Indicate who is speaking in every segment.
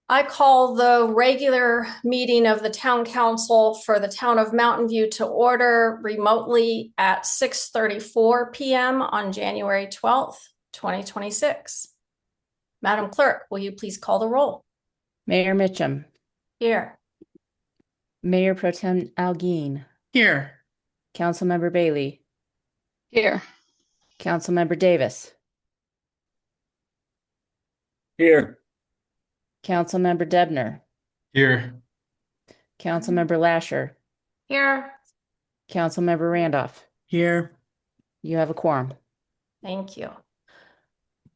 Speaker 1: I call the regular meeting of the Town Council for the Town of Mountain View to order remotely at 6:34 p.m. on January 12th, 2026. Madam Clerk, will you please call the roll?
Speaker 2: Mayor Mitchum,
Speaker 1: Here.
Speaker 2: Mayor Pro Tem Alguin,
Speaker 3: Here.
Speaker 2: Councilmember Bailey,
Speaker 4: Here.
Speaker 2: Councilmember Davis,
Speaker 3: Here.
Speaker 2: Councilmember Debner,
Speaker 3: Here.
Speaker 2: Councilmember Lasher,
Speaker 1: Here.
Speaker 2: Councilmember Randolph.
Speaker 3: Here.
Speaker 2: You have a quorum.
Speaker 1: Thank you.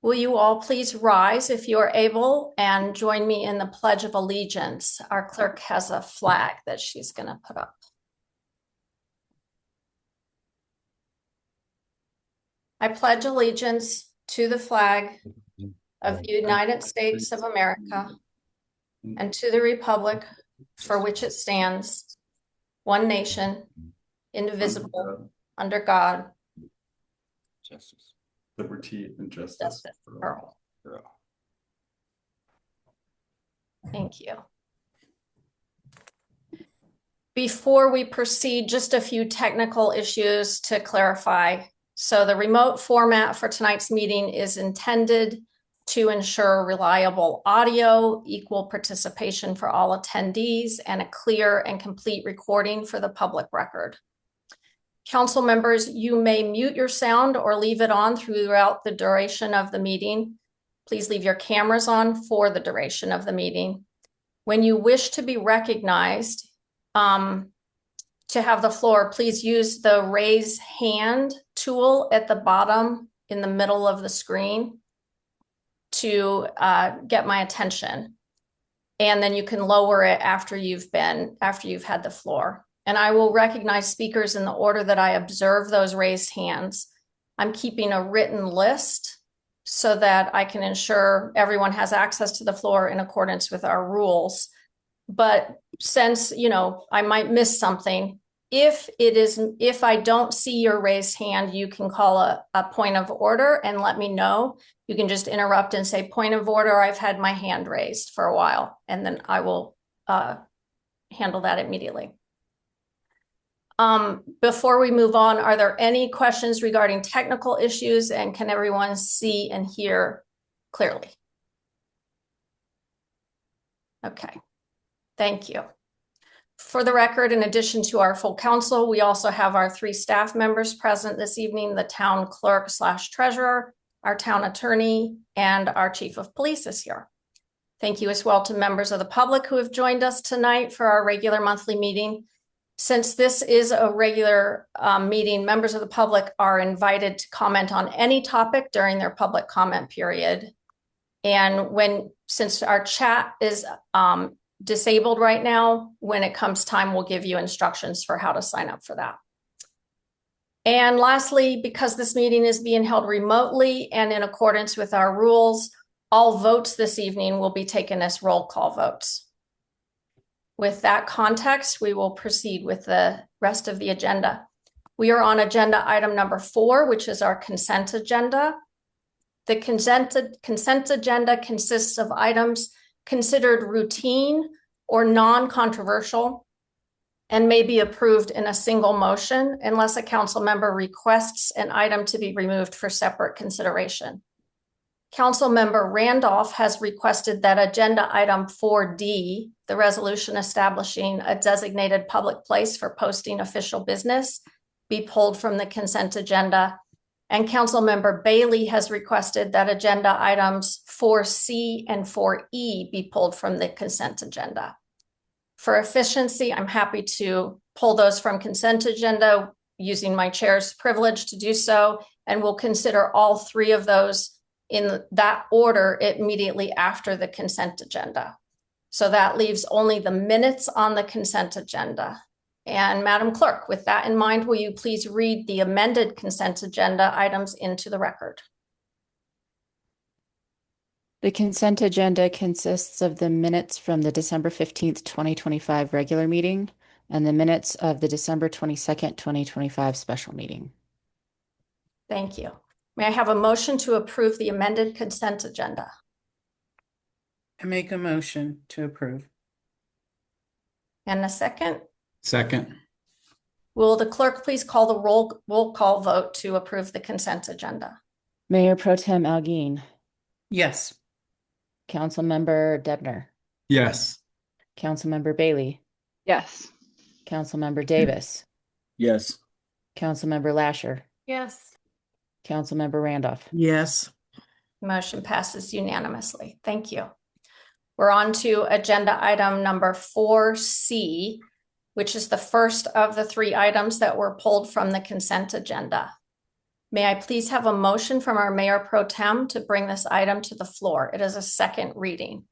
Speaker 1: Will you all please rise if you are able and join me in the Pledge of Allegiance? Our clerk has a flag that she's going to put up. I pledge allegiance to the flag of the United States of America and to the republic for which it stands, one nation, indivisible, under God.
Speaker 5: Justice, liberty, and justice
Speaker 1: For all. Thank you. Before we proceed, just a few technical issues to clarify. So the remote format for tonight's meeting is intended to ensure reliable audio, equal participation for all attendees, and a clear and complete recording for the public record. Council members, you may mute your sound or leave it on throughout the duration of the meeting. Please leave your cameras on for the duration of the meeting. When you wish to be recognized, to have the floor, please use the raise hand tool at the bottom in the middle of the screen to get my attention. And then you can lower it after you've had the floor. And I will recognize speakers in the order that I observe those raised hands. I'm keeping a written list so that I can ensure everyone has access to the floor in accordance with our rules. But since, I might miss something, if I don't see your raised hand, you can call a point of order and let me know. You can just interrupt and say, point of order, I've had my hand raised for a while, and then I will handle that immediately. Before we move on, are there any questions regarding technical issues, and can everyone see and hear clearly? Okay, thank you. For the record, in addition to our full council, we also have our 3 staff members present this evening: the town clerk / treasurer, our town attorney, and our chief of police is here. Thank you as well to members of the public who have joined us tonight for our regular monthly meeting. Since this is a regular meeting, members of the public are invited to comment on any topic during their public comment period. And since our chat is disabled right now, when it comes time, we'll give you instructions for how to sign up for that. And lastly, because this meeting is being held remotely and in accordance with our rules, all votes this evening will be taken as roll call votes. With that context, we will proceed with the rest of the agenda. We are on agenda item number 4, which is our consent agenda. The consent agenda consists of items considered routine or non-controversial and may be approved in a single motion unless a council member requests an item to be removed for separate consideration. Council member Randolph has requested that agenda item 4D, the resolution establishing a designated public place for posting official business, be pulled from the consent agenda. And Council member Bailey has requested that agenda items 4C and 4E be pulled from the consent agenda. For efficiency, I'm happy to pull those from consent agenda using my chair's privilege to do so, and we'll consider all 3 of those in that order immediately after the consent agenda. So that leaves only the minutes on the consent agenda. And Madam Clerk, with that in mind, will you please read the amended consent agenda items into the record?
Speaker 2: The consent agenda consists of the minutes from the December 15th, 2025 regular meeting and the minutes of the December 22nd, 2025 special meeting.
Speaker 1: Thank you. May I have a motion to approve the amended consent agenda?
Speaker 4: I make a motion to approve.
Speaker 1: And a second?
Speaker 3: Second.
Speaker 1: Will the clerk please call the roll call vote to approve the consent agenda?
Speaker 2: Mayor Pro Tem Alguin,
Speaker 4: Yes.
Speaker 2: Councilmember Debner,
Speaker 3: Yes.
Speaker 2: Councilmember Bailey,
Speaker 6: Yes.
Speaker 2: Councilmember Davis,
Speaker 3: Yes.
Speaker 2: Councilmember Lasher,
Speaker 6: Yes.
Speaker 2: Councilmember Randolph.
Speaker 4: Yes.
Speaker 1: Motion passes unanimously. Thank you. We're on to agenda item number 4C, which is the first of the 3 items that were pulled from the consent agenda. May I please have a motion from our Mayor Pro Tem to bring this item to the floor? It is a second reading.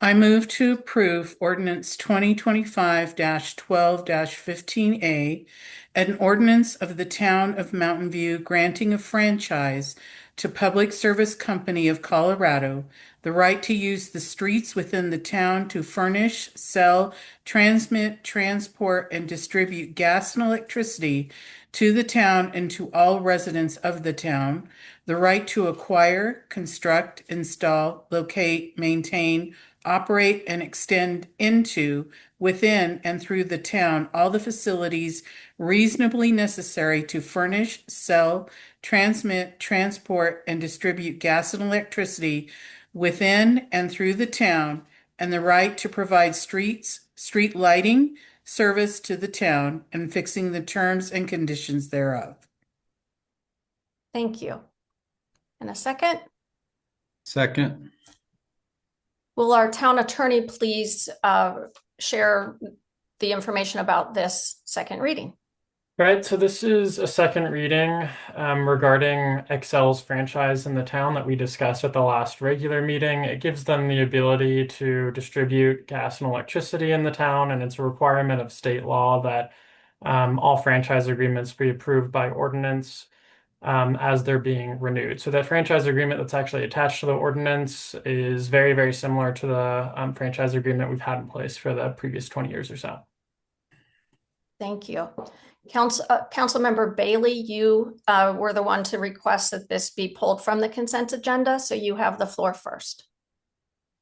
Speaker 4: I move to approve ordinance 2025-12-15A, an ordinance of the Town of Mountain View granting a franchise to Public Service Company of Colorado the right to use the streets within the town to furnish, sell, transmit, transport, and distribute gas and electricity to the town and to all residents of the town, the right to acquire, construct, install, locate, maintain, operate, and extend into, within, and through the town all the facilities reasonably necessary to furnish, sell, transmit, transport, and distribute gas and electricity within and through the town, and the right to provide street lighting service to the town and fixing the terms and conditions thereof.
Speaker 1: Thank you. And a second?
Speaker 3: Second.
Speaker 1: Will our town attorney please share the information about this second reading?
Speaker 7: Right, so this is a second reading regarding Excel's franchise in the town that we discussed at the last regular meeting. It gives them the ability to distribute gas and electricity in the town, and it's a requirement of state law that all franchise agreements be approved by ordinance as they're being renewed. So that franchise agreement that's actually attached to the ordinance is very, very similar to the franchise agreement we've had in place for the previous 20 years or so.
Speaker 1: Thank you. Councilmember Bailey, you were the one to request that this be pulled from the consent agenda, so you have the floor first.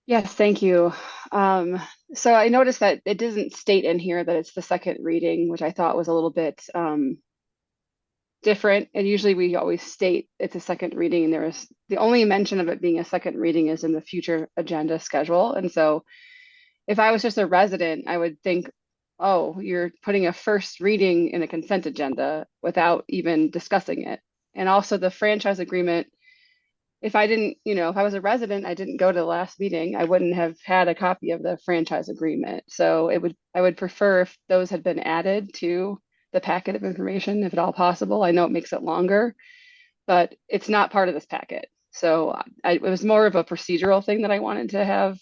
Speaker 6: Yes, thank you. So I noticed that it doesn't state in here that it's the second reading, which I thought was a little bit different. And usually we always state it's a second reading, and there is the only mention of it being a second reading is in the future agenda schedule. And so if I was just a resident, I would think, oh, you're putting a first reading in a consent agenda without even discussing it. And also the franchise agreement, if I didn't, if I was a resident, I didn't go to the last meeting, I wouldn't have had a copy of the franchise agreement. So I would prefer if those had been added to the packet of information, if at all possible. I know it makes it longer, but it's not part of this packet. So it was more of a procedural thing that I wanted to have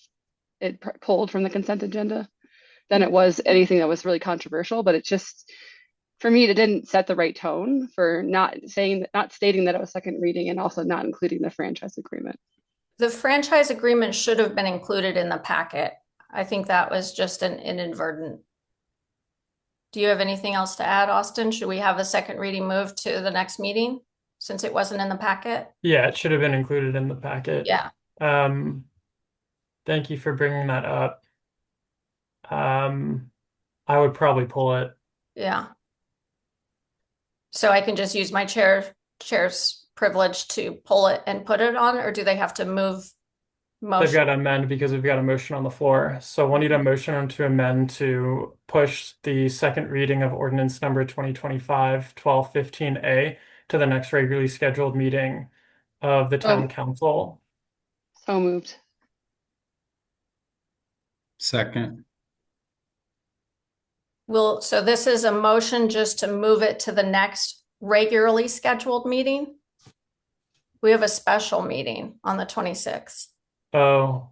Speaker 6: it pulled from the consent agenda than it was anything that was really controversial. But it's just, for me, it didn't set the right tone for not stating that it was second reading and also not including the franchise agreement.
Speaker 1: The franchise agreement should have been included in the packet. I think that was just an inadvertent. Do you have anything else to add, Austin? Should we have the second reading moved to the next meeting since it wasn't in the packet?
Speaker 7: Yeah, it should have been included in the packet.
Speaker 1: Yeah.
Speaker 7: Thank you for bringing that up. I would probably pull it.
Speaker 1: Yeah. So I can just use my chair's privilege to pull it and put it on, or do they have to move motion?
Speaker 7: They've got to amend because we've got a motion on the floor. So we'll need a motion to amend to push the second reading of ordinance number 2025-1215A to the next regularly scheduled meeting of the town council.
Speaker 6: So moved.
Speaker 3: Second.
Speaker 1: So this is a motion just to move it to the next regularly scheduled meeting. We have a special meeting on the 26th.
Speaker 7: Oh,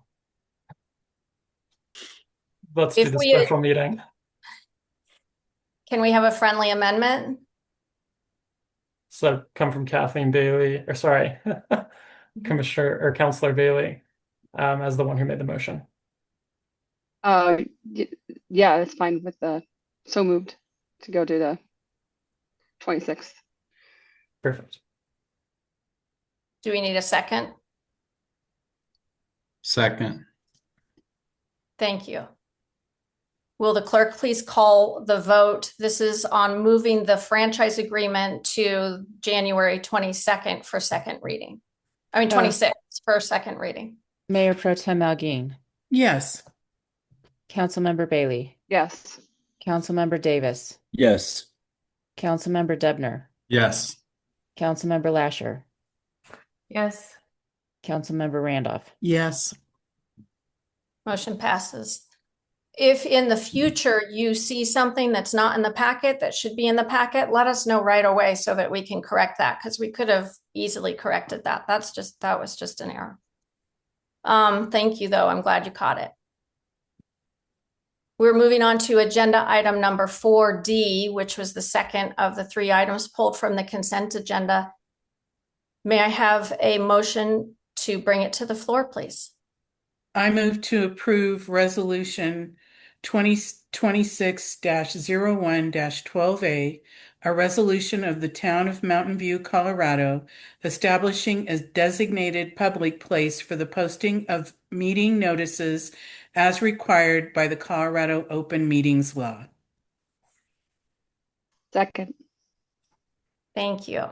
Speaker 7: let's do the special meeting.
Speaker 1: Can we have a friendly amendment?
Speaker 7: So come from Kathleen Bailey, or sorry, Commissioner or Councilor Bailey, as the one who made the motion.
Speaker 6: Yeah, that's fine with the so moved to go to the 26th.
Speaker 7: Perfect.
Speaker 1: Do we need a second?
Speaker 3: Second.
Speaker 1: Thank you. Will the clerk please call the vote? This is on moving the franchise agreement to January 22nd for second reading. I mean, 26th for second reading.
Speaker 2: Mayor Pro Tem Alguin,
Speaker 4: Yes.
Speaker 2: Councilmember Bailey,
Speaker 6: Yes.
Speaker 2: Councilmember Davis,
Speaker 3: Yes.
Speaker 2: Councilmember Debner,
Speaker 3: Yes.
Speaker 2: Councilmember Lasher,
Speaker 8: Yes.
Speaker 2: Councilmember Randolph.
Speaker 4: Yes.
Speaker 1: Motion passes. If in the future you see something that's not in the packet that should be in the packet, let us know right away so that we can correct that, because we could have easily corrected that. That was just an error. Thank you, though. I'm glad you caught it. We're moving on to agenda item number 4D, which was the second of the 3 items pulled from the consent agenda. May I have a motion to bring it to the floor, please?
Speaker 4: I move to approve Resolution 2026-01-12A, a resolution of the Town of Mountain View, Colorado, establishing a designated public place for the posting of meeting notices as required by the Colorado Open Meetings Law.
Speaker 6: Second.
Speaker 1: Thank you.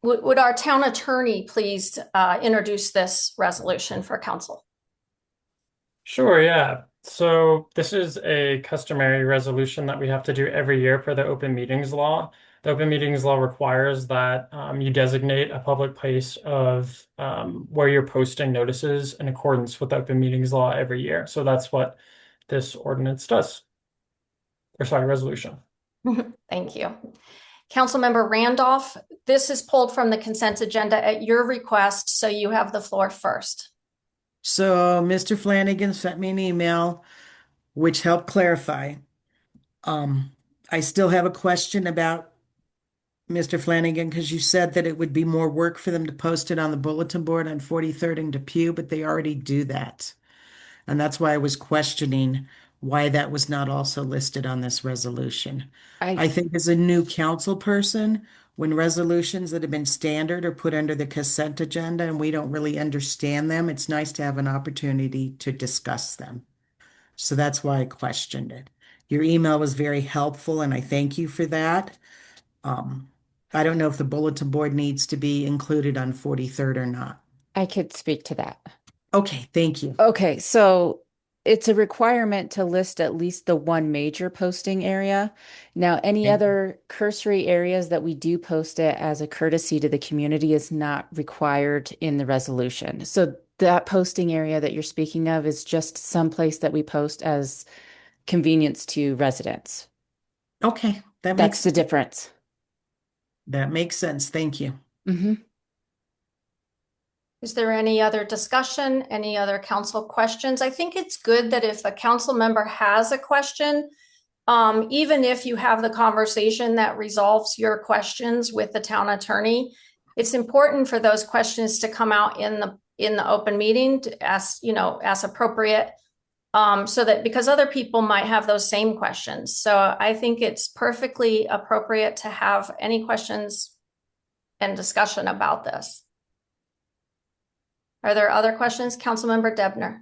Speaker 1: Would our town attorney please introduce this resolution for council?
Speaker 7: Sure, yeah. So this is a customary resolution that we have to do every year per the open meetings law. The open meetings law requires that you designate a public place of where you're posting notices in accordance with the open meetings law every year. So that's what this ordinance does. Or sorry, resolution.
Speaker 1: Thank you. Councilmember Randolph, this is pulled from the consent agenda at your request, so you have the floor first.
Speaker 9: So Mr. Flanagan sent me an email which helped clarify. I still have a question about Mr. Flanagan, because you said that it would be more work for them to post it on the bulletin board on 43rd and Depew, but they already do that. And that's why I was questioning why that was not also listed on this resolution. I think as a new council person, when resolutions that have been standard are put under the consent agenda and we don't really understand them, it's nice to have an opportunity to discuss them. So that's why I questioned it. Your email was very helpful and I thank you for that. I don't know if the bulletin board needs to be included on 43rd or not.
Speaker 2: I could speak to that.
Speaker 9: Okay, thank you.
Speaker 2: Okay, so it's a requirement to list at least the one major posting area. Now, any other cursory areas that we do post it as a courtesy to the community is not required in the resolution. So that posting area that you're speaking of is just some place that we post as convenience to residents.
Speaker 9: Okay,
Speaker 2: That's the difference.
Speaker 9: That makes sense. Thank you.
Speaker 2: Mm-hmm.
Speaker 1: Is there any other discussion, any other council questions? I think it's good that if a council member has a question, even if you have the conversation that resolves your questions with the town attorney, it's important for those questions to come out in the open meeting as appropriate, so that because other people might have those same questions. So I think it's perfectly appropriate to have any questions and discussion about this. Are there other questions? Councilmember Debner.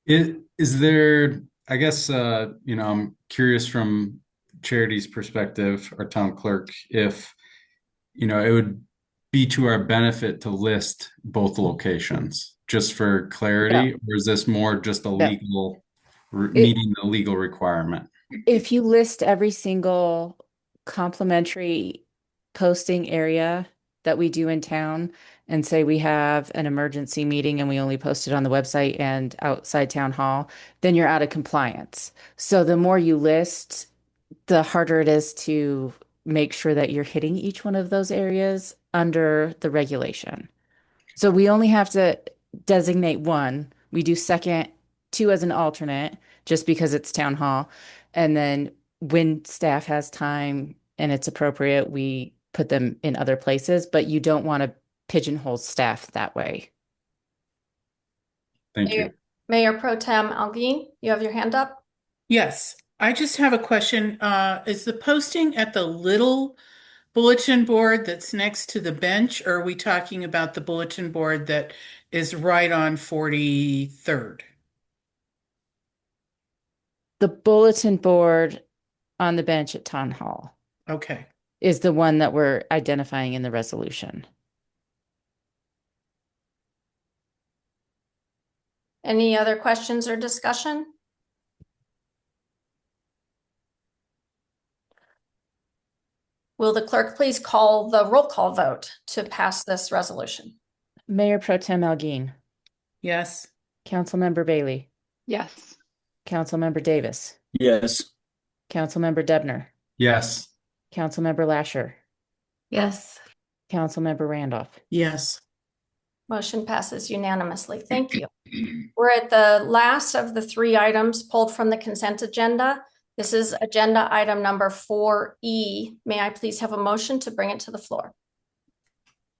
Speaker 3: Is there, I guess, I'm curious from Charity's perspective, our town clerk, if, it would be to our benefit to list both locations just for clarity, or is this more just a legal, meeting the legal requirement?
Speaker 2: If you list every single complimentary posting area that we do in town and say we have an emergency meeting and we only post it on the website and outside town hall, then you're out of compliance. So the more you list, the harder it is to make sure that you're hitting each one of those areas under the regulation. So we only have to designate one. We do second, 2 as an alternate, just because it's town hall. And then when staff has time and it's appropriate, we put them in other places, but you don't want to pigeonhole staff that way.
Speaker 3: Thank you.
Speaker 1: Mayor Pro Tem Alguin, you have your hand up?
Speaker 4: Yes, I just have a question. Is the posting at the little bulletin board that's next to the bench, or are we talking about the bulletin board that is right on 43rd.
Speaker 2: The bulletin board on the bench at Town Hall
Speaker 4: Okay.
Speaker 2: is the one that we're identifying in the resolution.
Speaker 1: Any other questions or discussion? Will the clerk please call the roll call vote to pass this resolution?
Speaker 2: Mayor Pro Tem Elgin,
Speaker 4: Yes.
Speaker 2: Councilmember Bailey,
Speaker 6: Yes.
Speaker 2: Councilmember Davis,
Speaker 5: Yes.
Speaker 2: Councilmember Debner,
Speaker 3: Yes.
Speaker 2: Councilmember Lasher,
Speaker 8: Yes.
Speaker 2: Councilmember Randolph.
Speaker 9: Yes.
Speaker 1: Motion passes unanimously. Thank you. We're at the last of the 3 items pulled from the consent agenda. This is agenda item number 4E. May I please have a motion to bring it to the floor?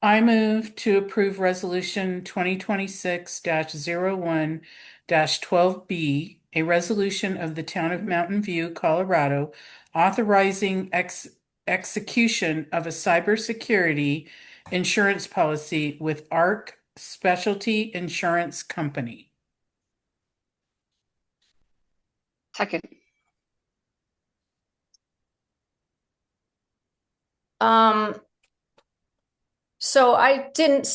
Speaker 4: I move to approve resolution 2026-01-12B, a resolution of the town of Mountain View, Colorado, authorizing execution of a cybersecurity insurance policy with ARC Specialty Insurance Company.
Speaker 6: Second.
Speaker 1: So I didn't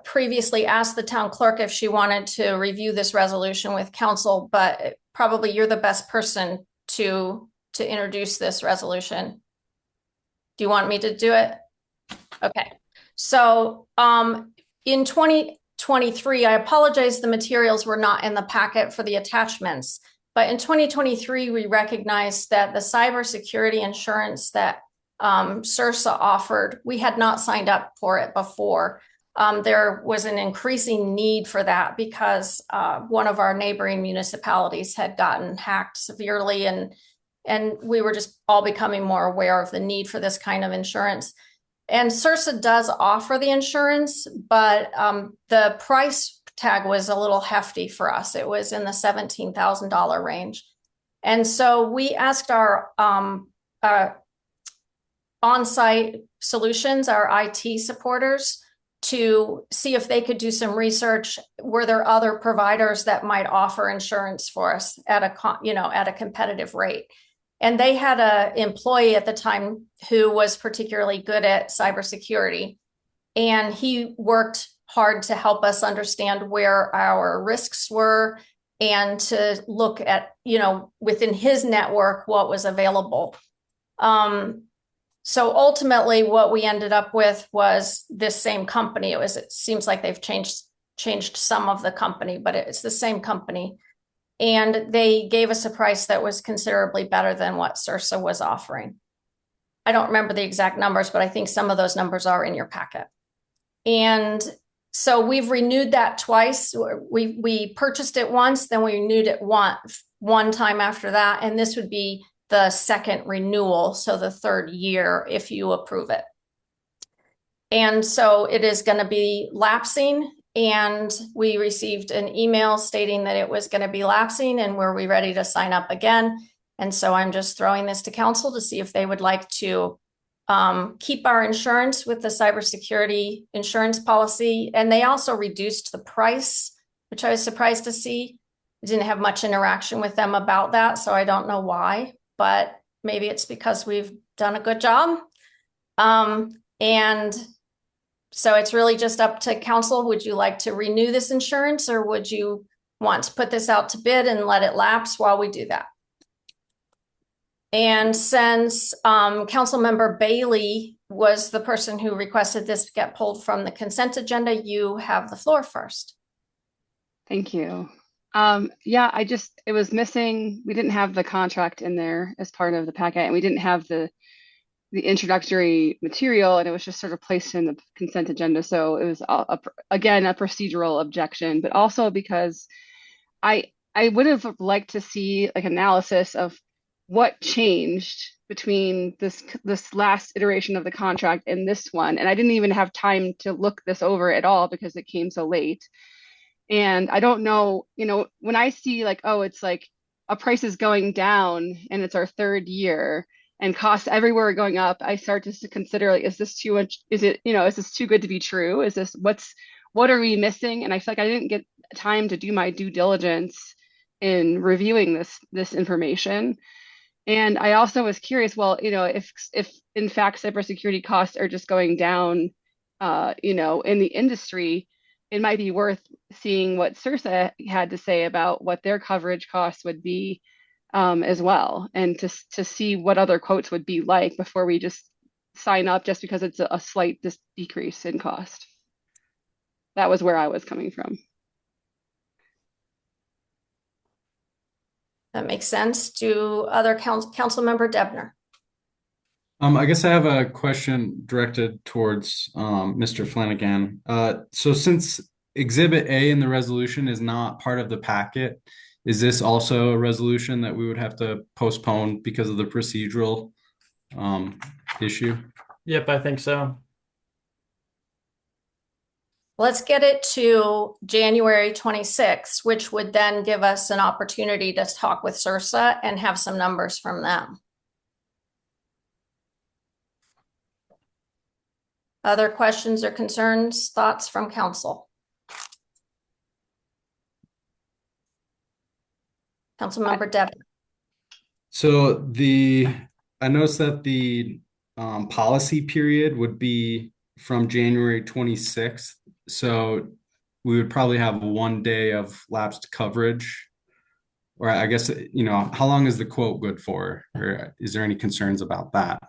Speaker 1: previously ask the town clerk if she wanted to review this resolution with council, but probably you're the best person to introduce this resolution. Do you want me to do it? Okay. So in 2023, I apologize, the materials were not in the packet for the attachments, but in 2023, we recognized that the cybersecurity insurance that CIRSA offered, we had not signed up for it before. There was an increasing need for that because one of our neighboring municipalities had gotten hacked severely, and we were just all becoming more aware of the need for this kind of insurance. And CIRSA does offer the insurance, but the price tag was a little hefty for us. It was in the $17,000 range. And so we asked our on-site solutions, our IT supporters, to see if they could do some research. Were there other providers that might offer insurance for us at a competitive rate? And they had an employee at the time who was particularly good at cybersecurity, and he worked hard to help us understand where our risks were and to look at, within his network, what was available. So ultimately what we ended up with was this same company. It seems like they've changed some of the company, but it's the same company. And they gave us a price that was considerably better than what CIRSA was offering. I don't remember the exact numbers, but I think some of those numbers are in your packet. And so we've renewed that twice. We purchased it once, then we renewed it one time after that. And this would be the second renewal, so the 3rd year, if you approve it. And so it is going to be lapsing, and we received an email stating that it was going to be lapsing, and were we ready to sign up again? And so I'm just throwing this to council to see if they would like to keep our insurance with the cybersecurity insurance policy. And they also reduced the price, which I was surprised to see. I didn't have much interaction with them about that, so I don't know why, but maybe it's because we've done a good job. And so it's really just up to council. Would you like to renew this insurance, or would you want to put this out to bid and let it lapse while we do that? And since Councilmember Bailey was the person who requested this to get pulled from the consent agenda, you have the floor first.
Speaker 6: Thank you. Yeah, it was missing. We didn't have the contract in there as part of the packet, and we didn't have the introductory material, and it was just sort of placed in the consent agenda. So it was again a procedural objection, but also because I would have liked to see like analysis of what changed between this last iteration of the contract and this one. And I didn't even have time to look this over at all because it came so late. And I don't know, when I see like, oh, it's like a price is going down and it's our 3rd year and costs everywhere are going up, I start to consider, like, is this too much? Is this too good to be true? Is this, what are we missing? And I feel like I didn't get time to do my due diligence in reviewing this information. And I also was curious, well, if in fact cybersecurity costs are just going down, in the industry, it might be worth seeing what CIRSA had to say about what their coverage costs would be, as well, and to see what other quotes would be like before we just sign up just because it's a slight decrease in cost. That was where I was coming from.
Speaker 1: That makes sense. Do other council member Debner?
Speaker 3: I guess I have a question directed towards Mr. Flanagan. So since Exhibit A in the resolution is not part of the packet, is this also a resolution that we would have to postpone because of the procedural issue?
Speaker 7: Yep, I think so.
Speaker 1: Let's get it to January 26th, which would then give us an opportunity to talk with CIRSA and have some numbers from them. Other questions or concerns, thoughts from council? Councilmember Devon.
Speaker 3: So I noticed that the policy period would be from January 26th. So we would probably have 1 day of lapsed coverage. Or I guess, how long is the quote good for? Or is there any concerns about that?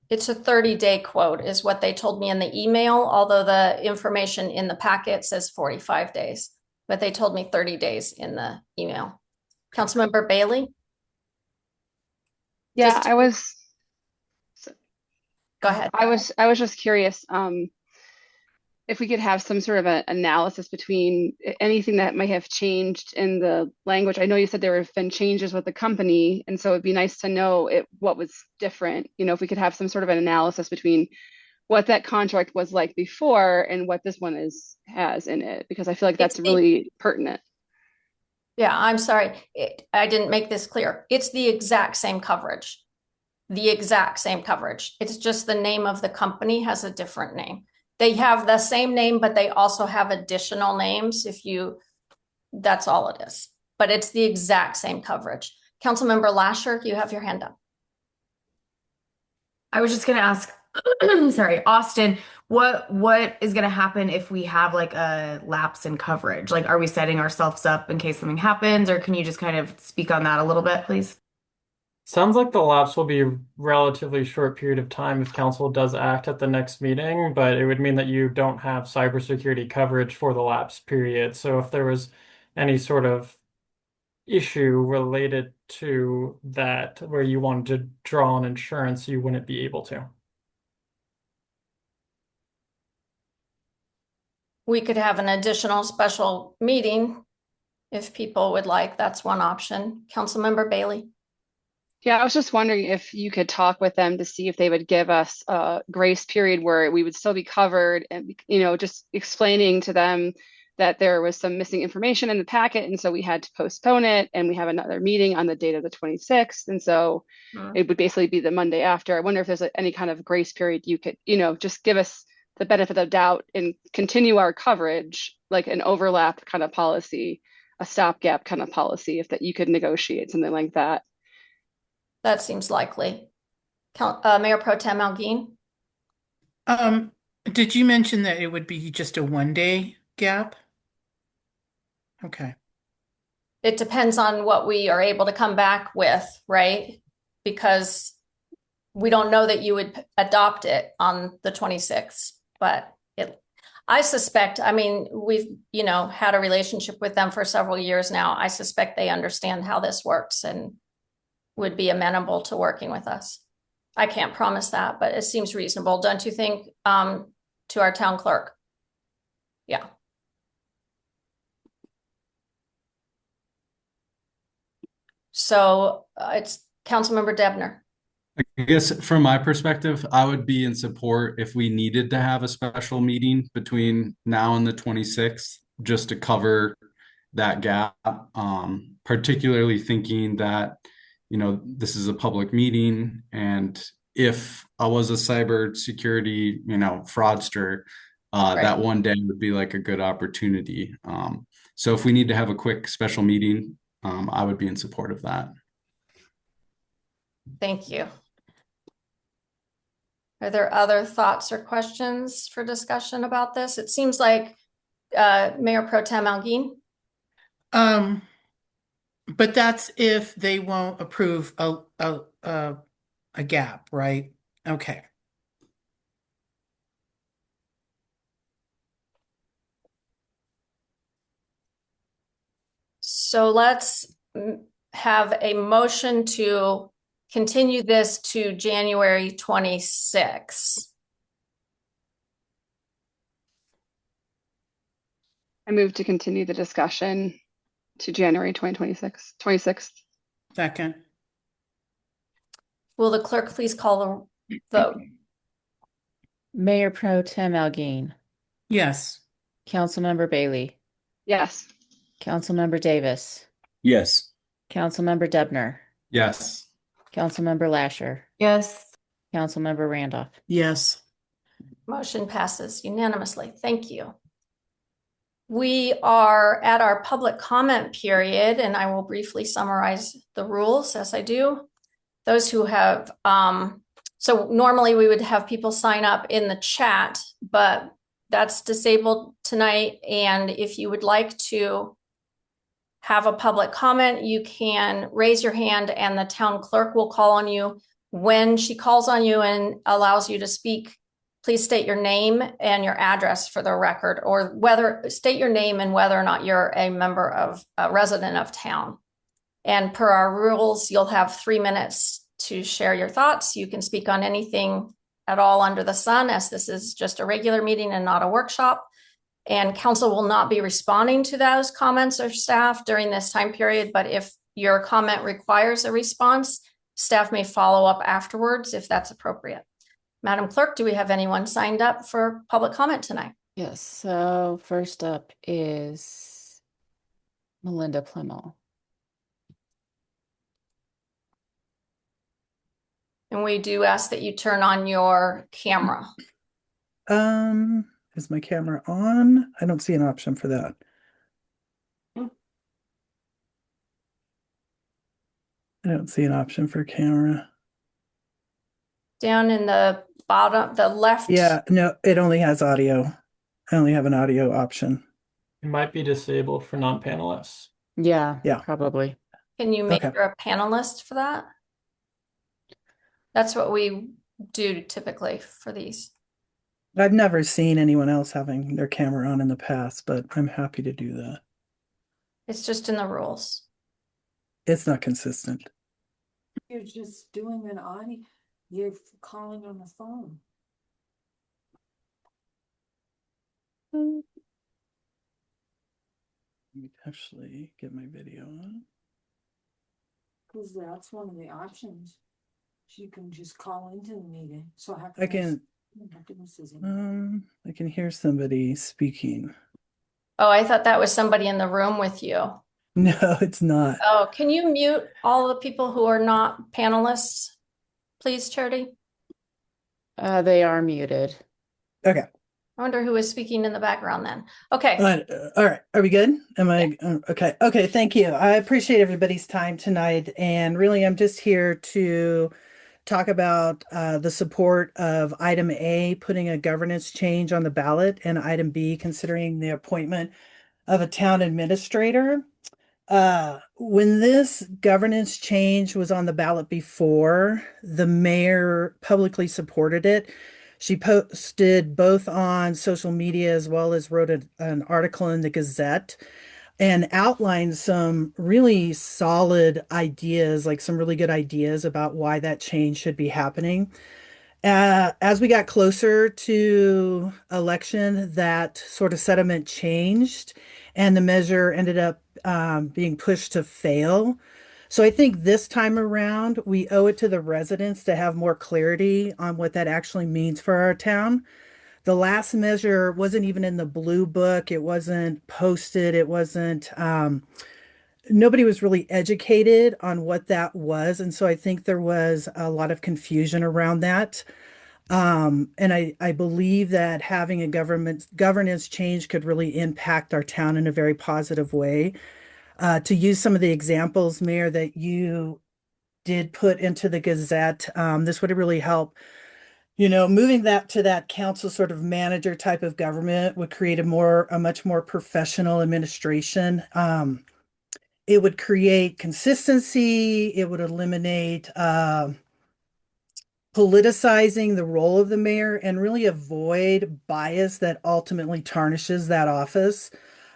Speaker 1: It's a 30-day quote is what they told me in the email, although the information in the packet says 45 days, but they told me 30 days in the email. Councilmember Bailey?
Speaker 6: Yeah,
Speaker 1: Go ahead.
Speaker 6: I was just curious, if we could have some sort of an analysis between anything that might have changed in the language. I know you said there have been changes with the company, and so it'd be nice to know what was different. If we could have some sort of an analysis between what that contract was like before and what this one has in it, because I feel like that's really pertinent.
Speaker 1: Yeah, I'm sorry. I didn't make this clear. It's the exact same coverage. The exact same coverage. It's just the name of the company has a different name. They have the same name, but they also have additional names that's all it is. But it's the exact same coverage. Councilmember Lasher, you have your hand up.
Speaker 8: I was just gonna ask, sorry, Austin, what is gonna happen if we have like a lapse in coverage? Like, are we setting ourselves up in case something happens, or can you just kind of speak on that a little bit, please?
Speaker 7: Sounds like the lapse will be a relatively short period of time if council does act at the next meeting, but it would mean that you don't have cybersecurity coverage for the lapse period. So if there was any sort of issue related to that where you wanted to draw on insurance, you wouldn't be able to.
Speaker 1: We could have an additional special meeting if people would like. That's one option. Councilmember Bailey.
Speaker 6: Yeah, I was just wondering if you could talk with them to see if they would give us a grace period where we would still be covered, and just explaining to them that there was some missing information in the packet, and so we had to postpone it, and we have another meeting on the date of the 26th, and so it would basically be the Monday after. I wonder if there's any kind of grace period you could, just give us the benefit of doubt and continue our coverage, like an overlap kind of policy, a stopgap kind of policy, if that you could negotiate something like that.
Speaker 1: That seems likely. Mayor Pro Tem Alguin?
Speaker 4: Did you mention that it would be just a 1 day gap? Okay.
Speaker 1: It depends on what we are able to come back with, right? Because we don't know that you would adopt it on the 26th, but I suspect, we've, had a relationship with them for several years now. I suspect they understand how this works and would be amenable to working with us. I can't promise that, but it seems reasonable, don't you think, to our town clerk? Yeah. So it's Councilmember Debner.
Speaker 3: I guess from my perspective, I would be in support if we needed to have a special meeting between now and the 26th, just to cover that gap. Particularly thinking that, this is a public meeting, and if I was a cybersecurity, fraudster,
Speaker 1: Right.
Speaker 3: that one day would be like a good opportunity. So if we need to have a quick special meeting, I would be in support of that.
Speaker 1: Thank you. Are there other thoughts or questions for discussion about this? It seems like Mayor Pro Tem Alguin.
Speaker 4: But that's if they won't approve a gap, right? Okay.
Speaker 1: So let's have a motion to continue this to January 26.
Speaker 6: I move to continue the discussion to January 2026, 26th.
Speaker 4: Second.
Speaker 1: Will the clerk please call the vote?
Speaker 2: Mayor Pro Tem Alguin,
Speaker 4: Yes.
Speaker 2: Councilmember Bailey,
Speaker 6: Yes.
Speaker 2: Councilmember Davis,
Speaker 5: Yes.
Speaker 2: Councilmember Debner,
Speaker 3: Yes.
Speaker 2: Councilmember Lasher,
Speaker 8: Yes.
Speaker 2: Councilmember Randolph.
Speaker 9: Yes.
Speaker 1: Motion passes unanimously. Thank you. We are at our public comment period, and I will briefly summarize the rules as I do. Those who have, so normally we would have people sign up in the chat, but that's disabled tonight. And if you would like to have a public comment, you can raise your hand and the town clerk will call on you. When she calls on you and allows you to speak, please state your name and your address for the record, or state your name and whether or not you're a resident of town. And per our rules, you'll have 3 minutes to share your thoughts. You can speak on anything at all under the sun, as this is just a regular meeting and not a workshop. And council will not be responding to those comments or staff during this time period. But if your comment requires a response, staff may follow up afterwards if that's appropriate. Madam Clerk, do we have anyone signed up for public comment tonight?
Speaker 2: Yes, so first up is Melinda Plemmel.
Speaker 1: And we do ask that you turn on your camera.
Speaker 10: Is my camera on? I don't see an option for that. I don't see an option for camera.
Speaker 1: Down in the bottom, the left.
Speaker 10: Yeah, no, it only has audio. I only have an audio option.
Speaker 7: It might be disabled for non-panelists.
Speaker 2: Yeah,
Speaker 10: Yeah.
Speaker 2: probably.
Speaker 1: Can you make
Speaker 10: Okay.
Speaker 1: her a panelist for that? That's what we do typically for these.
Speaker 10: I've never seen anyone else having their camera on in the past, but I'm happy to do that.
Speaker 1: It's just in the rules.
Speaker 10: It's not consistent.
Speaker 9: You're just doing an audio, you're calling on the phone.
Speaker 10: Let me actually get my video on.
Speaker 9: Because that's one of the options. You can just call into the meeting. So how
Speaker 10: I can, I can hear somebody speaking.
Speaker 1: Oh, I thought that was somebody in the room with you.
Speaker 10: No, it's not.
Speaker 1: Oh, can you mute all the people who are not panelists, please, Charity?
Speaker 2: They are muted.
Speaker 10: Okay.
Speaker 1: I wonder who is speaking in the background then. Okay.
Speaker 10: All right. Are we good? Am I okay? Okay. Thank you. I appreciate everybody's time tonight. And really, I'm just here to talk about the support of item A, putting a governance change on the ballot, and item B, considering the appointment of a town administrator. When this governance change was on the ballot before, the mayor publicly supported it. She posted both on social media as well as wrote an article in the Gazette and outlined some really solid ideas, like some really good ideas about why that change should be happening. As we got closer to election, that sort of sentiment changed and the measure ended up being pushed to fail. So I think this time around, we owe it to the residents to have more clarity on what that actually means for our town. The last measure wasn't even in the blue book. It wasn't posted. It wasn't, nobody was really educated on what that was. And so I think there was a lot of confusion around that. And I believe that having a governance change could really impact our town in a very positive way. To use some of the examples, Mayor, that you did put into the Gazette, this would really help. Moving that to that council sort of manager type of government would create a much more professional administration. It would create consistency. It would eliminate politicizing the role of the mayor and really avoid bias that ultimately tarnishes that office.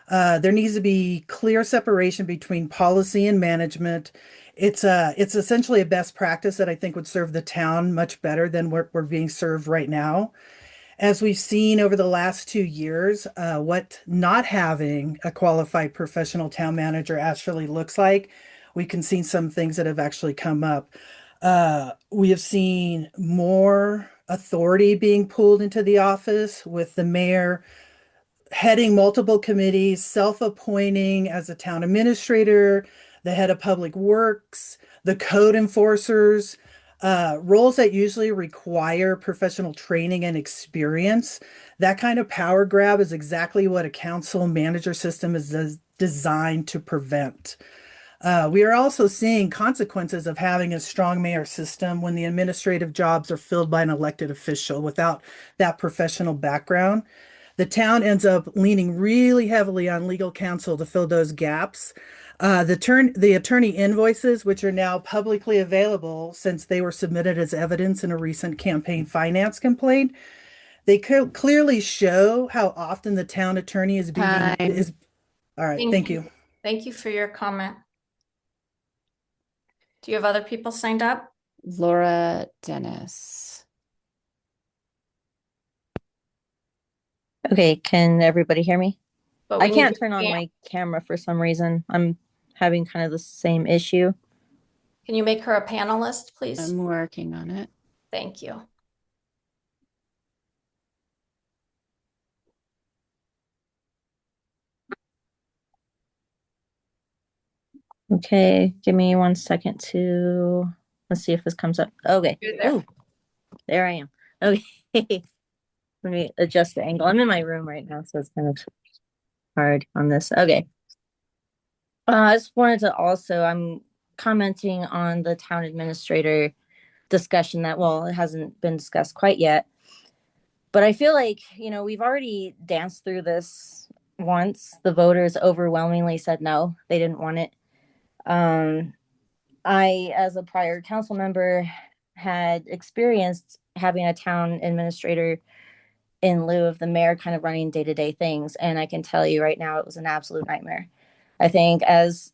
Speaker 10: There needs to be clear separation between policy and management. It's essentially a best practice that I think would serve the town much better than we're being served right now. As we've seen over the last 2 years, what not having a qualified professional town manager actually looks like, we can see some things that have actually come up. We have seen more authority being pulled into the office with the mayor heading multiple committees, self-appointing as a town administrator, the head of public works, the code enforcers, roles that usually require professional training and experience. That kind of power grab is exactly what a council manager system is designed to prevent. We are also seeing consequences of having a strong mayor system when the administrative jobs are filled by an elected official without that professional background. The town ends up leaning really heavily on legal counsel to fill those gaps. The attorney invoices, which are now publicly available since they were submitted as evidence in a recent campaign finance complaint, they clearly show how often the town attorney is being
Speaker 2: Time.
Speaker 10: is. All right, thank you.
Speaker 1: Thank you for your comment. Do you have other people signed up?
Speaker 2: Laura Dennis.
Speaker 11: Okay, can everybody hear me?
Speaker 1: But we
Speaker 11: I
Speaker 1: need
Speaker 11: can't
Speaker 1: your
Speaker 11: turn on
Speaker 1: hand.
Speaker 11: my camera for some reason. I'm having kind of the same issue.
Speaker 1: Can you make her a panelist, please?
Speaker 2: I'm working on it.
Speaker 1: Thank you.
Speaker 11: Okay, give me 1 second to, let's see if this comes up. Okay.
Speaker 1: You're there.
Speaker 11: Ooh, there I am. Okay. Let me adjust the angle. I'm in my room right now, so it's kind of hard on this. Okay. I just wanted to also, I'm commenting on the town administrator discussion that, well, it hasn't been discussed quite yet. But I feel like, we've already danced through this once. The voters overwhelmingly said no, they didn't want it. I, as a prior council member, had experienced having a town administrator in lieu of the mayor kind of running day-to-day things. And I can tell you right now, it was an absolute nightmare. I think as,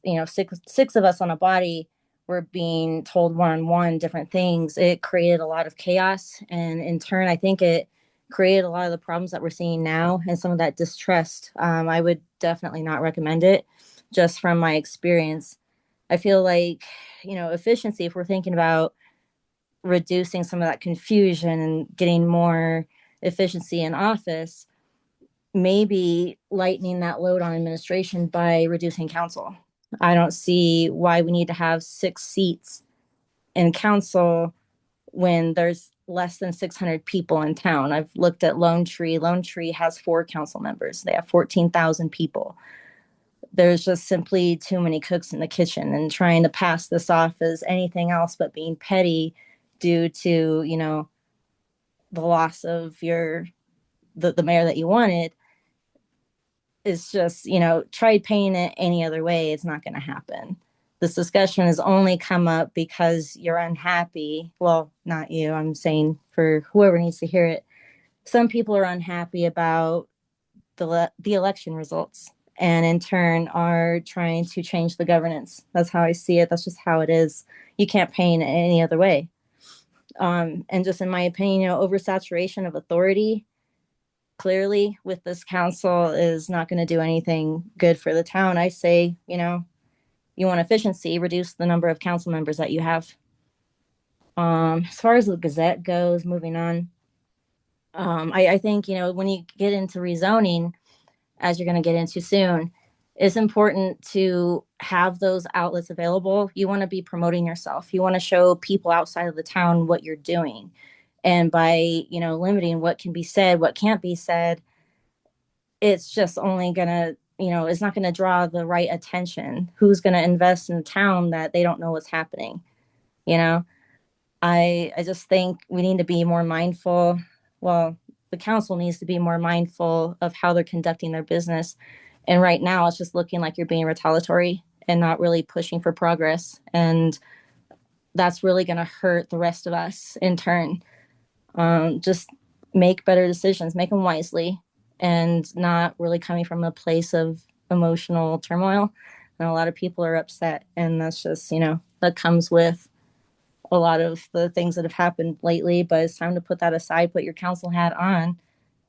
Speaker 11: six of us on a body were being told one-on-one different things, it created a lot of chaos. And in turn, I think it created a lot of the problems that we're seeing now and some of that distrust. I would definitely not recommend it just from my experience. I feel like, efficiency, if we're thinking about reducing some of that confusion and getting more efficiency in office, maybe lightening that load on administration by reducing council. I don't see why we need to have 6 seats in council when there's less than 600 people in town. I've looked at Lone Tree. Lone Tree has 4 council members. They have 14,000 people. There's just simply too many cooks in the kitchen, and trying to pass this off as anything else but being petty due to, the loss of the mayor that you wanted is just, try paying it any other way. It's not going to happen. This discussion has only come up because you're unhappy. Well, not you. I'm saying for whoever needs to hear it. Some people are unhappy about the election results, and in turn are trying to change the governance. That's how I see it. That's just how it is. You can't paint it any other way. And just in my opinion, oversaturation of authority clearly with this council is not going to do anything good for the town. I say, you want efficiency, reduce the number of council members that you have. As far as the Gazette goes, moving on, I think, when you get into rezoning, as you're going to get into soon, it's important to have those outlets available. You want to be promoting yourself. You want to show people outside of the town what you're doing. And by, limiting what can be said, what can't be said, it's just only gonna, it's not gonna draw the right attention. Who's gonna invest in a town that they don't know what's happening? You know, I just think we need to be more mindful. Well, the council needs to be more mindful of how they're conducting their business. And right now, it's just looking like you're being retaliatory and not really pushing for progress. And that's really going to hurt the rest of us in turn. Just make better decisions, make them wisely, and not really coming from a place of emotional turmoil. And a lot of people are upset, and that's just, that comes with a lot of the things that have happened lately. But it's time to put that aside, put your council hat on,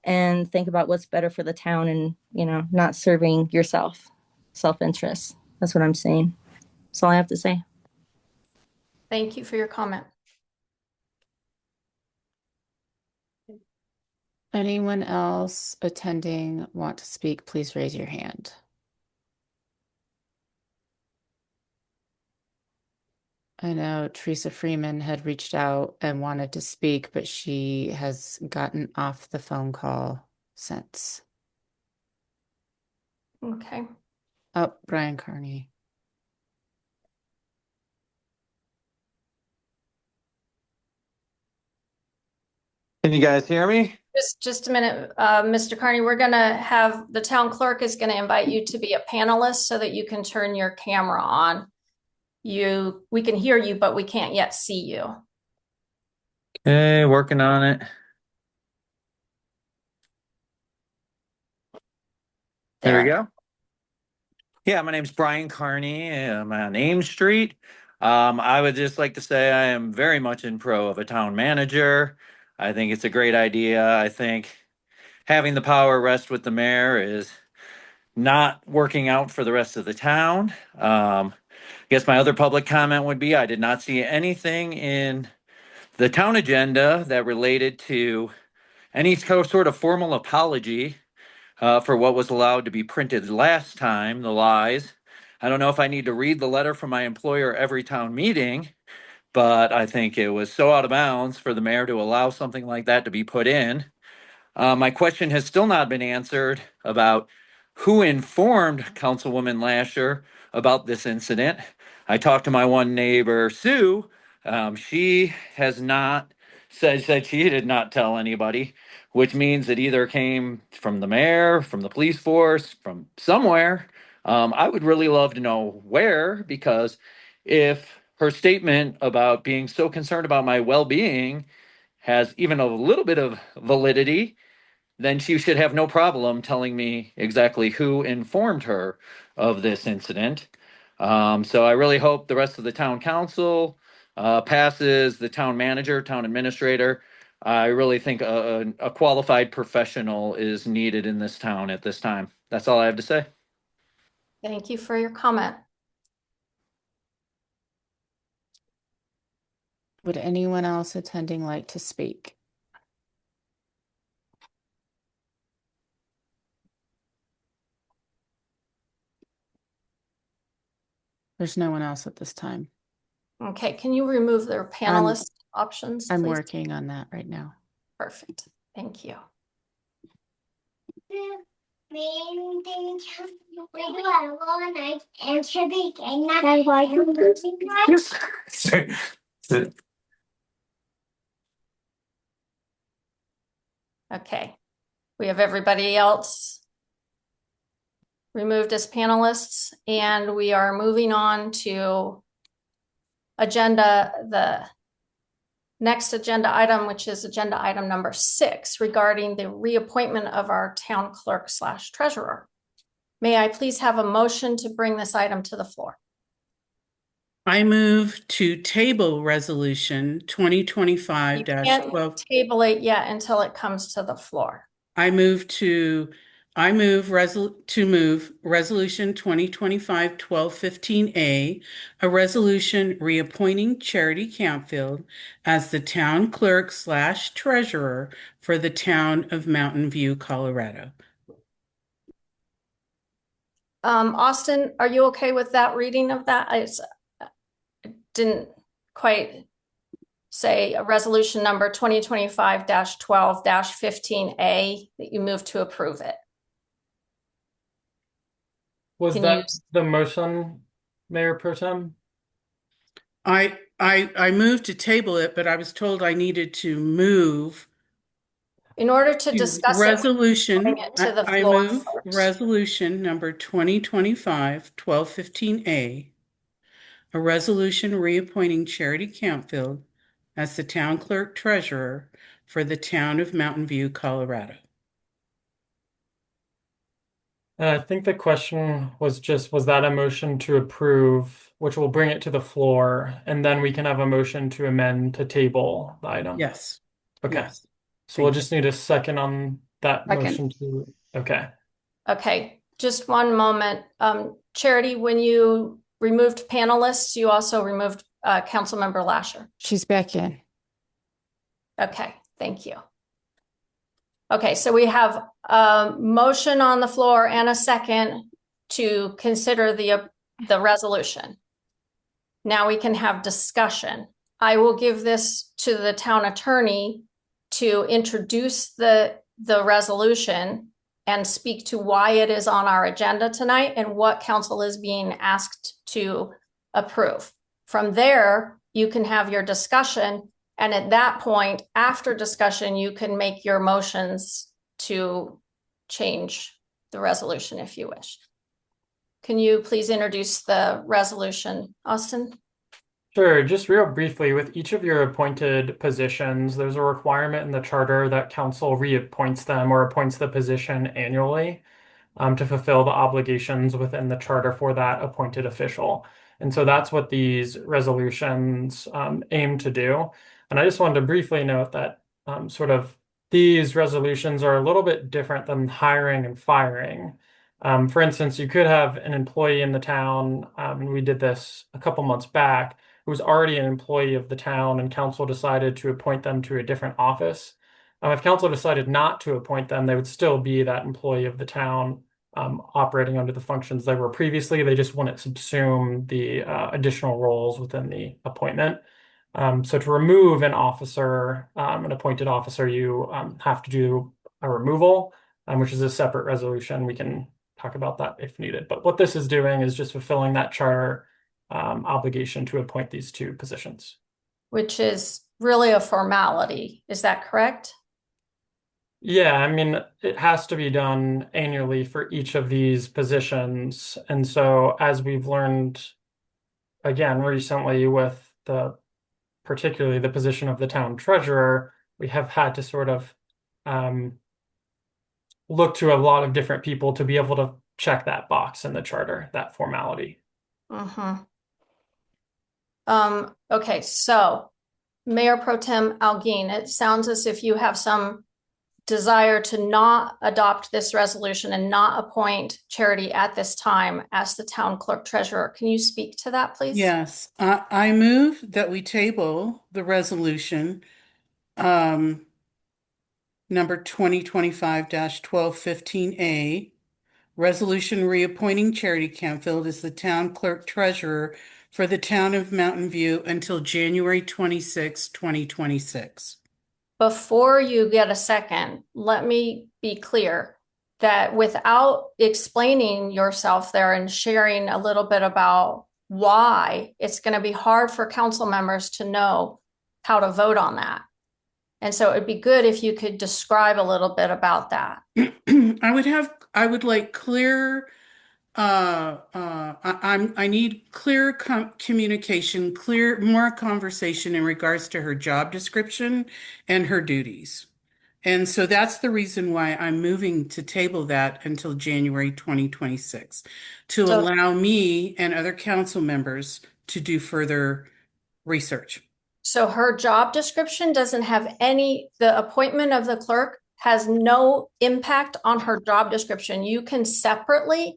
Speaker 11: and think about what's better for the town, and not serving yourself, self-interest. That's what I'm saying. That's all I have to say.
Speaker 1: Thank you for your comment.
Speaker 2: Anyone else attending want to speak, please raise your hand. I know Teresa Freeman had reached out and wanted to speak, but she has gotten off the phone call since.
Speaker 1: Okay.
Speaker 2: Oh, Brian Carney.
Speaker 12: Can you guys hear me?
Speaker 1: Just a minute, Mr. Carney, we're gonna have, the town clerk is gonna invite you to be a panelist so that you can turn your camera on. We can hear you, but we can't yet see you.
Speaker 12: Okay, working on it. There we go. Yeah, my name's Brian Carney. I'm on Ames Street. I would just like to say I am very much in pro of a town manager. I think it's a great idea. I think having the power rest with the mayor is not working out for the rest of the town. I guess my other public comment would be I did not see anything in the town agenda that related to any sort of formal apology for what was allowed to be printed last time, the lies. I don't know if I need to read the letter from my employer every town meeting, but I think it was so out of bounds for the mayor to allow something like that to be put in. My question has still not been answered about who informed Councilwoman Lasher about this incident. I talked to my one neighbor, Sue. She has not said she did not tell anybody, which means it either came from the mayor, from the police force, from somewhere. I would really love to know where, because if her statement about being so concerned about my well-being has even a little bit of validity, then she should have no problem telling me exactly who informed her of this incident. So I really hope the rest of the town council passes the town manager, town administrator. I really think a qualified professional is needed in this town at this time. That's all I have to say.
Speaker 1: Thank you for your comment.
Speaker 2: Would anyone else attending like to speak? There's no one else at this time.
Speaker 1: Okay, can you remove their panelist options,
Speaker 2: I'm
Speaker 1: please?
Speaker 2: working on that right now.
Speaker 1: Perfect. Thank you. Okay, we have everybody else removed as panelists, and we are moving on to the next agenda item, which is agenda item number 6, regarding the reappointment of our town clerk / treasurer. May I please have a motion to bring this item to the floor?
Speaker 4: I move to table resolution
Speaker 1: You can't
Speaker 4: 2025-12.
Speaker 1: table it yet until it comes to the floor.
Speaker 4: I move resolution 2025-1215A, a resolution reappointing Charity Campfield as the town clerk / treasurer for the town of Mountain View, Colorado.
Speaker 1: Austin, are you okay with that reading of that? I didn't quite say a resolution number 2025-12-15A, that you move to approve it.
Speaker 7: Was
Speaker 1: Can
Speaker 7: that
Speaker 1: you,
Speaker 7: the motion, Mayor Pro Tem?
Speaker 4: I moved to table it, but I was told I needed to move
Speaker 1: in order to
Speaker 4: to
Speaker 1: discuss it,
Speaker 4: resolution.
Speaker 1: bring it to the
Speaker 4: I
Speaker 1: floor
Speaker 4: move
Speaker 1: first.
Speaker 4: resolution number 2025-1215A, a resolution reappointing Charity Campfield as the town clerk treasurer for the town of Mountain View, Colorado.
Speaker 7: I think the question was just, was that a motion to approve, which will bring it to the floor, and then we can have a motion to amend to table the item?
Speaker 4: Yes.
Speaker 7: Okay.
Speaker 4: Yes.
Speaker 7: So we'll
Speaker 4: Thank
Speaker 7: just need a second on that
Speaker 6: Second.
Speaker 7: motion to, okay.
Speaker 1: Okay, just one moment. Charity, when you removed panelists, you also removed Councilmember Lasher.
Speaker 2: She's back in.
Speaker 1: Okay, thank you. Okay, so we have a motion on the floor and a second to consider the resolution. Now we can have discussion. I will give this to the town attorney to introduce the resolution and speak to why it is on our agenda tonight and what council is being asked to approve. From there, you can have your discussion. And at that point, after discussion, you can make your motions to change the resolution if you wish. Can you please introduce the resolution, Austin?
Speaker 7: Sure, just real briefly, with each of your appointed positions, there's a requirement in the charter that council reappoints them or appoints the position annually to fulfill the obligations within the charter for that appointed official. And so that's what these resolutions aim to do. And I just wanted to briefly note that sort of these resolutions are a little bit different than hiring and firing. For instance, you could have an employee in the town, and we did this a couple months back, who was already an employee of the town, and council decided to appoint them to a different office. If council decided not to appoint them, they would still be that employee of the town, operating under the functions they were previously. They just wouldn't subsume the additional roles within the appointment. So to remove an officer, an appointed officer, you have to do a removal, which is a separate resolution. We can talk about that if needed. But what this is doing is just fulfilling that charter obligation to appoint these two positions.
Speaker 1: Which is really a formality. Is that correct?
Speaker 7: Yeah, I mean, it has to be done annually for each of these positions. And so as we've learned, again, recently with particularly the position of the town treasurer, we have had to sort of look to a lot of different people to be able to check that box in the charter, that formality.
Speaker 1: Mm-hmm. Okay, so Mayor Pro Tem Alguin, it sounds as if you have some desire to not adopt this resolution and not appoint Charity at this time as the town clerk treasurer. Can you speak to that, please?
Speaker 4: Yes, I move that we table the resolution number 2025-1215A, resolution reappointing Charity Campfield as the town clerk treasurer for the town of Mountain View until January 26, 2026.
Speaker 1: Before you get a second, let me be clear that without explaining yourself there and sharing a little bit about why, it's going to be hard for council members to know how to vote on that. And so it'd be good if you could describe a little bit about that.
Speaker 4: I would like clear, I need clear communication, more conversation in regards to her job description and her duties. And so that's the reason why I'm moving to table that until January 2026, to allow me and other council members to do further research.
Speaker 1: So her job description doesn't have the appointment of the clerk has no impact on her job description. You can separately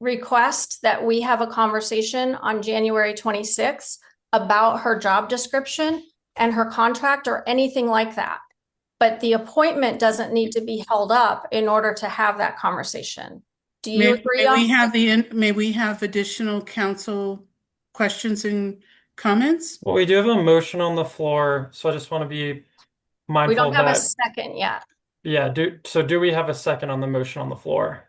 Speaker 1: request that we have a conversation on January 26th about her job description and her contract or anything like that. But the appointment doesn't need to be held up in order to have that conversation. Do you agree?
Speaker 4: May we have additional council questions and comments?
Speaker 7: Well, we do have a motion on the floor, so I just want to be
Speaker 1: We
Speaker 7: mindful
Speaker 1: don't have a
Speaker 7: that,
Speaker 1: second yet.
Speaker 7: yeah, do we have a second on the motion on the floor?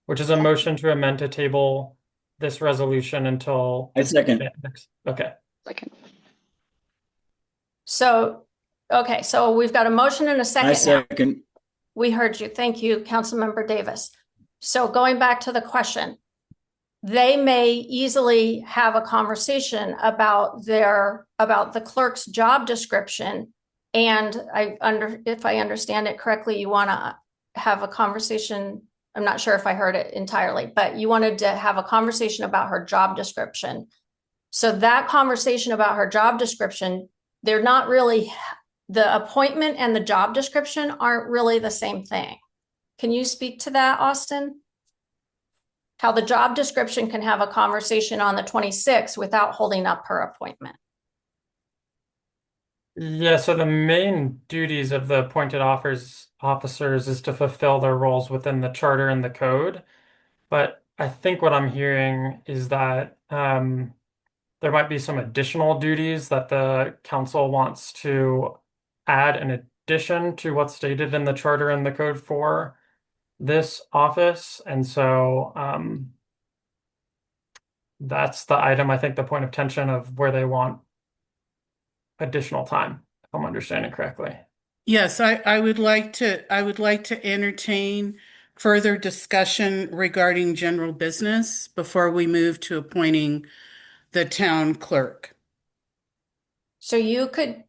Speaker 7: Which is a motion to amend to table this resolution until.
Speaker 13: I second.
Speaker 7: Okay.
Speaker 6: Second.
Speaker 1: So, okay, so we've got a motion and a
Speaker 13: I
Speaker 1: second now.
Speaker 13: second.
Speaker 1: We heard you. Thank you, Councilmember Davis. So going back to the question, they may easily have a conversation about the clerk's job description. And if I understand it correctly, you want to have a conversation. I'm not sure if I heard it entirely, but you wanted to have a conversation about her job description. So that conversation about her job description, they're not really, the appointment and the job description aren't really the same thing. Can you speak to that, Austin? How the job description can have a conversation on the 26th without holding up her appointment.
Speaker 7: Yeah, so the main duties of the appointed officers is to fulfill their roles within the charter and the code. But I think what I'm hearing is that there might be some additional duties that the council wants to add in addition to what's stated in the charter and the code for this office. And so that's the item, I think, the point of tension of where they want additional time, if I'm understanding correctly.
Speaker 4: Yes, I would like to entertain further discussion regarding general business before we move to appointing the town clerk.
Speaker 1: So you could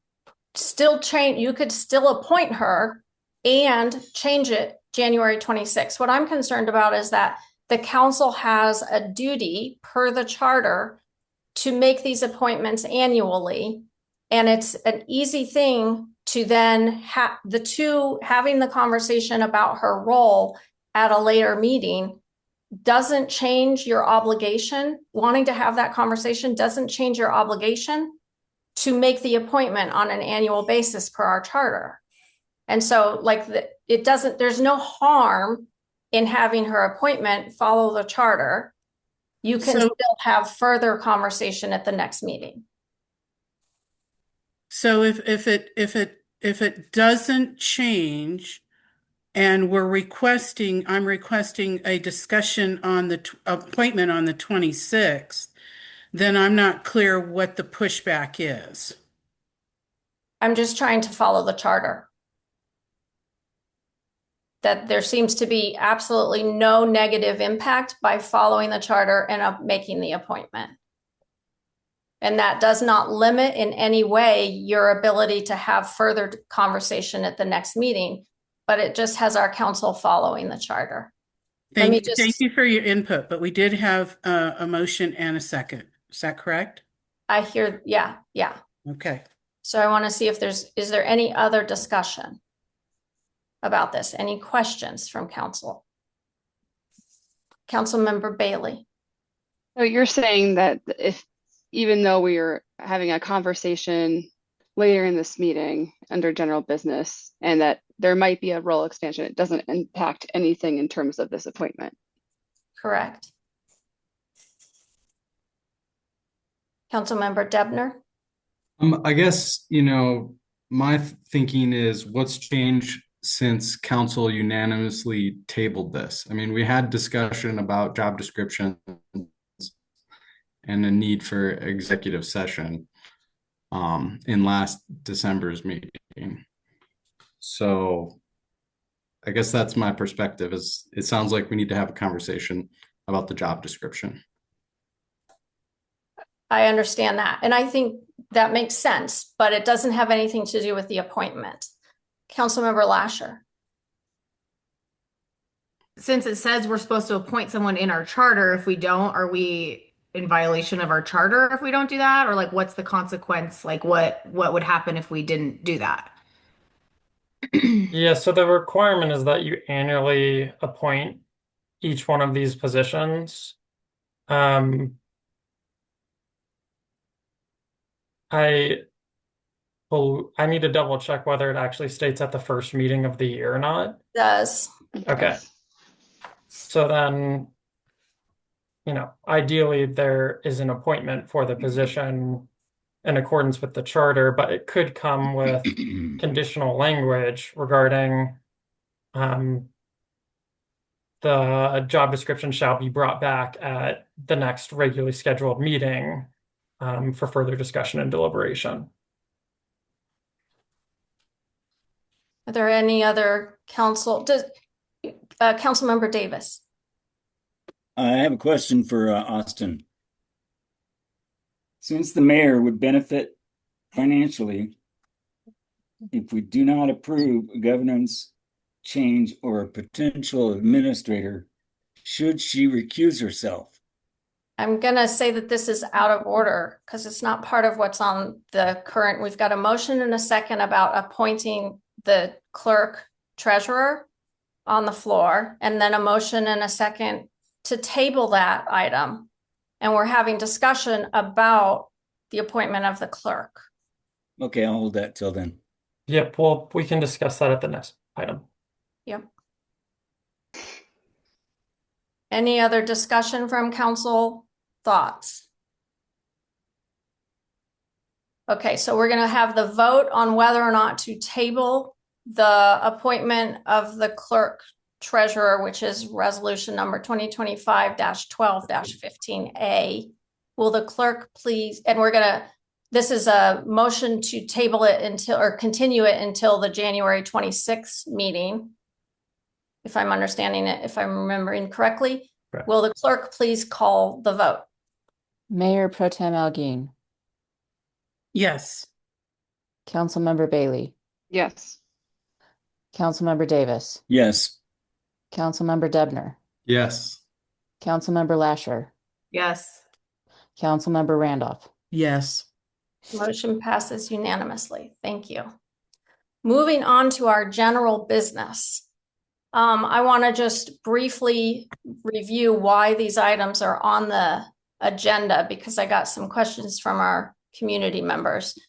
Speaker 1: still appoint her and change it January 26th. What I'm concerned about is that the council has a duty per the charter to make these appointments annually. And it's an easy thing to then have having the conversation about her role at a later meeting doesn't change your obligation. Wanting to have that conversation doesn't change your obligation to make the appointment on an annual basis per our charter. And so there's no harm in having her appointment follow the charter. You can still have further conversation at the next meeting.
Speaker 4: So if it doesn't change, and I'm requesting a discussion on the appointment on the 26th, then I'm not clear what the pushback is.
Speaker 1: I'm just trying to follow the charter. That there seems to be absolutely no negative impact by following the charter and making the appointment. And that does not limit in any way your ability to have further conversation at the next meeting, but it just has our council following the charter.
Speaker 4: Thank you for your input, but we did have a motion and a second. Is that correct?
Speaker 1: I hear, yeah.
Speaker 4: Okay.
Speaker 1: So I want to see if is there any other discussion about this? Any questions from council? Councilmember Bailey.
Speaker 6: So you're saying that even though we are having a conversation later in this meeting under general business and that there might be a role expansion, it doesn't impact anything in terms of this appointment.
Speaker 1: Correct. Councilmember Debner.
Speaker 3: I guess, my thinking is what's changed since council unanimously tabled this. I mean, we had discussion about job descriptions and the need for executive session in last December's meeting. So I guess that's my perspective. It sounds like we need to have a conversation about the job description.
Speaker 1: I understand that. And I think that makes sense, but it doesn't have anything to do with the appointment. Councilmember Lasher.
Speaker 8: Since it says we're supposed to appoint someone in our charter, if we don't, are we in violation of our charter if we don't do that? Or what's the consequence? What would happen if we didn't do that?
Speaker 7: Yeah, so the requirement is that you annually appoint each one of these positions. I need to double check whether it actually states at the first meeting of the year or not.
Speaker 1: It does.
Speaker 7: Okay. So then, ideally there is an appointment for the position in accordance with the charter, but it could come with conditional language regarding the job description shall be brought back at the next regularly scheduled meeting for further discussion and deliberation.
Speaker 1: Are there any other Councilmember Davis?
Speaker 13: I have a question for Austin. Since the mayor would benefit financially if we do not approve a governance change or a potential administrator, should she recuse herself?
Speaker 1: I'm gonna say that this is out of order because it's not part of what's on the current. We've got a motion and a second about appointing the clerk treasurer on the floor, and then a motion and a second to table that item. And we're having discussion about the appointment of the clerk.
Speaker 13: Okay, I'll hold that till then.
Speaker 7: Yep, well, we can discuss that at the next item.
Speaker 1: Yep. Any other discussion from council? Thoughts? Okay, so we're going to have the vote on whether or not to table the appointment of the clerk treasurer, which is resolution number 2025-12-15A. Will the clerk please, and this is a motion to table it until, or continue it until the January 26th meeting. If I'm understanding it, if I'm remembering correctly,
Speaker 7: Right.
Speaker 1: Will the clerk please call the vote?
Speaker 2: Mayor Pro Tem Alguin,
Speaker 4: Yes.
Speaker 2: Councilmember Bailey,
Speaker 6: Yes.
Speaker 2: Councilmember Davis,
Speaker 13: Yes.
Speaker 2: Councilmember Debner,
Speaker 3: Yes.
Speaker 2: Councilmember Lasher,
Speaker 8: Yes.
Speaker 2: Councilmember Randolph.
Speaker 9: Yes.
Speaker 1: Motion passes unanimously. Thank you. Moving on to our general business. I want to just briefly review why these items are on the agenda because I got some questions from our community members.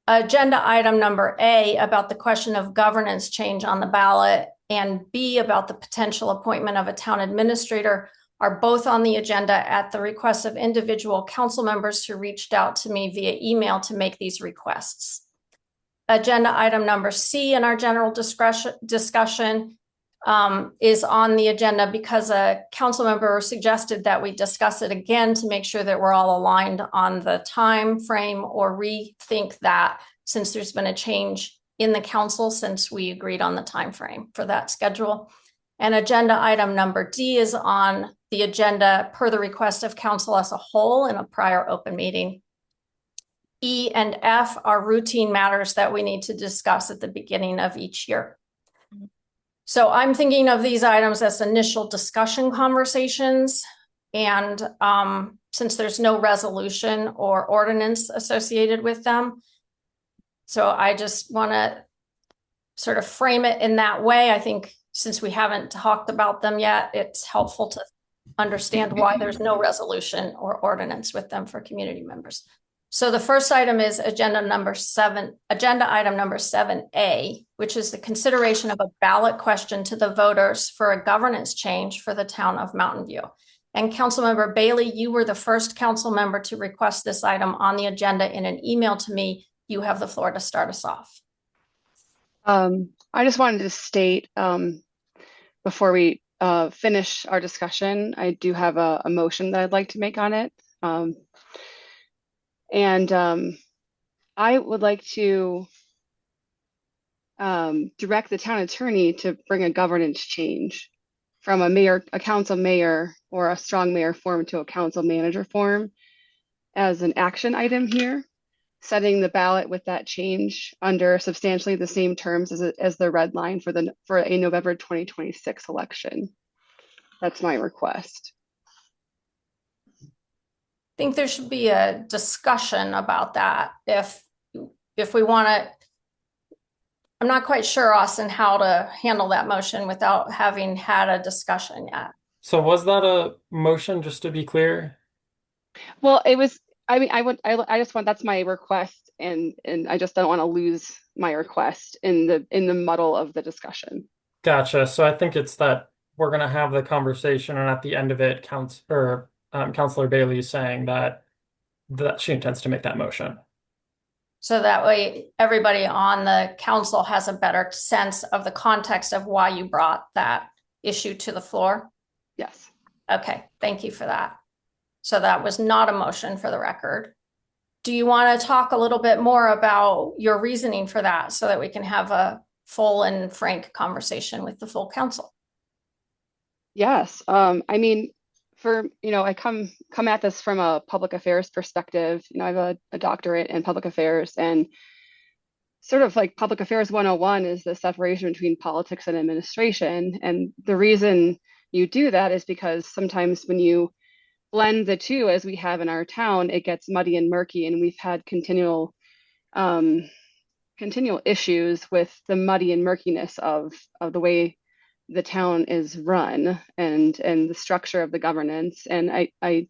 Speaker 1: Agenda item number A about the question of governance change on the ballot and B about the potential appointment of a town administrator are both on the agenda at the request of individual council members who reached out to me via email to make these requests. Agenda item number C in our general discussion is on the agenda because a council member suggested that we discuss it again to make sure that we're all aligned on the time frame or rethink that since there's been a change in the council since we agreed on the time frame for that schedule. And agenda item number D is on the agenda per the request of council as a whole in a prior open meeting. E and F are routine matters that we need to discuss at the beginning of each year. So I'm thinking of these items as initial discussion conversations. And since there's no resolution or ordinance associated with them, so I just want to sort of frame it in that way. I think since we haven't talked about them yet, it's helpful to understand why there's no resolution or ordinance with them for community members. So the first item is agenda item number 7A, which is the consideration of a ballot question to the voters for a governance change for the town of Mountain View. And Councilmember Bailey, you were the first council member to request this item on the agenda in an email to me. You have the floor to start us off.
Speaker 6: I just wanted to state before we finish our discussion, I do have a motion that I'd like to make on it. I would like to direct the town attorney to bring a governance change from a council mayor or a strong mayor form to a council manager form as an action item here, setting the ballot with that change under substantially the same terms as the red line for a November 2026 election. That's my request.
Speaker 1: I think there should be a discussion about that if we want to. I'm not quite sure, Austin, how to handle that motion without having had a discussion yet.
Speaker 7: So was that a motion, just to be clear?
Speaker 6: Well, it was, I mean, I just want, that's my request, and I just don't want to lose my request in the muddle of the discussion.
Speaker 7: Gotcha. So I think it's that we're going to have the conversation, and at the end of it, Councilor Bailey is saying that that she intends to make that motion.
Speaker 1: So that way, everybody on the council has a better sense of the context of why you brought that issue to the floor?
Speaker 6: Yes.
Speaker 1: Okay, thank you for that. So that was not a motion for the record. Do you want to talk a little bit more about your reasoning for that so that we can have a full and frank conversation with the full council?
Speaker 6: Yes. I mean, I come at this from a public affairs perspective. I have a doctorate in public affairs, and sort of like public affairs 101 is the separation between politics and administration. And the reason you do that is because sometimes when you blend the two, as we have in our town, it gets muddy and murky, and we've had um, continual issues with the muddy and murkiness of the way the town is run and the structure of the governance. And I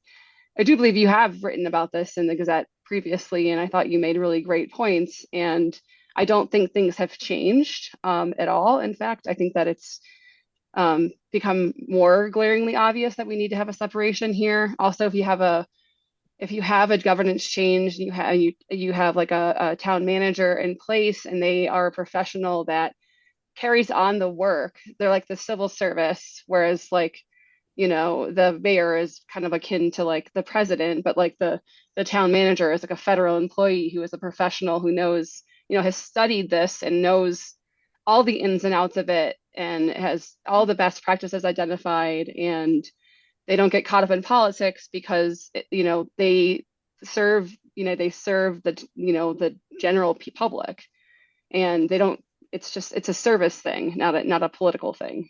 Speaker 6: do believe you have written about this in the Gazette previously, and I thought you made really great points. And I don't think things have changed at all. In fact, I think that it's become more glaringly obvious that we need to have a separation here. Also, if you have a governance change, you have like a town manager in place, and they are a professional that carries on the work. They're like the civil service, whereas the mayor is kind of akin to like the president, but like the town manager is like a federal employee who is a professional who knows, has studied this and knows all the ins and outs of it and has all the best practices identified, and they don't get caught up in politics because they serve the general public, and they don't it's a service thing, not a political thing.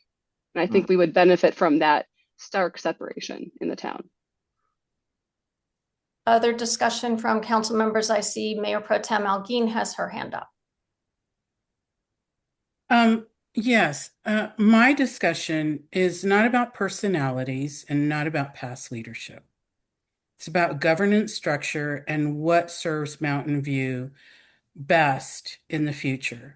Speaker 6: And I think we would benefit from that stark separation in the town.
Speaker 1: Other discussion from council members? I see Mayor Pro Tem Alguin has her hand up.
Speaker 4: Yes, my discussion is not about personalities and not about past leadership. It's about governance structure and what serves Mountain View best in the future.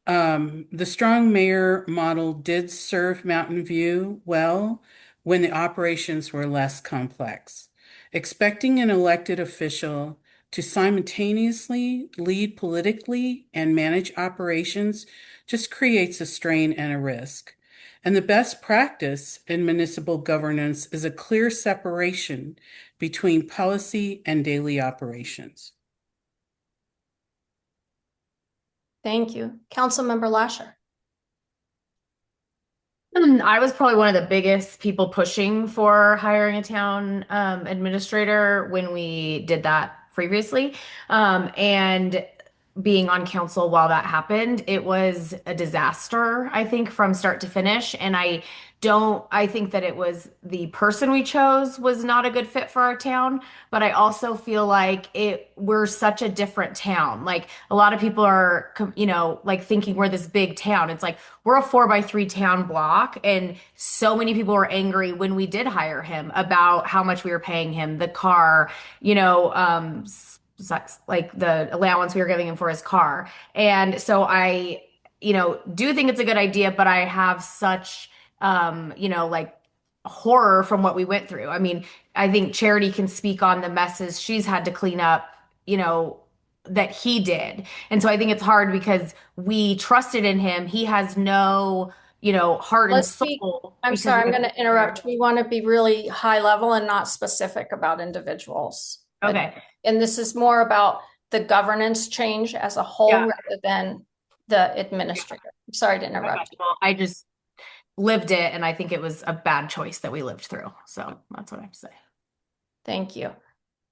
Speaker 4: The strong mayor model did serve Mountain View well when the operations were less complex. Expecting an elected official to simultaneously lead politically and manage operations just creates a strain and a risk. And the best practice in municipal governance is a clear separation between policy and daily operations.
Speaker 1: Thank you. Councilmember Lasher.
Speaker 8: I was probably one of the biggest people pushing for hiring a town administrator when we did that previously. And being on council while that happened, it was a disaster, I think, from start to finish. And I think that it was the person we chose was not a good fit for our town, but I also feel like we're such a different town. Like a lot of people are, like thinking we're this big town. It's like we're a 4x3 town block, and so many people were angry when we did hire him about how much we were paying him, the car, like the allowance we were giving him for his car. And so I, do think it's a good idea, but I have such, like horror from what we went through. I mean, I think Charity can speak on the messes she's had to clean up, that he did. And so I think it's hard because we trusted in him. He has no, heart and soul.
Speaker 1: I'm sorry, I'm going to interrupt. We want to be really high level and not specific about individuals.
Speaker 8: Okay.
Speaker 1: And this is more about the governance change as a whole rather than the administrator. I'm sorry to interrupt.
Speaker 8: Okay. Well, I just lived it, and I think it was a bad choice that we lived through. So that's what I have to say.
Speaker 1: Thank you.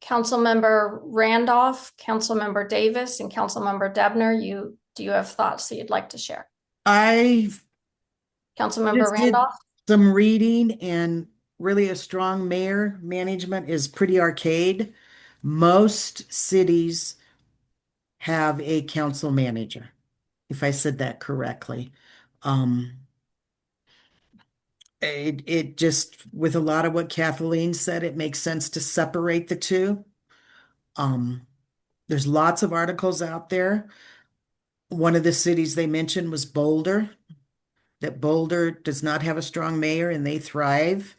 Speaker 1: Councilmember Randolph, Councilmember Davis, and Councilmember Debner, do you have thoughts that you'd like to share?
Speaker 9: I've
Speaker 1: Councilmember
Speaker 9: just did
Speaker 1: Randolph?
Speaker 9: some reading, and really a strong mayor management is pretty arcade. Most cities have a council manager, if I said that correctly. It just, with a lot of what Kathleen said, it makes sense to separate the two. There's lots of articles out there. One of the cities they mentioned was Boulder, that Boulder does not have a strong mayor and they thrive.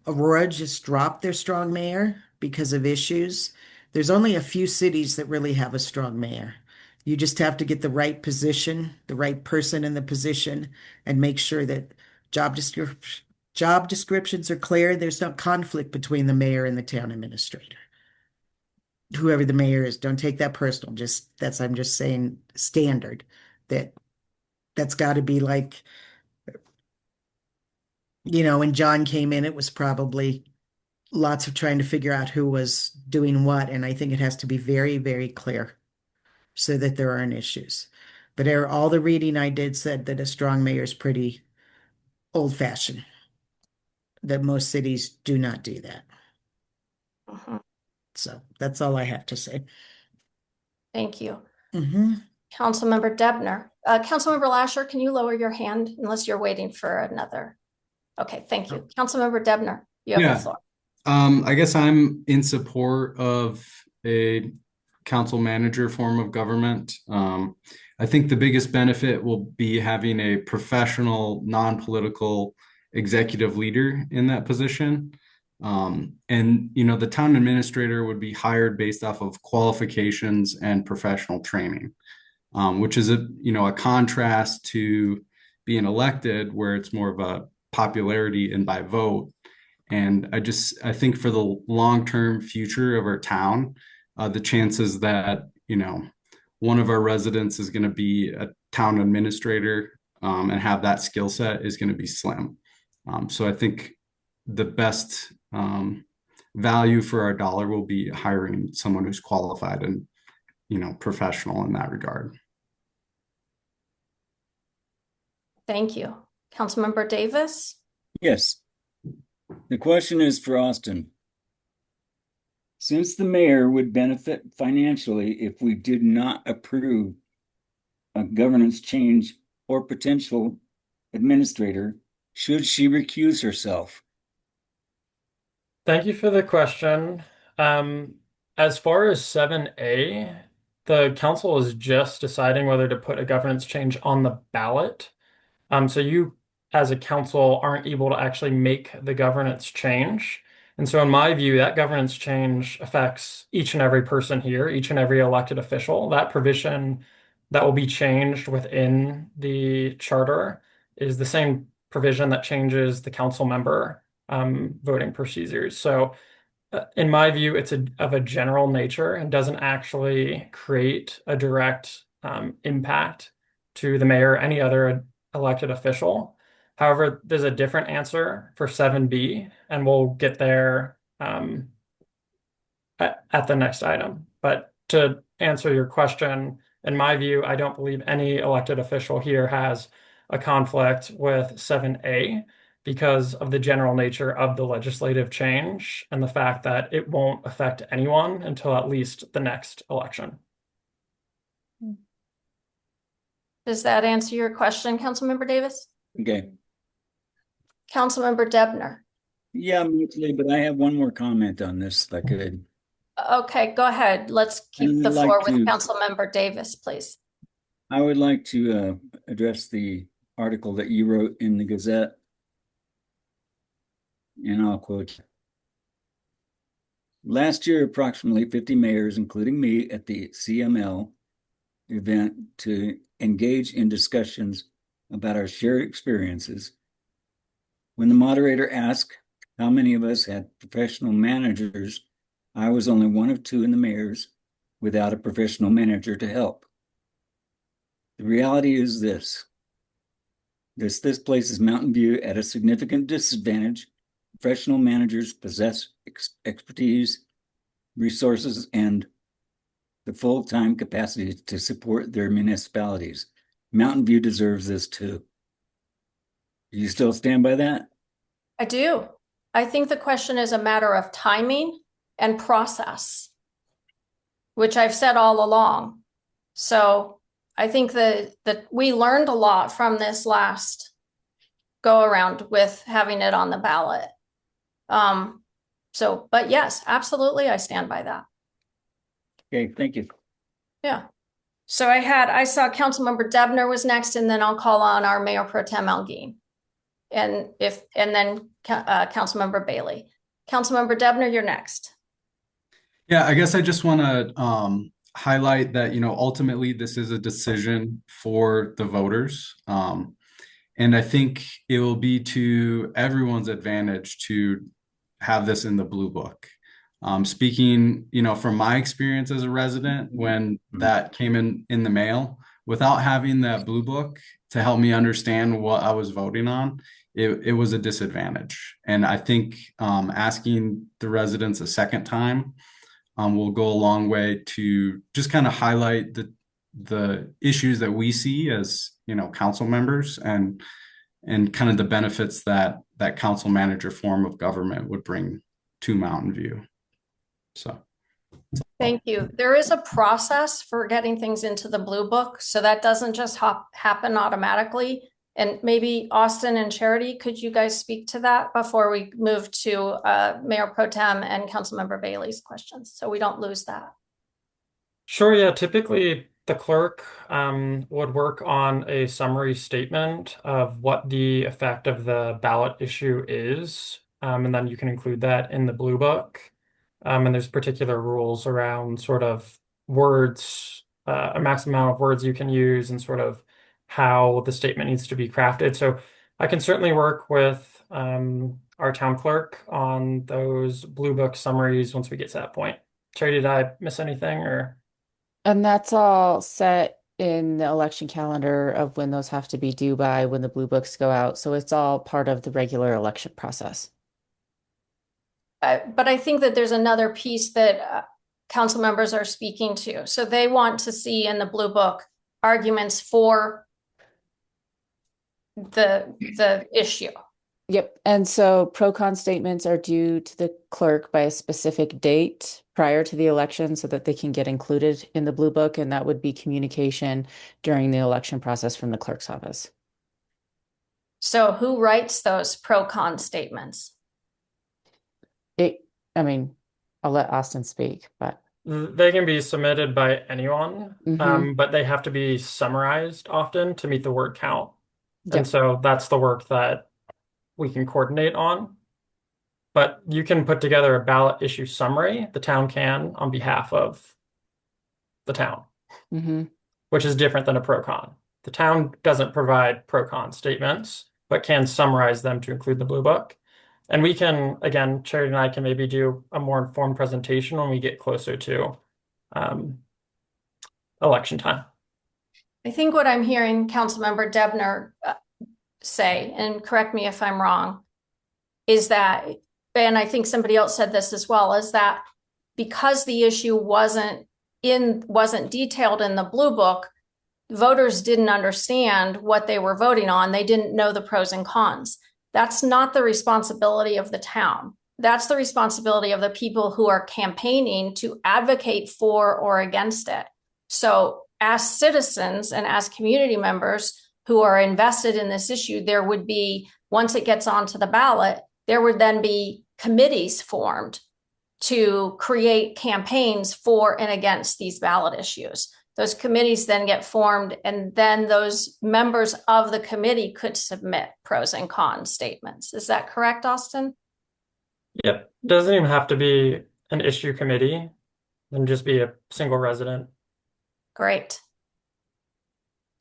Speaker 9: Aurora just dropped their strong mayor because of issues. There's only a few cities that really have a strong mayor. You just have to get the right position, the right person in the position, and make sure that job descriptions are clear. There's no conflict between the mayor and the town administrator. Whoever the mayor is, don't take that personal. I'm just saying standard that's got to be like, when John came in, it was probably lots of trying to figure out who was doing what. And I think it has to be very, very clear so that there aren't issues. But all the reading I did said that a strong mayor is pretty old fashioned, that most cities do not do that.
Speaker 1: Mhm.
Speaker 9: So that's all I have to say.
Speaker 1: Thank you.
Speaker 9: Mm-hmm.
Speaker 1: Councilmember Debner. Councilmember Lasher, can you lower your hand unless you're waiting for another? Okay, thank you. Councilmember Debner, you have the floor.
Speaker 3: I guess I'm in support of a council manager form of government. I think the biggest benefit will be having a professional, non-political executive leader in that position. And the town administrator would be hired based off of qualifications and professional training, which is a contrast to being elected, where it's more of a popularity and by vote. And I think for the long-term future of our town, the chances that, one of our residents is going to be a town administrator and have that skill set is going to be slim. So I think the best value for our dollar will be hiring someone who's qualified and, professional in that regard.
Speaker 1: Thank you. Councilmember Davis?
Speaker 13: Yes. The question is for Austin. Since the mayor would benefit financially if we did not approve a governance change or potential administrator, should she recuse herself?
Speaker 7: Thank you for the question. As far as 7A, the council is just deciding whether to put a governance change on the ballot. So you, as a council, aren't able to actually make the governance change. And so in my view, that governance change affects each and every person here, each and every elected official. That provision that will be changed within the charter is the same provision that changes the council member voting procedures. So in my view, it's of a general nature and doesn't actually create a direct impact to the mayor or any other elected official. However, there's a different answer for 7B, and we'll get there at the next item. But to answer your question, in my view, I don't believe any elected official here has a conflict with 7A because of the general nature of the legislative change and the fact that it won't affect anyone until at least the next election.
Speaker 1: Does that answer your question, Councilmember Davis?
Speaker 13: Okay.
Speaker 1: Councilmember Debner?
Speaker 13: Yeah, mostly, but I have one more comment on this, if I could.
Speaker 1: Okay, go ahead. Let's keep the floor with Councilmember Davis, please.
Speaker 13: I would like to address the article that you wrote in the Gazette. And I'll quote. Last year, approximately 50 mayors, including me, at the CML event to engage in discussions about our shared experiences. When the moderator asked how many of us had professional managers, I was only one of two in the mayors without a professional manager to help. The reality is this places Mountain View at a significant disadvantage. Professional managers possess expertise, resources, and the full-time capacity to support their municipalities. Mountain View deserves this too. Do you still stand by that?
Speaker 1: I do. I think the question is a matter of timing and process, which I've said all along. So I think that we learned a lot from this last go around with having it on the ballot. But yes, absolutely, I stand by that.
Speaker 13: Okay, thank you.
Speaker 1: Yeah. So I saw Councilmember Debner was next, and then I'll call on our Mayor Pro Tem Elgin. And then Councilmember Bailey. Councilmember Debner, you're next.
Speaker 3: Yeah, I guess I just want to highlight that, ultimately this is a decision for the voters. And I think it will be to everyone's advantage to have this in the blue book. Speaking, from my experience as a resident, when that came in the mail, without having that blue book to help me understand what I was voting on, it was a disadvantage. And I think asking the residents a second time will go a long way to just kind of highlight the issues that we see as council members and kind of the benefits that that council manager form of government would bring to Mountain View. So
Speaker 1: Thank you. There is a process for getting things into the blue book, so that doesn't just happen automatically. And maybe Austin and Charity, could you guys speak to that before we move to Mayor Pro Tem and Councilmember Bailey's questions, so we don't lose that?
Speaker 7: Sure, yeah. Typically, the clerk would work on a summary statement of what the effect of the ballot issue is, and then you can include that in the blue book. And there's particular rules around sort of words, a maximum amount of words you can use, and sort of how the statement needs to be crafted. So I can certainly work with our town clerk on those blue book summaries once we get to that point. Charity, did I miss anything or?
Speaker 2: And that's all set in the election calendar of when those have to be due by, when the blue books go out. So it's all part of the regular election process.
Speaker 1: But I think that there's another piece that council members are speaking to. So they want to see in the blue book arguments for the issue.
Speaker 2: Yep. And so pro-con statements are due to the clerk by a specific date prior to the election so that they can get included in the blue book. And that would be communication during the election process from the clerk's office.
Speaker 1: So who writes those pro-con statements?
Speaker 2: I'll let Austin speak, but
Speaker 7: They can be submitted by anyone, but they have to be summarized often to meet the word count. And so that's the work that we can coordinate on. But you can put together a ballot issue summary, the town can, on behalf of the town, which is different than a pro-con. The town doesn't provide pro-con statements, but can summarize them to include the blue book. And we can, again, Charity and I can maybe do a more informed presentation when we get closer to election time.
Speaker 1: I think what I'm hearing Councilmember Debner say, and correct me if I'm wrong, is that, and I think somebody else said this as well, is that because the issue wasn't detailed in the blue book, voters didn't understand what they were voting on. They didn't know the pros and cons. That's not the responsibility of the town. That's the responsibility of the people who are campaigning to advocate for or against it. So as citizens and as community members who are invested in this issue, there would be, once it gets onto the ballot, there would then be committees formed to create campaigns for and against these ballot issues. Those committees then get formed, and then those members of the committee could submit pros and cons statements. Is that correct, Austin?
Speaker 7: Yep. Doesn't even have to be an issue committee, then just be a single resident.
Speaker 1: Great.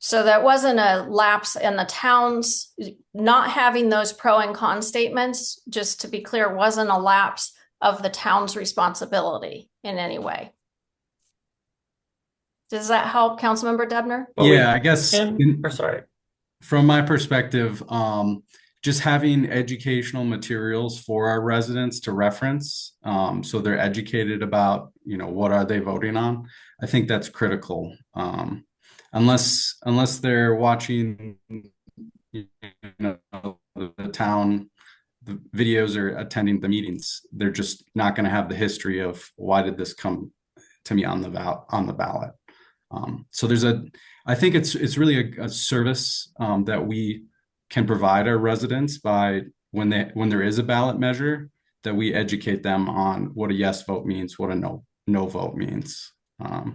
Speaker 1: So that wasn't a lapse in the town's not having those pro and con statements, just to be clear, wasn't a lapse of the town's responsibility in any way. Does that help, Councilmember Debner?
Speaker 3: Yeah, I guess
Speaker 7: sorry.
Speaker 3: From my perspective, just having educational materials for our residents to reference, so they're educated about, what are they voting on. I think that's critical. Unless they're watching, the town, the videos or attending the meetings, they're just not going to have the history of why did this come to me on the ballot. So I think it's really a service that we can provide our residents by when there is a ballot measure, that we educate them on what a yes vote means, what a no vote means. At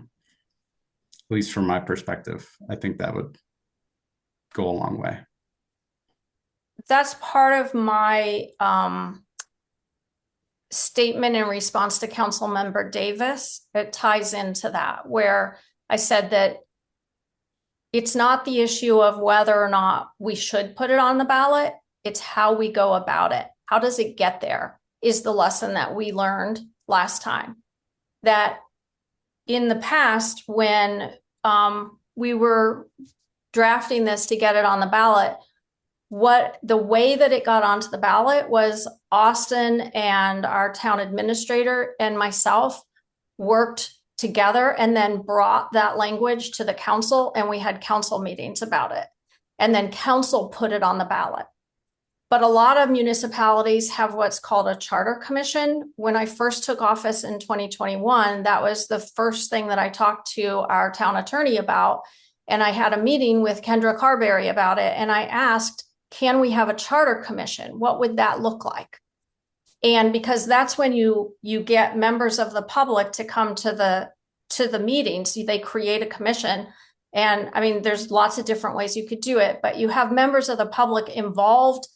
Speaker 3: least from my perspective, I think that would go a long way.
Speaker 1: That's part of my statement in response to Council Member Davis, it ties into that, where I said that it's not the issue of whether or not we should put it on the ballot. It's how we go about it. How does it get there is the lesson that we learned last time. That in the past, when we were drafting this to get it on the ballot, the way that it got onto the ballot was Austin and our town administrator and myself worked together and then brought that language to the council, and we had council meetings about it. And then council put it on the ballot. But a lot of municipalities have what's called a charter commission. When I first took office in 2021, that was the first thing that I talked to our town attorney about. And I had a meeting with Kendra Carberry about it. And I asked, can we have a charter commission? What would that look like? And because that's when you get members of the public to come to the meetings, they create a commission. And I mean, there's lots of different ways you could do it, but you have members of the public involved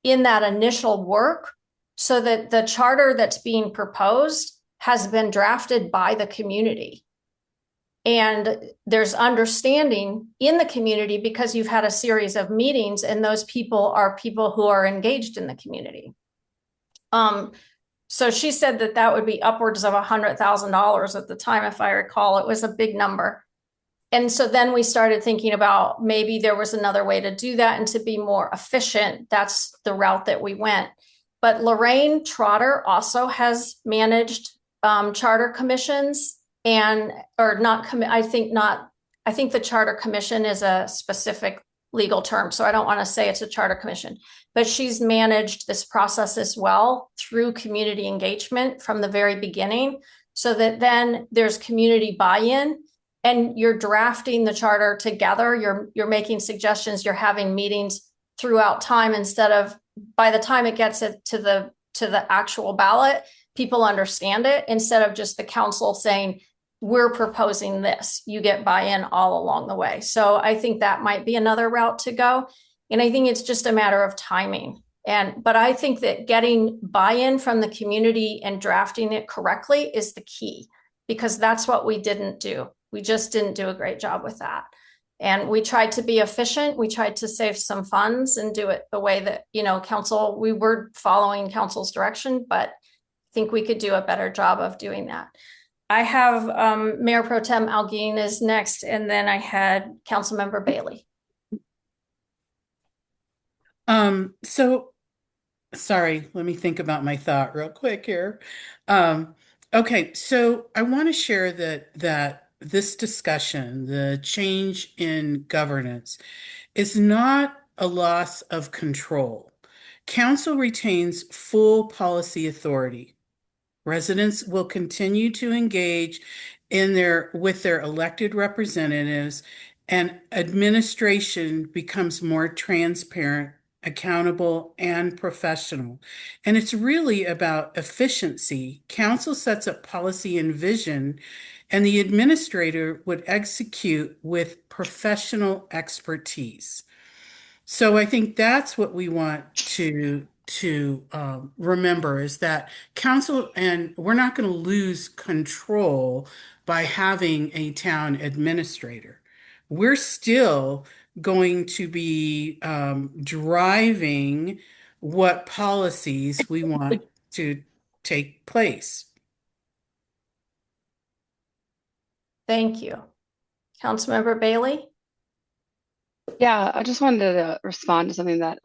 Speaker 1: in that initial work so that the charter that's being proposed has been drafted by the community. And there's understanding in the community because you've had a series of meetings, and those people are people who are engaged in the community. So she said that would be upwards of $100,000 at the time, if I recall. It was a big number. And so then we started thinking about maybe there was another way to do that and to be more efficient. That's the route that we went. But Lorraine Trotter also has managed charter commissions I think the charter commission is a specific legal term, so I don't want to say it's a charter commission, but she's managed this process as well through community engagement from the very beginning, so that then there's community buy-in and you're drafting the charter together. You're making suggestions, you're having meetings throughout time, instead of by the time it gets it to the actual ballot, people understand it, instead of just the council saying, we're proposing this. You get buy-in all along the way. So I think that might be another route to go. And I think it's just a matter of timing. But I think that getting buy-in from the community and drafting it correctly is the key, because that's what we didn't do. We just didn't do a great job with that. And we tried to be efficient. We tried to save some funds and do it the way that, we were following council's direction, but I think we could do a better job of doing that. I have Mayor Pro Tem Alguin is next, and then I had Councilmember Bailey.
Speaker 4: So sorry, let me think about my thought real quick here. Okay, so I want to share that this discussion, the change in governance, is not a loss of control. Council retains full policy authority. Residents will continue to engage with their elected representatives, and administration becomes more transparent, accountable, and professional. And it's really about efficiency. Council sets up policy and vision, and the administrator would execute with professional expertise. So I think that's what we want to remember, is that council, and we're not going to lose control by having a town administrator. We're still going to be driving what policies we want to take place.
Speaker 1: Thank you. Councilmember Bailey?
Speaker 6: Yeah, I just wanted to respond to something that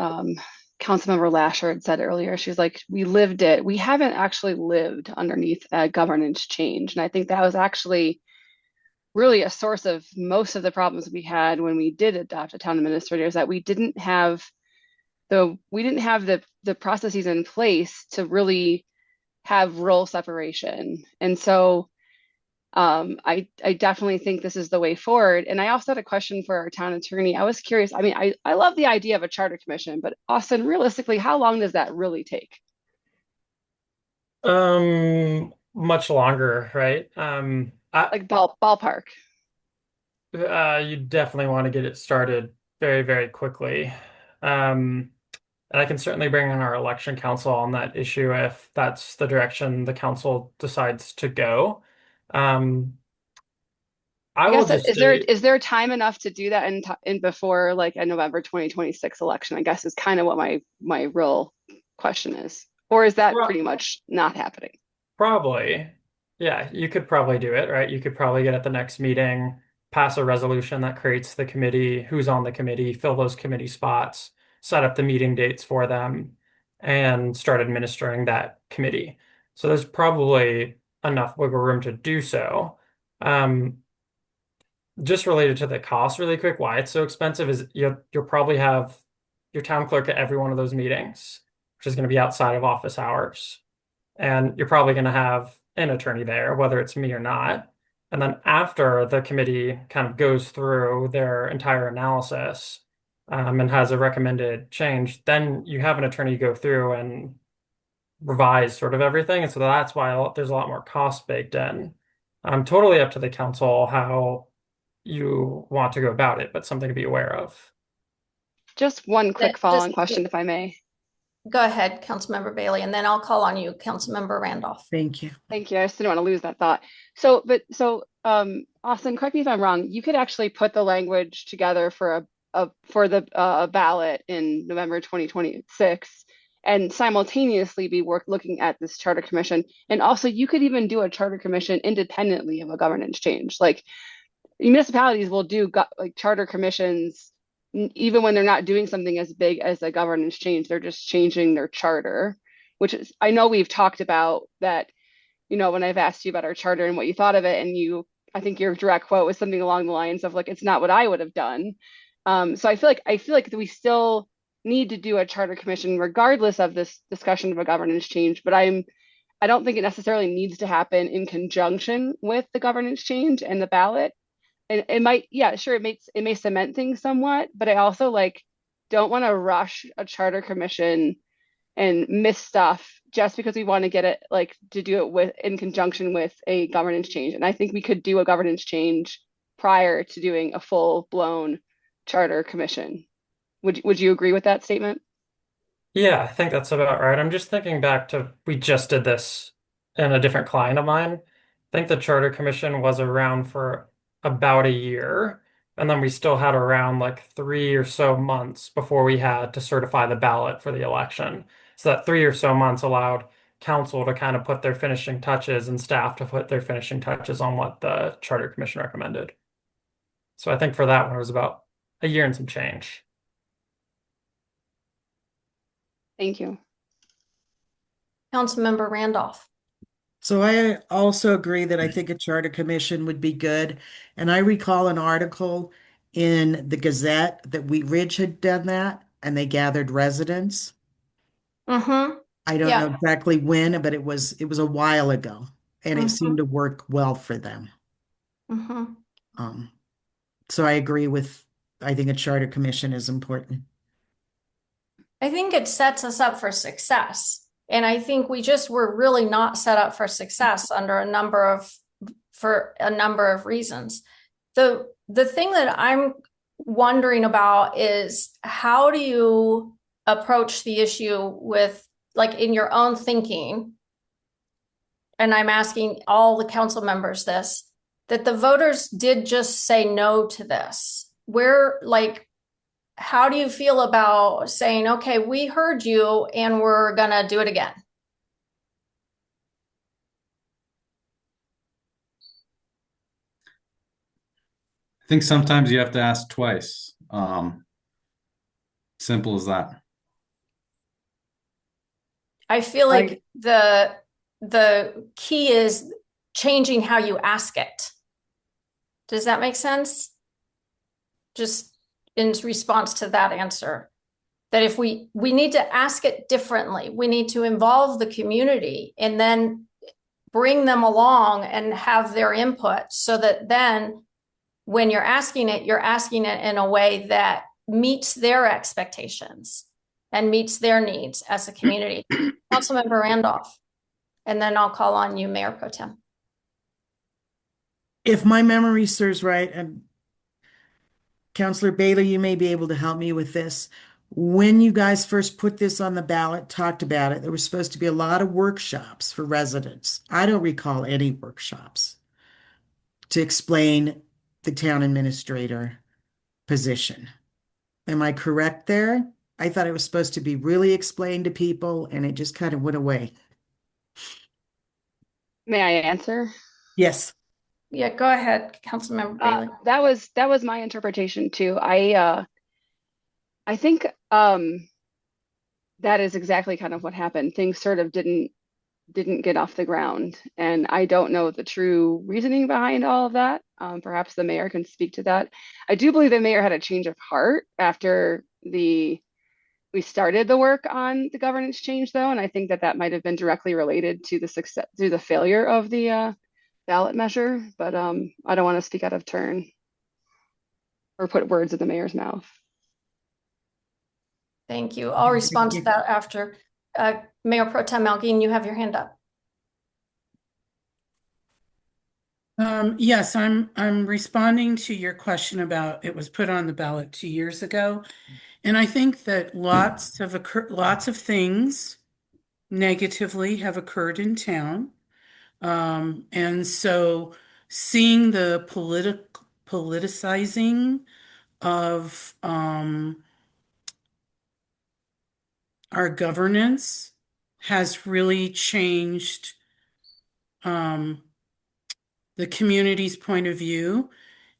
Speaker 6: Councilmember Lasher had said earlier. She's like, we lived it. We haven't actually lived underneath a governance change. And I think that was actually really a source of most of the problems we had when we did adopt a town administrator, is that we didn't have the processes in place to really have role separation. And so I definitely think this is the way forward. And I also had a question for our town attorney. I was curious. I mean, I love the idea of a charter commission, but Austin, realistically, how long does that really take?
Speaker 7: Much longer, right?
Speaker 6: Like ballpark.
Speaker 7: You definitely want to get it started very, very quickly. And I can certainly bring in our election counsel on that issue if that's the direction the council decides to go. I
Speaker 6: I
Speaker 7: will
Speaker 6: guess
Speaker 7: just
Speaker 6: is
Speaker 7: state,
Speaker 6: there time enough to do that in before like a November 2026 election? I guess is kind of what my real question is. Or is that pretty much not happening?
Speaker 7: probably. Yeah, you could probably do it, right? You could probably get at the next meeting, pass a resolution that creates the committee, who's on the committee, fill those committee spots, set up the meeting dates for them, and start administering that committee. So there's probably enough wiggle room to do so. Um, just related to the cost really quick, why it's so expensive is you'll probably have your town clerk at every one of those meetings, which is going to be outside of office hours. And you're probably going to have an attorney there, whether it's me or not. And then after the committee kind of goes through their entire analysis, and has a recommended change, then you have an attorney go through and revise sort of everything. And so that's why there's a lot more cost baked in. Totally up to the council how you want to go about it, but something to be aware of.
Speaker 6: Just one quick follow-on
Speaker 1: Just
Speaker 6: question, if I may.
Speaker 1: go ahead, Councilmember Bailey, and then I'll call on you, Councilmember Randolph.
Speaker 9: Thank you.
Speaker 6: Thank you. I just didn't want to lose that thought. Austin, correct me if I'm wrong. You could actually put the language together for the ballot in November 2026, and simultaneously be looking at this charter commission. And also, you could even do a charter commission independently of a governance change. Like municipalities will do like charter commissions even when they're not doing something as big as a governance change. They're just changing their charter, which is, I know we've talked about that, when I've asked you about our charter and what you thought of it, and I think your direct quote was something along the lines of like, it's not what I would have done. So I feel like we still need to do a charter commission regardless of this discussion of a governance change, but I don't think it necessarily needs to happen in conjunction with the governance change and the ballot. And it might, yeah, sure, it may cement things somewhat, but I also like don't want to rush a charter commission and miss stuff just because we want to get it like to do it in conjunction with a governance change. And I think we could do a governance change prior to doing a full-blown charter commission. Would you agree with that statement?
Speaker 7: Yeah, I think that's about right. I'm just thinking back to we just did this in a different client of mine. I think the Charter Commission was around for about a year, and then we still had around like 3 or so months before we had to certify the ballot for the election. So that 3 or so months allowed council to kind of put their finishing touches and staff to put their finishing touches on what the Charter Commission recommended. So I think for that one it was about a year and some change.
Speaker 6: Thank you.
Speaker 1: Councilmember Randolph.
Speaker 9: So I also agree that I think a charter commission would be good. And I recall an article in the Gazette that Wheat Ridge had done that and they gathered residents.
Speaker 1: Mm-hmm.
Speaker 9: I don't know exactly when, but it was a while ago and it seemed to work well for them.
Speaker 1: Mm-hmm.
Speaker 9: So I think a charter commission is important.
Speaker 1: I think it sets us up for success. And I think we just were really not set up for success for a number of reasons. The thing that I'm wondering about is how do you approach the issue with like in your own thinking? And I'm asking all the council members this, that the voters did just say no to this. How do you feel about saying, okay, we heard you and we're gonna do it again?
Speaker 3: I think sometimes you have to ask twice. Simple as that.
Speaker 1: I feel like the key is changing how you ask it. Does that make sense? Just in response to that answer, that if we need to ask it differently, we need to involve the community and then bring them along and have their input so that then when you're asking it in a way that meets their expectations and meets their needs as a community. Councilmember Randolph, and then I'll call on you, Mayor Pro Tem.
Speaker 9: If my memory serves right, and Councilor Bailey, you may be able to help me with this. when you guys first put this on the ballot, talked about it, there was supposed to be a lot of workshops for residents. I don't recall any workshops to explain the town administrator position. Am I correct there? I thought it was supposed to be really explained to people and it just kind of went away.
Speaker 6: May I answer?
Speaker 9: Yes.
Speaker 1: Yeah, go ahead, Councilmember Bailey.
Speaker 6: That was my interpretation too. I think that is exactly kind of what happened. Things sort of didn't get off the ground, and I don't know the true reasoning behind all of that. Perhaps the mayor can speak to that. I do believe the mayor had a change of heart after we started the work on the governance change, though, and I think that might have been directly related to the failure of the ballot measure. But I don't want to speak out of turn or put words in the mayor's mouth.
Speaker 1: Thank you. I'll respond to that after. Mayor Pro Tem Malguin, you have your hand up.
Speaker 4: Yes, I'm responding to your question about it was put on the ballot 2 years ago. And I think that lots of things negatively have occurred in town. And so seeing the politicizing of our governance has really changed the community's point of view.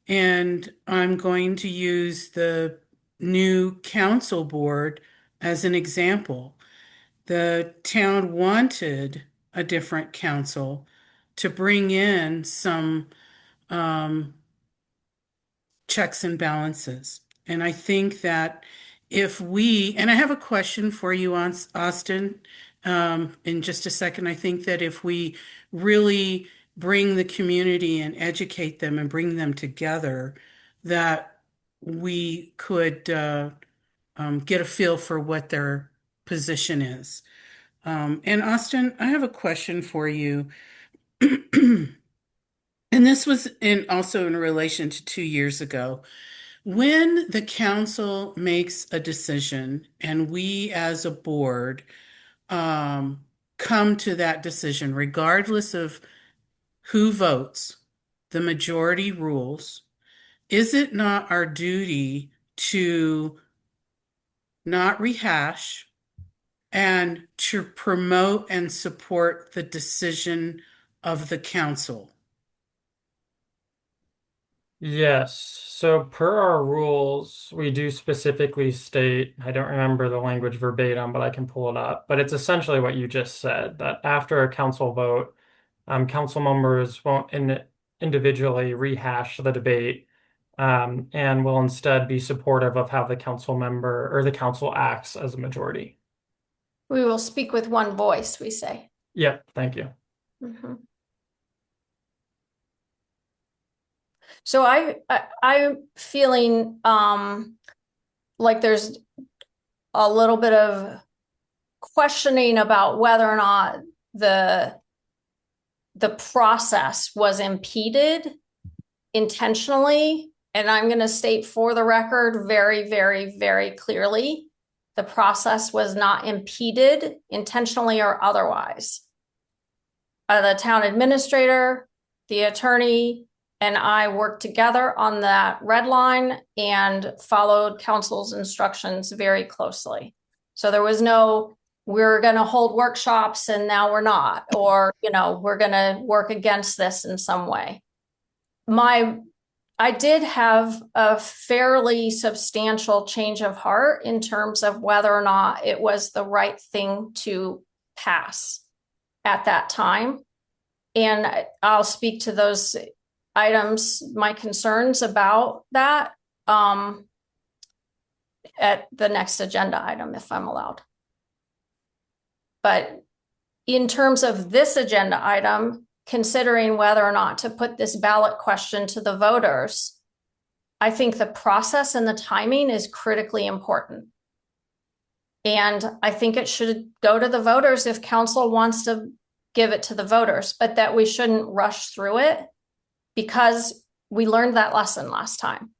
Speaker 4: And I'm going to use the new council board as an example. The town wanted a different council to bring in some checks and balances. And I think that and I have a question for you, Austin, in just a second. I think that if we really bring the community and educate them and bring them together, that we could get a feel for what their position is. And Austin, I have a question for you. And this was also in relation to 2 years ago. When the council makes a decision and we as a board come to that decision, regardless of who votes, the majority rules, is it not our duty to not rehash and to promote and support the decision of the council?
Speaker 7: Yes. So per our rules, we do specifically state, I don't remember the language verbatim, but I can pull it up. But it's essentially what you just said, that after a council vote, council members won't individually rehash the debate, and will instead be supportive of how the council member or the council acts as a majority.
Speaker 1: We will speak with one voice, we say.
Speaker 7: Yep, thank you.
Speaker 1: Mm-hmm. So I'm feeling like there's a little bit of questioning about whether or not the process was impeded intentionally. And I'm going to state for the record very, very, very clearly, the process was not impeded intentionally or otherwise. The town administrator, the attorney, and I worked together on that red line and followed council's instructions very closely. So there was no, we're going to hold workshops and now we're not, or, we're going to work against this in some way. I did have a fairly substantial change of heart in terms of whether or not it was the right thing to pass at that time. And I'll speak to those items, my concerns about that at the next agenda item, if I'm allowed. But in terms of this agenda item, considering whether or not to put this ballot question to the voters, I think the process and the timing is critically important. And I think it should go to the voters if council wants to give it to the voters, but that we shouldn't rush through it because we learned that lesson last time.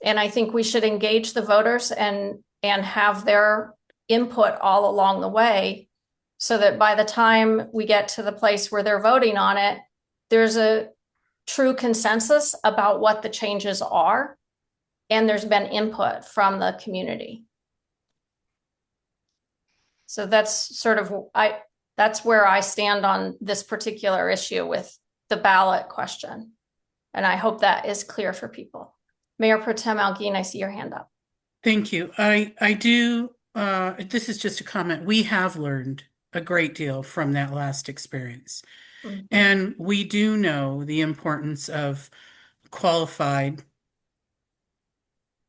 Speaker 1: And I think we should engage the voters and have their input all along the way, so that by the time we get to the place where they're voting on it, there's a true consensus about what the changes are, and there's been input from the community. So that's sort of, that's where I stand on this particular issue with the ballot question. And I hope that is clear for people. Mayor Pro Tem Alguin, I see your hand up.
Speaker 4: Thank you. I do, this is just a comment. We have learned a great deal from that last experience.
Speaker 1: Mhm.
Speaker 4: And we do know the importance of qualified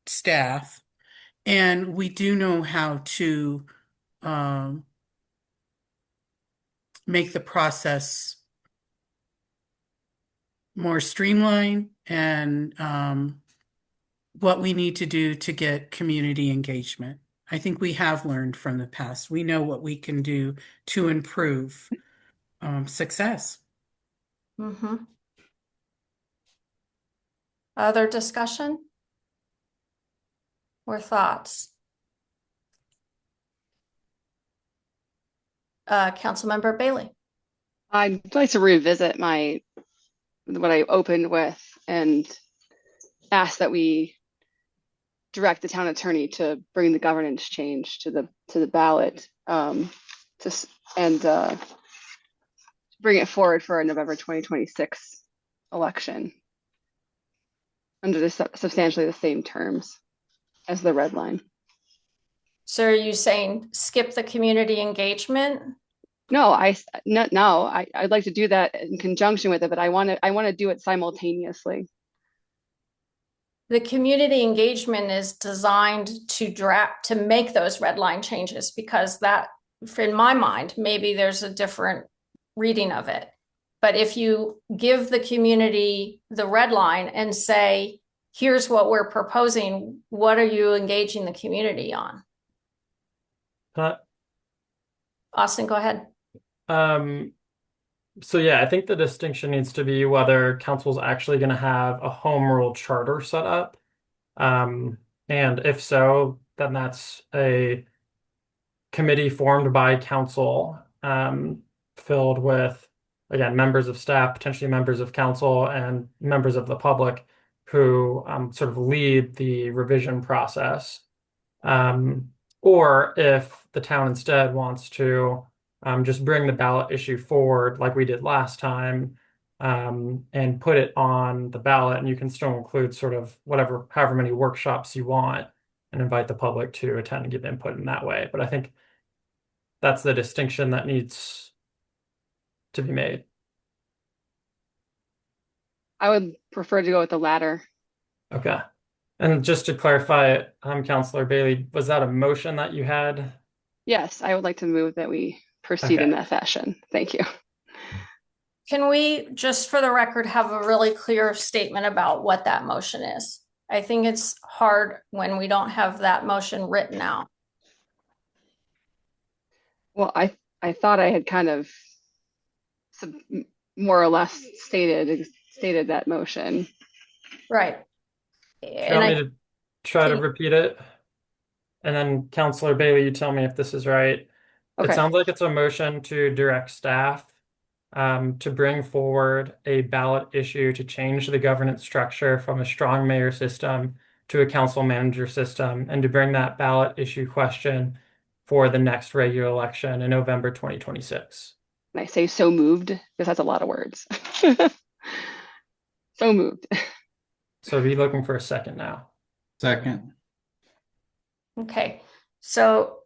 Speaker 4: staff, and we do know how to make the process more streamlined, and what we need to do to get community engagement. I think we have learned from the past. We know what we can do to improve success.
Speaker 1: Mm-hmm. Other discussion or thoughts? Councilmember Bailey.
Speaker 6: I'd like to revisit what I opened with and ask that we direct the town attorney to bring the governance change to the ballot, and bring it forward for a November 2026 election under substantially the same terms as the red line.
Speaker 1: So are you saying skip the community engagement?
Speaker 6: No, I'd like to do that in conjunction with it, but I want to do it simultaneously.
Speaker 1: The community engagement is designed to make those red line changes, because that, in my mind, maybe there's a different reading of it. But if you give the community the red line and say, here's what we're proposing, what are you engaging the community on? Austin, go ahead.
Speaker 7: So yeah, I think the distinction needs to be whether council's actually going to have a home rule charter set up. And if so, then that's a committee formed by council, filled with, again, members of staff, potentially members of council, and members of the public who sort of lead the revision process. Or if the town instead wants to just bring the ballot issue forward like we did last time, and put it on the ballot, and you can still include sort of however many workshops you want, and invite the public to attend and give input in that way. But I think that's the distinction that needs to be made.
Speaker 6: I would prefer to go with the latter.
Speaker 7: Okay. And just to clarify, Councilor Bailey, was that a motion that you had?
Speaker 6: Yes, I would like to move that we proceed in that fashion. Thank you.
Speaker 1: Can we, just for the record, have a really clear statement about what that motion is? I think it's hard when we don't have that motion written out.
Speaker 6: Well, I thought I had kind of more or less stated that motion.
Speaker 1: Right.
Speaker 7: Do you want me to try to repeat it? And then Councilor Bailey, you tell me if this is right.
Speaker 6: Okay.
Speaker 7: It sounds like it's a motion to direct staff to bring forward a ballot issue to change the governance structure from a strong mayor system to a council manager system, and to bring that ballot issue question for the next regular election in November 2026.
Speaker 6: And I say so moved because that's a lot of words. So moved.
Speaker 7: So be looking for a second now.
Speaker 3: Second.
Speaker 1: Okay, so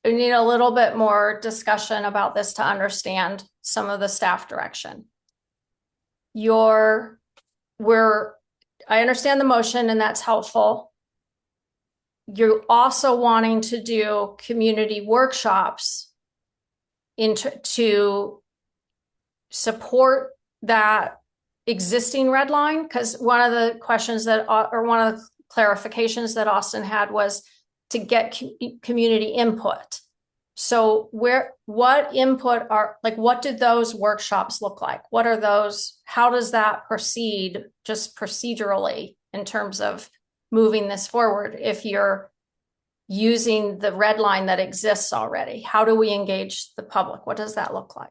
Speaker 1: we need a little bit more discussion about this to understand some of the staff direction. I understand the motion, and that's helpful. You're also wanting to do community workshops to support that existing red line, because one of the questions one of the clarifications that Austin had was to get community input. So what input what did those workshops look like? What are those? How does that proceed just procedurally in terms of moving this forward if you're using the red line that exists already? How do we engage the public? What does that look like?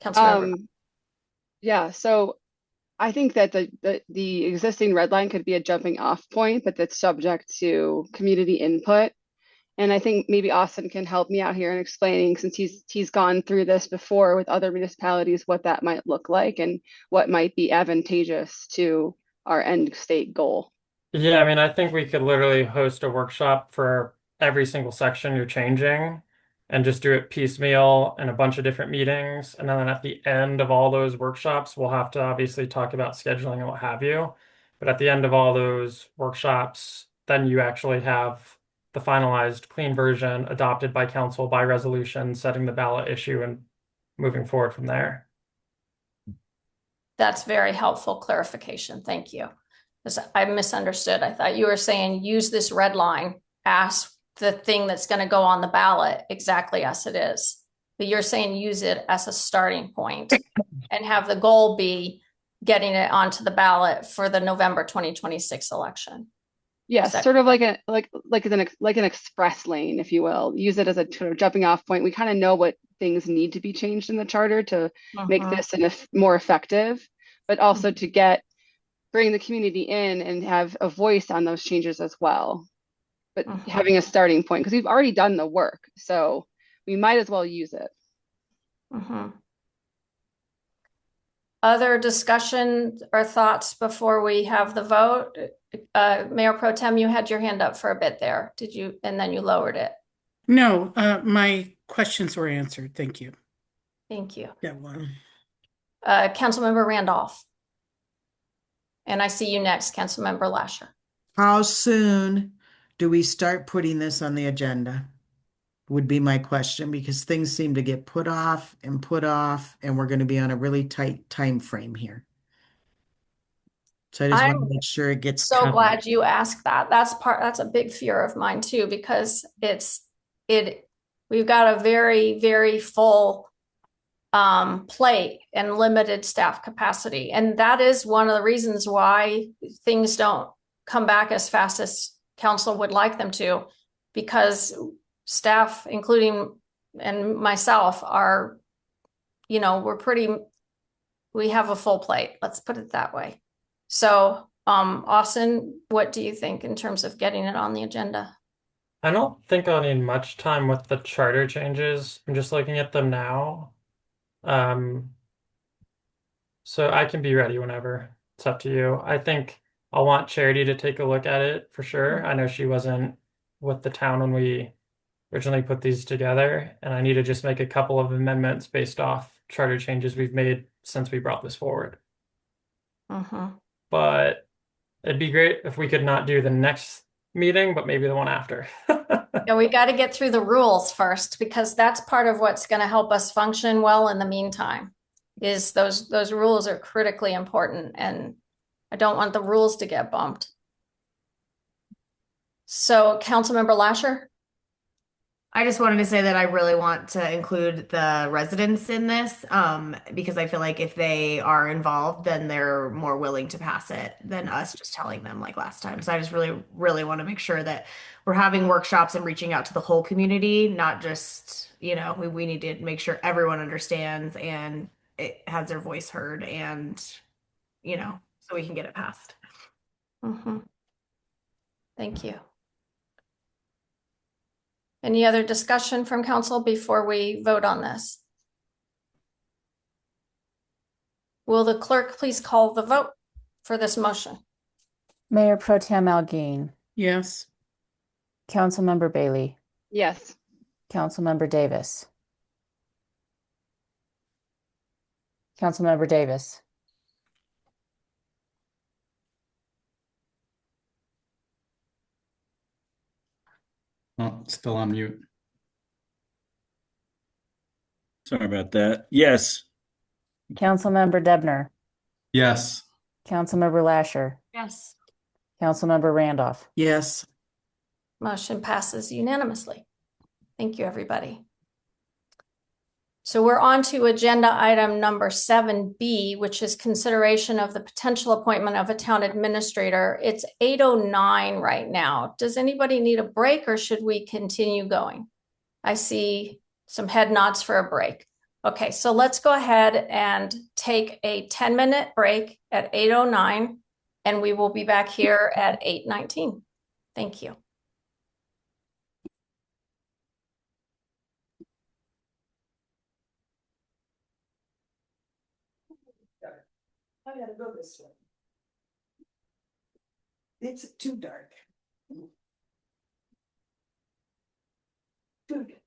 Speaker 1: Councilmember.
Speaker 6: Yeah, so I think that the existing red line could be a jumping off point, but that's subject to community input. And I think maybe Austin can help me out here in explaining, since he's gone through this before with other municipalities, what that might look like and what might be advantageous to our end state goal.
Speaker 7: Yeah, I mean, I think we could literally host a workshop for every single section you're changing and just do it piecemeal in a bunch of different meetings. And then at the end of all those workshops, we'll have to obviously talk about scheduling and what have you. But at the end of all those workshops, then you actually have the finalized clean version adopted by council by resolution, setting the ballot issue and moving forward from there.
Speaker 1: That's very helpful clarification. Thank you. I misunderstood. I thought you were saying use this red line as the thing that's going to go on the ballot exactly as it is. But you're saying use it as a starting point and have the goal be getting it onto the ballot for the November 2026 election.
Speaker 6: Yes, sort of like an express lane, if you will. Use it as a sort of jumping off point. We kind of know what things need to be changed in the charter to make this more effective, but also to bring the community in and have a voice on those changes as well. But having a starting point, because we've already done the work, so we might as well use it.
Speaker 1: Other discussion or thoughts before we have the vote? Mayor Pro Tem, you had your hand up for a bit there. Did you? And then you lowered it.
Speaker 4: No, my questions were answered. Thank you.
Speaker 1: Thank you.
Speaker 4: That one.
Speaker 1: Councilmember Randolph. And I see you next, Councilmember Lasher.
Speaker 9: How soon do we start putting this on the agenda? Would be my question, because things seem to get put off, and we're going to be on a really tight time frame here. So I just want to make sure it gets
Speaker 1: so
Speaker 9: covered.
Speaker 1: Glad you asked that. That's a big fear of mine too, because we've got a very, very full plate and limited staff capacity. And that is one of the reasons why things don't come back as fast as council would like them to, because staff, including and myself, are, we have a full plate. Let's put it that way. So, Austin, what do you think in terms of getting it on the agenda?
Speaker 7: I don't think I'll need much time with the charter changes. I'm just looking at them now. So I can be ready whenever. It's up to you. I think I'll want Charity to take a look at it for sure. I know she wasn't with the town when we originally put these together, and I need to just make a couple of amendments based off charter changes we've made since we brought this forward. But it'd be great if we could not do the next meeting, but maybe the one after.
Speaker 1: Yeah, we got to get through the rules first, because that's part of what's going to help us function well in the meantime. Is those rules are critically important, and I don't want the rules to get bumped. So, Councilmember Lasher?
Speaker 8: I just wanted to say that I really want to include the residents in this, because I feel like if they are involved, then they're more willing to pass it than us just telling them like last time. So I just really, really want to make sure that we're having workshops and reaching out to the whole community, not just, we need to make sure everyone understands and it has their voice heard, and, so we can get it passed.
Speaker 1: Thank you. Any other discussion from council before we vote on this? Will the clerk please call the vote for this motion?
Speaker 2: Mayor Pro Tem Algeen.
Speaker 4: Yes.
Speaker 2: Councilmember Bailey.
Speaker 6: Yes.
Speaker 2: Councilmember Davis. Councilmember Davis.
Speaker 3: Oh, still on mute.
Speaker 13: Sorry about that. Yes.
Speaker 2: Councilmember Debner.
Speaker 3: Yes.
Speaker 2: Councilmember Lasher.
Speaker 8: Yes.
Speaker 2: Councilmember Randolph.
Speaker 9: Yes.
Speaker 1: Motion passes unanimously. Thank you, everybody. So we're on to agenda item number 7B, which is consideration of the potential appointment of a town administrator. It's 8:09 right now. Does anybody need a break or should we continue going? I see some head nods for a break. Okay, so let's go ahead and take a 10-minute break at 8:09, and we will be back here at 8:19. Thank you.
Speaker 9: I gotta go this way. It's too dark. Too good.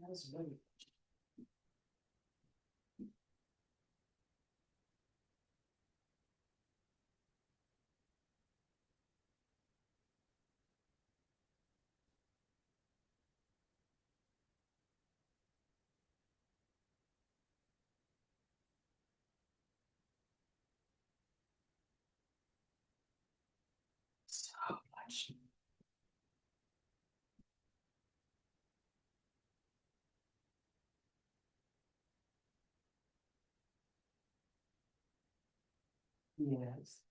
Speaker 9: That's right. So much. Yes.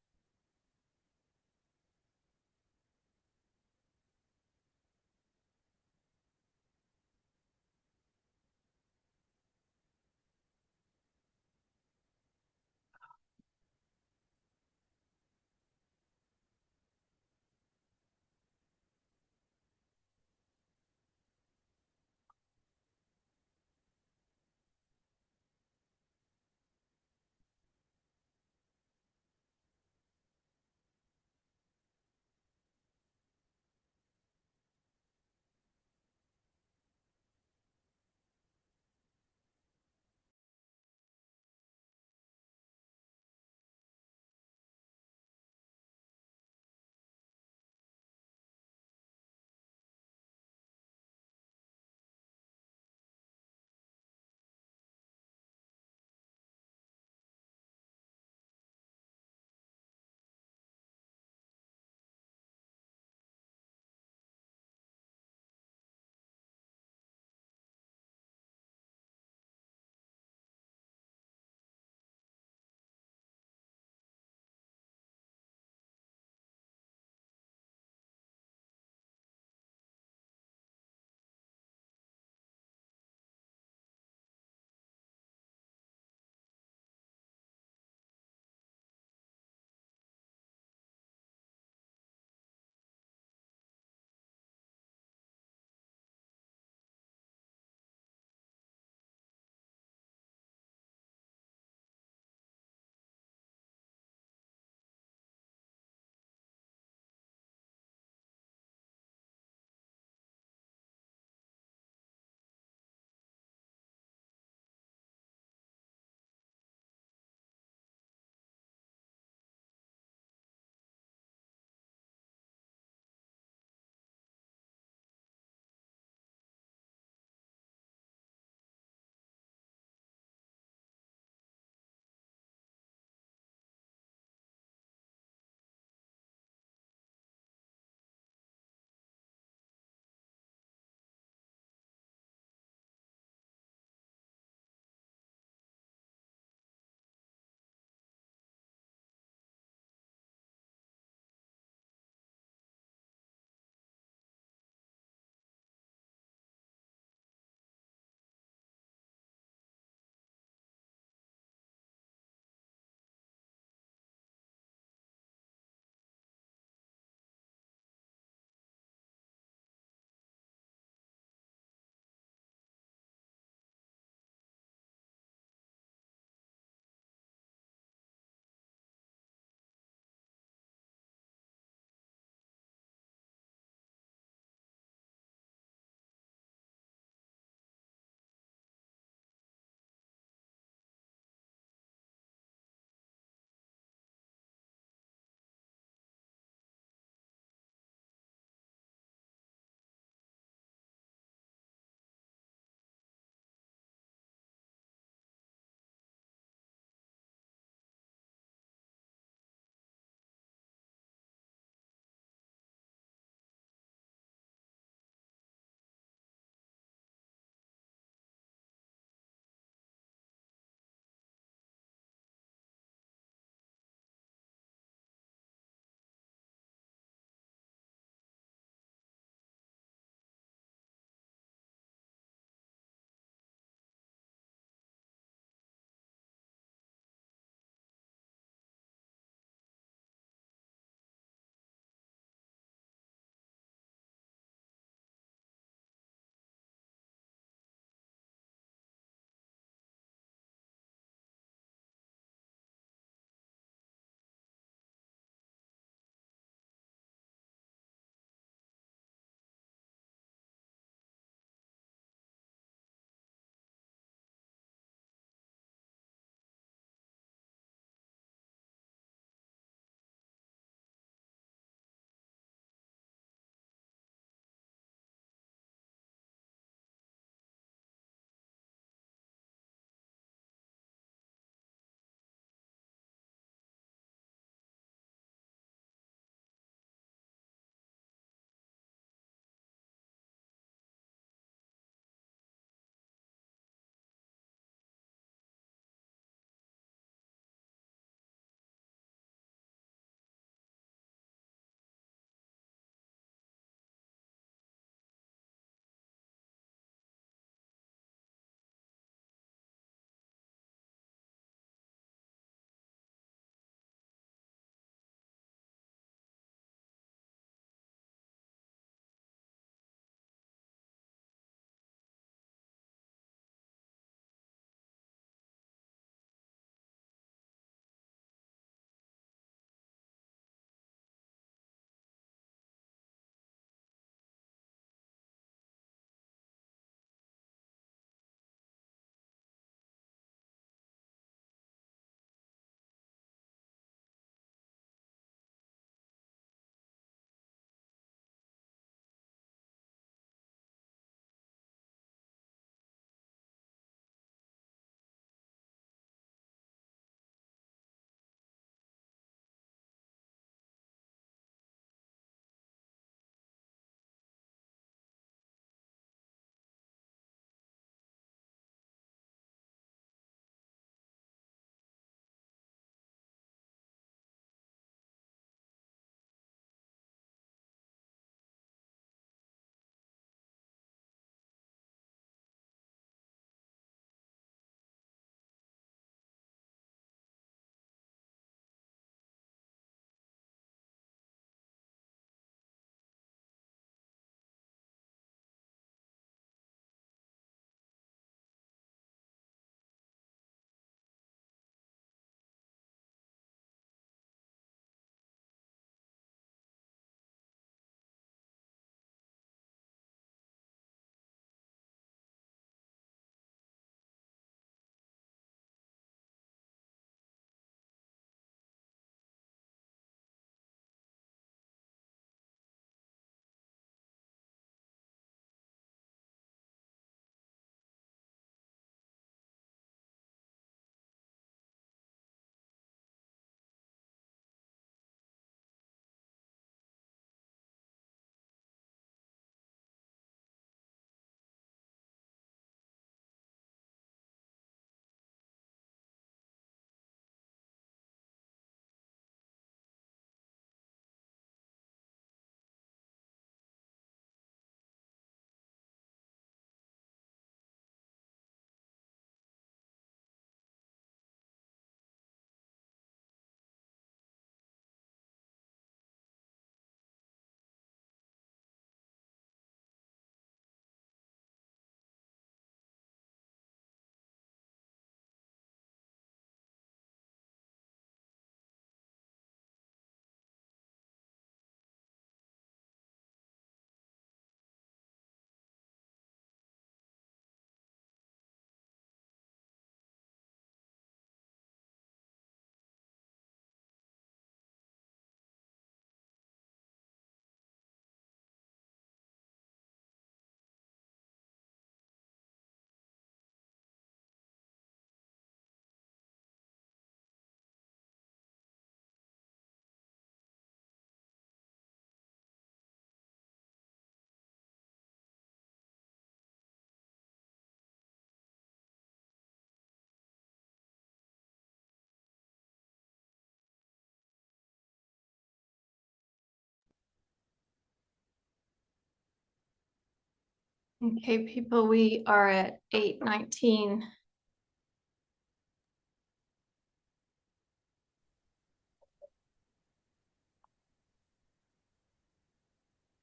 Speaker 1: Okay, people, we are at 8:19.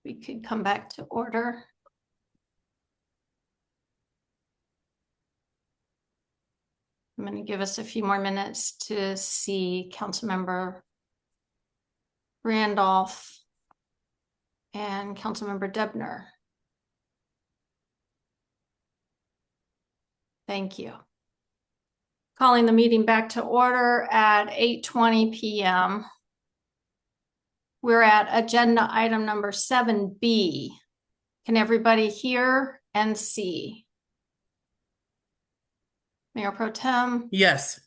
Speaker 1: We could come back to order. I'm going to give us a few more minutes to see Councilmember Randolph and Councilmember Debner. Thank you. Calling the meeting back to order at 8:20 p.m. We're at agenda item number 7B. Can everybody hear and see? Mayor Pro Tem?
Speaker 4: Yes.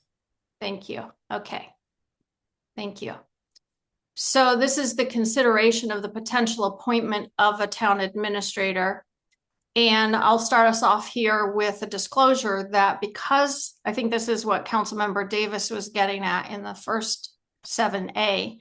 Speaker 1: Thank you. Okay. Thank you. So this is the consideration of the potential appointment of a town administrator. And I'll start us off here with a disclosure that because I think this is what Councilmember Davis was getting at in the first 7A.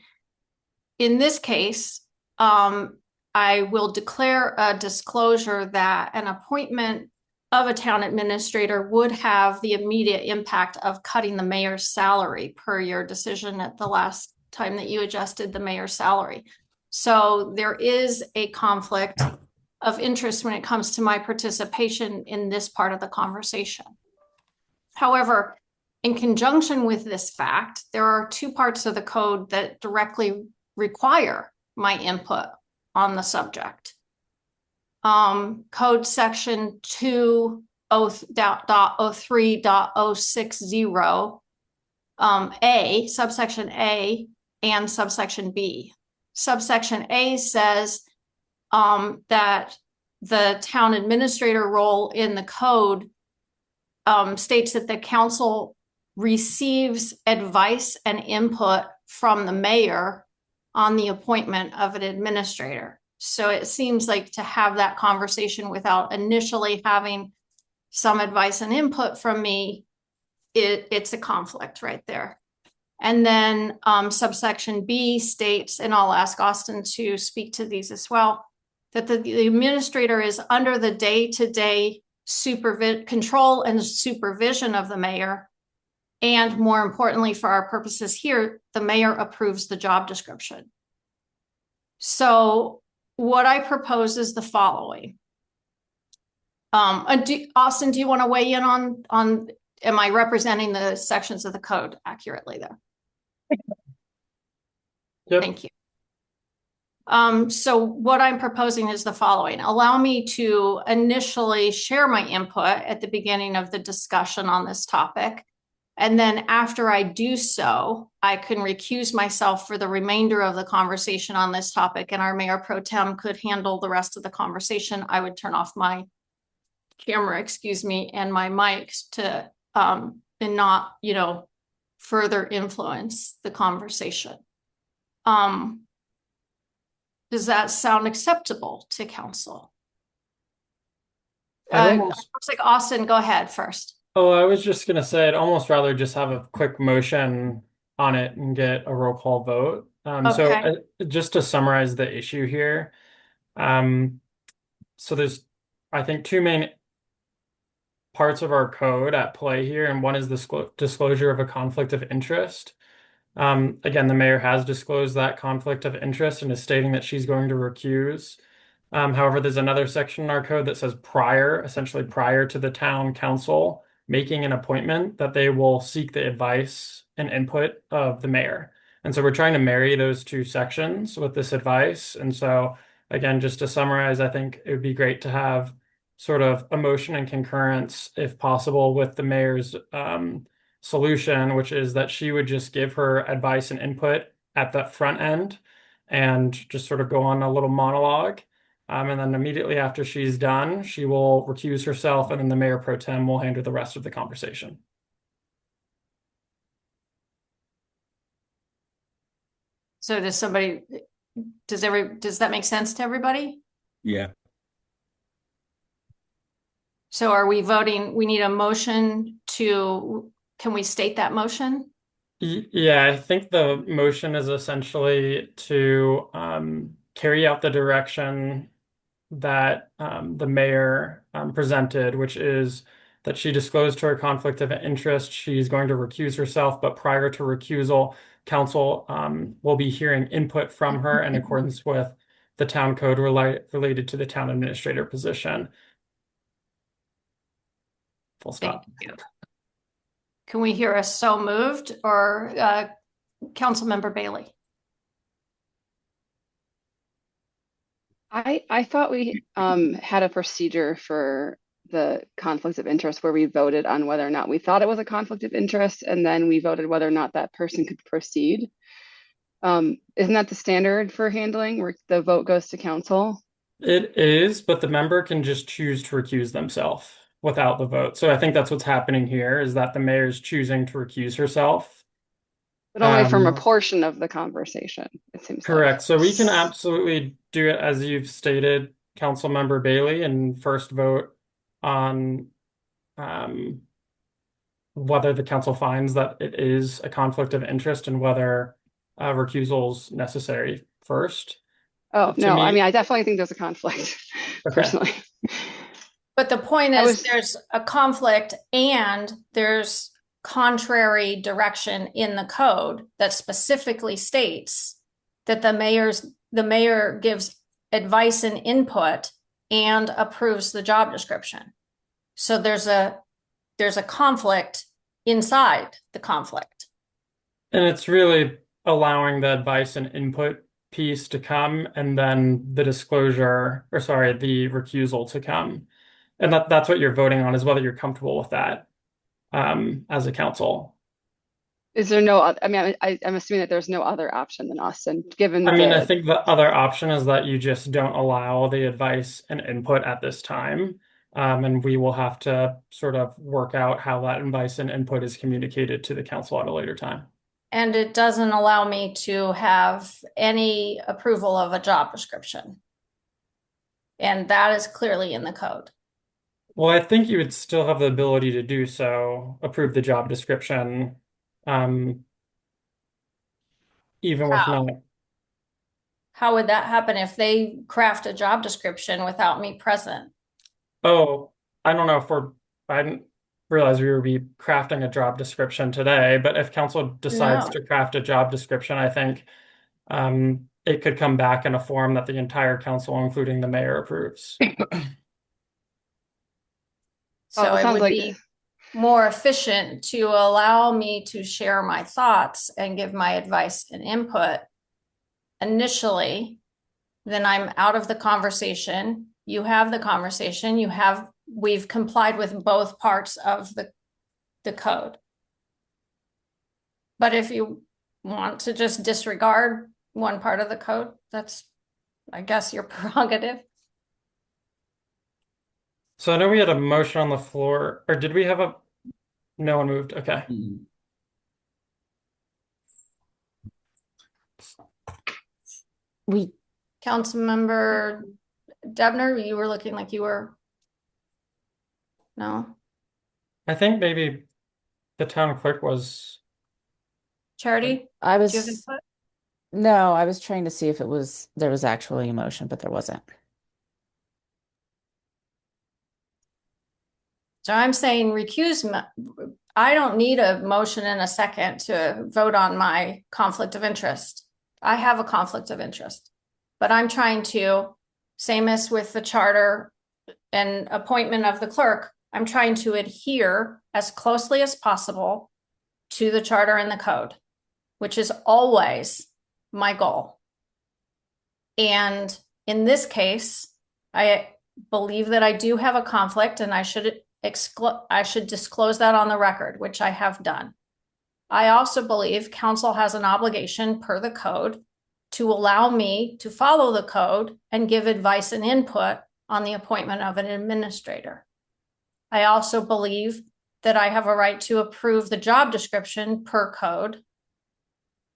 Speaker 1: In this case, I will declare a disclosure that an appointment of a town administrator would have the immediate impact of cutting the mayor's salary per your decision at the last time that you adjusted the mayor's salary. So there is a conflict of interest when it comes to my participation in this part of the conversation. However, in conjunction with this fact, there are two parts of the code that directly require my input on the subject. Code section 2.03.060, A, subsection A, and subsection B. Subsection A says that the town administrator role in the code states that the council receives advice and input from the mayor on the appointment of an administrator. So it seems like to have that conversation without initially having some advice and input from me, it's a conflict right there. And then subsection B states, and I'll ask Austin to speak to these as well, that the administrator is under the day-to-day control and supervision of the mayor. And more importantly, for our purposes here, the mayor approves the job description. So what I propose is the following. Austin, do you want to weigh in on, am I representing the sections of the code accurately there?
Speaker 7: Yep.
Speaker 1: Thank you. So what I'm proposing is the following. Allow me to initially share my input at the beginning of the discussion on this topic. And then after I do so, I can recuse myself for the remainder of the conversation on this topic, and our Mayor Pro Tem could handle the rest of the conversation. I would turn off my camera, and my mics to and not, further influence the conversation. Does that sound acceptable to council? Looks like Austin, go ahead first.
Speaker 7: Oh, I was just gonna say I'd almost rather just have a quick motion on it and get a roll call vote. So just to summarize the issue here, so there's, I think, two main parts of our code at play here, and one is the disclosure of a conflict of interest. Again, the mayor has disclosed that conflict of interest and is stating that she's going to recuse. However, there's another section in our code that says essentially prior to the town council making an appointment, that they will seek the advice and input of the mayor. And so we're trying to marry those two sections with this advice. And so again, just to summarize, I think it would be great to have sort of a motion and concurrence, if possible, with the mayor's solution, which is that she would just give her advice and input at the front end and just sort of go on a little monologue. And then immediately after she's done, she will recuse herself, and then the Mayor Pro Tem will handle the rest of the conversation.
Speaker 1: So does that make sense to everybody?
Speaker 13: Yeah.
Speaker 1: So are we voting? We need a motion can we state that motion?
Speaker 7: Yeah, I think the motion is essentially to carry out the direction that the mayor presented, which is that she disclosed her conflict of interest. She's going to recuse herself, but prior to recusal, council will be hearing input from her in accordance with the town code related to the town administrator position. Full stop.
Speaker 1: Thank you. Can we hear a so moved or Councilmember Bailey?
Speaker 6: I thought we had a procedure for the conflicts of interest where we voted on whether or not we thought it was a conflict of interest, and then we voted whether or not that person could proceed. Isn't that the standard for handling where the vote goes to council?
Speaker 7: It is, but the member can just choose to recuse themselves without the vote. So I think that's what's happening here is that the mayor's choosing to recuse herself.
Speaker 6: But only from a portion of the conversation, it seems
Speaker 7: Correct.
Speaker 6: like.
Speaker 7: So we can absolutely do it as you've stated, Councilmember Bailey, and first vote on whether the council finds that it is a conflict of interest and whether recusal is necessary first.
Speaker 6: Oh,
Speaker 7: To
Speaker 6: no,
Speaker 7: me-
Speaker 6: I mean, I definitely think there's a conflict,
Speaker 7: Okay.
Speaker 6: personally.
Speaker 1: But the point is there's a conflict and there's contrary direction in the code that specifically states that the mayor gives advice and input and approves the job description. So there's a conflict inside the conflict.
Speaker 7: And it's really allowing the advice and input piece to come and then the disclosure, or sorry, the recusal to come. And that's what you're voting on is whether you're comfortable with that as a council.
Speaker 6: Is there no, I mean, I'm assuming that there's no other option than us, and given
Speaker 7: I mean, I
Speaker 6: the,
Speaker 7: think the other option is that you just don't allow the advice and input at this time. And we will have to sort of work out how that advice and input is communicated to the council at a later time.
Speaker 1: And it doesn't allow me to have any approval of a job description. And that is clearly in the code.
Speaker 7: Well, I think you would still have the ability to do so, approve the job description, even with
Speaker 1: How?
Speaker 7: not.
Speaker 1: How would that happen if they craft a job description without me present?
Speaker 7: Oh, I don't know if I didn't realize we would be crafting a job description today, but if council decides
Speaker 1: No.
Speaker 7: to craft a job description, I think it could come back in a form that the entire council, including the mayor, approves.
Speaker 1: So
Speaker 6: it
Speaker 1: it
Speaker 6: sounds
Speaker 1: would
Speaker 6: like,
Speaker 1: be more efficient to allow me to share my thoughts and give my advice and input initially. Then I'm out of the conversation. You have the conversation. We've complied with both parts of the code. But if you want to just disregard one part of the code, that's, I guess, your prerogative.
Speaker 7: So I know we had a motion on the floor, or did we have a? No one moved. Okay.
Speaker 1: Councilmember Debner, you were looking like you were. No.
Speaker 7: I think maybe the town clerk was.
Speaker 1: Charity?
Speaker 2: I
Speaker 1: Do you have
Speaker 2: was,
Speaker 1: input?
Speaker 2: no, I was trying to see if there was actually a motion, but there wasn't.
Speaker 1: So I'm saying I don't need a motion in a second to vote on my conflict of interest. I have a conflict of interest, but I'm trying to, same as with the charter and appointment of the clerk, I'm trying to adhere as closely as possible to the charter and the code, which is always my goal. And in this case, I believe that I do have a conflict and I should disclose that on the record, which I have done. I also believe council has an obligation per the code to allow me to follow the code and give advice and input on the appointment of an administrator. I also believe that I have a right to approve the job description per code.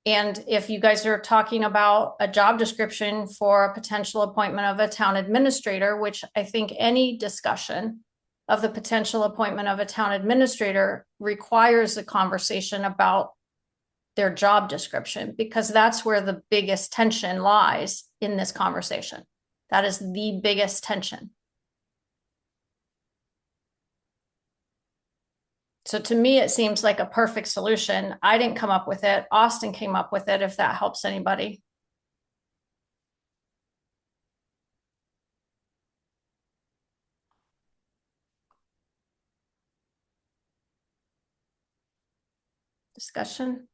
Speaker 1: And if you guys are talking about a job description for a potential appointment of a town administrator, which I think any discussion of the potential appointment of a town administrator requires a conversation about their job description, because that's where the biggest tension lies in this conversation. That is the biggest tension. So to me, it seems like a perfect solution. I didn't come up with it. Austin came up with it, if that helps anybody. Discussion?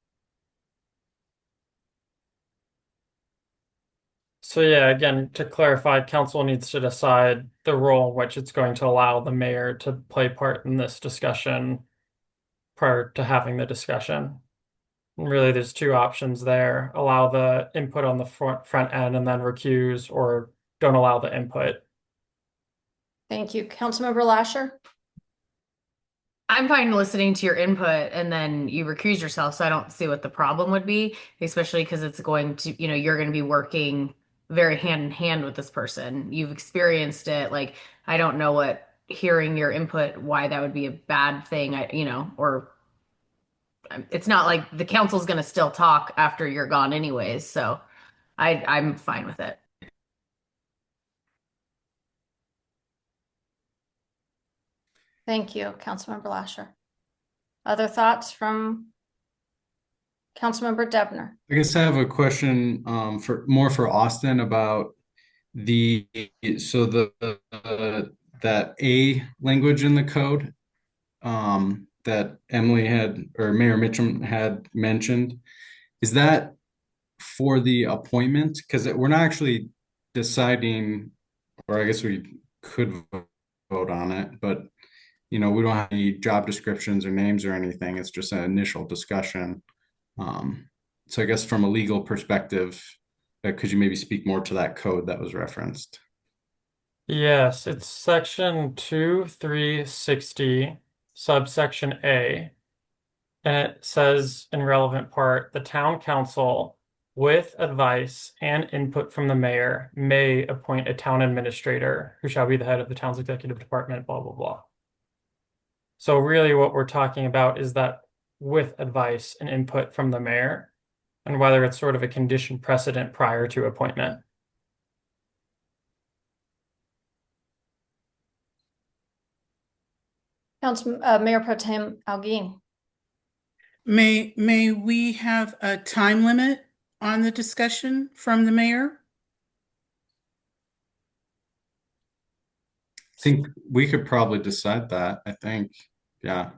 Speaker 7: So yeah, again, to clarify, council needs to decide the role in which it's going to allow the mayor to play part in this discussion prior to having the discussion. And really, there's two options there. Allow the input on the front end and then recuse, or don't allow the input.
Speaker 1: Thank you. Councilmember Lasher?
Speaker 8: I'm fine listening to your input and then you recuse yourself. So I don't see what the problem would be, especially because it's going to, you're going to be working very hand in hand with this person. You've experienced it. Like, I don't know what hearing your input, why that would be a bad thing. Or it's not like the council's going to still talk after you're gone anyways. So I'm fine with it.
Speaker 1: Thank you, Councilmember Lasher. Other thoughts from Councilmember Debner?
Speaker 3: I guess I have a question for Austin about the that A language in the code that Emily had or Mayor Mitchum had mentioned. Is that for the appointment? Because we're not actually deciding, or I guess we could vote on it, but we don't have any job descriptions or names or anything. It's just an initial discussion. So I guess from a legal perspective, could you maybe speak more to that code that was referenced?
Speaker 7: Yes, it's section 2360, subsection A. And it says in relevant part, the town council, with advice and input from the mayor, may appoint a town administrator who shall be the head of the town's executive department, blah, blah, blah. So really what we're talking about is that with advice and input from the mayor, and whether it's sort of a condition precedent prior to appointment.
Speaker 1: Mayor Pro Tem Alguin.
Speaker 4: May we have a time limit on the discussion from the mayor?
Speaker 3: I think we could probably decide that. I think, yeah.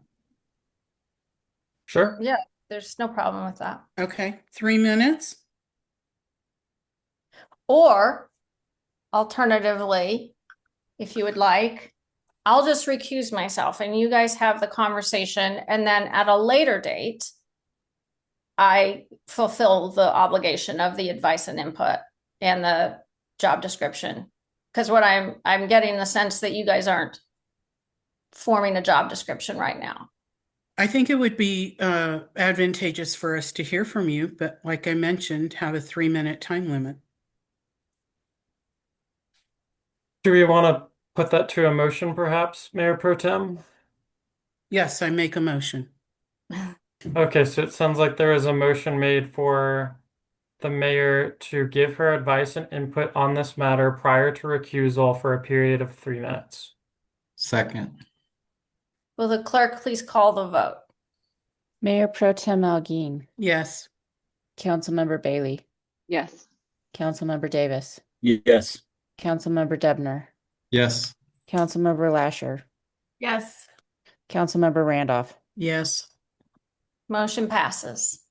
Speaker 7: Sure.
Speaker 1: Yeah, there's no problem with that.
Speaker 4: Okay, 3 minutes.
Speaker 1: Or alternatively, if you would like, I'll just recuse myself and you guys have the conversation. And then at a later date, I fulfill the obligation of the advice and input and the job description. Because what I'm getting the sense that you guys aren't forming a job description right now.
Speaker 4: I think it would be advantageous for us to hear from you, but like I mentioned, have a 3-minute time limit.
Speaker 7: Do we want to put that to a motion, perhaps, Mayor Pro Tem?
Speaker 4: Yes, I make a motion.
Speaker 7: Okay, so it sounds like there is a motion made for the mayor to give her advice and input on this matter prior to recusal for a period of 3 minutes.
Speaker 3: Second.
Speaker 1: Will the clerk please call the vote?
Speaker 2: Mayor Pro Tem Alguin,
Speaker 4: Yes.
Speaker 2: Councilmember Bailey,
Speaker 6: Yes.
Speaker 2: Councilmember Davis,
Speaker 13: Yes.
Speaker 2: Councilmember Debner,
Speaker 3: Yes.
Speaker 2: Councilmember Lasher,
Speaker 8: Yes.
Speaker 2: Councilmember Randolph.
Speaker 4: Yes.
Speaker 1: Motion passes.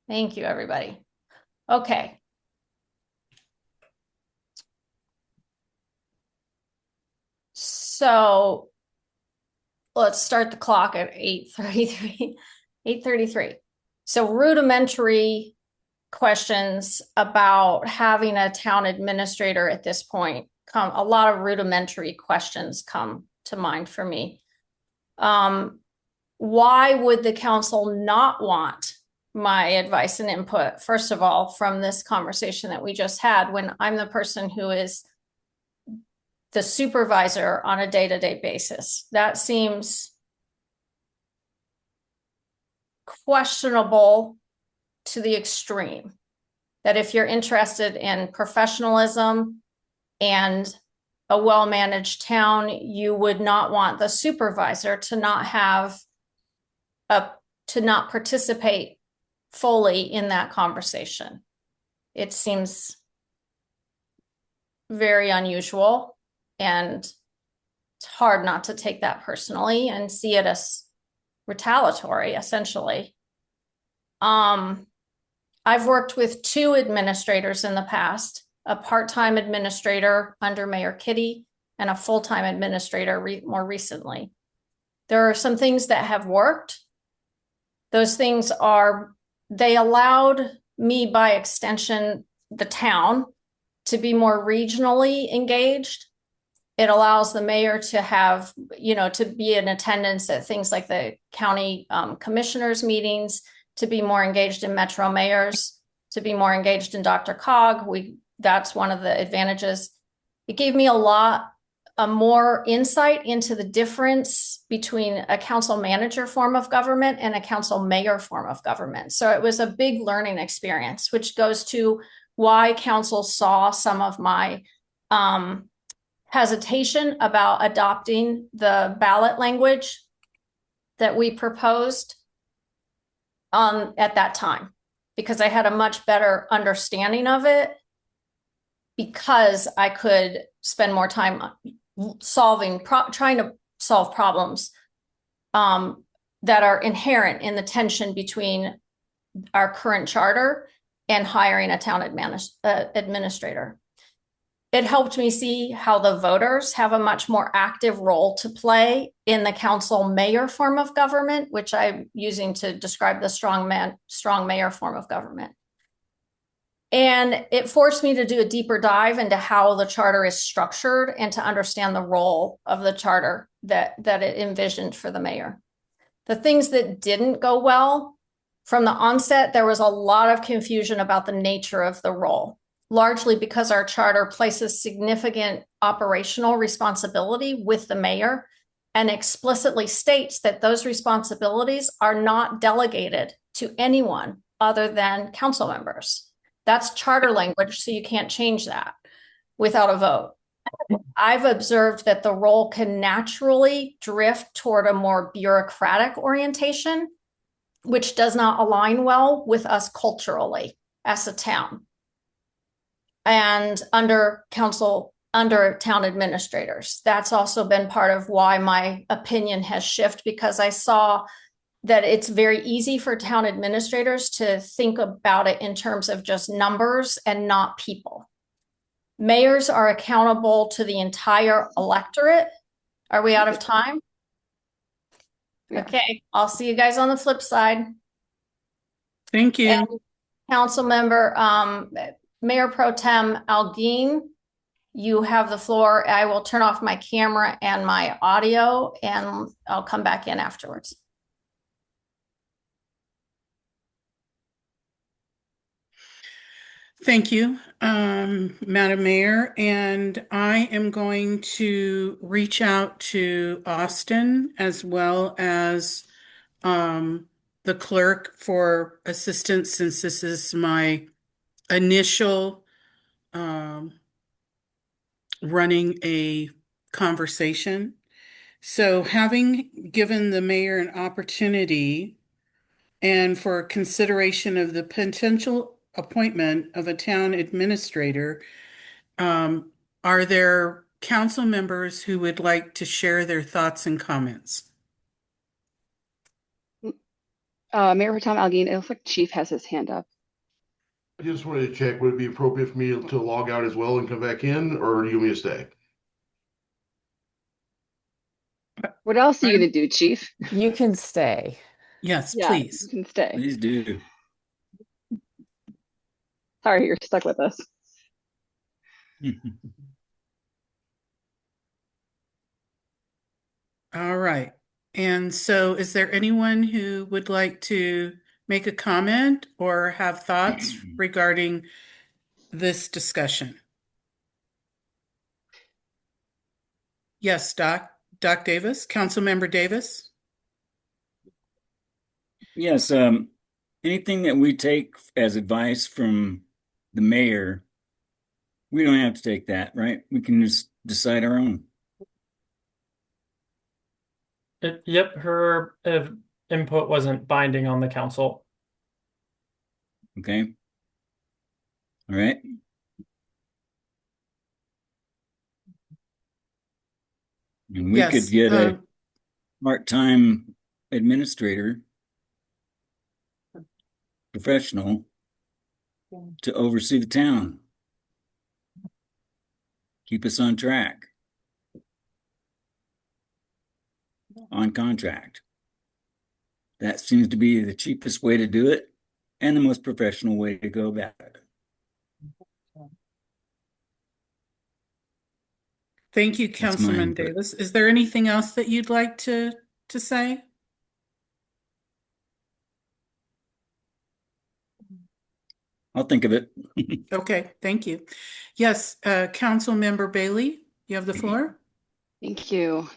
Speaker 1: Thank you, everybody. Okay. So let's start the clock at 8:33. 8:33. So rudimentary questions about having a town administrator at this point a lot of rudimentary questions come to mind for me. Why would the council not want my advice and input, first of all, from this conversation that we just had, when I'm the person who is the supervisor on a day-to-day basis? That seems questionable to the extreme. That if you're interested in professionalism and a well-managed town, you would not want the supervisor to not participate fully in that conversation. It seems very unusual, and it's hard not to take that personally and see it as retaliatory, essentially. I've worked with 2 administrators in the past, a part-time administrator under Mayor Kitty and a full-time administrator more recently. There are some things that have worked. Those things are, they allowed me, by extension, the town, to be more regionally engaged. It allows the mayor to have, to be in attendance at things like the county commissioners meetings, to be more engaged in Metro mayors, to be more engaged in DRCOG. That's one of the advantages. It gave me a more insight into the difference between a council manager form of government and a council mayor form of government. So it was a big learning experience, which goes to why council saw some of my hesitation about adopting the ballot language that we proposed at that time, because I had a much better understanding of it, because I could spend more time trying to solve problems that are inherent in the tension between our current charter and hiring a town administrator. It helped me see how the voters have a much more active role to play in the council mayor form of government, which I'm using to describe the strong mayor form of government. And it forced me to do a deeper dive into how the charter is structured and to understand the role of the charter that it envisioned for the mayor. The things that didn't go well, from the onset, there was a lot of confusion about the nature of the role, largely because our charter places significant operational responsibility with the mayor and explicitly states that those responsibilities are not delegated to anyone other than council members. That's charter language, so you can't change that without a vote. I've observed that the role can naturally drift toward a more bureaucratic orientation, which does not align well with us culturally as a town and under town administrators. That's also been part of why my opinion has shifted, because I saw that it's very easy for town administrators to think about it in terms of just numbers and not people. Mayors are accountable to the entire electorate. Are we out of time? Yeah. Okay, I'll see you guys on the flip side.
Speaker 4: Thank you.
Speaker 1: And Council Member, Mayor Pro Tem Alguin, you have the floor. I will turn off my camera and my audio, and I'll come back in afterwards.
Speaker 4: Thank you, Madam Mayor. And I am going to reach out to Austin as well as the clerk for assistance, since this is my initial running a conversation. So having given the mayor an opportunity and for consideration of the potential appointment of a town administrator, are there council members who would like to share their thoughts and comments?
Speaker 6: Mayor Pro Tem Alguin, it looks like Chief has his hand up.
Speaker 14: I just wanted to check, would it be appropriate for me to log out as well and come back in, or do you want me to stay?
Speaker 6: What else are you going to do, Chief?
Speaker 2: You can stay.
Speaker 4: Yes,
Speaker 6: Yeah,
Speaker 4: please.
Speaker 6: you can stay.
Speaker 13: Please do.
Speaker 6: Sorry, you're stuck with us.
Speaker 4: All right. And so is there anyone who would like to make a comment or have thoughts regarding this discussion? Yes, Doc Davis, Councilmember Davis.
Speaker 13: Yes, anything that we take as advice from the mayor We don't have to take that, right? We can just decide our own.
Speaker 7: Yep, her input wasn't binding on the council.
Speaker 13: Okay. All right. And we could
Speaker 4: Yes.
Speaker 13: get a part-time administrator, professional, to oversee the town. Keep us on track. On contract. That seems to be the cheapest way to do it and the most professional way to go about it.
Speaker 4: Thank you,
Speaker 13: That's my
Speaker 4: Councilman
Speaker 13: input.
Speaker 4: Davis. Is there anything else that you'd like to say?
Speaker 13: I'll think of it.
Speaker 4: Okay, thank you. Yes, Councilmember Bailey, you have the floor.
Speaker 6: Thank you,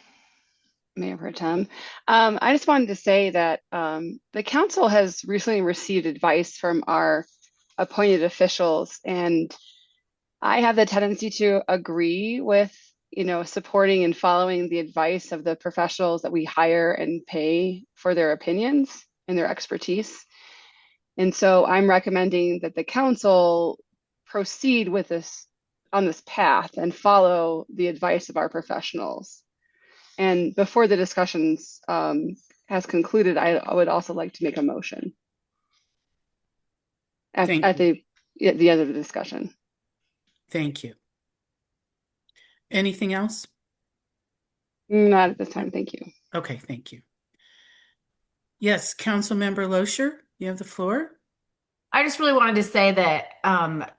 Speaker 6: Mayor Pro Tem. I just wanted to say that the council has recently received advice from our appointed officials, and I have the tendency to agree with, supporting and following the advice of the professionals that we hire and pay for their opinions and their expertise. And so I'm recommending that the council proceed with this on this path and follow the advice of our professionals. And before the discussions has concluded, I would also like to make a motion at the end of the discussion.
Speaker 4: Thank you. Anything else?
Speaker 6: Not at this time, thank you.
Speaker 4: Okay, thank you. Yes, Councilmember Loescher, you have the floor.
Speaker 8: I just really wanted to say that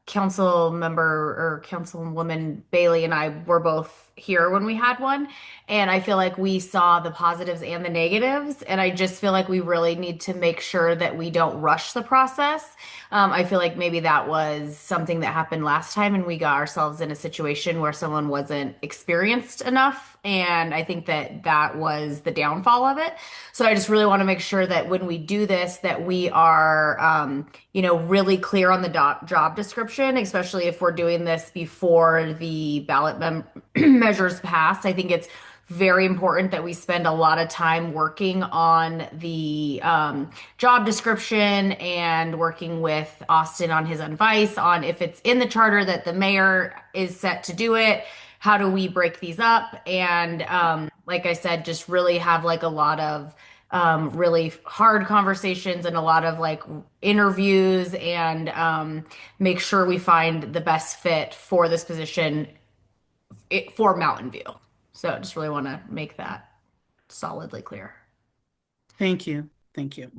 Speaker 8: council member or councilwoman Bailey and I were both here when we had one, and I feel like we saw the positives and the negatives, and I just feel like we really need to make sure that we don't rush the process. I feel like maybe that was something that happened last time, and we got ourselves in a situation where someone wasn't experienced enough, and I think that that was the downfall of it. So I just really want to make sure that when we do this, that we are, really clear on the job description, especially if we're doing this before the ballot measures pass. I think it's very important that we spend a lot of time working on the job description and working with Austin on his advice on if it's in the charter that the mayor is set to do it. How do we break these up? And like I said, just really have like a lot of really hard conversations and a lot of like interviews and make sure we find the best fit for this position for Mountain View. So just really want to make that solidly clear.
Speaker 4: Thank you. Thank you.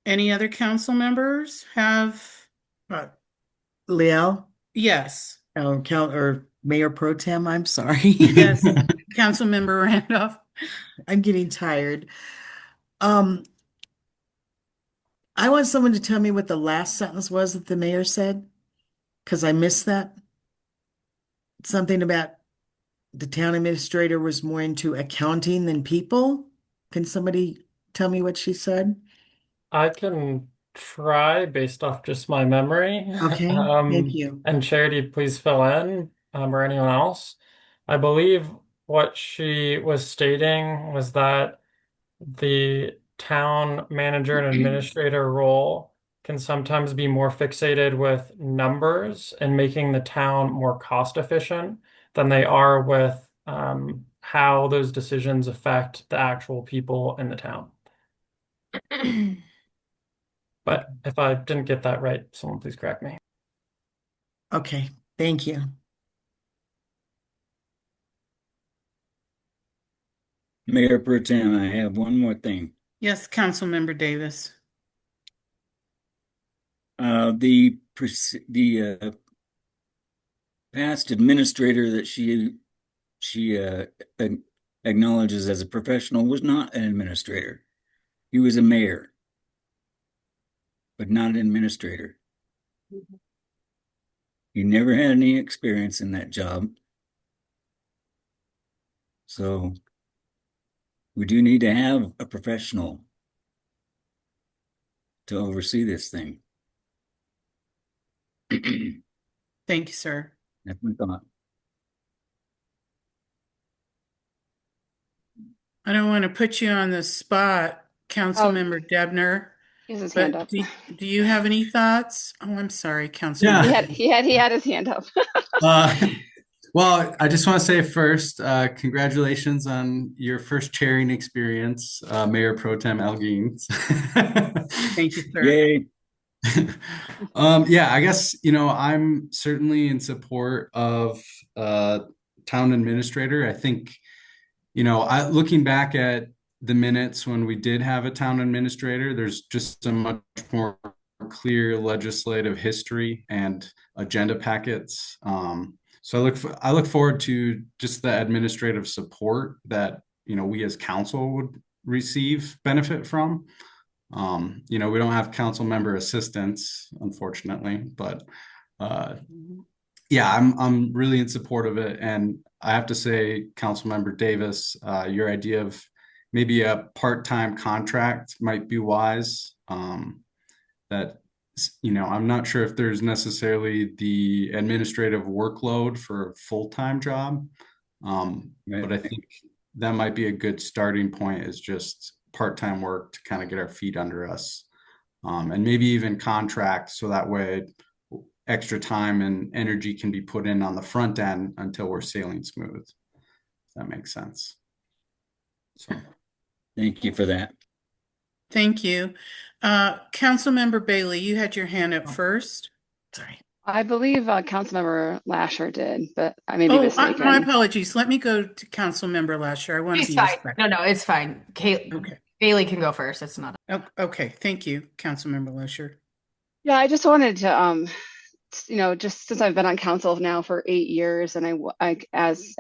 Speaker 4: Any other council members have?
Speaker 9: Liel?
Speaker 4: Yes.
Speaker 9: Or Mayor Pro Tem, I'm sorry.
Speaker 4: Yes, Councilmember Randolph.
Speaker 9: I'm getting tired. I want someone to tell me what the last sentence was that the mayor said, because I missed that. Something about the town administrator was more into accounting than people. Can somebody tell me what she said?
Speaker 7: I can try based off just my memory.
Speaker 9: Okay, thank you.
Speaker 7: And Charity, please fill in, or anyone else. I believe what she was stating was that the town manager and administrator role can sometimes be more fixated with numbers and making the town more cost efficient than they are with how those decisions affect the actual people in the town. But if I didn't get that right, someone please correct me.
Speaker 9: Okay, thank you.
Speaker 13: Mayor Pro Tem, I have one more thing.
Speaker 4: Yes, Councilmember Davis.
Speaker 13: The past administrator that she acknowledges as a professional was not an administrator. He was a mayor, but not an administrator. He never had any experience in that job. So we do need to have a professional to oversee this thing.
Speaker 4: Thank you, sir.
Speaker 13: That's my thought.
Speaker 4: I don't want to put you on the spot, Councilmember Debner,
Speaker 6: He has his hand
Speaker 4: but
Speaker 6: up.
Speaker 4: do you have any thoughts? Oh, I'm sorry,
Speaker 3: Yeah.
Speaker 4: Councilmember.
Speaker 6: He had his hand up.
Speaker 3: Well, I just want to say first, congratulations on your first chairing experience, Mayor Pro Tem Elgin.
Speaker 4: Thank you, sir.
Speaker 13: Yay.
Speaker 3: Yeah, I guess, I'm certainly in support of town administrator. I think, looking back at the minutes when we did have a town administrator, there's just a much more clear legislative history and agenda packets. So I look forward to just the administrative support that, we as council would receive benefit from. We don't have council member assistants, unfortunately, but yeah, I'm really in support of it. And I have to say, Councilmember Davis, your idea of maybe a part-time contract might be wise. That, I'm not sure if there's necessarily the administrative workload for a full-time job. But I think that might be a good starting point, is just part-time work to kind of get our feet under us. And maybe even contract, so that way extra time and energy can be put in on the front end until we're sailing smooth. If that makes sense. So
Speaker 13: Thank you for that.
Speaker 4: Thank you. Councilmember Bailey, you had your hand up first. Sorry.
Speaker 6: I believe Councilmember Lasher did, but I may be
Speaker 4: Oh,
Speaker 6: mistaken.
Speaker 4: my apologies. Let me go to Councilmember Lasher. I want to
Speaker 8: It's
Speaker 4: be
Speaker 8: fine.
Speaker 4: respectful.
Speaker 8: No, it's fine.
Speaker 4: Okay.
Speaker 8: Bailey can go first. It's not.
Speaker 4: Okay. Thank you, Councilmember Lasher.
Speaker 6: Yeah, I just wanted to, just since I've been on council now for 8 years, and as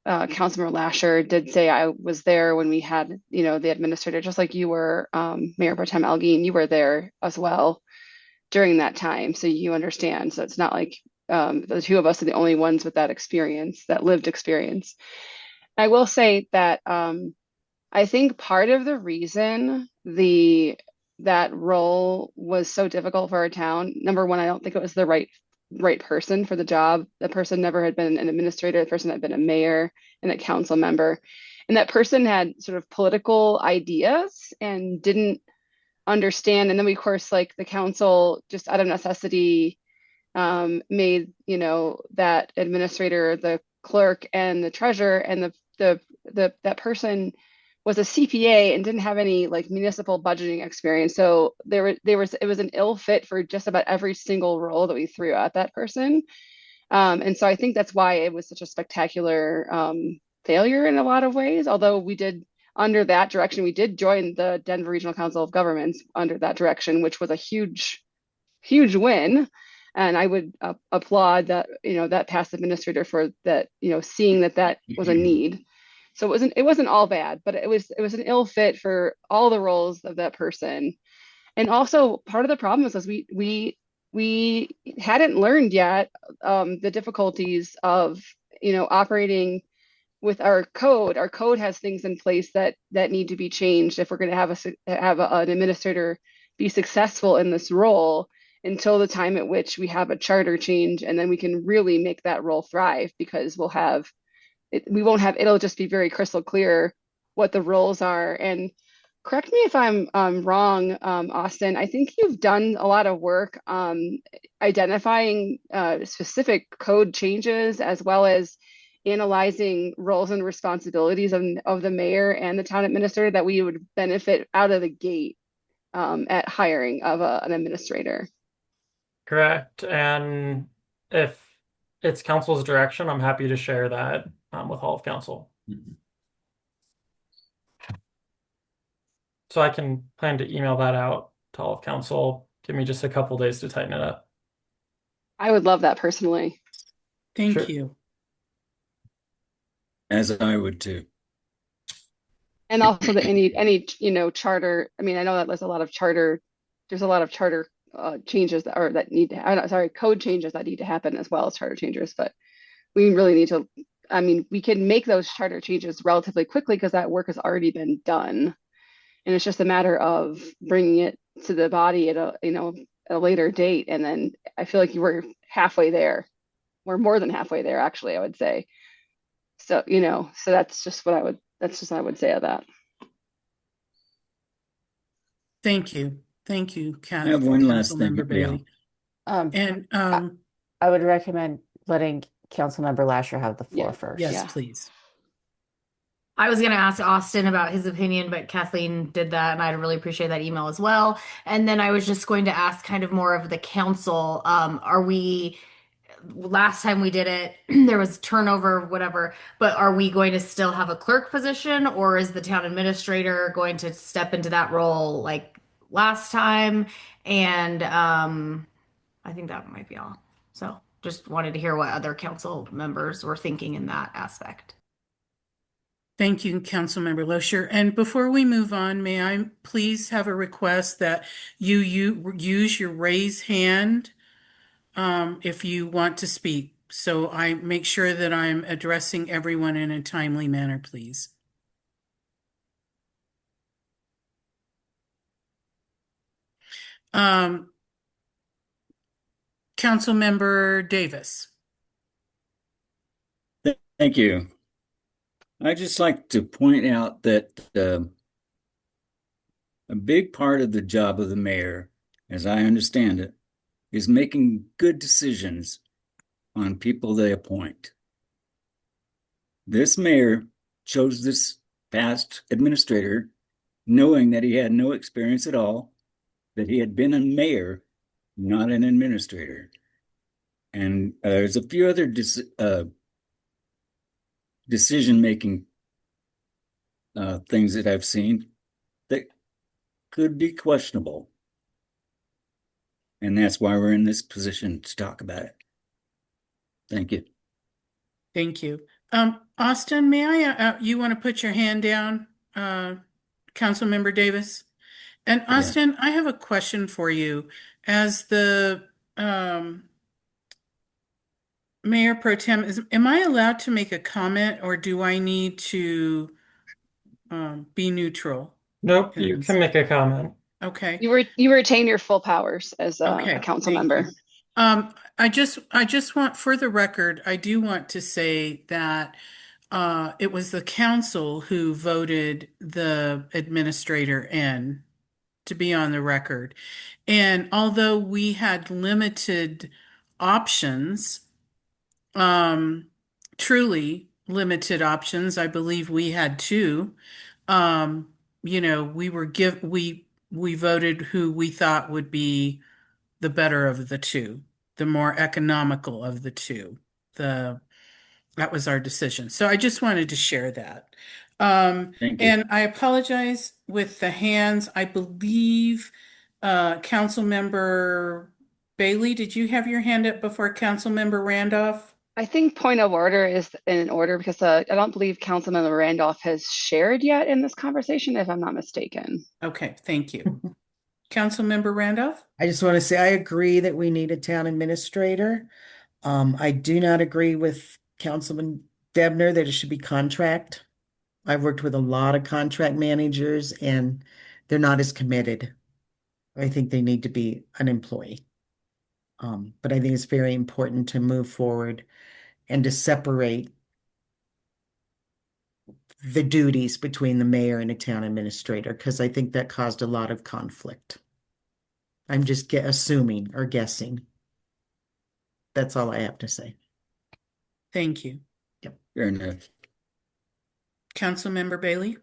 Speaker 6: Councilmember Lasher did say, I was there when we had, the administrator, just like you were, Mayor Pro Tem Elgin, you were there as well during that time, so you understand. So it's not like the two of us are the only ones with that experience, that lived experience. I will say that I think part of the reason that role was so difficult for our town, number one, I don't think it was the right person for the job. The person never had been an administrator. The person had been a mayor and a council member, and that person had sort of political ideas and didn't understand. And then we, of course, like the council, just out of necessity, made that administrator, the clerk, and the treasurer, and that person was a CPA and didn't have any like municipal budgeting experience. So it was an ill fit for just about every single role that we threw at that person. And so I think that's why it was such a spectacular failure in a lot of ways. Although we did, under that direction, we did join the Denver Regional Council of Governments under that direction, which was a huge, huge win. And I would applaud that, that past administrator for that, seeing that was a need. So it wasn't all bad, but it was an ill fit for all the roles of that person. And also part of the problem was we hadn't learned yet the difficulties of operating with our code. Our code has things in place that need to be changed if we're going to have an administrator be successful in this role, until the time at which we have a charter change, and then we can really make that role thrive, because it'll just be very crystal clear what the roles are. And correct me if I'm wrong, Austin, I think you've done a lot of work identifying specific code changes, as well as analyzing roles and responsibilities of the mayor and the town administrator that we would benefit out of the gate at hiring of an administrator.
Speaker 7: Correct. And if it's council's direction, I'm happy to share that with all of council. So I can plan to email that out to all of council. Give me just a couple days to tighten it up.
Speaker 6: I would love that personally.
Speaker 4: Thank you.
Speaker 13: As I would too.
Speaker 6: And also that any charter. I mean, I know that there's a lot of charter changes code changes that need to happen, as well as charter changes. But we really need to. I mean, we can make those charter changes relatively quickly because that work has already been done. And it's just a matter of bringing it to the body at a, at a later date. And then I feel like you were halfway there. We're more than halfway there, actually, I would say. So, so that's just what I would say of that.
Speaker 4: Thank you. Thank you,
Speaker 13: I have one last thing.
Speaker 4: Councilmember Bailey. And
Speaker 2: I would recommend letting Councilmember Lasher have the floor first.
Speaker 4: yes, please.
Speaker 8: I was going to ask Austin about his opinion, but Kathleen did that, and I'd really appreciate that email as well. And then I was just going to ask kind of more of the council. Last time we did it, there was turnover, whatever, but are we going to still have a clerk position, or is the town administrator going to step into that role like last time? And I think that might be all. So just wanted to hear what other council members were thinking in that aspect.
Speaker 4: Thank you, Councilmember Loescher. And before we move on, may I please have a request that you use your raise hand if you want to speak. So I make sure that I'm addressing everyone in a timely manner, please. Councilmember Davis.
Speaker 13: Thank you. I'd just like to point out that a big part of the job of the mayor, as I understand it, is making good decisions on people they appoint. This mayor chose this past administrator knowing that he had no experience at all, that he had been a mayor, not an administrator. And there's a few other decision-making things that I've seen that could be questionable. And that's why we're in this position to talk about it. Thank you.
Speaker 4: Thank you. Austin, may I, you want to put your hand down, Councilmember Davis? And Austin, I have a question for you. As the Mayor Pro Tem, am I allowed to make a comment, or do I need to be neutral?
Speaker 7: Nope, you can make a comment.
Speaker 4: Okay.
Speaker 6: You retain your full powers as a council member.
Speaker 4: I just want, for the record, I do want to say that it was the council who voted the administrator in, to be on the record. And although we had limited options, truly limited options, I believe we had two, we voted who we thought would be the better of the two, the more economical of the two. That was our decision. So I just wanted to share that.
Speaker 13: Thank you.
Speaker 4: And I apologize with the hands. I believe Councilmember Bailey, did you have your hand up before Councilmember Randolph?
Speaker 6: I think point of order is in order because I don't believe Councilmember Randolph has shared yet in this conversation, if I'm not mistaken.
Speaker 4: Okay, thank you. Councilmember Randolph?
Speaker 9: I just want to say I agree that we need a town administrator. I do not agree with Councilman Debner that it should be contract. I've worked with a lot of contract managers and they're not as committed. I think they need to be an employee. But I think it's very important to move forward and to separate the duties between the mayor and a town administrator, because I think that caused a lot of conflict. I'm just assuming or guessing. That's all I have to say.
Speaker 4: Thank you.
Speaker 9: Yep.
Speaker 13: Fair enough.
Speaker 4: Councilmember Bailey?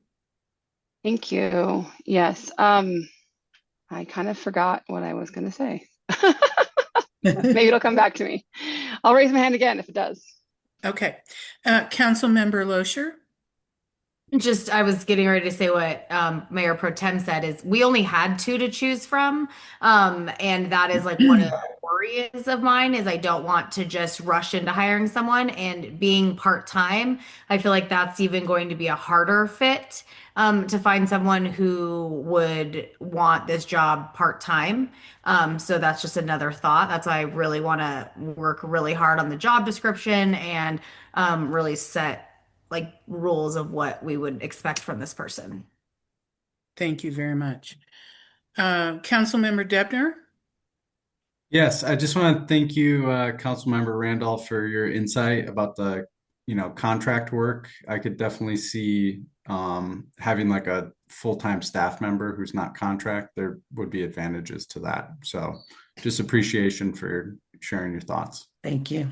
Speaker 6: Thank you. Yes. I kind of forgot what I was going to say. Maybe it'll come back to me. I'll raise my hand again if it does.
Speaker 4: Okay. Councilmember Loescher?
Speaker 8: I was getting ready to say what Mayor Pro Tem said is we only had two to choose from. And that is like one of the worries of mine is I don't want to just rush into hiring someone, and being part-time, I feel like that's even going to be a harder fit to find someone who would want this job part-time. So that's just another thought. That's why I really want to work really hard on the job description and really set like rules of what we would expect from this person.
Speaker 4: Thank you very much. Councilmember Debner?
Speaker 3: Yes, I just want to thank you, Councilmember Randolph, for your insight about the, contract work. I could definitely see having like a full-time staff member who's not contract. There would be advantages to that. So just appreciation for sharing your thoughts.
Speaker 9: Thank you.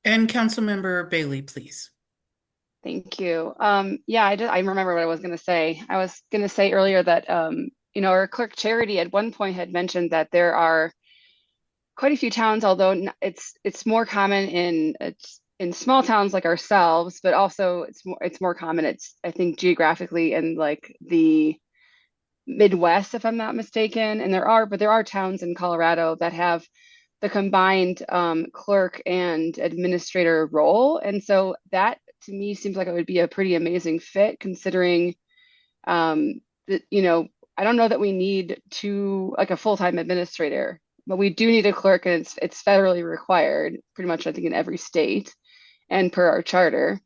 Speaker 4: And Councilmember Bailey, please.
Speaker 6: Thank you. Yeah, I remember what I was going to say. I was going to say earlier that, our clerk Charity at one point had mentioned that there are quite a few towns, although it's more common in small towns like ourselves, but also it's more common. I think geographically in like the Midwest, if I'm not mistaken. And there are towns in Colorado that have the combined clerk and administrator role, and so that to me seems like it would be a pretty amazing fit, considering that I don't know that we need a full-time administrator, but we do need a clerk, and it's federally required, pretty much I think in every state, and per our charter.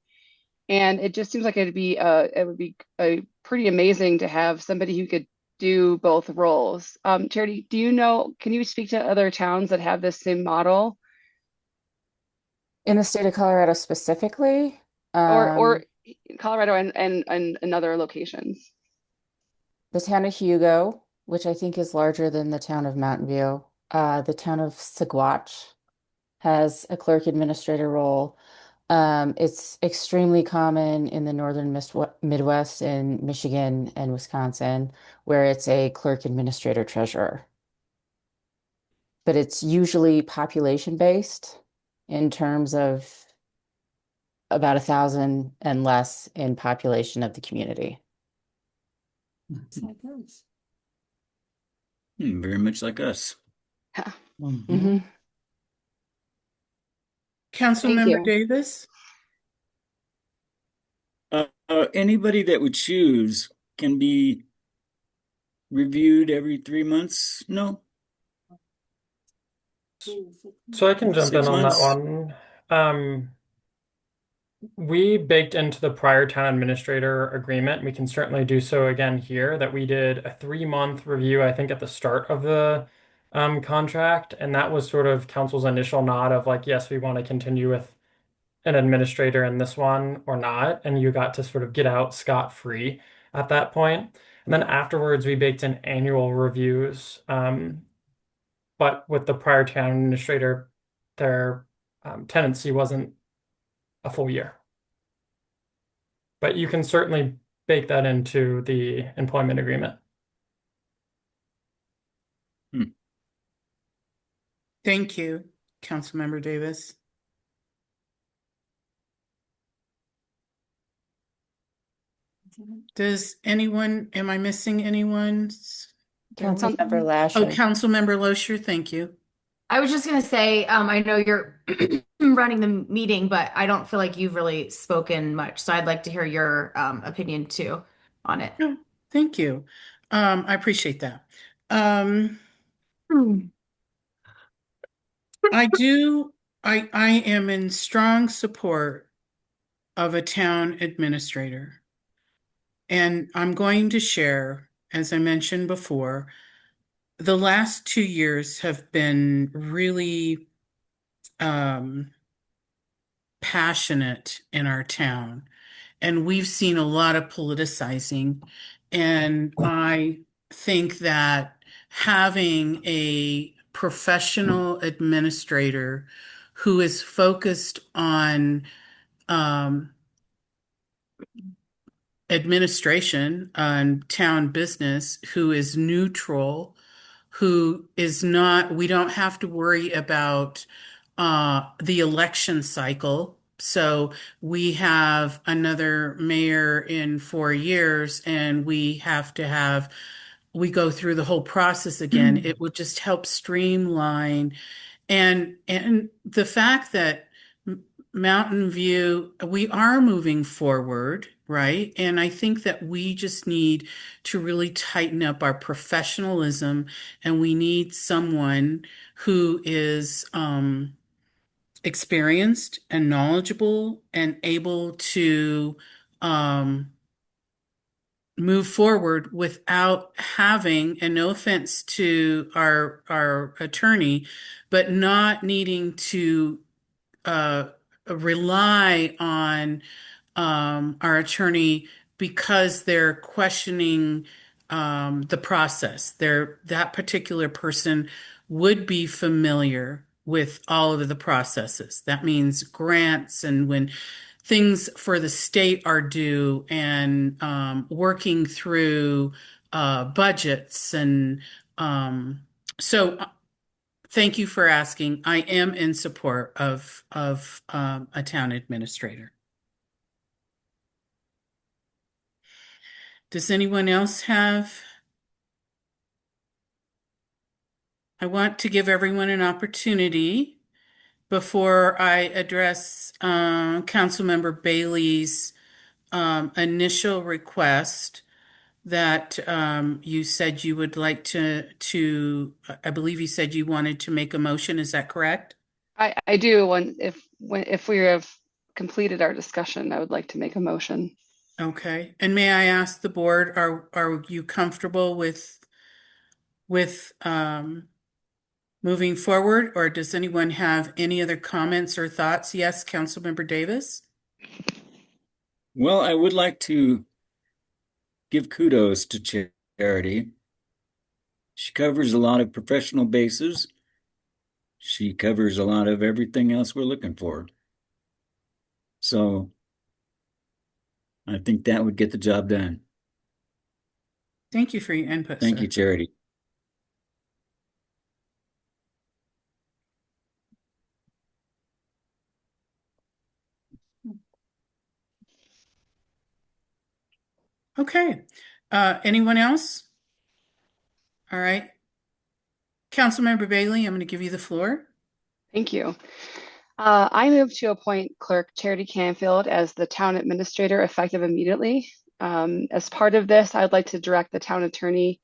Speaker 6: And it just seems like it would be a pretty amazing to have somebody who could do both roles. Charity, can you speak to other towns that have this same model?
Speaker 2: In the state of Colorado specifically,
Speaker 6: Or Colorado and other locations?
Speaker 2: the town of Hugo, which I think is larger than the town of Mountain View, the town of Saguache has a clerk administrator role. It's extremely common in the northern Midwest in Michigan and Wisconsin, where it's a clerk administrator treasurer. But it's usually population based in terms of about 1,000 and less in population of the community.
Speaker 13: Very much like us.
Speaker 2: Mm-hmm.
Speaker 4: Councilmember Davis?
Speaker 13: Anybody that would choose can be reviewed every 3 months? No?
Speaker 7: So I can jump
Speaker 13: 6
Speaker 7: in on that
Speaker 13: months?
Speaker 7: one. We baked into the prior town administrator agreement. We can certainly do so again here, that we did a 3-month review, I think, at the start of the contract. And that was sort of council's initial nod of like, yes, we want to continue with an administrator in this one or not. And you got to sort of get out scot-free at that point. And then afterwards, we baked in annual reviews. But with the prior town administrator, their tenancy wasn't a full year. But you can certainly bake that into the employment agreement.
Speaker 4: Thank you, Councilmember Davis. Am I missing anyone?
Speaker 2: Councilmember
Speaker 4: Oh,
Speaker 2: Lasher.
Speaker 4: Councilmember Loescher, thank you.
Speaker 8: I was just gonna say, I know you're running the meeting, but I don't feel like you've really spoken much. So I'd like to hear your opinion too on it.
Speaker 4: Oh, thank you. I appreciate that. I am in strong support of a town administrator. And I'm going to share, as I mentioned before, the last 2 years have been really passionate in our town. And we've seen a lot of politicizing. And I think that having a professional administrator who is focused on administration and town business, who is neutral, who is not, we don't have to worry about the election cycle. So we have another mayor in 4 years and we go through the whole process again. It would just help streamline. And the fact that Mountain View, we are moving forward, right? And I think that we just need to really tighten up our professionalism, and we need someone who is experienced and knowledgeable and able to move forward without having, and no offense to our attorney, but not needing to rely on our attorney because they're questioning the process. That particular person would be familiar with all of the processes. That means grants and when things for the state are due and working through budgets. And so thank you for asking. I am in support of a town administrator. Does anyone else have? I want to give everyone an opportunity before I address Councilmember Bailey's initial request that you said you would like to, I believe you said you wanted to make a motion. Is that correct?
Speaker 6: I do. If we have completed our discussion, I would like to make a motion.
Speaker 4: Okay. And may I ask the board, are you comfortable with moving forward, or does anyone have any other comments or thoughts? Yes, Councilmember Davis?
Speaker 13: Well, I would like to give kudos to Charity. She covers a lot of professional bases. She covers a lot of everything else we're looking for. So I think that would get the job done.
Speaker 4: Thank you for your input,
Speaker 13: Thank
Speaker 4: sir.
Speaker 13: you, Charity.
Speaker 4: Okay. Anyone else? All right. Councilmember Bailey, I'm going to give you the floor.
Speaker 6: Thank you. I move to appoint Clerk Charity Canfield as the town administrator effective immediately. As part of this, I'd like to direct the town attorney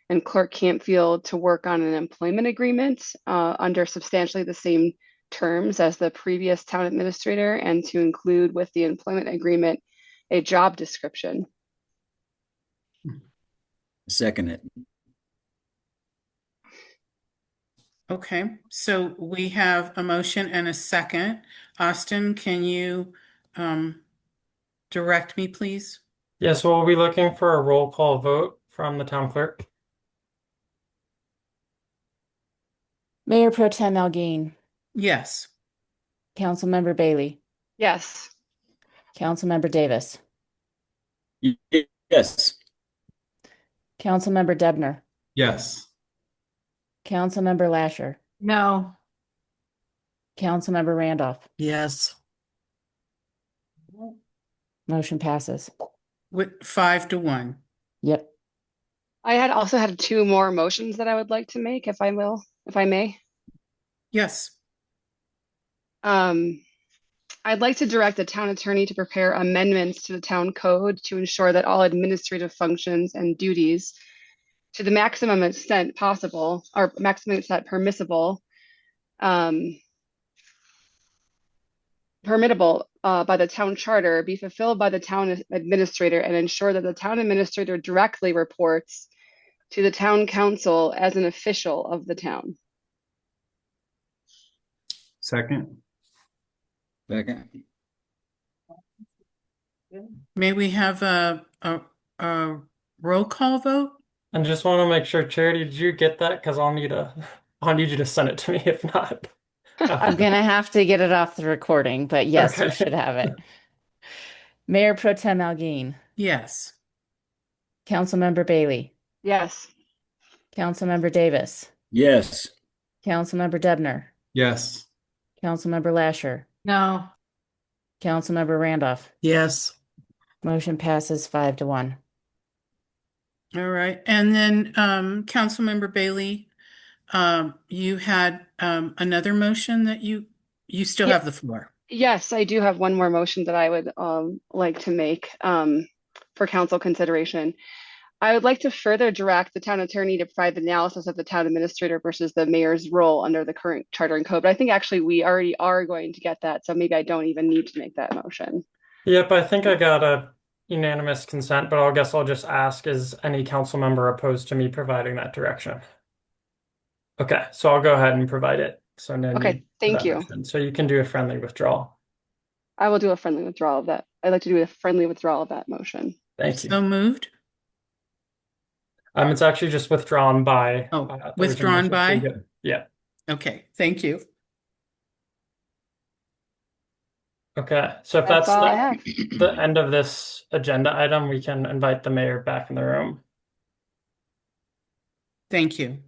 Speaker 6: and Clerk Campfield to work on an employment agreement under substantially the same terms as the previous town administrator, and to include with the employment agreement a job description.
Speaker 13: Second it.
Speaker 4: Okay, so we have a motion and a second. Austin, can you direct me, please?
Speaker 7: Yes, we'll be looking for a roll call vote from the town clerk.
Speaker 2: Mayor Pro Tem Algeen,
Speaker 4: Yes.
Speaker 2: Councilmember Bailey,
Speaker 6: Yes.
Speaker 2: Councilmember Davis,
Speaker 13: Yes.
Speaker 2: Councilmember Debner,
Speaker 3: Yes.
Speaker 2: Councilmember Lasher,
Speaker 8: No.
Speaker 2: Councilmember Randolph.
Speaker 9: Yes.
Speaker 2: Motion passes.
Speaker 4: With 5-1.
Speaker 2: Yep.
Speaker 6: I had also had two more motions that I would like to make, if I may.
Speaker 4: Yes.
Speaker 6: I'd like to direct the town attorney to prepare amendments to the town code to ensure that all administrative functions and duties, to the maximum extent possible, or maximum extent permissible, permittable by the town charter, be fulfilled by the town administrator, and ensure that the town administrator directly reports to the town council as an official of the town.
Speaker 3: Second.
Speaker 13: Second.
Speaker 4: May we have a roll call vote?
Speaker 7: And just want to make sure, Charity, did you get that? Because I'll need you to send it to me if not.
Speaker 2: I'm gonna have to get it off the recording, but yes, you
Speaker 7: Okay.
Speaker 2: should have it. Mayor Pro Tem Algeen,
Speaker 4: Yes.
Speaker 2: Councilmember Bailey,
Speaker 6: Yes.
Speaker 2: Councilmember Davis,
Speaker 13: Yes.
Speaker 2: Councilmember Debner,
Speaker 3: Yes.
Speaker 2: Councilmember Lasher,
Speaker 8: No.
Speaker 2: Councilmember Randolph.
Speaker 9: Yes.
Speaker 2: Motion passes 5-1.
Speaker 4: All right. And then Councilmember Bailey, you had another motion that you still have the floor.
Speaker 6: Yes, I do have one more motion that I would like to make for council consideration. I would like to further direct the town attorney to provide the analysis of the town administrator versus the mayor's role under the current charter and code. But I think actually we already are going to get that, so maybe I don't even need to make that motion.
Speaker 7: Yep, I think I got unanimous consent, but I guess I'll just ask, is any council member opposed to me providing that direction? Okay, so I'll go ahead and provide it. So no
Speaker 6: Okay,
Speaker 7: need for
Speaker 6: thank
Speaker 7: that
Speaker 6: you.
Speaker 7: motion. So you can do a friendly withdrawal.
Speaker 6: I will do a friendly withdrawal of that. I'd like to do a friendly withdrawal of that motion.
Speaker 7: Thank you.
Speaker 4: So moved.
Speaker 7: It's actually just withdrawn by.
Speaker 4: Oh,
Speaker 7: the original
Speaker 4: withdrawn
Speaker 7: motion. So you
Speaker 4: by?
Speaker 7: get- Yeah.
Speaker 4: Okay, thank you.
Speaker 7: Okay, so if
Speaker 6: That's
Speaker 7: that's
Speaker 6: all I have.
Speaker 7: the end of this agenda item, we can invite the mayor back in the room.
Speaker 4: Thank you.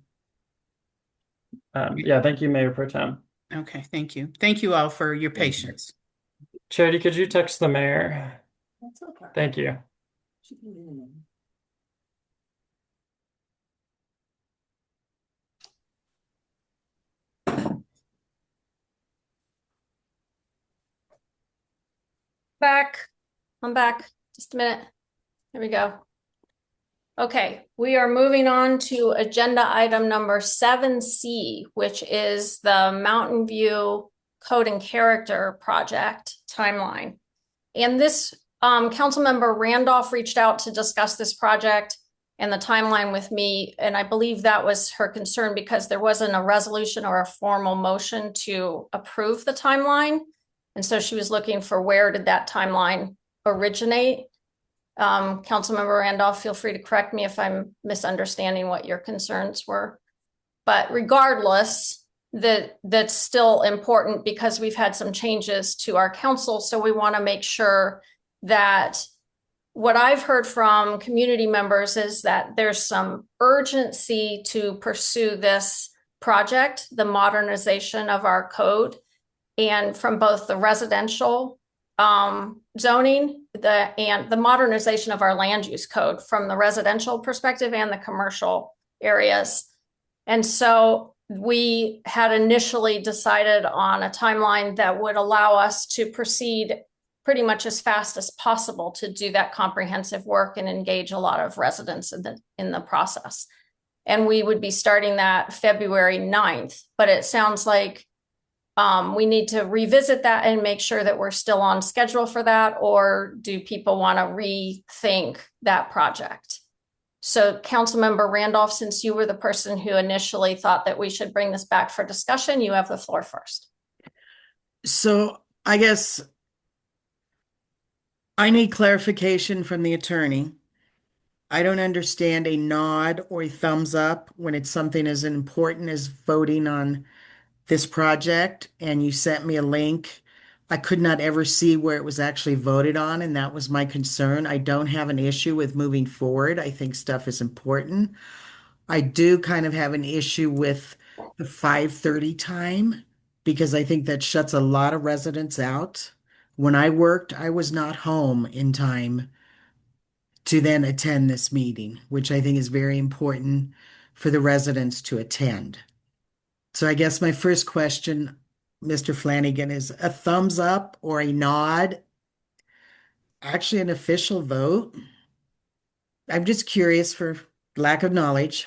Speaker 7: Yeah, thank you, Mayor Pro Tem.
Speaker 4: Okay, thank you. Thank you all for your patience.
Speaker 7: Charity, could you text the mayor?
Speaker 9: That's okay.
Speaker 7: Thank you.
Speaker 1: Back. I'm back. Just a minute. There we go. Okay, we are moving on to agenda item number 7C, which is the Mountain View Code and Character Project timeline. And this Councilmember Randolph reached out to discuss this project and the timeline with me. And I believe that was her concern because there wasn't a resolution or a formal motion to approve the timeline. And so she was looking for where did that timeline originate. Councilmember Randolph, feel free to correct me if I'm misunderstanding what your concerns were. But regardless, that's still important because we've had some changes to our council. So we want to make sure that what I've heard from community members is that there's some urgency to pursue this project, the modernization of our code, and from both the residential zoning and the modernization of our land use code from the residential perspective and the commercial areas. And so we had initially decided on a timeline that would allow us to proceed pretty much as fast as possible to do that comprehensive work and engage a lot of residents in the process. And we would be starting that February 9th, but it sounds like we need to revisit that and make sure that we're still on schedule for that, or do people want to rethink that project? So Councilmember Randolph, since you were the person who initially thought that we should bring this back for discussion, you have the floor first.
Speaker 9: So I guess I need clarification from the attorney. I don't understand a nod or a thumbs up when it's something as important as voting on this project, and you sent me a link. I could not ever see where it was actually voted on, and that was my concern. I don't have an issue with moving forward. I think stuff is important. I do kind of have an issue with the 5:30 time because I think that shuts a lot of residents out. When I worked, I was not home in time to then attend this meeting, which I think is very important for the residents to attend. So I guess my first question, Mr. Flanagan, is a thumbs up or a nod actually an official vote? I'm just curious for lack of knowledge.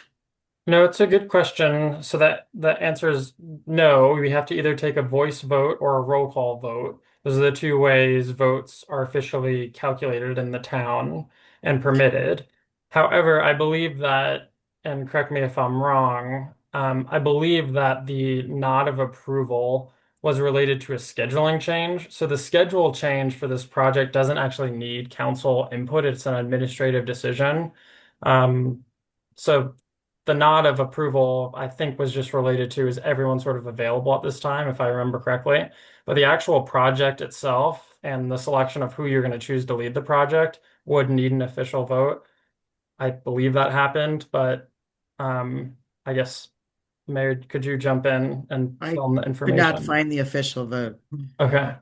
Speaker 7: No, it's a good question. So that the answer is no. We have to either take a voice vote or a roll call vote. Those are the two ways votes are officially calculated in the town and permitted. However, I believe that, and correct me if I'm wrong, I believe that the nod of approval was related to a scheduling change. So the schedule change for this project doesn't actually need council input. It's an administrative decision. So the nod of approval, I think, was just related to is everyone sort of available at this time, if I remember correctly. But the actual project itself and the selection of who you're going to choose to lead the project would need an official vote. I believe that happened, but I guess, Mayor, could you jump in and
Speaker 9: I
Speaker 7: fill in the
Speaker 9: could
Speaker 7: information?
Speaker 9: not find the official vote.
Speaker 7: Okay.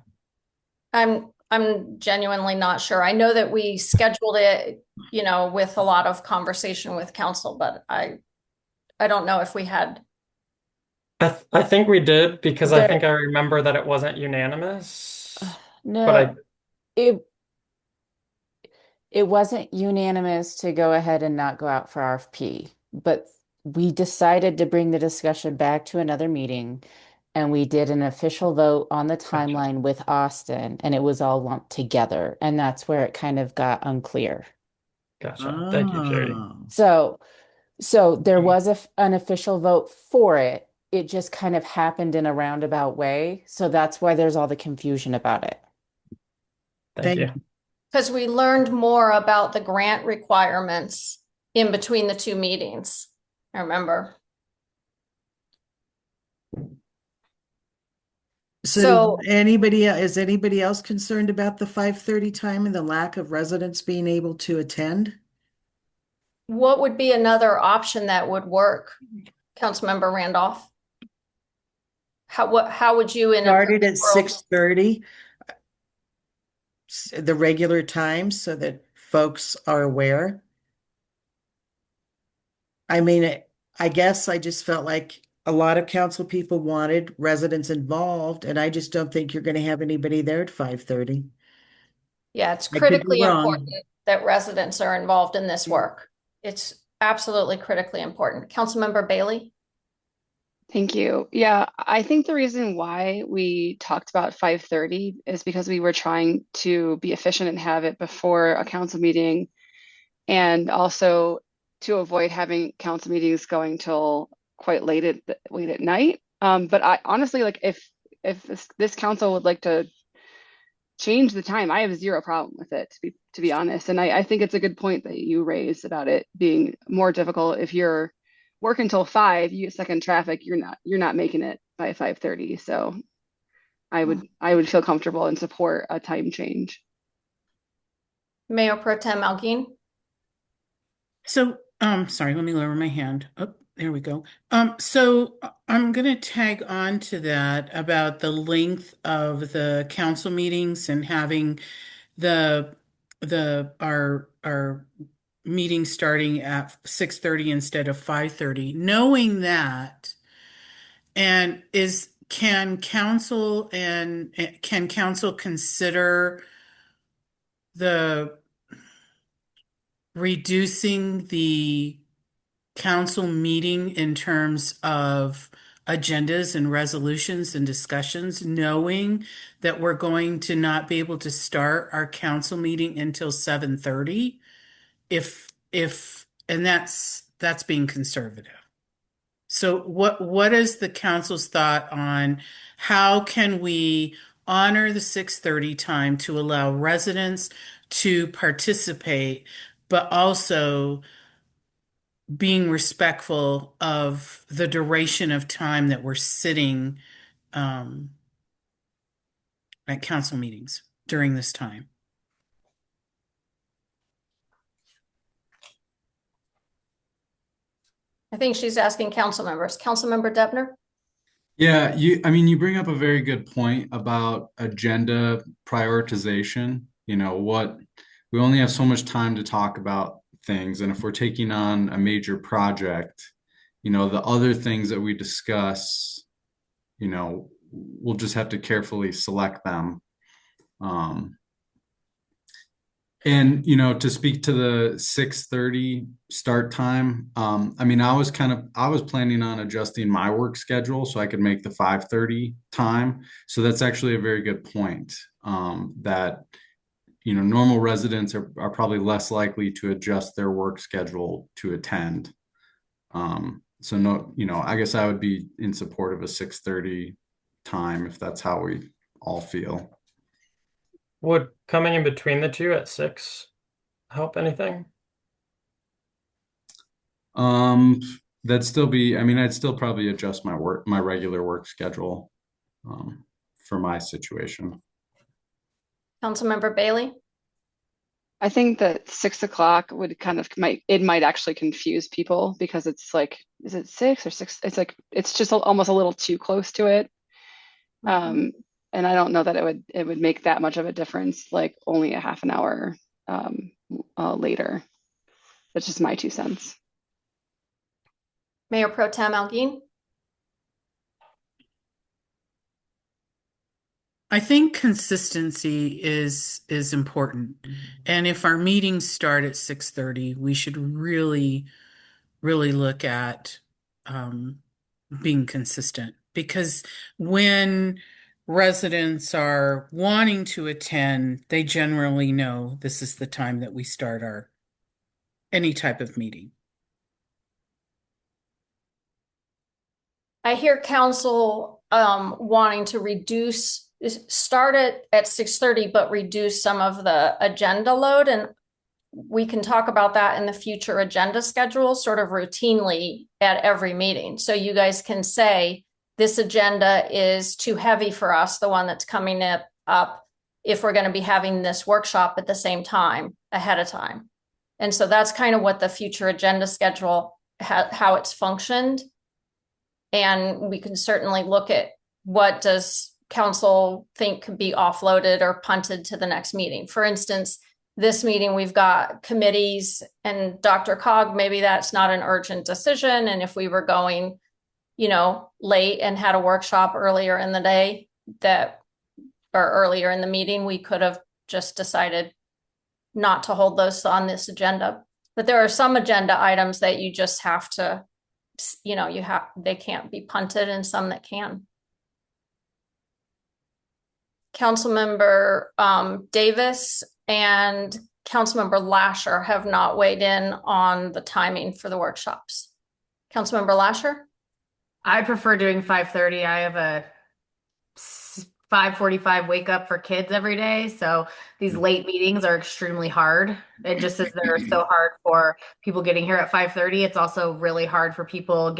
Speaker 1: I'm genuinely not sure. I know that we scheduled it, with a lot of conversation with council, but I don't know if we had.
Speaker 7: I think we did because I
Speaker 2: There-
Speaker 7: think I remember that it wasn't unanimous.
Speaker 2: No,
Speaker 7: But
Speaker 2: it wasn't unanimous to go ahead and not go out for RFP, but we decided to bring the discussion back to another meeting and we did an official vote on the timeline with Austin, and it was all lumped together. And that's where it kind of got unclear.
Speaker 7: Gotcha. Thank you, Charity.
Speaker 2: So there was an official vote for it. It just kind of happened in a roundabout way. So that's why there's all the confusion about it.
Speaker 7: Thank you.
Speaker 1: Because we learned more about the grant requirements in between the two meetings. I remember.
Speaker 9: So is anybody else concerned about the 5:30 time and the lack of residents being able to attend?
Speaker 1: What would be another option that would work, Councilmember Randolph? How would you in
Speaker 9: Started
Speaker 1: a
Speaker 9: at 6:30, the regular time, so that folks are aware. I mean, I guess I just felt like a lot of council people wanted residents involved, and I just don't think you're going to have anybody there at 5:30.
Speaker 1: Yeah, it's
Speaker 9: I could be
Speaker 1: critically
Speaker 9: wrong.
Speaker 1: important that residents are involved in this work. It's absolutely critically important. Councilmember Bailey?
Speaker 6: Thank you. Yeah, I think the reason why we talked about 5:30 is because we were trying to be efficient and have it before a council meeting, and also to avoid having council meetings going till quite late at night. But I honestly, like, if this council would like to change the time, I have zero problem with it, to be honest. And I think it's a good point that you raised about it being more difficult. If you're working until 5, you get stuck in traffic, you're not making it by 5:30. So I would feel comfortable and support a time change.
Speaker 1: Mayor Pro Tem Algin?
Speaker 4: So, sorry, let me lower my hand. Oh, there we go. So I'm going to tag on to that about the length of the council meetings and having our meeting starting at 6:30 instead of 5:30. Knowing that, and can council consider the reducing the council meeting in terms of agendas and resolutions and discussions, knowing that we're going to not be able to start our council meeting until 7:30? And that's being conservative. So what is the council's thought on how can we honor the 6:30 time to allow residents to participate, but also being respectful of the duration of time that we're sitting at council meetings during this time?
Speaker 1: I think she's asking council members. Councilmember Debner?
Speaker 3: Yeah, you bring up a very good point about agenda prioritization. We only have so much time to talk about things. And if we're taking on a major project, the other things that we discuss, we'll just have to carefully select them. And to speak to the 6:30 start time, I was planning on adjusting my work schedule so I could make the 5:30 time. So that's actually a very good point. That normal residents are probably less likely to adjust their work schedule to attend. So no, I guess I would be in support of a 6:30 time if that's how we all feel.
Speaker 7: Would coming in between the two at 6 help anything?
Speaker 3: I'd still probably adjust my regular work schedule, for my situation.
Speaker 1: Councilmember Bailey?
Speaker 6: I think that 6 o'clock would might actually confuse people because it's like, is it 6 or 6? It's like, it's just almost a little too close to it. And I don't know that it would make that much of a difference, like only a half an hour later. That's just my 2 cents.
Speaker 1: Mayor Pro Tem Algin?
Speaker 4: I think consistency is important. And if our meetings start at 6:30, we should really, really look at being consistent because when residents are wanting to attend, they generally know this is the time that we start our any type of meeting.
Speaker 1: I hear council wanting to start it at 6:30, but reduce some of the agenda load. And we can talk about that in the future agenda schedule, sort of routinely at every meeting. So you guys can say, this agenda is too heavy for us, the one that's coming up, if we're going to be having this workshop at the same time, ahead of time. And so that's kind of what the future agenda schedule, how it's functioned. And we can certainly look at what does council think could be offloaded or punted to the next meeting. For instance, this meeting, we've got committees and Dr. Cog, maybe that's not an urgent decision. And if we were going, late and had a workshop earlier in the day or earlier in the meeting, we could have just decided not to hold those on this agenda. But there are some agenda items that you just have to, they can't be punted, and some that can. Councilmember Davis and Councilmember Lasher have not weighed in on the timing for the workshops. Councilmember Lasher?
Speaker 8: I prefer doing 5:30. I have a 5:45 wake up for kids every day. So these late meetings are extremely hard. And just as they're so hard for people getting here at 5:30, it's also really hard for people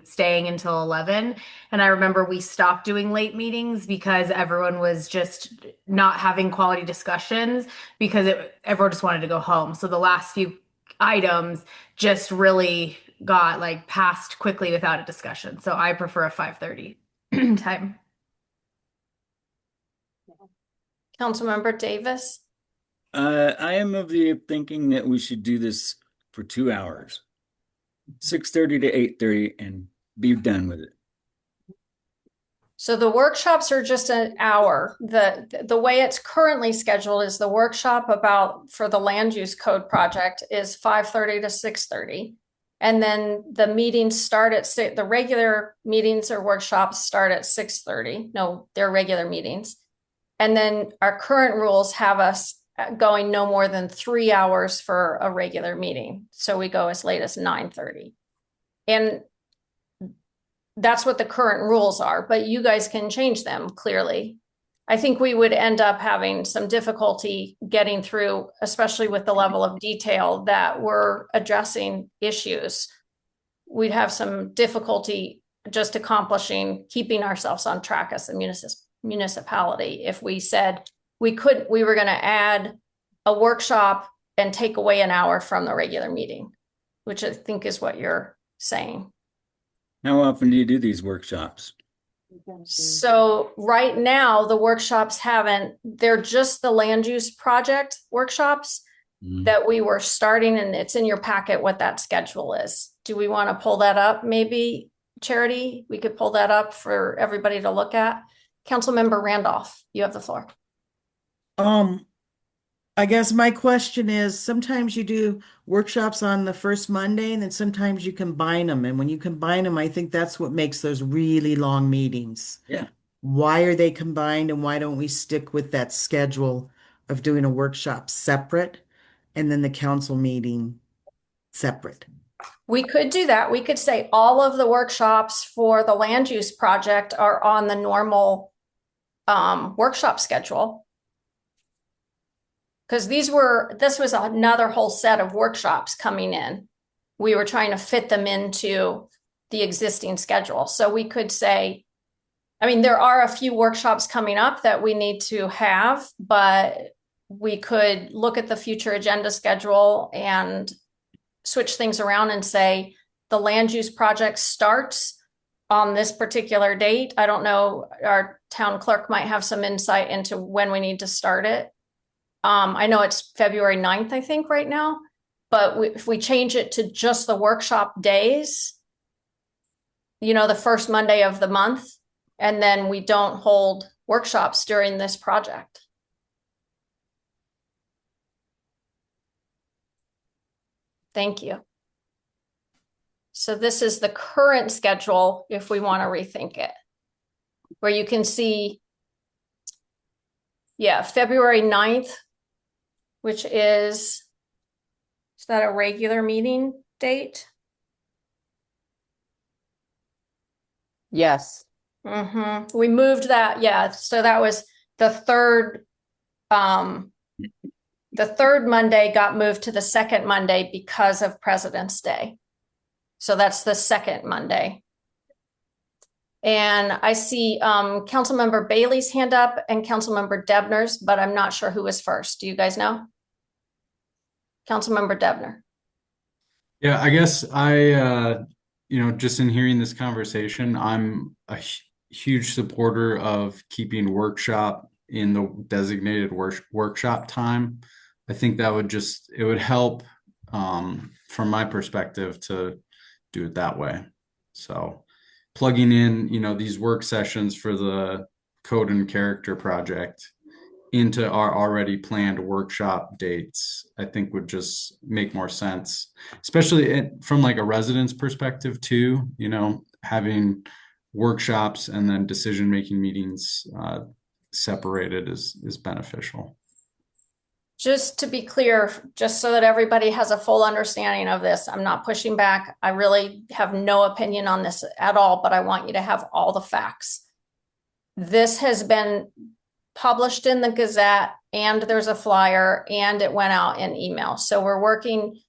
Speaker 8: staying until 11. And I remember we stopped doing late meetings because everyone was just not having quality discussions because everyone just wanted to go home. So the last few items just really got passed quickly without a discussion. So I prefer a 5:30 time.
Speaker 1: Councilmember Davis?
Speaker 13: I am of the thinking that we should do this for 2 hours, 6:30 to 8:30, and be done with it.
Speaker 1: So the workshops are just an hour. The way it's currently scheduled is the workshop for the land use code project is 5:30 to 6:30. And then the meetings start at the regular meetings or workshops start at 6:30. No, they're regular meetings. And then our current rules have us going no more than 3 hours for a regular meeting. So we go as late as 9:30. And that's what the current rules are, but you guys can change them clearly. I think we would end up having some difficulty getting through, especially with the level of detail that we're addressing issues. We'd have some difficulty just keeping ourselves on track as a municipality if we said we were going to add a workshop and take away an hour from the regular meeting, which I think is what you're saying.
Speaker 13: How often do you do these workshops?
Speaker 1: So right now, the workshops they're just the land use project workshops that we were starting, and it's in your packet what that schedule is. Do we want to pull that up? Maybe, Charity, we could pull that up for everybody to look at. Councilmember Randolph, you have the floor.
Speaker 9: I guess my question is, sometimes you do workshops on the first Monday, and then sometimes you combine them. And when you combine them, I think that's what makes those really long meetings.
Speaker 13: Yeah.
Speaker 9: Why are they combined, and why don't we stick with that schedule of doing a workshop separate and then the council meeting separate?
Speaker 1: We could do that. We could say all of the workshops for the land use project are on the normal workshop schedule. Because this was another whole set of workshops coming in. We were trying to fit them into the existing schedule. So we could say, there are a few workshops coming up that we need to have, but we could look at the future agenda schedule and switch things around and say the land use project starts on this particular date. I don't know, our town clerk might have some insight into when we need to start it. I know it's February 9th, I think, right now, but if we change it to just the workshop days, the first Monday of the month, and then we don't hold workshops during this project. Thank you. So this is the current schedule if we want to rethink it. where you can see, yeah, February 9th, which is that a regular meeting date?
Speaker 2: Yes.
Speaker 1: We moved that, yeah, so that was the third Monday got moved to the second Monday because of President's Day. So that's the second Monday. And I see Councilmember Bailey's hand up and Councilmember Debner's, but I'm not sure who was first. Do you guys know? Councilmember Debner.
Speaker 3: Yeah, I guess just in hearing this conversation, I'm a huge supporter of keeping workshop in the designated workshop time. I think that it would help from my perspective to do it that way. So plugging in, these work sessions for the code and character project into our already planned workshop dates, I think would just make more sense, especially from like a resident's perspective too, having workshops and then decision-making meetings separated is beneficial.
Speaker 1: Just to be clear, just so that everybody has a full understanding of this, I'm not pushing back. I really have no opinion on this at all, but I want you to have all the facts. This has been published in the Gazette, and there's a flyer, and it went out in email. So we're working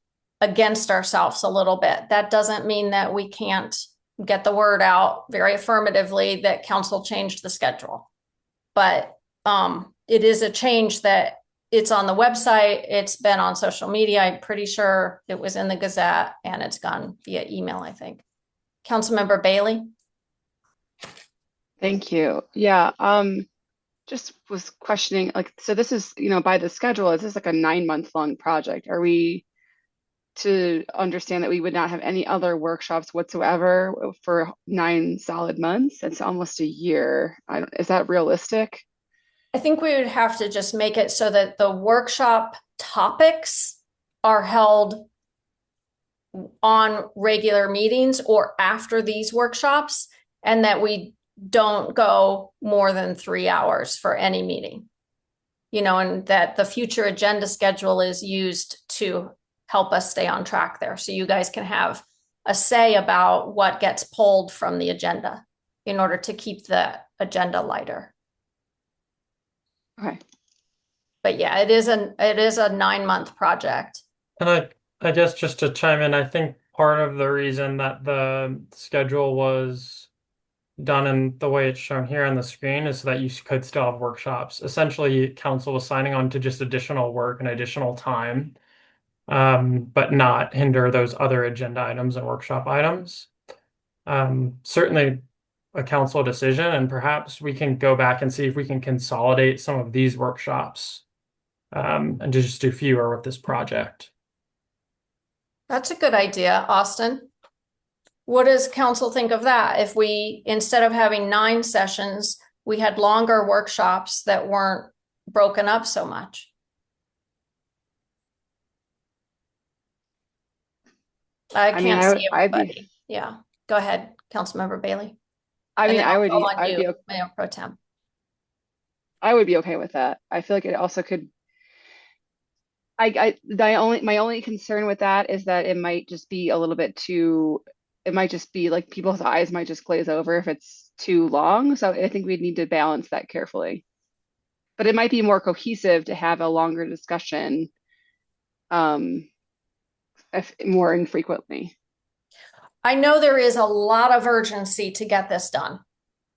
Speaker 1: against ourselves a little bit. That doesn't mean that we can't get the word out very affirmatively that council changed the schedule. But it is a change that it's on the website, it's been on social media. I'm pretty sure it was in the Gazette, and it's gone via email, I think. Councilmember Bailey?
Speaker 6: Thank you. Yeah, just was questioning, like, so this is, by the schedule, is this like a 9-month long project? Are we to understand that we would not have any other workshops whatsoever for 9 solid months? It's almost a year. Is that realistic?
Speaker 1: I think we would have to just make it so that the workshop topics are held on regular meetings or after these workshops, and that we don't go more than 3 hours for any meeting, and that the future agenda schedule is used to help us stay on track there. So you guys can have a say about what gets pulled from the agenda in order to keep the agenda lighter.
Speaker 6: Okay.
Speaker 1: But yeah, it is a 9-month project.
Speaker 7: And I guess just to chime in, I think part of the reason that the schedule was done in the way it's shown here on the screen is so that you could still have workshops. Essentially, council was signing on to just additional work and additional time, but not hinder those other agenda items and workshop items. Certainly a council decision, and perhaps we can go back and see if we can consolidate some of these workshops and just do fewer with this project.
Speaker 1: That's a good idea, Austin. What does council think of that? If we, instead of having 9 sessions, we had longer workshops that weren't broken up so much? I can't see everybody. Yeah, go ahead, Councilmember Bailey.
Speaker 6: I mean, I would
Speaker 1: be Mayor Pro Tem.
Speaker 6: I would be okay with that. I feel like it also could. My only concern with that is that it might just be a little bit too. It might just be like people's eyes might just glaze over if it's too long. So I think we'd need to balance that carefully. But it might be more cohesive to have a longer discussion, if more infrequently.
Speaker 1: I know there is a lot of urgency to get this done.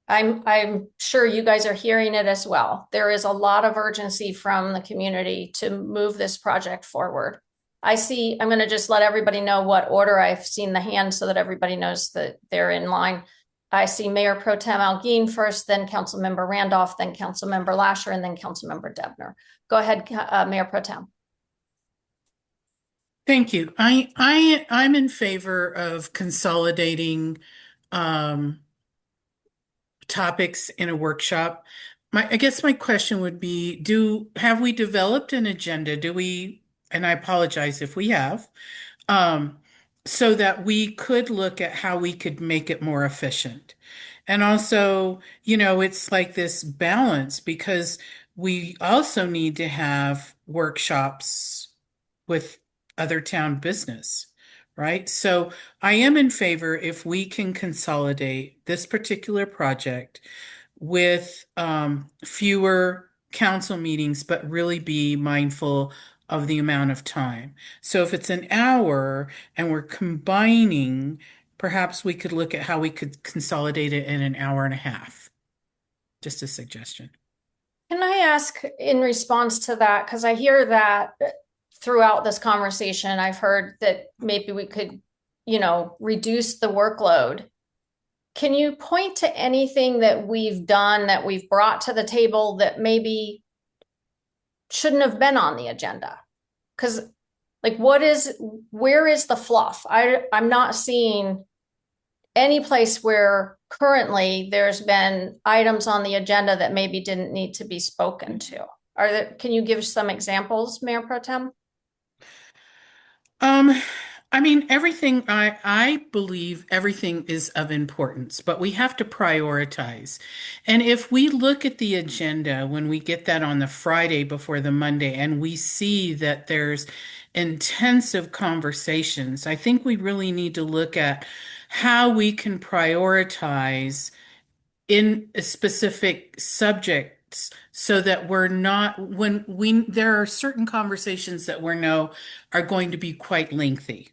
Speaker 1: I'm sure you guys are hearing it as well. There is a lot of urgency from the community to move this project forward. I'm going to just let everybody know what order I've seen the hands so that everybody knows that they're in line. I see Mayor Pro Tem Algeen first, then Councilmember Randolph, then Councilmember Lasher, and then Councilmember Debner. Go ahead, Mayor Pro Tem.
Speaker 4: Thank you. I'm in favor of consolidating topics in a workshop. I guess my question would be, have we developed an agenda? And I apologize if we have, so that we could look at how we could make it more efficient. And also, you know, it's like this balance because we also need to have workshops with other town business, right? So I am in favor if we can consolidate this particular project with fewer council meetings, but really be mindful of the amount of time. So if it's an hour and we're combining, perhaps we could look at how we could consolidate it in an hour and a half. Just a suggestion.
Speaker 1: Can I ask in response to that? Because I hear that throughout this conversation, I've heard that maybe we could, reduce the workload. Can you point to anything that we've done that we've brought to the table that maybe shouldn't have been on the agenda? Because like where is the fluff? I'm not seeing any place where currently there's been items on the agenda that maybe didn't need to be spoken to. Can you give some examples, Mayor Pro Tem?
Speaker 4: I mean, everything, I believe everything is of importance, but we have to prioritize. And if we look at the agenda when we get that on the Friday before the Monday and we see that there's intensive conversations, I think we really need to look at how we can prioritize in specific subjects so that we're not, there are certain conversations that we know are going to be quite lengthy.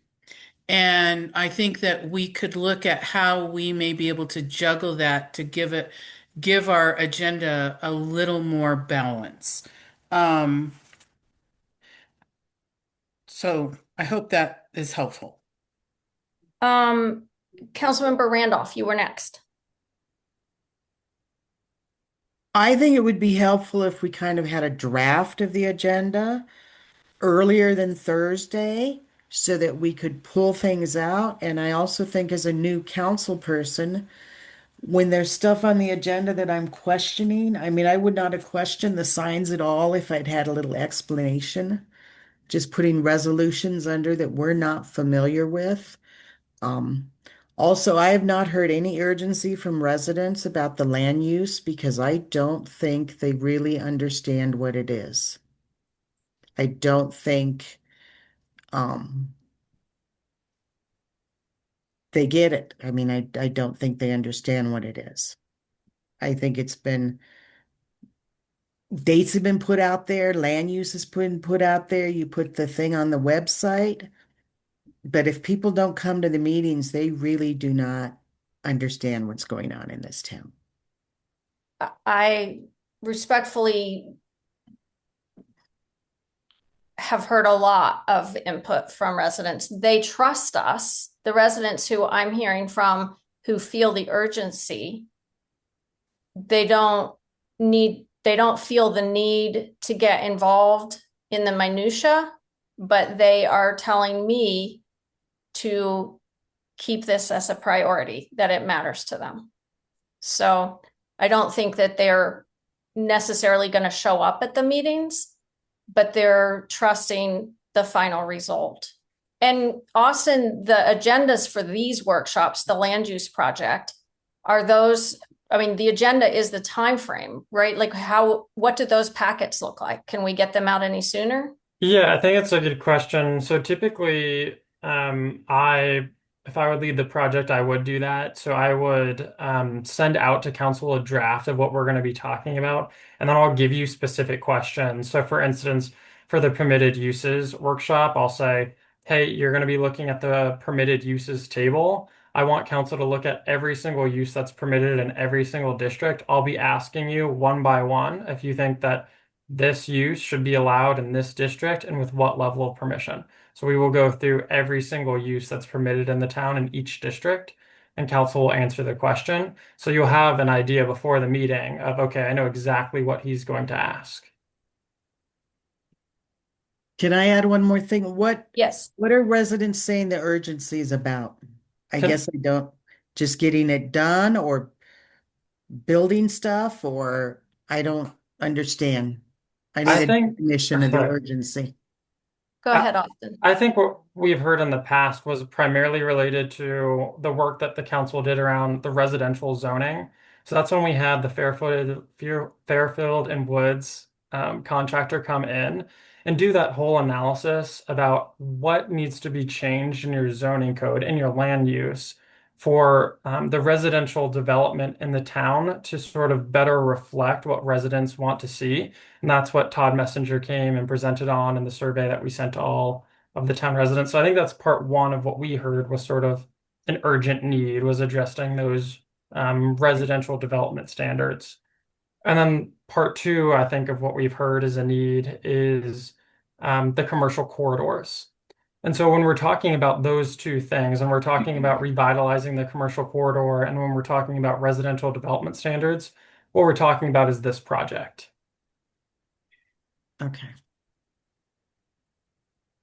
Speaker 4: And I think that we could look at how we may be able to juggle that to give our agenda a little more balance. Um, so I hope that is helpful.
Speaker 1: Councilmember Randolph, you were next.
Speaker 9: I think it would be helpful if we kind of had a draft of the agenda earlier than Thursday so that we could pull things out. And I also think as a new council person, when there's stuff on the agenda that I'm questioning, I mean, I would not have questioned the signs at all if I'd had a little explanation. Just putting resolutions under that we're not familiar with. Um, Also, I have not heard any urgency from residents about the land use because I don't think they really understand what it is. I don't think um, they get it. I mean, I don't think they understand what it is. I think dates have been put out there, land use has been put out there. You put the thing on the website. But if people don't come to the meetings, they really do not understand what's going on in this town.
Speaker 1: I respectfully have heard a lot of input from residents. They trust us, the residents who I'm hearing from who feel the urgency. They don't feel the need to get involved in the minutia, but they are telling me to keep this as a priority, that it matters to them. So I don't think that they're necessarily going to show up at the meetings, but they're trusting the final result. And Austin, the agendas for these workshops, the land use project, are those, I mean, the agenda is the time frame, right? Like what do those packets look like? Can we get them out any sooner?
Speaker 7: Yeah, I think it's a good question. So typically, if I would lead the project, I would do that. So I would send out to council a draft of what we're going to be talking about, and then I'll give you specific questions. So for instance, for the permitted uses workshop, I'll say, hey, you're going to be looking at the permitted uses table. I want council to look at every single use that's permitted in every single district. I'll be asking you one by one if you think that this use should be allowed in this district and with what level of permission. So we will go through every single use that's permitted in the town in each district, and council will answer the question. So you'll have an idea before the meeting of, okay, I know exactly what he's going to ask.
Speaker 9: Can I add one more thing?
Speaker 1: Yes.
Speaker 9: What are residents saying the urgency is about? I guess I don't, just getting it done or building stuff, or I don't understand. I need a definition of the urgency.
Speaker 1: Go ahead, Austin.
Speaker 7: I think what we've heard in the past was primarily related to the work that the council did around the residential zoning. So that's when we had the Fairfield and Woods contractor come in and do that whole analysis about what needs to be changed in your zoning code and your land use for the residential development in the town to sort of better reflect what residents want to see. And that's what Todd Messenger came and presented on in the survey that we sent to all of the town residents. So I think that's part one of what we heard was sort of an urgent need was addressing those residential development standards. And then part two, I think, of what we've heard as a need is the commercial corridors. And so when we're talking about those two things, and we're talking about revitalizing the commercial corridor, and when we're talking about residential development standards, what we're talking about is this project.
Speaker 9: Okay.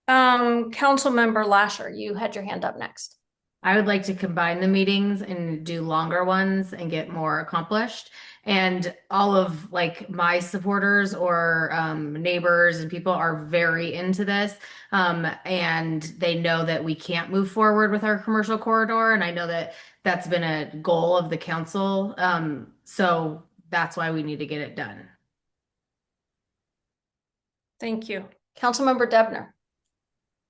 Speaker 1: Councilmember Lasher, you had your hand up next.
Speaker 8: I would like to combine the meetings and do longer ones and get more accomplished. And all of like my supporters or neighbors and people are very into this. And they know that we can't move forward with our commercial corridor. And I know that that's been a goal of the council. So that's why we need to get it done.
Speaker 1: Thank you. Councilmember Debner.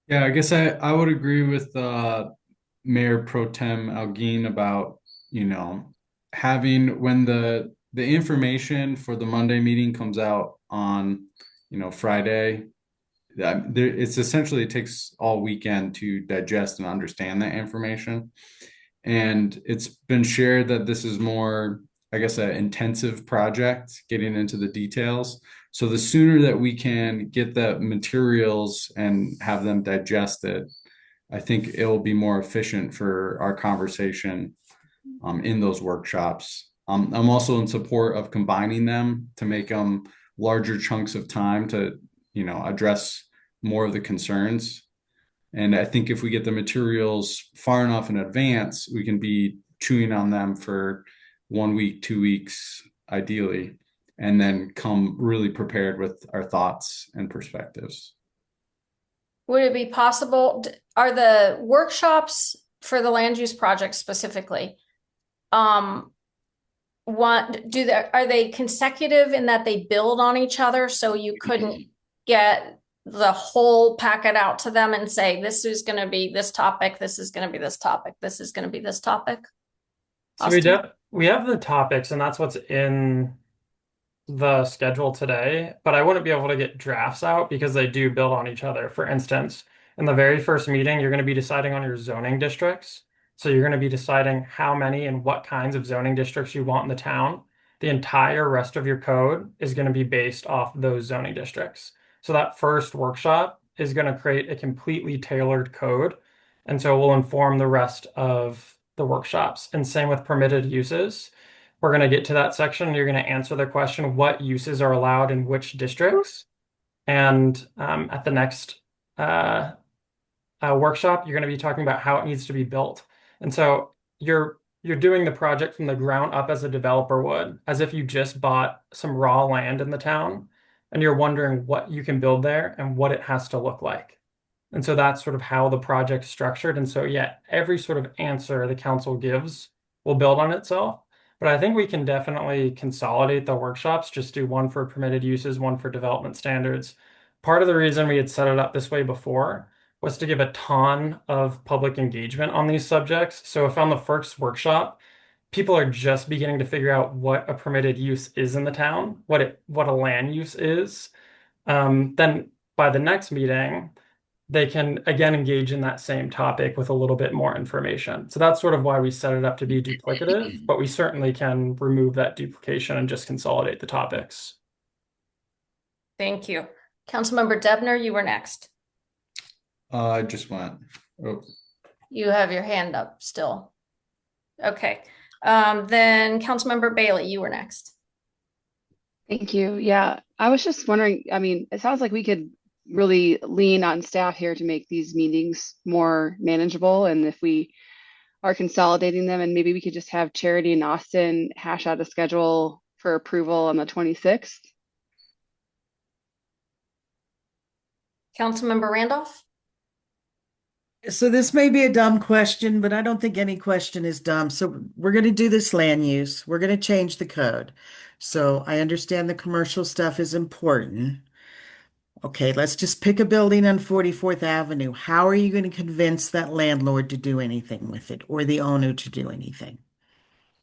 Speaker 3: Yeah, I guess I would agree with Mayor Pro Tem Alguin about, having when the information for the Monday meeting comes out on, Friday, it's essentially it takes all weekend to digest and understand that information. And it's been shared that this is more, I guess, an intensive project getting into the details. So the sooner that we can get the materials and have them digested, I think it will be more efficient for our conversation in those workshops. I'm also in support of combining them to make them larger chunks of time to, address more of the concerns. And I think if we get the materials far enough in advance, we can be chewing on them for 1 week, 2 weeks, ideally, and then come really prepared with our thoughts and perspectives.
Speaker 1: Would it be possible, are the workshops for the land use project specifically, are they consecutive in that they build on each other so you couldn't get the whole packet out to them and say, this is going to be this topic, this is going to be this topic, this is going to be this topic?
Speaker 7: So we have the topics, and that's what's in the schedule today, but I wouldn't be able to get drafts out because they do build on each other. For instance, in the very first meeting, you're going to be deciding on your zoning districts. So you're going to be deciding how many and what kinds of zoning districts you want in the town. The entire rest of your code is going to be based off those zoning districts. So that first workshop is going to create a completely tailored code. And so it will inform the rest of the workshops. And same with permitted uses. We're going to get to that section. You're going to answer the question, what uses are allowed in which districts? And at the next workshop, you're going to be talking about how it needs to be built. And so you're doing the project from the ground up as a developer would, as if you just bought some raw land in the town and you're wondering what you can build there and what it has to look like. And so that's sort of how the project's structured. And so, yeah, every sort of answer the council gives will build on itself. But I think we can definitely consolidate the workshops, just do one for permitted uses, one for development standards. Part of the reason we had set it up this way before was to give a ton of public engagement on these subjects. So if on the first workshop, people are just beginning to figure out what a permitted use is in the town, what a land use is, then by the next meeting, they can again engage in that same topic with a little bit more information. So that's sort of why we set it up to be duplicative, but we certainly can remove that duplication and just consolidate the topics.
Speaker 1: Thank you. Councilmember Debner, you were next.
Speaker 3: I just went. Oh.
Speaker 1: You have your hand up still. Okay. Then Councilmember Bailey, you were next.
Speaker 6: Thank you. Yeah, I was just wondering, I mean, it sounds like we could really lean on staff here to make these meetings more manageable. And if we are consolidating them, and maybe we could just have Charity and Austin hash out a schedule for approval on the 26th.
Speaker 1: Councilmember Randolph?
Speaker 9: So this may be a dumb question, but I don't think any question is dumb. So we're going to do this land use. We're going to change the code. So I understand the commercial stuff is important. Okay, let's just pick a building on 44th Avenue. How are you going to convince that landlord to do anything with it or the owner to do anything?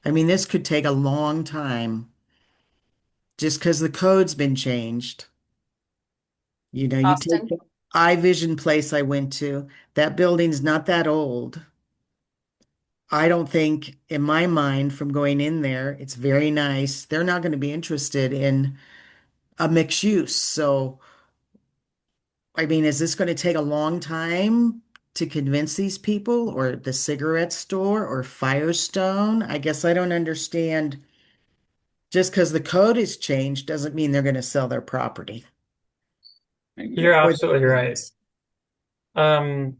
Speaker 9: I mean, this could take a long time just because the code's been changed. You know, you take
Speaker 1: Austin?
Speaker 9: the iVision place I went to, that building's not that old. I don't think, in my mind, from going in there, it's very nice. They're not going to be interested in a mixed use. So, I mean, is this going to take a long time to convince these people, or the cigarette store, or Firestone? I guess I don't understand. Just because the code is changed doesn't mean they're going to sell their property
Speaker 7: You're
Speaker 9: or their
Speaker 7: absolutely right.
Speaker 9: business.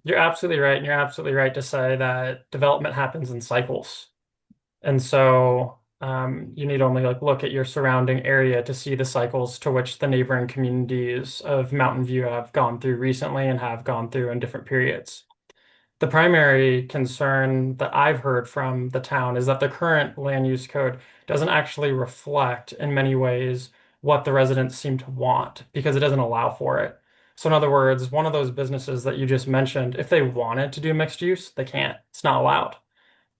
Speaker 7: You're absolutely right, and you're absolutely right to say that development happens in cycles. And so you need only like look at your surrounding area to see the cycles to which the neighboring communities of Mountain View have gone through recently and have gone through in different periods. The primary concern that I've heard from the town is that the current land use code doesn't actually reflect in many ways what the residents seem to want because it doesn't allow for it. So in other words, one of those businesses that you just mentioned, if they wanted to do mixed use, they can't. It's not allowed.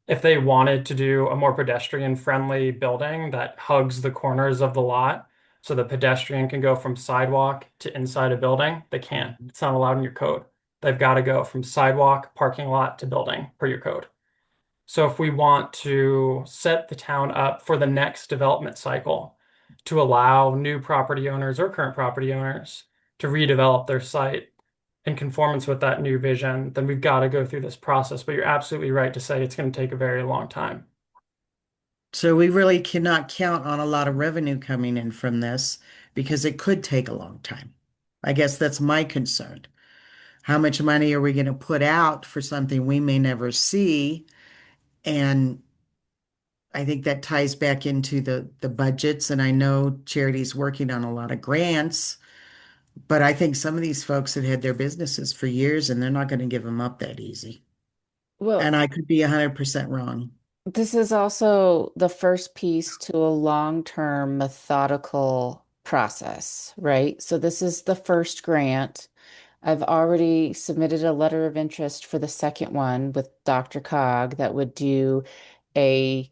Speaker 7: If they wanted to do a more pedestrian friendly building that hugs the corners of the lot so the pedestrian can go from sidewalk to inside a building, they can't. It's not allowed in your code. They've got to go from sidewalk, parking lot to building per your code. So if we want to set the town up for the next development cycle to allow new property owners or current property owners to redevelop their site in conformance with that new vision, then we've got to go through this process. But you're absolutely right to say it's going to take a very long time.
Speaker 9: So we really cannot count on a lot of revenue coming in from this because it could take a long time. I guess that's my concern. How much money are we going to put out for something we may never see? And I think that ties back into the budgets. And I know charity's working on a lot of grants, but I think some of these folks have had their businesses for years and they're not going to give them up that easy.
Speaker 2: Well,
Speaker 9: And I could be 100% wrong.
Speaker 2: this is also the first piece to a long-term methodical process, right? So this is the first grant. I've already submitted a letter of interest for the second one with Dr. Cog that would do a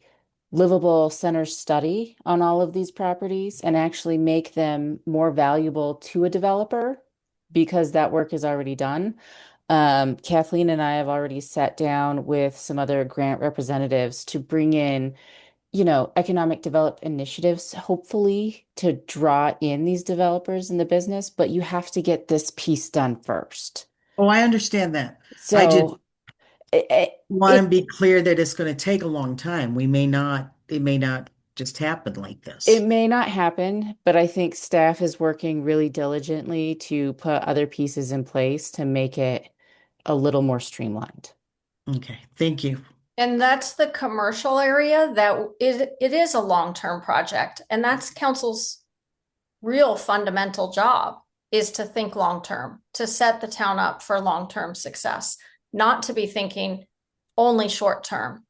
Speaker 2: livable center study on all of these properties and actually make them more valuable to a developer because that work is already done. Kathleen and I have already sat down with some other grant representatives to bring in, economic develop initiatives, hopefully to draw in these developers in the business, but you have to get this piece done first.
Speaker 9: Oh, I understand that. I just
Speaker 2: So it,
Speaker 9: want to
Speaker 2: it,
Speaker 9: be clear that it's going to take a long time. It may not just happen like
Speaker 2: it
Speaker 9: this.
Speaker 2: may not happen, but I think staff is working really diligently to put other pieces in place to make it a little more streamlined.
Speaker 9: Okay, thank you.
Speaker 1: And that's the commercial area it is a long-term project. And that's council's real fundamental job is to think long-term, to set the town up for long-term success, not to be thinking only short-term.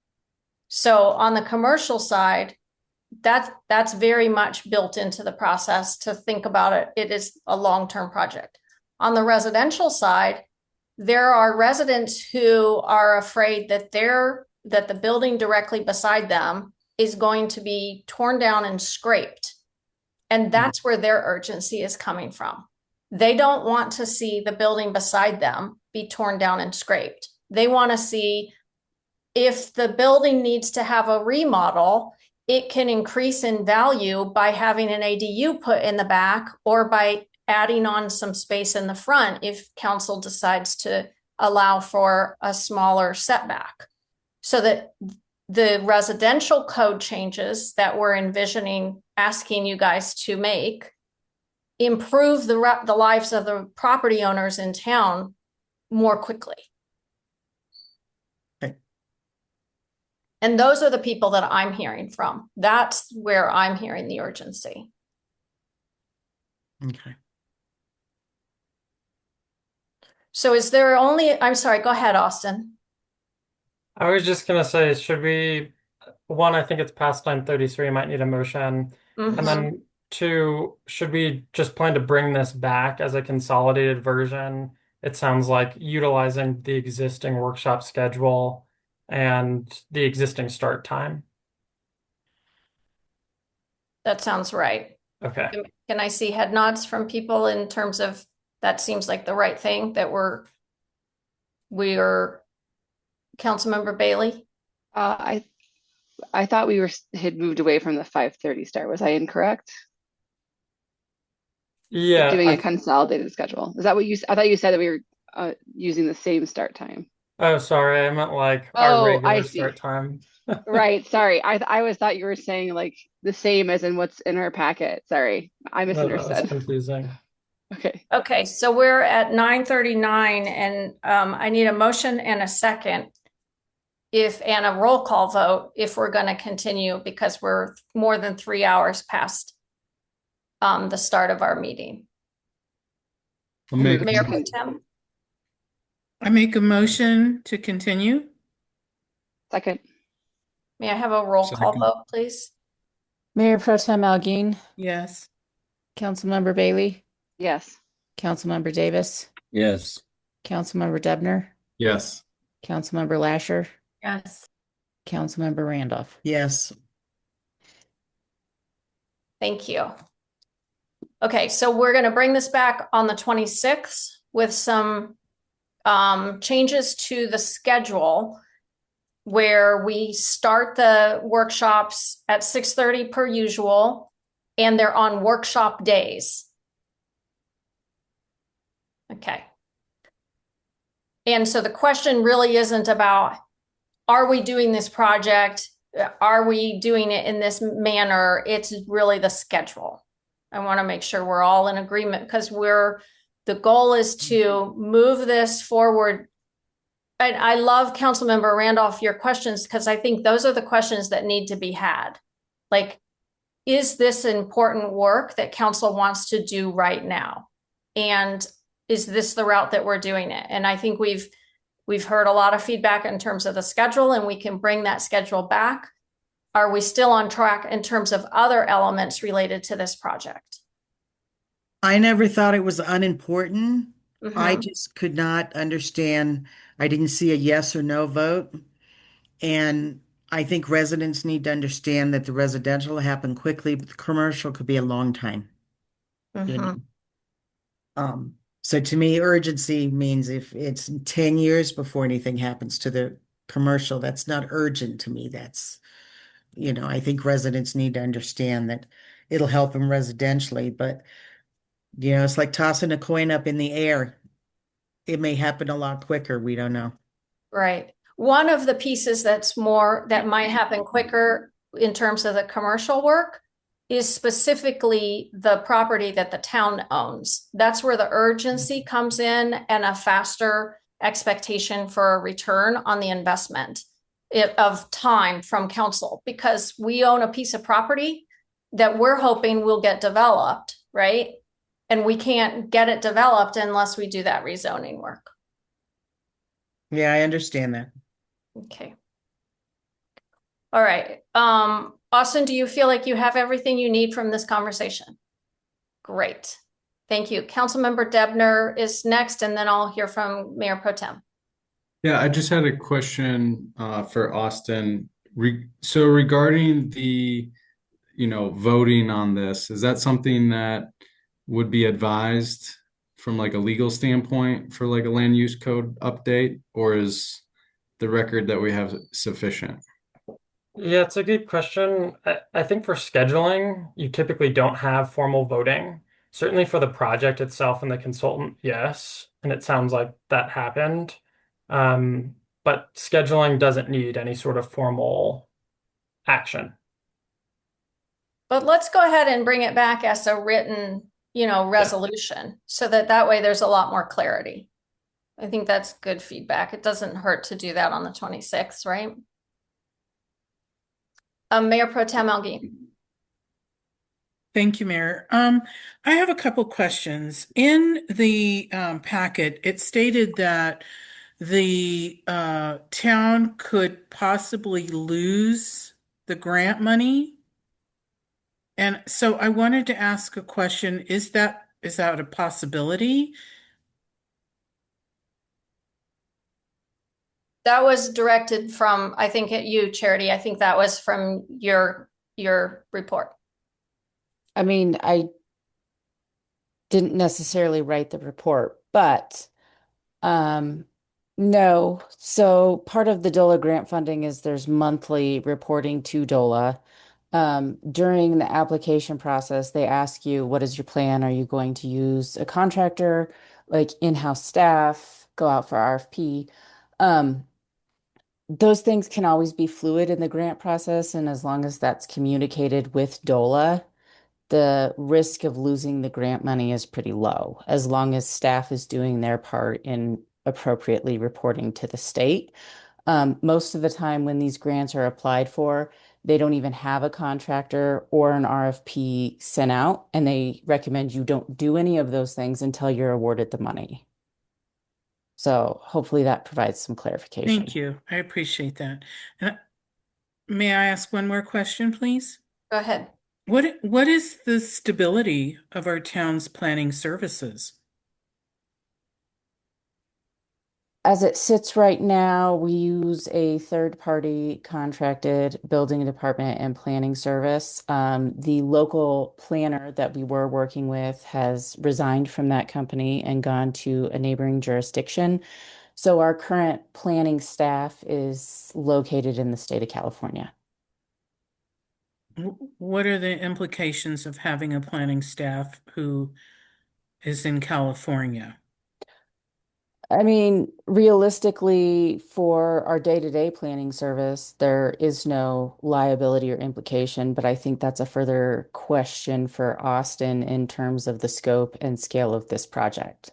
Speaker 1: So on the commercial side, that's very much built into the process to think about it. It is a long-term project. On the residential side, there are residents who are afraid that the building directly beside them is going to be torn down and scraped. And that's where their urgency is coming from. They don't want to see the building beside them be torn down and scraped. They want to see if the building needs to have a remodel, it can increase in value by having an ADU put in the back or by adding on some space in the front if council decides to allow for a smaller setback. So that the residential code changes that we're envisioning asking you guys to make improve the lives of the property owners in town more quickly.
Speaker 9: Okay.
Speaker 1: And those are the people that I'm hearing from. That's where I'm hearing the urgency.
Speaker 9: Okay.
Speaker 1: So is there only, I'm sorry, go ahead, Austin.
Speaker 7: I was just gonna say, should we, one, I think it's past 9:30, so we might need a motion. And
Speaker 1: Mhm.
Speaker 7: then two, should we just plan to bring this back as a consolidated version? It sounds like utilizing the existing workshop schedule and the existing start time.
Speaker 1: That sounds right.
Speaker 7: Okay.
Speaker 1: Can I see head nods from people in terms of that seems like the right thing that we're Councilmember Bailey?
Speaker 6: I thought we had moved away from the 5:30 start. Was I incorrect?
Speaker 7: Yeah,
Speaker 6: Doing a consolidated schedule. Is that what I thought you said that we were using the same start time.
Speaker 7: oh, sorry, I meant like our
Speaker 6: Oh, I
Speaker 7: regular
Speaker 6: see.
Speaker 7: start time.
Speaker 6: Right. Sorry. I always thought you were saying like the same as in what's in our packet. Sorry. I
Speaker 7: No, that was
Speaker 6: misunderstood.
Speaker 7: confusing.
Speaker 6: Okay.
Speaker 1: Okay, so we're at 9:39 and I need a motion and a second and a roll call vote if we're going to continue because we're more than 3 hours past the start of our meeting.
Speaker 3: I'll make
Speaker 1: Mayor Pro Tem?
Speaker 4: I make a motion to continue.
Speaker 6: Second.
Speaker 1: May I have a roll call
Speaker 3: Second.
Speaker 1: vote, please?
Speaker 2: Mayor Pro Tem Alguine,
Speaker 4: Yes.
Speaker 2: Councilmember Bailey,
Speaker 6: Yes.
Speaker 2: Councilmember Davis,
Speaker 13: Yes.
Speaker 2: Councilmember Debner,
Speaker 3: Yes.
Speaker 2: Councilmember Lasher,
Speaker 8: Yes.
Speaker 2: Councilmember Randolph.
Speaker 9: Yes.
Speaker 1: Thank you. Okay, so we're going to bring this back on the 26th with some changes to the schedule where we start the workshops at 6:30 per usual, and they're on workshop days. Okay. And so the question really isn't about, are we doing this project? Are we doing it in this manner? It's really the schedule. I want to make sure we're all in agreement because the goal is to move this forward. And I love Councilmember Randolph, your questions, because I think those are the questions that need to be had. Like, is this important work that council wants to do right now? And is this the route that we're doing it? And I think we've heard a lot of feedback in terms of the schedule, and we can bring that schedule back. Are we still on track in terms of other elements related to this project?
Speaker 9: I never thought it was unimportant. I
Speaker 1: Mhm.
Speaker 9: just could not understand. I didn't see a yes or no vote. And I think residents need to understand that the residential will happen quickly, but the commercial could be a long time. You know? So to me, urgency means if it's 10 years before anything happens to the commercial, that's not urgent to me. That's, I think residents need to understand that it'll help them residentially, but it's like tossing a coin up in the air. It may happen a lot quicker. We don't know.
Speaker 1: Right. One of the pieces that might happen quicker in terms of the commercial work is specifically the property that the town owns. That's where the urgency comes in and a faster expectation for a return on the investment of time from council, because we own a piece of property that we're hoping will get developed, right? And we can't get it developed unless we do that rezoning work.
Speaker 9: Yeah, I understand that.
Speaker 1: Okay. All right. Austin, do you feel like you have everything you need from this conversation? Great. Thank you. Councilmember Debner is next, and then I'll hear from Mayor Pro Tem.
Speaker 3: Yeah, I just had a question for Austin. So regarding the, voting on this, is that something that would be advised from like a legal standpoint for like a land use code update, or is the record that we have sufficient?
Speaker 7: Yeah, it's a good question. I think for scheduling, you typically don't have formal voting. Certainly for the project itself and the consultant, yes. And it sounds like that happened. But scheduling doesn't need any sort of formal action.
Speaker 1: But let's go ahead and bring it back as a written, resolution so that way there's a lot more clarity. I think that's good feedback. It doesn't hurt to do that on the 26th, right? Mayor Pro Tem Alguine.
Speaker 4: Thank you, Mayor. I have a couple questions. In the packet, it stated that the town could possibly lose the grant money. And so I wanted to ask a question. Is that a possibility?
Speaker 1: That was directed from, I think, at you, Charity. I think that was from your report.
Speaker 2: I mean, I didn't necessarily write the report, but no. So part of the DOLA grant funding is there's monthly reporting to DOLA. During the application process, they ask you, what is your plan? Are you going to use a contractor, like in-house staff, go out for RFP? Those things can always be fluid in the grant process, and as long as that's communicated with DOLA, the risk of losing the grant money is pretty low, as long as staff is doing their part in appropriately reporting to the state. Most of the time when these grants are applied for, they don't even have a contractor or an RFP sent out, and they recommend you don't do any of those things until you're awarded the money. So hopefully that provides some clarification.
Speaker 4: Thank you. I appreciate that. And may I ask one more question, please?
Speaker 1: Go ahead.
Speaker 4: What is the stability of our town's planning services?
Speaker 2: As it sits right now, we use a third-party contracted building department and planning service. The local planner that we were working with has resigned from that company and gone to a neighboring jurisdiction. So our current planning staff is located in the state of California.
Speaker 4: What are the implications of having a planning staff who is in California?
Speaker 2: I mean, realistically, for our day-to-day planning service, there is no liability or implication, but I think that's a further question for Austin in terms of the scope and scale of this project.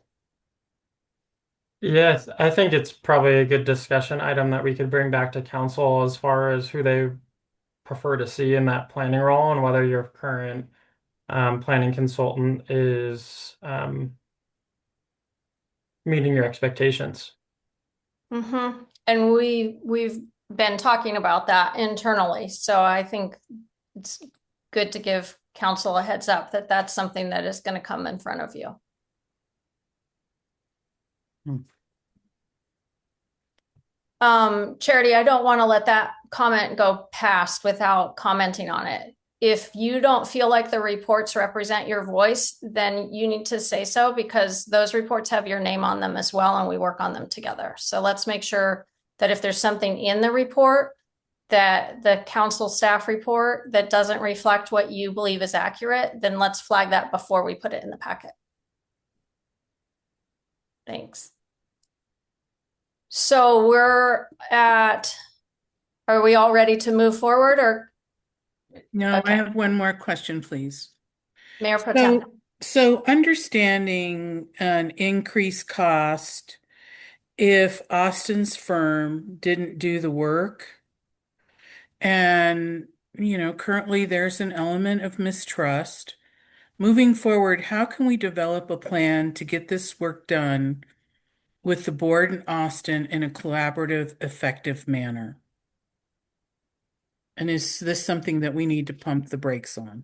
Speaker 7: Yes, I think it's probably a good discussion item that we could bring back to council as far as who they prefer to see in that planning role and whether your current planning consultant is meeting your expectations.
Speaker 1: Mm-hmm. And we've been talking about that internally. So I think it's good to give council a heads up that that's something that is going to come in front of you. Charity, I don't want to let that comment go past without commenting on it. If you don't feel like the reports represent your voice, then you need to say so, because those reports have your name on them as well, and we work on them together. So let's make sure that if there's something in the report, that the council staff report that doesn't reflect what you believe is accurate, then let's flag that before we put it in the packet. Thanks. So are we all ready to move forward, or?
Speaker 4: No,
Speaker 1: Okay.
Speaker 4: I have one more question, please.
Speaker 1: Mayor Pro Tem.
Speaker 4: So understanding an increased cost if Austin's firm didn't do the work, and currently there's an element of mistrust. Moving forward, how can we develop a plan to get this work done with the board in Austin in a collaborative, effective manner? And is this something that we need to pump the brakes on?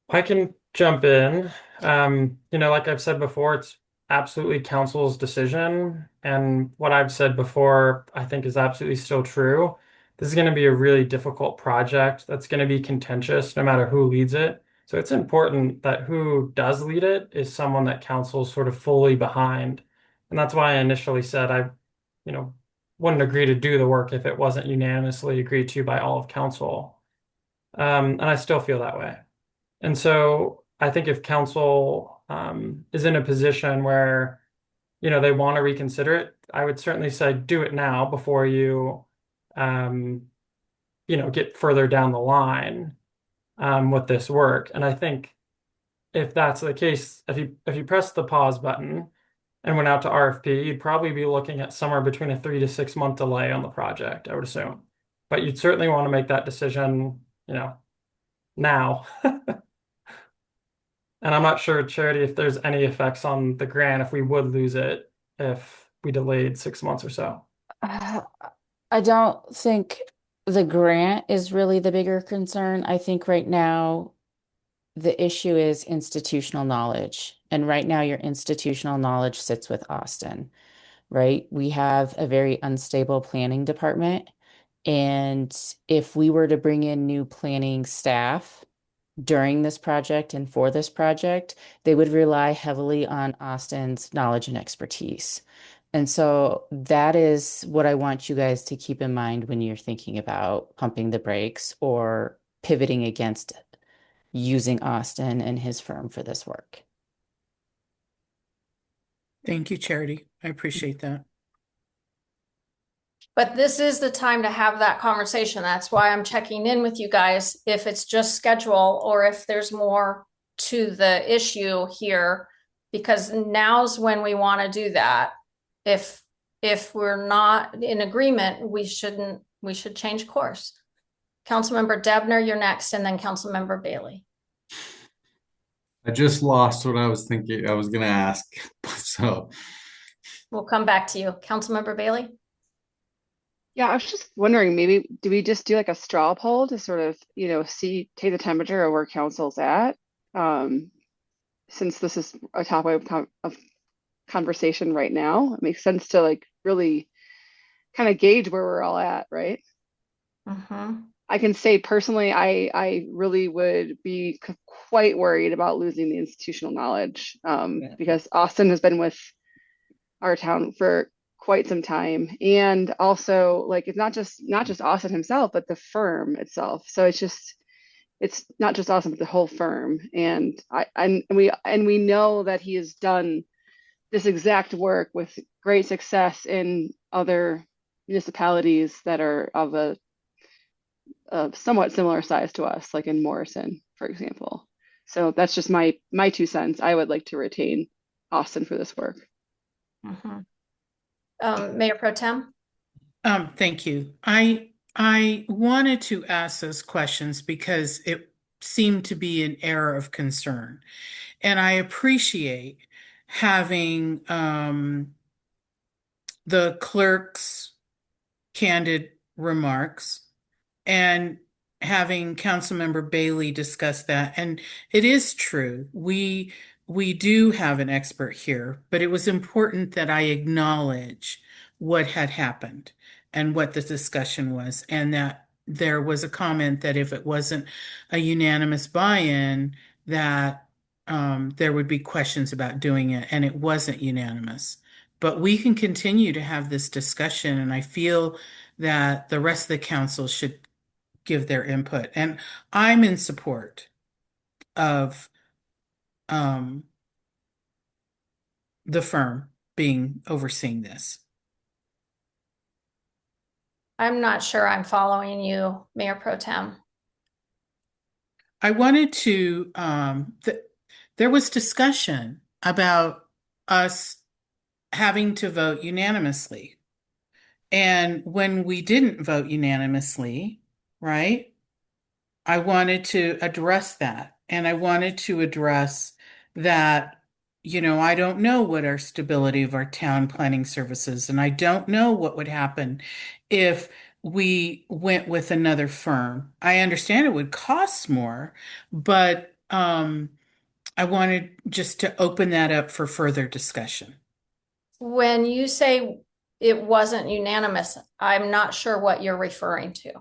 Speaker 7: I can jump in. Like I've said before, it's absolutely council's decision. And what I've said before, I think is absolutely still true. This is going to be a really difficult project that's going to be contentious no matter who leads it. So it's important that who does lead it is someone that council's sort of fully behind. And that's why I initially said I, wouldn't agree to do the work if it wasn't unanimously agreed to by all of council. And I still feel that way. And so I think if council is in a position where, they want to reconsider it, I would certainly say do it now before you, get further down the line with this work. And I think if that's the case, if you press the pause button and went out to RFP, you'd probably be looking at somewhere between a 3 to 6 month delay on the project, I would assume. But you'd certainly want to make that decision, now. And I'm not sure, Charity, if there's any effects on the grant if we would lose it if we delayed 6 months or so.
Speaker 2: I don't think the grant is really the bigger concern. I think right now the issue is institutional knowledge. And right now your institutional knowledge sits with Austin, right? We have a very unstable planning department. And if we were to bring in new planning staff during this project and for this project, they would rely heavily on Austin's knowledge and expertise. And so that is what I want you guys to keep in mind when you're thinking about pumping the brakes or pivoting against using Austin and his firm for this work.
Speaker 4: Thank you, Charity. I appreciate that.
Speaker 1: But this is the time to have that conversation. That's why I'm checking in with you guys, if it's just schedule or if there's more to the issue here, because now's when we want to do that. If we're not in agreement, we should change course. Councilmember Debner, you're next, and then Councilmember Bailey.
Speaker 3: I just lost what I was thinking I was gonna ask. So
Speaker 1: We'll come back to you. Councilmember Bailey?
Speaker 6: Yeah, I was just wondering, maybe do we just do like a straw poll to sort of, take the temperature of where council's at? Since this is a topic of conversation right now, it makes sense to like really kind of gauge where we're all at, right? I can say personally, I really would be quite worried about losing the institutional knowledge, because Austin has been with our town for quite some time, and also like it's not just Austin himself, but the firm itself. So it's not just Austin, but the whole firm. And we know that he has done this exact work with great success in other municipalities that are of a somewhat similar size to us, like in Morrison, for example. So that's just my 2 cents. I would like to retain Austin for this work.
Speaker 1: Mayor Pro Tem?
Speaker 4: Thank you. I wanted to ask those questions because it seemed to be an area of concern. And I appreciate having the clerk's candid remarks and having Councilmember Bailey discuss that. And it is true. We do have an expert here, but it was important that I acknowledge what had happened and what the discussion was, and that there was a comment that if it wasn't a unanimous buy-in, that there would be questions about doing it, and it wasn't unanimous. But we can continue to have this discussion, and I feel that the rest of the council should give their input. And I'm in support of the firm being overseeing this.
Speaker 1: I'm not sure I'm following you, Mayor Pro Tem.
Speaker 4: I wanted to, there was discussion about us having to vote unanimously. And when we didn't vote unanimously, right, I wanted to address that. And I wanted to address that, I don't know what our stability of our town planning services, and I don't know what would happen if we went with another firm. I understand it would cost more, but I wanted just to open that up for further discussion.
Speaker 1: When you say it wasn't unanimous, I'm not sure what you're referring to.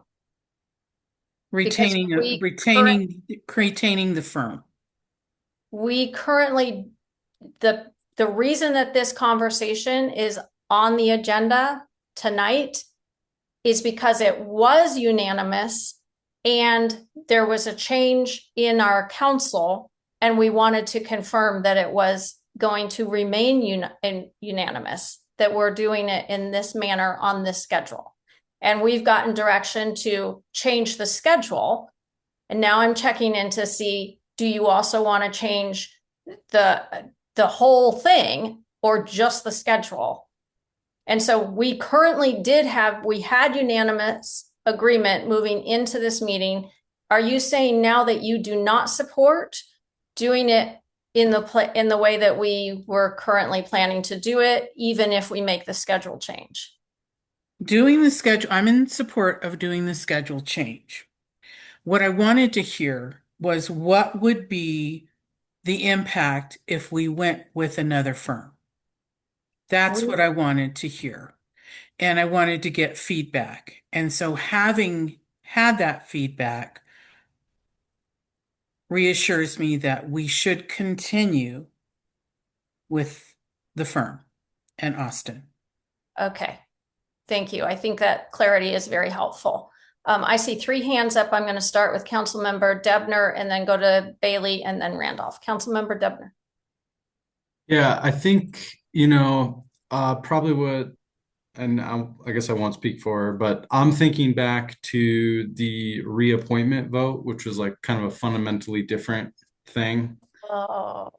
Speaker 4: Retaining the firm.
Speaker 1: We currently, the reason that this conversation is on the agenda tonight is because it was unanimous and there was a change in our council, and we wanted to confirm that it was going to remain unanimous, that we're doing it in this manner on this schedule. And we've gotten direction to change the schedule. And now I'm checking in to see, do you also want to change the whole thing or just the schedule? And so we currently had unanimous agreement moving into this meeting are you saying now that you do not support doing it in the way that we were currently planning to do it, even if we make the schedule change?
Speaker 4: Doing the schedule, I'm in support of doing the schedule change. What I wanted to hear was what would be the impact if we went with another firm. That's what I wanted to hear. And I wanted to get feedback. And so having had that feedback reassures me that we should continue with the firm and Austin.
Speaker 1: Okay, thank you. I think that clarity is very helpful. I see 3 hands up. I'm going to start with Councilmember Debner and then go to Bailey and then Randolph. Councilmember Debner.
Speaker 3: Yeah, I think, probably what, and I guess I won't speak for her, but I'm thinking back to the reappointment vote, which was like kind of a fundamentally different thing.
Speaker 1: Oh,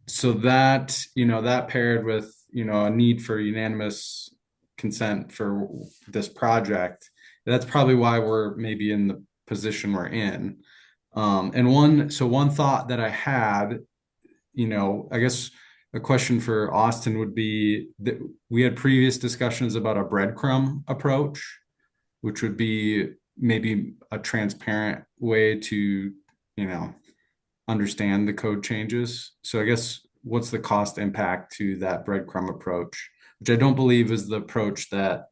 Speaker 3: So that, that paired with, a need for unanimous consent for this project, that's probably why we're maybe in the position we're in. And one thought that I had, I guess a question for Austin would be that we had previous discussions about a breadcrumb approach, which would be maybe a transparent way to, understand the code changes. So I guess what's the cost impact to that breadcrumb approach, which I don't believe is the approach that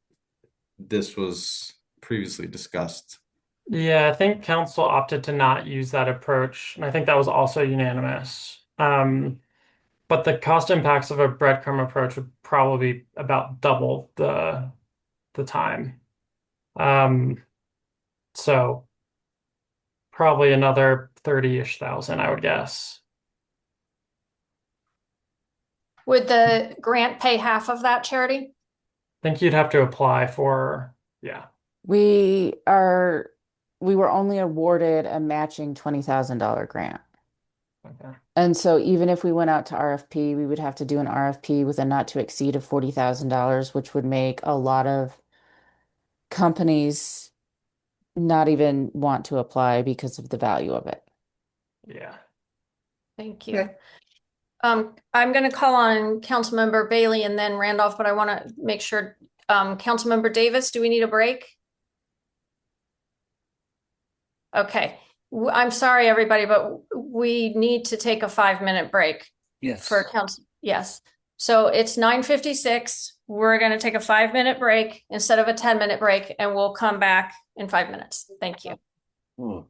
Speaker 3: this was previously discussed.
Speaker 7: Yeah, I think council opted to not use that approach, and I think that was also unanimous. But the cost impacts of a breadcrumb approach would probably be about double the time. So probably another 30-ish thousand, I would guess.
Speaker 1: would the grant pay half of that, Charity?
Speaker 7: I think you'd have to apply for, yeah.
Speaker 2: We were only awarded a matching $20,000 grant.
Speaker 7: Okay.
Speaker 2: And so even if we went out to RFP, we would have to do an RFP with a not to exceed of $40,000, which would make a lot of companies not even want to apply because of the value of it.
Speaker 7: Yeah.
Speaker 1: Thank you. I'm going to call on Councilmember Bailey and then Randolph, but I want to make sure, Councilmember Davis, do we need a break? Okay. I'm sorry, everybody, but we need to take a 5-minute break.
Speaker 13: Yes.
Speaker 1: For council. Yes. So it's 9:56. We're going to take a 5-minute break instead of a 10-minute break, and we'll come back in 5 minutes. Thank you.
Speaker 13: Oh.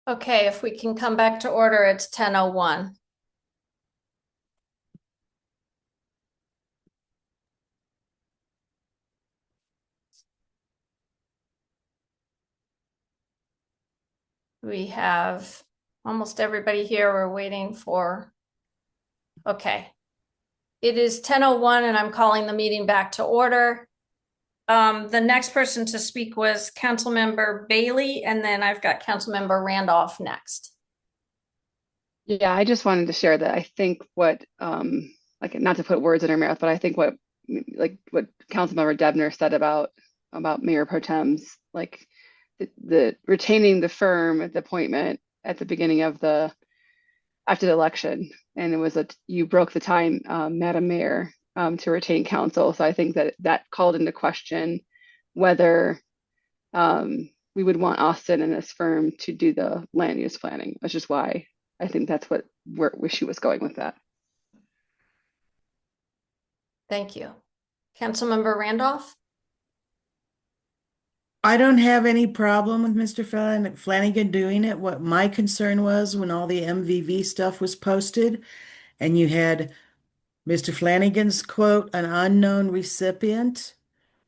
Speaker 1: Okay, if we can come back to order, it's 10:01. We have almost everybody here. We're waiting for, okay. It is 10:01 and I'm calling the meeting back to order. The next person to speak was Councilmember Bailey, and then I've got Councilmember Randolph next.
Speaker 6: Yeah, I just wanted to share that I think what, like, not to put words in her mouth, but I think what Councilmember Debner said about Mayor Pro Tem's, like, the retaining the firm at the appointment at the beginning of after the election, and it was you broke the time, Madam Mayor, to retain counsel. So I think that called into question whether we would want Austin and his firm to do the land use planning, which is why I think that's where she was going with that.
Speaker 1: Thank you. Councilmember Randolph?
Speaker 9: I don't have any problem with Mr. Flanagan doing it. What my concern was when all the MVV stuff was posted and you had Mr. Flanagan's quote, an unknown recipient,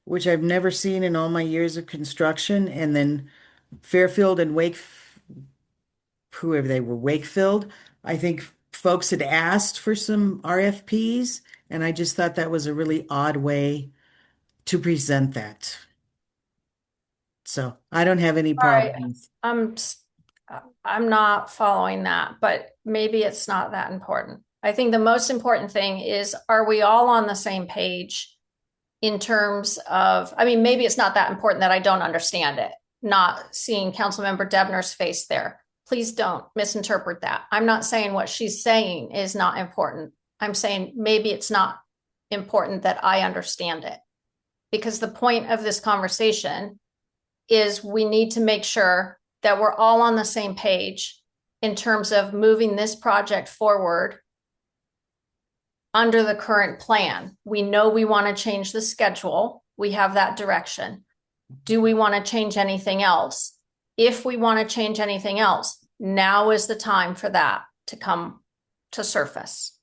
Speaker 9: which I've never seen in all my years of construction, and then Fairfield and whoever they were, Wakefield. I think folks had asked for some RFPs, and I just thought that was a really odd way to present that. So I don't have any
Speaker 1: All right.
Speaker 9: problems.
Speaker 1: I'm not following that, but maybe it's not that important. I think the most important thing is, are we all on the same page in terms of, I mean, maybe it's not that important that I don't understand it, not seeing Councilmember Debner's face there. Please don't misinterpret that. I'm not saying what she's saying is not important. I'm saying maybe it's not important that I understand it, because the point of this conversation is we need to make sure that we're all on the same page in terms of moving this project forward under the current plan. We know we want to change the schedule. We have that direction. Do we want to change anything else? If we want to change anything else, now is the time for that to come to surface.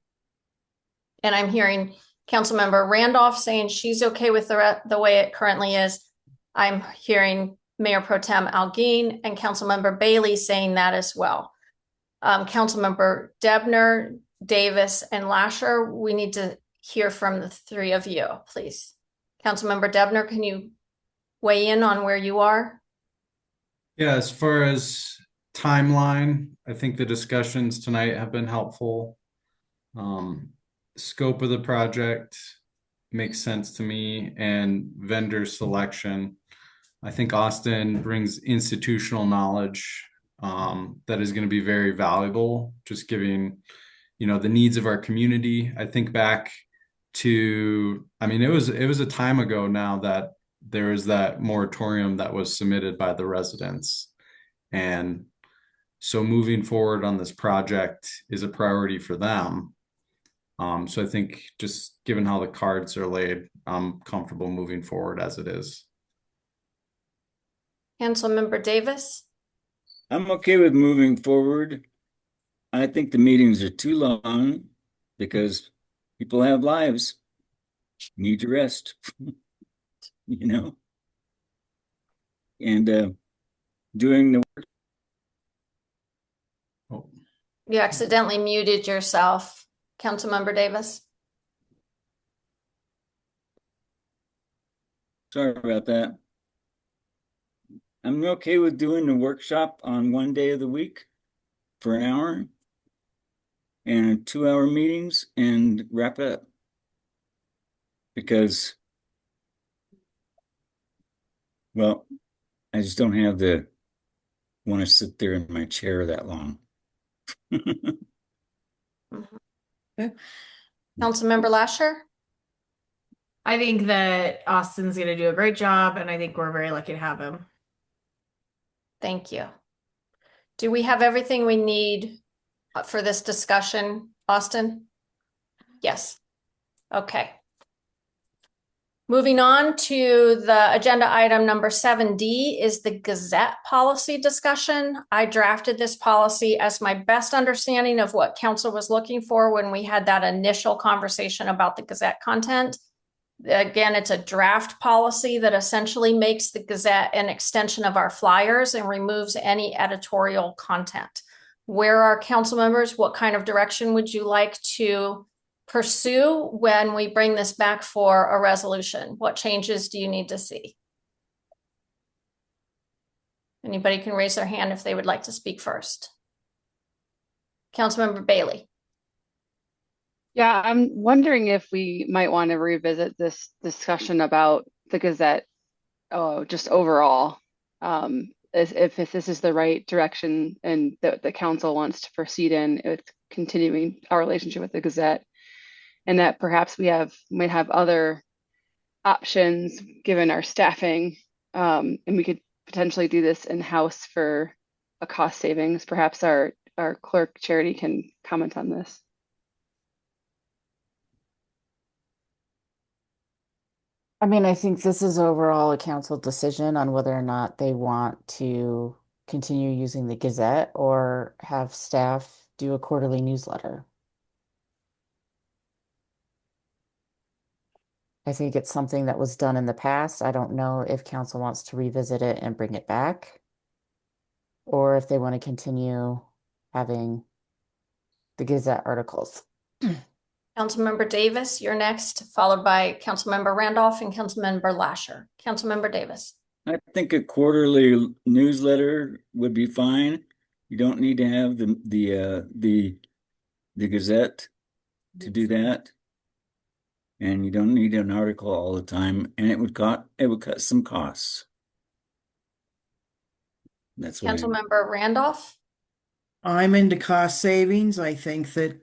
Speaker 1: And I'm hearing Councilmember Randolph saying she's okay with the way it currently is. I'm hearing Mayor Pro Tem Alguin and Councilmember Bailey saying that as well. Councilmember Debner, Davis, and Lasher, we need to hear from the three of you, please. Councilmember Debner, can you weigh in on where you are?
Speaker 3: Yeah, as far as timeline, I think the discussions tonight have been helpful. Scope of the project makes sense to me, and vendor selection. I think Austin brings institutional knowledge that is going to be very valuable, just giving, the needs of our community. I think back to, I mean, it was a time ago now that there was that moratorium that was submitted by the residents. And so moving forward on this project is a priority for them. So I think just given how the cards are laid, I'm comfortable moving forward as it is.
Speaker 1: Councilmember Davis?
Speaker 13: I'm okay with moving forward. I think the meetings are too long because people have lives, need to rest, and doing the work.
Speaker 3: Oh.
Speaker 1: You accidentally muted yourself, Councilmember Davis.
Speaker 13: Sorry about that. I'm okay with doing the workshop on one day of the week for an hour and 2-hour meetings and wrap it up. Because, well, I just don't have want to sit there in my chair that long.
Speaker 1: Okay. Councilmember Lasher?
Speaker 8: I think that Austin's going to do a great job, and I think we're very lucky to have him.
Speaker 1: Thank you. Do we have everything we need for this discussion, Austin? Yes. Okay. Moving on to the agenda item number 7D is the Gazette policy discussion. I drafted this policy as my best understanding of what council was looking for when we had that initial conversation about the Gazette content. Again, it's a draft policy that essentially makes the Gazette an extension of our flyers and removes any editorial content. Where are council members? What kind of direction would you like to pursue when we bring this back for a resolution? What changes do you need to see? Anybody can raise their hand if they would like to speak first. Councilmember Bailey.
Speaker 6: Yeah, I'm wondering if we might want to revisit this discussion about the Gazette, just overall. If this is the right direction and the council wants to proceed in with continuing our relationship with the Gazette, and that perhaps we might have other options given our staffing, and we could potentially do this in-house for a cost savings. Perhaps our clerk Charity can comment on this.
Speaker 2: I mean, I think this is overall a council decision on whether or not they want to continue using the Gazette or have staff do a quarterly newsletter. I think it's something that was done in the past. I don't know if council wants to revisit it and bring it back, or if they want to continue having the Gazette articles.
Speaker 1: Councilmember Davis, you're next, followed by Councilmember Randolph and Councilmember Lasher. Councilmember Davis.
Speaker 13: I think a quarterly newsletter would be fine. You don't need to have the Gazette to do that. And you don't need an article all the time, and it would cut some costs. That's what
Speaker 1: Councilmember Randolph.
Speaker 9: I'm into cost savings. I think that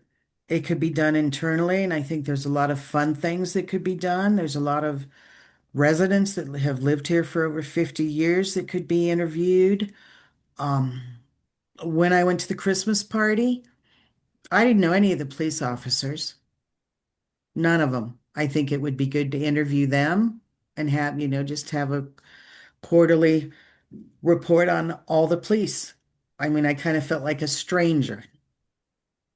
Speaker 9: it could be done internally, and I think there's a lot of fun things that could be done. There's a lot of residents that have lived here for over 50 years that could be interviewed. When I went to the Christmas party, I didn't know any of the police officers. None of them. I think it would be good to interview them and have, just have a quarterly report on all the police. I mean, I kind of felt like a stranger.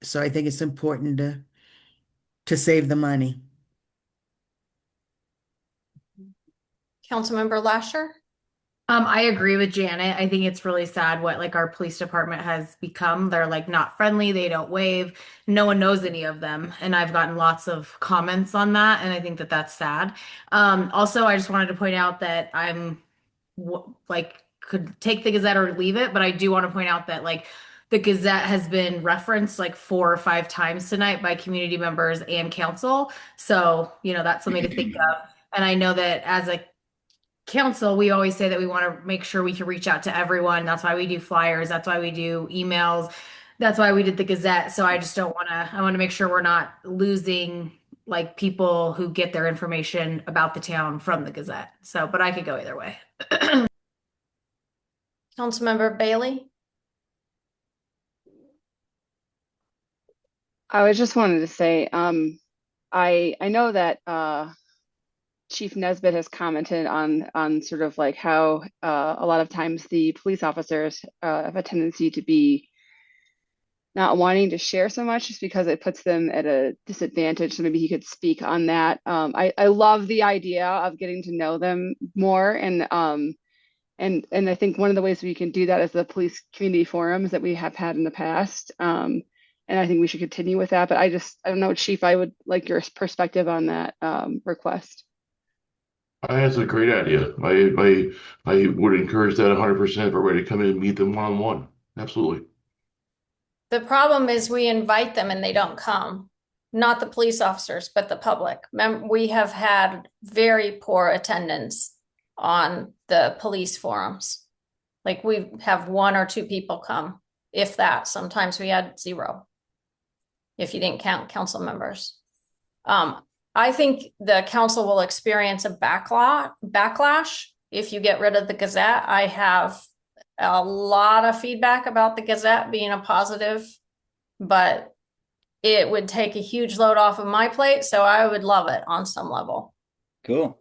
Speaker 9: So I think it's important to save the money.
Speaker 1: Councilmember Lasher.
Speaker 8: I agree with Janet. I think it's really sad what like our police department has become. They're like not friendly. They don't wave. No one knows any of them. And I've gotten lots of comments on that. And I think that that's sad. Also, I just wanted to point out that could take the Gazette or leave it. But I do want to point out that like the Gazette has been referenced like 4 or 5 times tonight by community members and council. So, that's something to think of. And I know that as a council, we always say that we want to make sure we can reach out to everyone. That's why we do flyers. That's why we do emails. That's why we did the Gazette. So I just don't want to, I want to make sure we're not losing like people who get their information about the town from the Gazette. So, but I could go either way.
Speaker 1: Councilmember Bailey.
Speaker 6: I was just wanted to say, I know that Chief Nesbitt has commented on sort of like how a lot of times the police officers have a tendency to be not wanting to share so much just because it puts them at a disadvantage. So maybe he could speak on that. I love the idea of getting to know them more, and I think one of the ways we can do that is the police community forums that we have had in the past. And I think we should continue with that. But I don't know, Chief, I would like your perspective on that request.
Speaker 14: I think that's a great idea. I would encourage that 100% for everybody to come in and meet them one-on-one. Absolutely.
Speaker 1: The problem is we invite them and they don't come. Not the police officers, but the public. We have had very poor attendance on the police forums. Like we have 1 or 2 people come, if that. Sometimes we had 0, if you didn't count council members. I think the council will experience a backlash if you get rid of the Gazette. I have a lot of feedback about the Gazette being a positive, but it would take a huge load off of my plate. So I would love it on some level.
Speaker 13: Cool.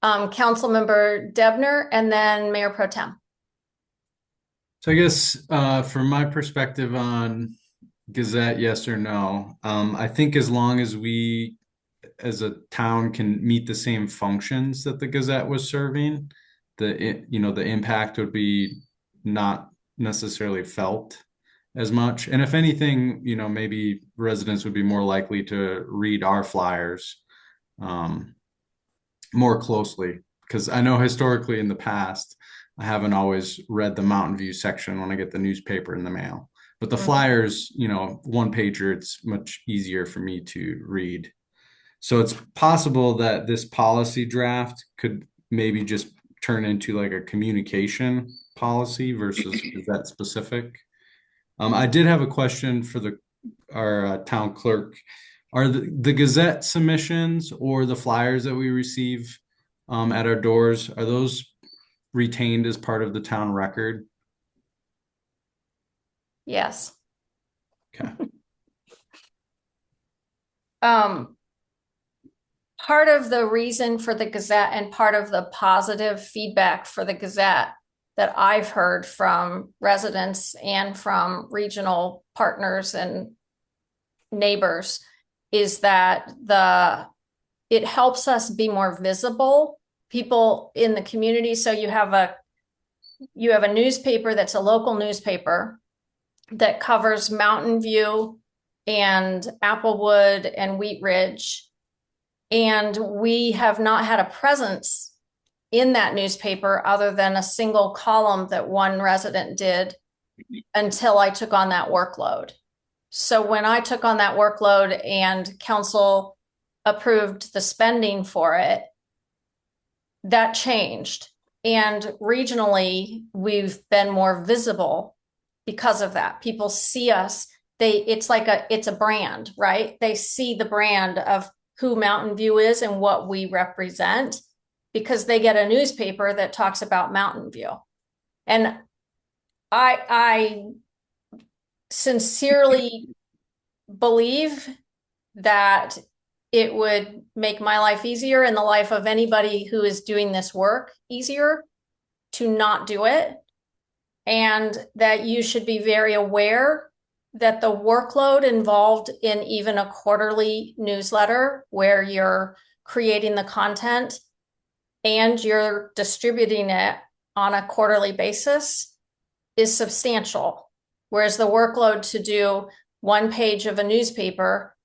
Speaker 1: Councilmember Debner, and then Mayor Pro Tem.
Speaker 3: So I guess from my perspective on Gazette, yes or no, I think as long as we as a town can meet the same functions that the Gazette was serving, the impact would be not necessarily felt as much. And if anything, maybe residents would be more likely to read our flyers more closely. Because I know historically in the past, I haven't always read the Mountain View section when I get the newspaper in the mail. But the flyers, one pager, it's much easier for me to read. So it's possible that this policy draft could maybe just turn into like a communication policy versus that specific. I did have a question for our town clerk. Are the Gazette submissions or the flyers that we receive at our doors, are those retained as part of the town record?
Speaker 1: Yes.
Speaker 3: Okay.
Speaker 1: Part of the reason for the Gazette and part of the positive feedback for the Gazette that I've heard from residents and from regional partners and neighbors is that it helps us be more visible, people in the community. So you have a newspaper that's a local newspaper that covers Mountain View and Applewood and Wheat Ridge. And we have not had a presence in that newspaper other than a single column that one resident did until I took on that workload. So when I took on that workload and council approved the spending for it, that changed. And regionally, we've been more visible because of that. People see us. It's a brand, right? They see the brand of who Mountain View is and what we represent because they get a newspaper that talks about Mountain View. And I sincerely believe that it would make my life easier and the life of anybody who is doing this work easier to not do it. And that you should be very aware that the workload involved in even a quarterly newsletter where you're creating the content and you're distributing it on a quarterly basis is substantial. Whereas the workload to do one page of a newspaper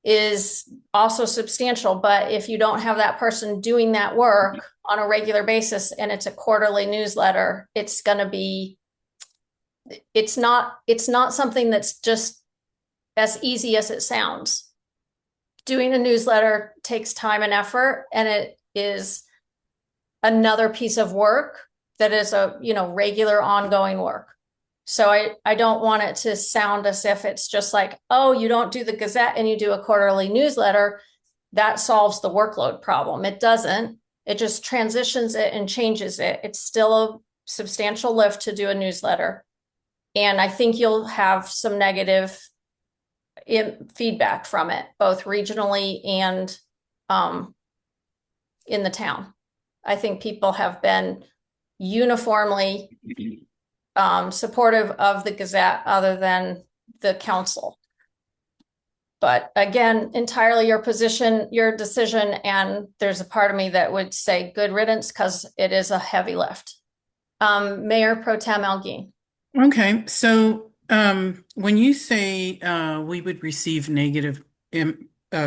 Speaker 1: is also substantial. But if you don't have that person doing that work on a regular basis and it's a quarterly newsletter, it's not something that's just as easy as it sounds. Doing a newsletter takes time and effort, and it is another piece of work that is a regular ongoing work. So I don't want it to sound as if it's just like, oh, you don't do the Gazette and you do a quarterly newsletter, that solves the workload problem. It doesn't. It just transitions it and changes it. It's still a substantial lift to do a newsletter. And I think you'll have some negative feedback from it, both regionally and in the town. I think people have been uniformly supportive of the Gazette other than the council. But again, entirely your decision, and there's a part of me that would say good riddance because it is a heavy lift. Mayor Pro Tem Elgin.
Speaker 4: Okay, so when you say we would receive negative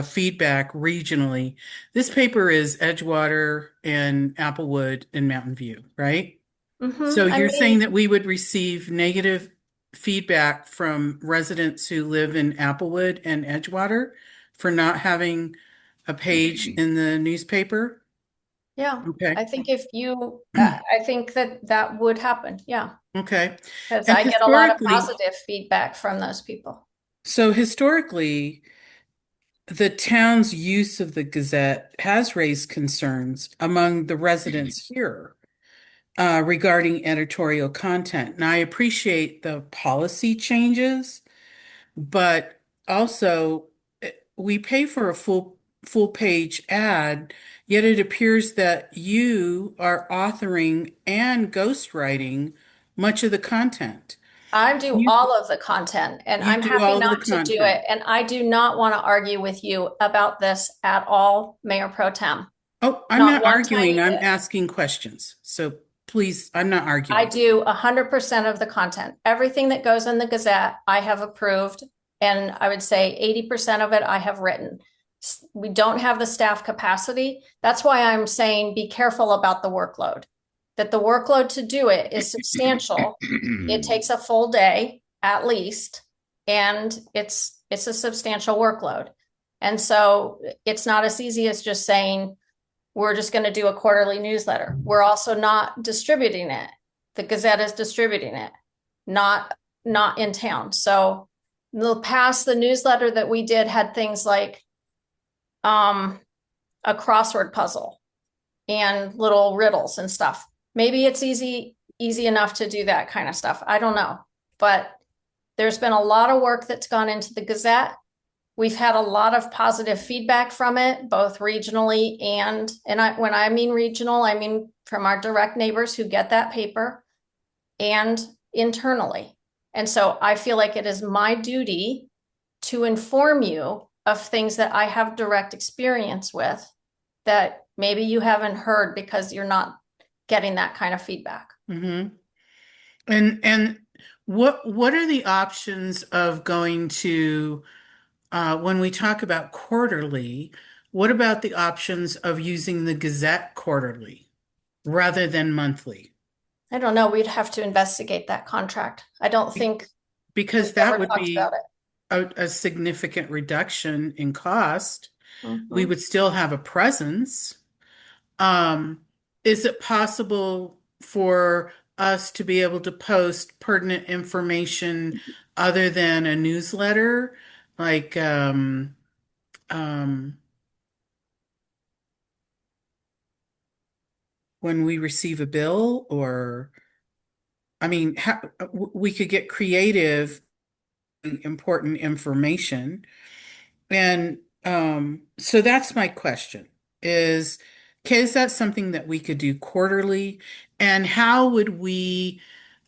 Speaker 4: feedback regionally, this paper is Edgewater and Applewood and Mountain View, right? So you're saying that we would receive negative feedback from residents who live in Applewood and Edgewater for not having a page in the newspaper?
Speaker 1: Yeah.
Speaker 4: Okay.
Speaker 1: I think I think that would happen. Yeah.
Speaker 4: Okay.
Speaker 1: Because I get a lot of positive feedback from those people.
Speaker 4: So historically, the town's use of the Gazette has raised concerns among the residents here regarding editorial content. And I appreciate the policy changes, but also we pay for a full full page ad, yet it appears that you are authoring and ghostwriting much of the content.
Speaker 1: I do
Speaker 4: You,
Speaker 1: all of the content and
Speaker 4: you
Speaker 1: I'm
Speaker 4: do
Speaker 1: happy
Speaker 4: all of the
Speaker 1: not to do
Speaker 4: content.
Speaker 1: it. And I do not want to argue with you about this at all, Mayor Pro Tem.
Speaker 4: Oh, I'm
Speaker 1: Not
Speaker 4: not
Speaker 1: one
Speaker 4: arguing.
Speaker 1: tiny
Speaker 4: I'm
Speaker 1: bit.
Speaker 4: asking questions. So please, I'm not
Speaker 1: I
Speaker 4: arguing.
Speaker 1: do 100% of the content. Everything that goes in the Gazette, I have approved. And I would say 80% of it I have written. We don't have the staff capacity. That's why I'm saying be careful about the workload. That the workload to do it is substantial. It takes a full day at least, and it's a substantial workload. And so it's not as easy as just saying, we're just going to do a quarterly newsletter. We're also not distributing it. The Gazette is distributing it, not in town. So the newsletter that we did had things like a crossword puzzle and little riddles and stuff. Maybe it's easy enough to do that kind of stuff. I don't know. But there's been a lot of work that's gone into the Gazette. We've had a lot of positive feedback from it, both regionally and when I mean regional, I mean from our direct neighbors who get that paper and internally. And so I feel like it is my duty to inform you of things that I have direct experience with that maybe you haven't heard because you're not getting that kind of feedback.
Speaker 4: Mm-hmm. And what are the options of going to when we talk about quarterly, what about the options of using the Gazette quarterly rather than monthly?
Speaker 1: I don't know. We'd have to investigate that contract. I don't think
Speaker 4: because that would be a significant reduction in cost.
Speaker 1: Mm-hmm.
Speaker 4: We would still have a presence. Is it possible for us to be able to post pertinent information other than a newsletter? Like, when we receive a bill, or, I mean, we could get creative, important information. And so that's my question is that something that we could do quarterly? And how would we,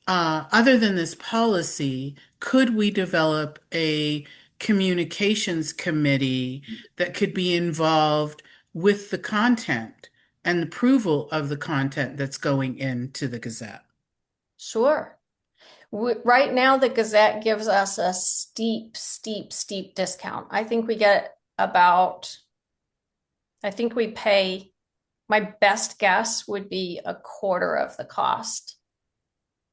Speaker 4: other than this policy, could we develop a communications committee that could be involved with the content and approval of the content that's going into the Gazette?
Speaker 1: Sure. Right now, the Gazette gives us a steep discount. I think we get we pay, my best guess would be a quarter of the cost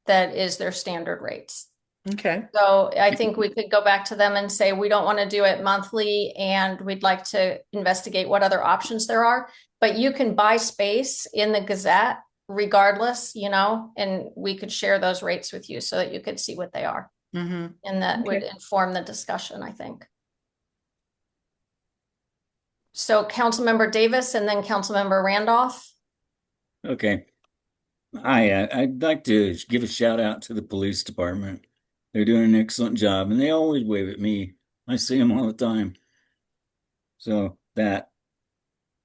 Speaker 1: that is their standard rates.
Speaker 4: Okay.
Speaker 1: So I think we could go back to them and say, we don't want to do it monthly and we'd like to investigate what other options there are. But you can buy space in the Gazette regardless, and we could share those rates with you so that you could see what they are.
Speaker 4: Mm-hmm.
Speaker 1: And that would inform the discussion, I think. So Councilmember Davis and then Councilmember Randolph.
Speaker 13: Okay. I'd like to give a shout out to the police department. They're doing an excellent job, and they always wave at me. I see them all the time. So that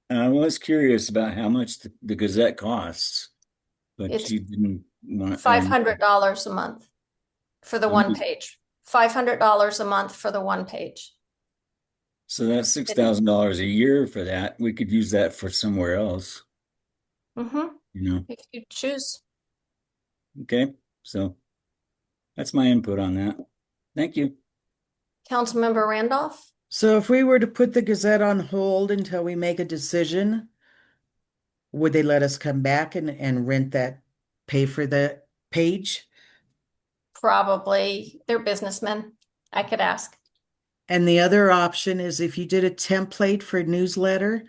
Speaker 13: I was curious about how much the Gazette costs, but
Speaker 1: It's
Speaker 13: you didn't want
Speaker 1: $500 a month for the one page. $500 a month for the one page.
Speaker 13: So that's $6,000 a year for that. We could use that for somewhere else.
Speaker 1: Mm-hmm. If you choose.
Speaker 13: Okay, so that's my input on that. Thank you.
Speaker 1: Councilmember Randolph?
Speaker 9: So if we were to put the Gazette on hold until we make a decision, would they let us come back and rent that, pay for the page?
Speaker 1: Probably. They're businessmen. I could ask.
Speaker 9: And the other option is if you did a template for a newsletter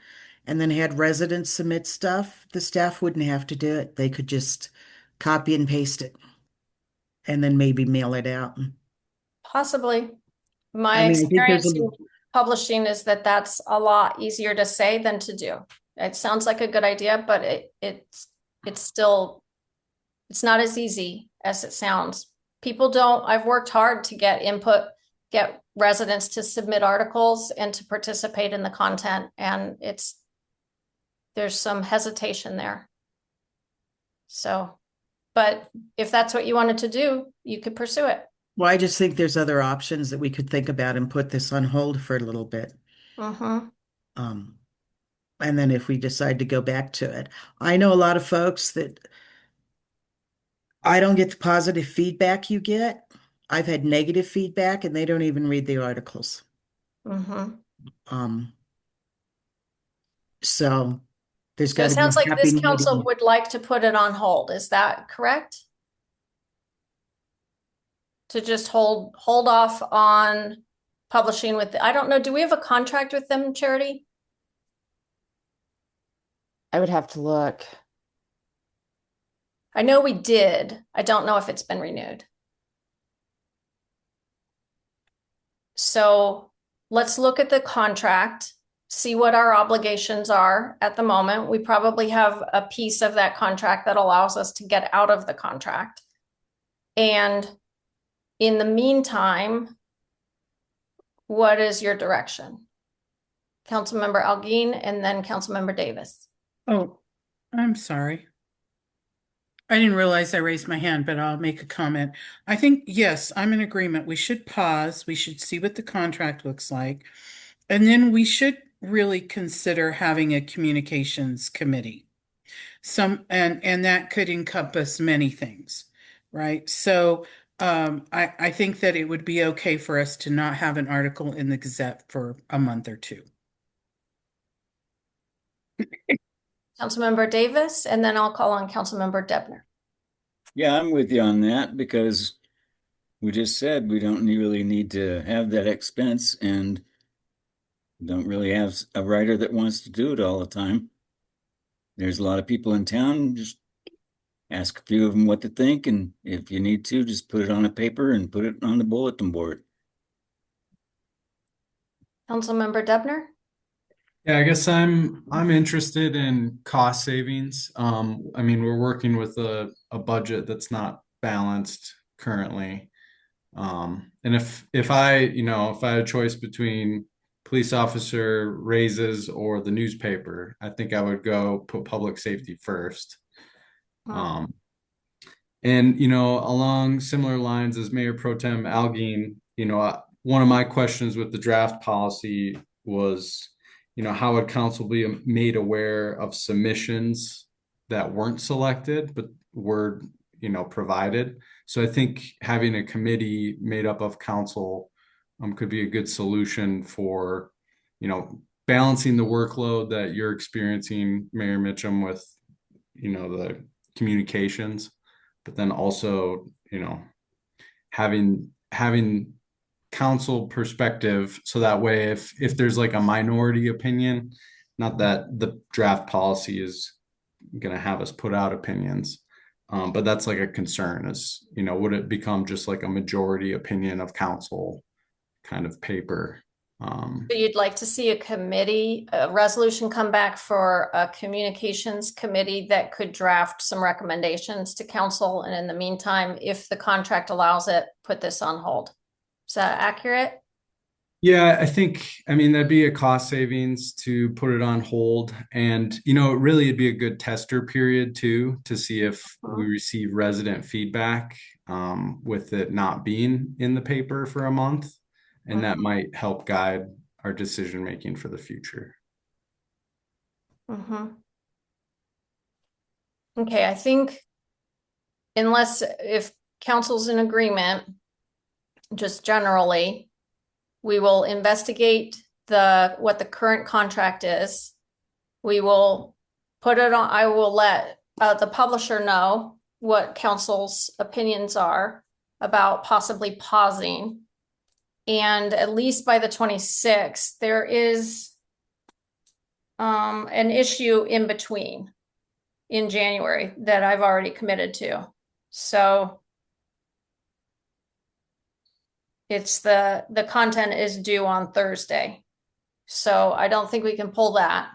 Speaker 9: and then had residents submit stuff, the staff wouldn't have to do it. They could just copy and paste it and then maybe mail it out.
Speaker 1: Possibly. My experience in publishing is that that's a lot easier to say than to do. It sounds like a good idea, but it's not as easy as it sounds. I've worked hard to get input, get residents to submit articles and to participate in the content, and there's some hesitation there. So, but if that's what you wanted to do, you could pursue it.
Speaker 9: Well, I just think there's other options that we could think about and put this on hold for a little bit.
Speaker 1: Mm-hmm.
Speaker 9: And then if we decide to go back to it, I know a lot of folks that I don't get the positive feedback you get. I've had negative feedback and they don't even read the articles.
Speaker 1: Mm-hmm.
Speaker 9: So there's
Speaker 1: So
Speaker 9: got
Speaker 1: it
Speaker 9: to be
Speaker 1: sounds
Speaker 9: a
Speaker 1: like
Speaker 9: happy
Speaker 1: this council
Speaker 9: medium.
Speaker 1: would like to put it on hold. Is that correct? To just hold off on publishing with, I don't know, do we have a contract with them, Charity?
Speaker 2: I would have to look.
Speaker 1: I know we did. I don't know if it's been renewed. So let's look at the contract, see what our obligations are at the moment. We probably have a piece of that contract that allows us to get out of the contract. And in the meantime, what is your direction? Councilmember Algeen and then Councilmember Davis.
Speaker 4: Oh, I'm sorry. I didn't realize I raised my hand, but I'll make a comment. I think, yes, I'm in agreement. We should pause. We should see what the contract looks like. And then we should really consider having a communications committee. And that could encompass many things, right? So I think that it would be okay for us to not have an article in the Gazette for a month or two.
Speaker 1: Councilmember Davis, and then I'll call on Councilmember Debner.
Speaker 13: Yeah, I'm with you on that because we just said we don't really need to have that expense and don't really have a writer that wants to do it all the time. There's a lot of people in town. Just ask a few of them what to think, and if you need to, just put it on a paper and put it on the bulletin board.
Speaker 1: Councilmember Debner?
Speaker 3: Yeah, I guess I'm interested in cost savings. I mean, we're working with a budget that's not balanced currently. And if I had a choice between police officer raises or the newspaper, I think I would go put public safety first. And along similar lines as Mayor Pro Tem Algeen, one of my questions with the draft policy was, how would council be made aware of submissions that weren't selected but were, provided? So I think having a committee made up of council could be a good solution for, balancing the workload that you're experiencing, Mayor Mitchum, with, the communications, but then also, having council perspective, so that way if there's like a minority opinion, not that the draft policy is going to have us put out opinions, but that's like a concern is, would it become just like a majority opinion of council kind of paper?
Speaker 1: So you'd like to see a resolution come back for a communications committee that could draft some recommendations to council, and in the meantime, if the contract allows it, put this on hold. Is that accurate?
Speaker 3: Yeah, I mean, that'd be a cost savings to put it on hold. And, really it'd be a good tester period too, to see if we receive resident feedback with it not being in the paper for a month. And that might help guide our decision making for the future.
Speaker 1: Okay, I think if council's in agreement, just generally, we will investigate what the current contract is. We will put it on, I will let the publisher know what council's opinions are about possibly pausing. And at least by the 26th, there is an issue in between in January that I've already committed to. So it's the content is due on Thursday. So I don't think we can pull that,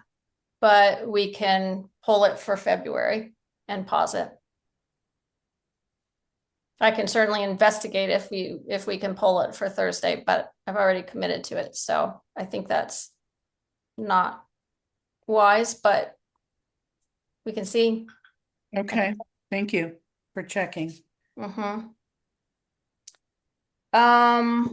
Speaker 1: but we can pull it for February and pause it. I can certainly investigate if we can pull it for Thursday, but I've already committed to it. So I think that's not wise, but we can see.
Speaker 4: Okay, thank you for checking.
Speaker 1: Mm-hmm. I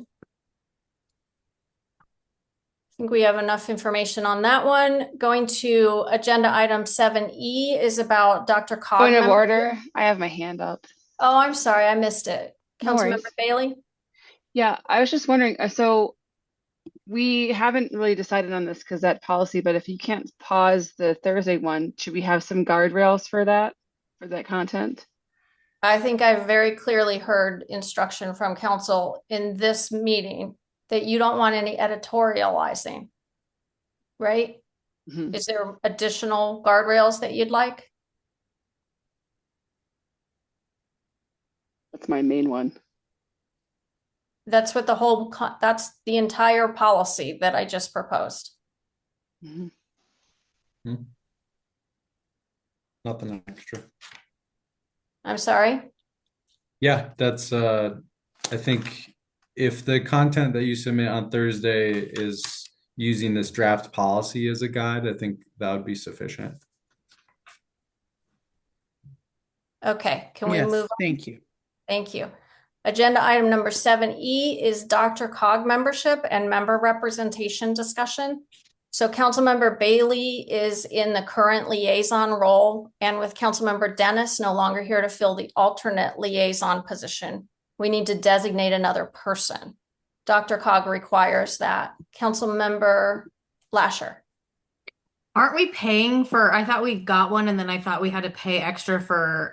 Speaker 1: think we have enough information on that one. Going to agenda item 7E is about Dr.
Speaker 6: Point of
Speaker 1: Cogman.
Speaker 6: order. I have my hand up.
Speaker 1: Oh, I'm sorry, I missed it.
Speaker 6: No worries.
Speaker 1: Councilmember Bailey?
Speaker 6: Yeah, I was just wondering, so we haven't really decided on this because that policy, but if you can't pause the Thursday one, should we have some guardrails for that content?
Speaker 1: I think I've very clearly heard instruction from council in this meeting that you don't want any editorializing, right?
Speaker 6: Mhm.
Speaker 1: Is there additional guardrails that you'd like?
Speaker 6: That's my main one.
Speaker 1: That's what that's the entire policy that I just proposed.
Speaker 6: Mhm.
Speaker 3: Nothing extra.
Speaker 1: I'm sorry?
Speaker 3: Yeah, that's I think if the content that you submit on Thursday is using this draft policy as a guide, I think that would be sufficient.
Speaker 1: Okay, can we
Speaker 4: Yes,
Speaker 1: move on?
Speaker 4: thank you.
Speaker 1: Thank you. Agenda item number 7E is Dr. Cog membership and member representation discussion. So Councilmember Bailey is in the current liaison role, and with Councilmember Dennis no longer here to fill the alternate liaison position, we need to designate another person. Dr. Cog requires that. Councilmember Lasher.
Speaker 8: Aren't we paying for, I thought we got one and then I thought we had to pay extra for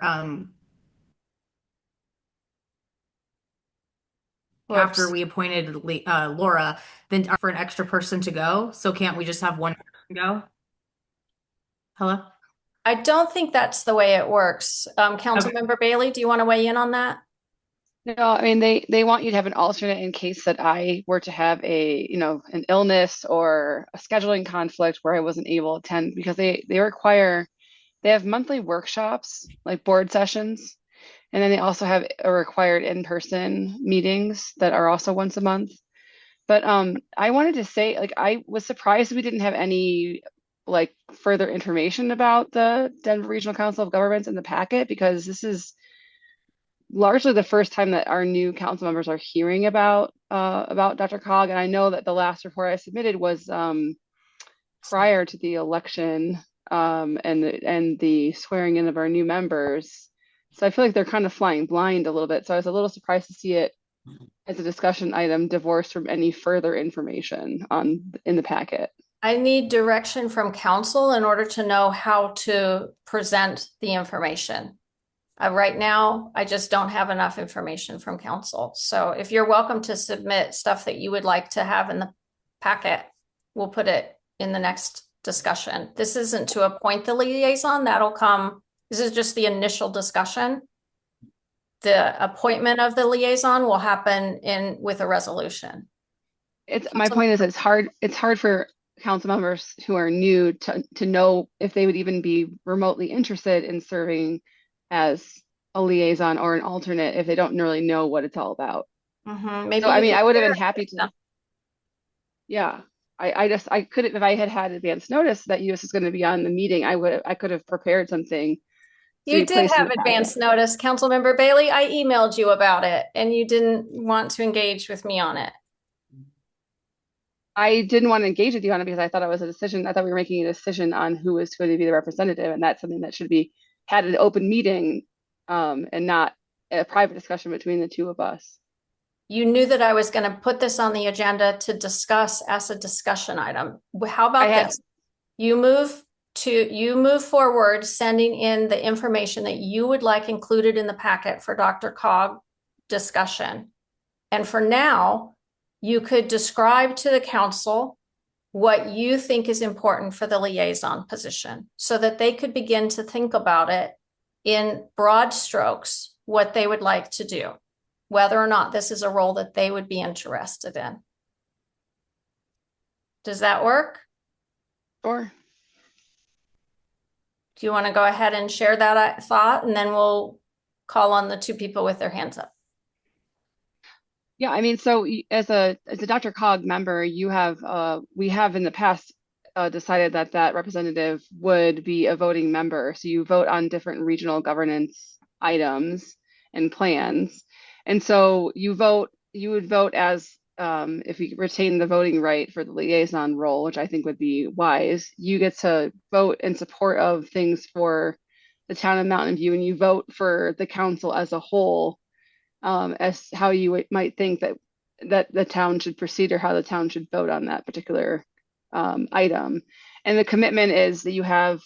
Speaker 8: after we appointed Laura, then for an extra person to go. So can't we just have one person go? Hello?
Speaker 1: I don't think that's the way it works. Councilmember Bailey, do you want to weigh in on that?
Speaker 6: No, I mean they want you to have an alternate in case that I were to have an illness or a scheduling conflict where I wasn't able to attend, because they have monthly workshops, like board sessions, and then they also have a required in-person meetings that are also once a month. But I wanted to say, like, I was surprised we didn't have any like further information about the Denver Regional Council of Governments in the packet, because this is largely the first time that our new council members are hearing about Dr. Cog. And I know that the last report I submitted was prior to the election and the swearing in of our new members. So I feel like they're kind of flying blind a little bit. So I was a little surprised to see it as a discussion item divorced from any further information in the packet.
Speaker 1: I need direction from council in order to know how to present the information. Right now, I just don't have enough information from council. So if you're welcome to submit stuff that you would like to have in the packet, we'll put it in the next discussion. This isn't to appoint the liaison, that'll come. This is just the initial discussion. The appointment of the liaison will happen with a resolution.
Speaker 6: My point is it's hard for council members who are new to know if they would even be remotely interested in serving as a liaison or an alternate if they don't really know what it's all about.
Speaker 1: Maybe
Speaker 6: so I mean, I would have been happy to. Yeah, I could have, if I had advance notice that this is going to be on the meeting, I could have prepared something.
Speaker 1: You did have advance notice, Councilmember Bailey. I emailed you about it and you didn't want to engage with me on it.
Speaker 6: I didn't want to engage with you on it because I thought it was a decision. I thought we were making a decision on who was going to be the representative, and that's something that should be had an open meeting and not a private discussion between the two of us.
Speaker 1: You knew that I was going to put this on the agenda to discuss as a discussion item. How about this? You move forward, sending in the information that you would like included in the packet for Dr. Cog discussion. And for now, you could describe to the council what you think is important for the liaison position so that they could begin to think about it in broad strokes, what they would like to do, whether or not this is a role that they would be interested in. Does that work?
Speaker 6: Sure.
Speaker 1: Do you want to go ahead and share that thought, and then we'll call on the two people with their hands up.
Speaker 6: Yeah, I mean, so as a Dr. Cog member, we have in the past decided that that representative would be a voting member. So you vote on different regional governance items and plans, and so you would vote as if you retain the voting right for the liaison role, which I think would be wise. You get to vote in support of things for the town of Mountain View, and you vote for the council as a whole, as how you might think that the town should proceed or how the town should vote on that particular item. And the commitment is that you have,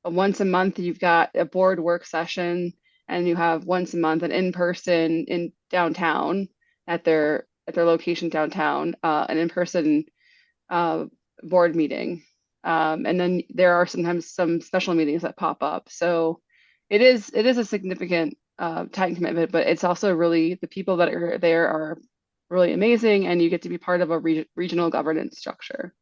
Speaker 6: once a month you've got a board work session, and you have once a month an in-person in downtown at their location downtown, an in-person board meeting. And then there are sometimes some special meetings that pop up. So it is a significant time commitment, but it's also really, the people that are there are really amazing, and you get to be part of a regional governance structure.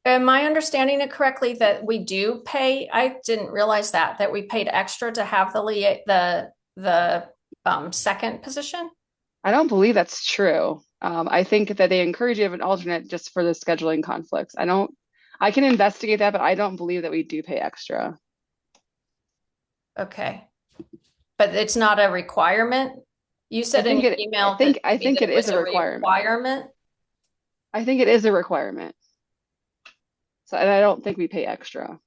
Speaker 1: Am I understanding it correctly that we do pay? I didn't realize that we paid extra to have the second position.
Speaker 6: I don't believe that's true. I think that they encourage you to have an alternate just for the scheduling conflicts. I can investigate that, but I don't believe that we do pay extra.
Speaker 1: Okay. But it's not a requirement. You said in your email.
Speaker 6: I think it is a requirement. I think it is a requirement. So, and I don't think we pay extra.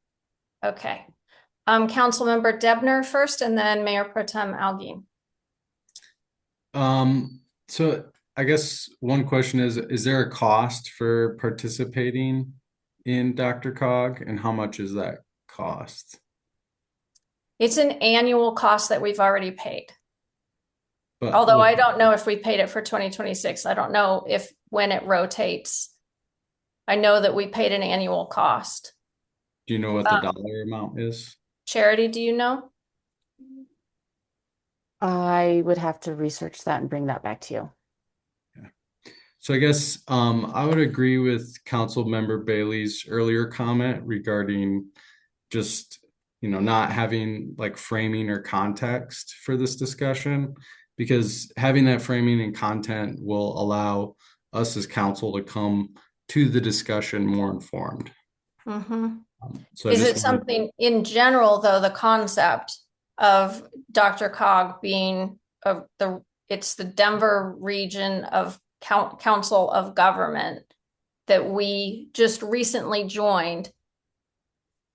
Speaker 1: Okay. Councilmember Debner first, and then Mayor Pro Tem Algeen.
Speaker 3: So I guess one question is there a cost for participating in Dr. Cog, and how much is that cost?
Speaker 1: It's an annual cost that we've already paid.
Speaker 3: But
Speaker 1: although I don't know if we paid it for 2026. I don't know if when it rotates. I know that we paid an annual cost.
Speaker 3: Do you know what the dollar amount is?
Speaker 1: Charity, do you know?
Speaker 2: I would have to research that and bring that back to you.
Speaker 3: Yeah. So I guess I would agree with Councilmember Bailey's earlier comment regarding just, not having like framing or context for this discussion, because having that framing and content will allow us as council to come to the discussion more informed.
Speaker 1: Mm-hmm.
Speaker 3: So
Speaker 1: is it something in general, though, the concept of Dr. Cog being it's the Denver region of Council of Government that we just recently joined?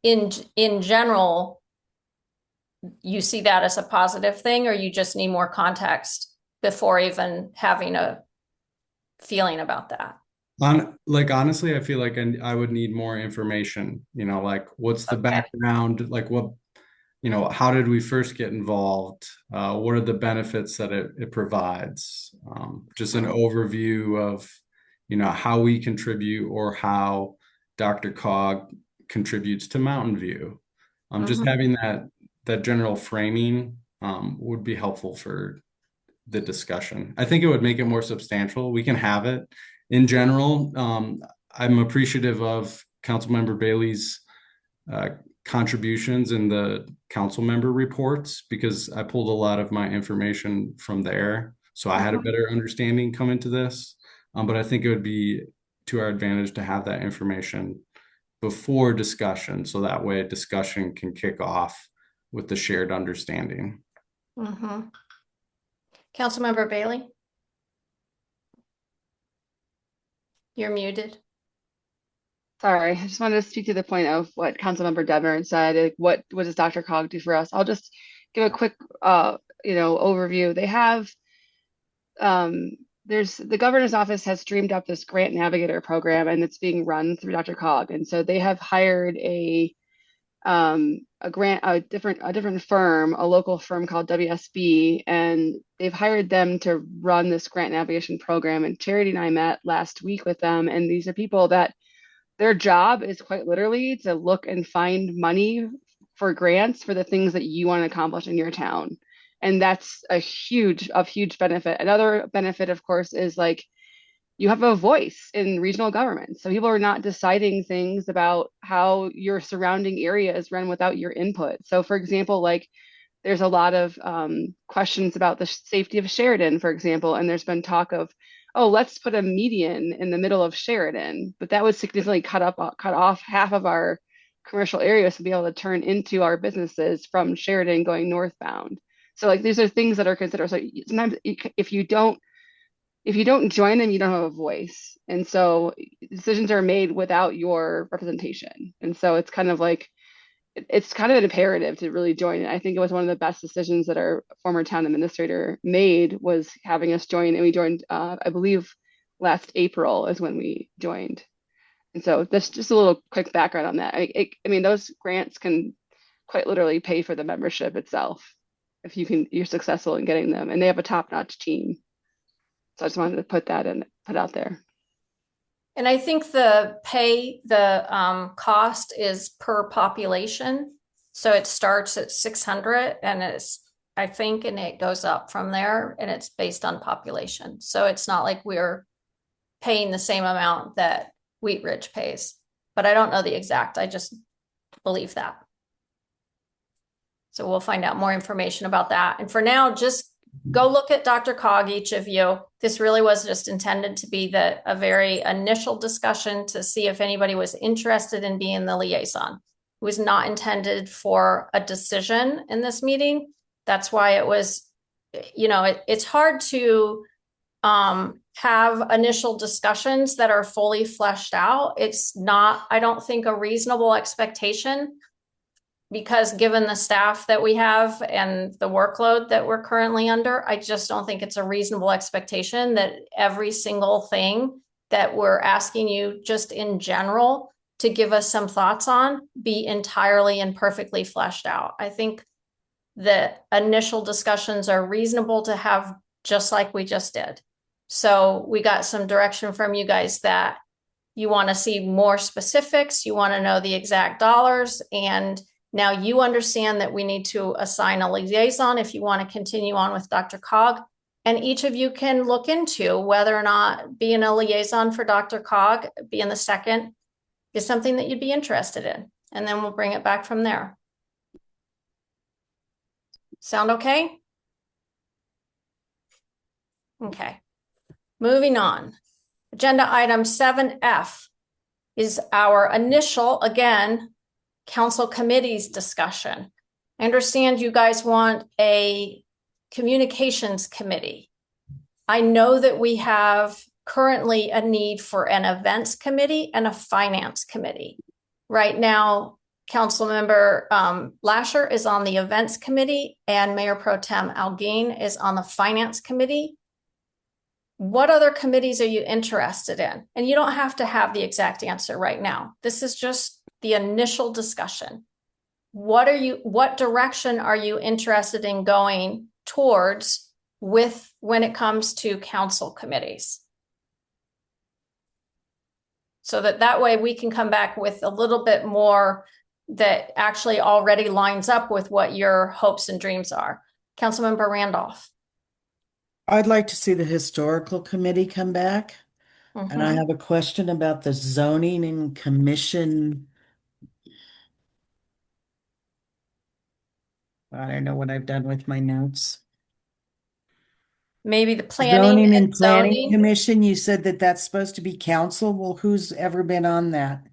Speaker 1: In general, you see that as a positive thing, or you just need more context before even having a feeling about that?
Speaker 3: Honestly, I feel like I would need more information, like what's the background, like what, how did we first get involved? What are the benefits that it provides? Just an overview of, how we contribute or how Dr. Cog contributes to Mountain View. Just having that general framing would be helpful for the discussion. I think it would make it more substantial. We can have it. In general, I'm appreciative of Councilmember Bailey's contributions in the council member reports, because I pulled a lot of my information from there. So I had a better understanding coming to this. But I think it would be to our advantage to have that information before discussion, so that way discussion can kick off with the shared understanding.
Speaker 1: Councilmember Bailey? You're muted.
Speaker 6: Sorry, I just wanted to speak to the point of what Councilmember Debner said. Like, what does Dr. Cog do for us? I'll just give a quick, overview. They have, the governor's office has dreamed up this grant navigator program, and it's being run through Dr. Cog. And so they have hired a different firm, a local firm called WSB, and they've hired them to run this grant navigation program. And Charity and I met last week with them, and these are people that their job is quite literally to look and find money for grants for the things that you want to accomplish in your town. And that's a huge benefit. Another benefit, of course, is like you have a voice in regional government. So people are not deciding things about how your surrounding area is run without your input. So for example, like there's a lot of questions about the safety of Sheridan, for example, and there's been talk of, oh, let's put a median in the middle of Sheridan, but that would significantly cut off half of our commercial areas to be able to turn into our businesses from Sheridan going northbound. So like these are things that are considered. So sometimes if you don't join them, you don't have a voice, and so decisions are made without your representation. And so it's kind of like it's kind of an imperative to really join it. I think it was one of the best decisions that our former town administrator made was having us join, and we joined. I believe last April is when we joined. And so that's just a little quick background on that. I mean, those grants can quite literally pay for the membership itself if you're successful in getting them, and they have a top-notch team. So I just wanted to put out there.
Speaker 1: And I think the cost is per population. So it starts at 600 and and it goes up from there, and it's based on population. So it's not like we're paying the same amount that Wheat Ridge pays, but I don't know the exact. I just believe that. So we'll find out more information about that. And for now, just go look at DRCOG, each of you. This really was just intended to be a very initial discussion to see if anybody was interested in being the liaison. It was not intended for a decision in this meeting. That's why it was, it's hard to have initial discussions that are fully fleshed out. It's not, I don't think, a reasonable expectation, because given the staff that we have and the workload that we're currently under, I just don't think it's a reasonable expectation that every single thing that we're asking you just in general to give us some thoughts on be entirely and perfectly fleshed out. I think the initial discussions are reasonable to have, just like we just did. So we got some direction from you guys that you want to see more specifics, you want to know the exact dollars, and now you understand that we need to assign a liaison if you want to continue on with DRCOG. And each of you can look into whether or not being a liaison for DRCOG, being the second, is something that you'd be interested in. And then we'll bring it back from there. Sound okay? Okay. Moving on. Agenda item 7F is our initial, again, council committees discussion. I understand you guys want a communications committee. I know that we have currently a need for an events committee and a finance committee. Right now, Councilmember Lasher is on the events committee and Mayor Pro Tem Algeen is on the finance committee. What other committees are you interested in? And you don't have to have the exact answer right now. This is just the initial discussion. What direction are you interested in going towards when it comes to council committees? So that way we can come back with a little bit more that actually already lines up with what your hopes and dreams are. Councilmember Randolph.
Speaker 9: I'd like to see the historical committee come back. And I have a question about the zoning and commission. I don't know what I've done with my notes.
Speaker 1: Maybe the planning
Speaker 9: Zoning
Speaker 1: and
Speaker 9: and planning
Speaker 1: zoning.
Speaker 9: commission, you said that that's supposed to be council. Well, who's ever been on that?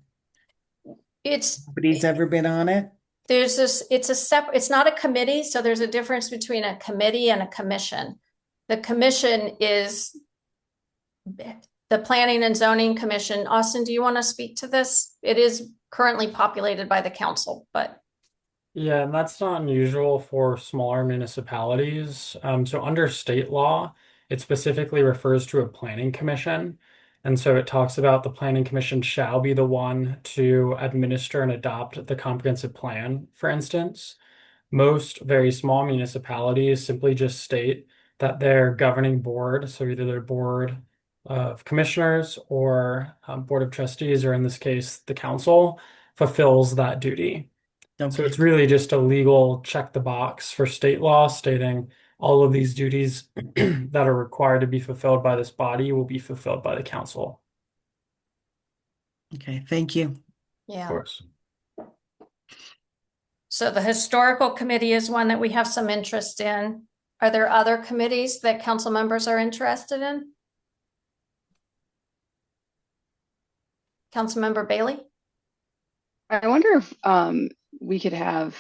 Speaker 9: Nobody's ever been on it?
Speaker 1: It's not a committee, so there's a difference between a committee and a commission. The commission is the Planning and Zoning Commission. Austin, do you want to speak to this? It is currently populated by the council, but
Speaker 7: Yeah, and that's not unusual for smaller municipalities. So under state law, it specifically refers to a planning commission. And so it talks about the planning commission shall be the one to administer and adopt the comprehensive plan, for instance. Most very small municipalities simply just state that their governing board, so either their board of commissioners or board of trustees, or in this case, the council, fulfills that duty. So it's really just a legal check the box for state law stating all of these duties that are required to be fulfilled by this body will be fulfilled by the council.
Speaker 9: Okay, thank you.
Speaker 1: Yeah.
Speaker 5: Of course.
Speaker 1: So the historical committee is one that we have some interest in. Are there other committees that council members are interested in? Councilmember Bailey?
Speaker 6: I wonder if we could have,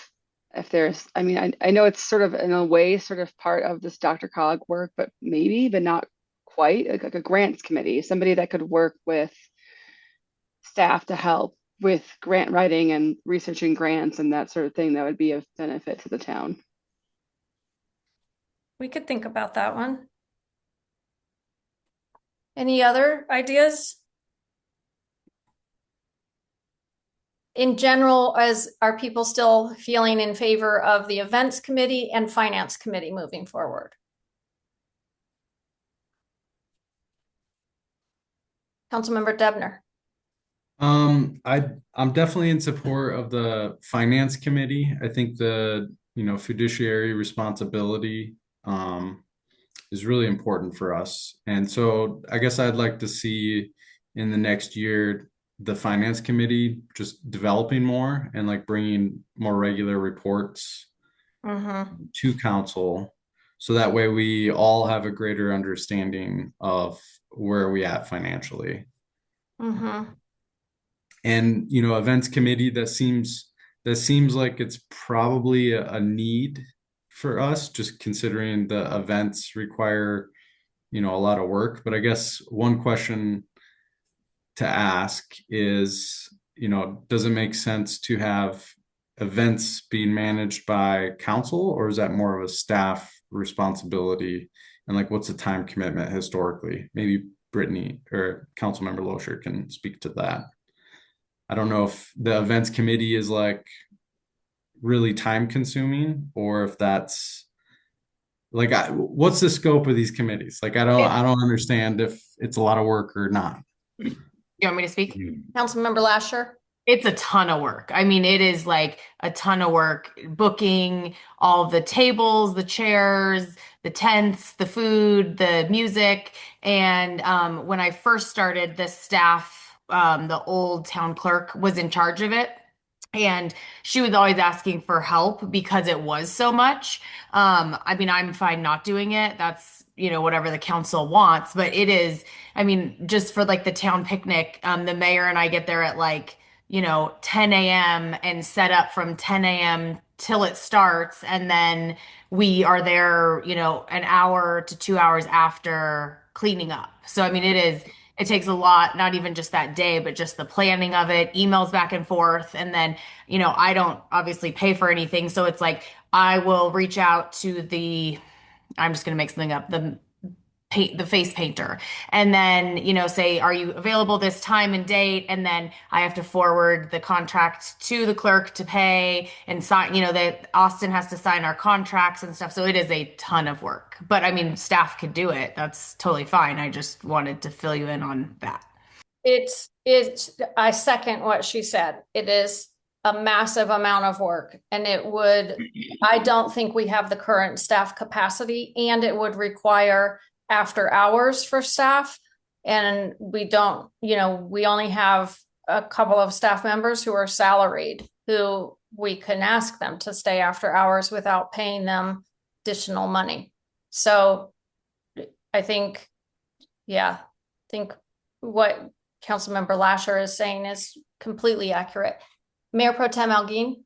Speaker 6: if there's, I mean, I know it's sort of in a way sort of part of this Dr. Cog work, but maybe, but not quite, like a grants committee, somebody that could work with staff to help with grant writing and researching grants and that sort of thing that would be of benefit to the town.
Speaker 1: We could think about that one. Any other ideas? In general, are people still feeling in favor of the events committee and finance committee moving forward? Councilmember Debner.
Speaker 3: I'm definitely in support of the finance committee. I think the, fiduciary responsibility is really important for us. And so I guess I'd like to see in the next year the finance committee just developing more and like bringing more regular reports to council, so that way we all have a greater understanding of where we at financially. And events committee, that seems like it's probably a need for us, just considering the events require a lot of work. But I guess one question to ask is, does it make sense to have events being managed by council, or is that more of a staff responsibility? And like, what's the time commitment historically? Maybe Brittany or Councilmember Loescher can speak to that. I don't know if the events committee is like really time consuming, or if that's like, what's the scope of these committees? Like, I don't understand if it's a lot of work or not.
Speaker 8: You want me to speak?
Speaker 1: Councilmember Lasher?
Speaker 8: It's a ton of work. I mean, it is like a ton of work booking all the tables, the chairs, the tents, the food, the music. And when I first started, the staff, the old town clerk was in charge of it. And she was always asking for help because it was so much. I mean, I'm fine not doing it. That's, whatever the council wants. But it is, I mean, just for like the town picnic, the mayor and I get there at like, 10 a.m. and set up from 10 a.m. till it starts. And then we are there, an hour to 2 hours after cleaning up. So, I mean, it takes a lot, not even just that day, but just the planning of it, emails back and forth. And then, I don't obviously pay for anything. So it's like, I will reach out to I'm just going to make something up, the face painter, and then say, are you available this time and date? And then I have to forward the contract to the clerk to pay and sign, that Austin has to sign our contracts and stuff. So it is a ton of work, but I mean, staff could do it. That's totally fine. I just wanted to fill you in on that.
Speaker 1: I second what she said. It is a massive amount of work, and I don't think we have the current staff capacity, and it would require after hours for staff. And we don't, we only have a couple of staff members who are salaried, who we can ask them to stay after hours without paying them additional money. So I think what Councilmember Lasher is saying is completely accurate. Mayor Pro Tem Elgin?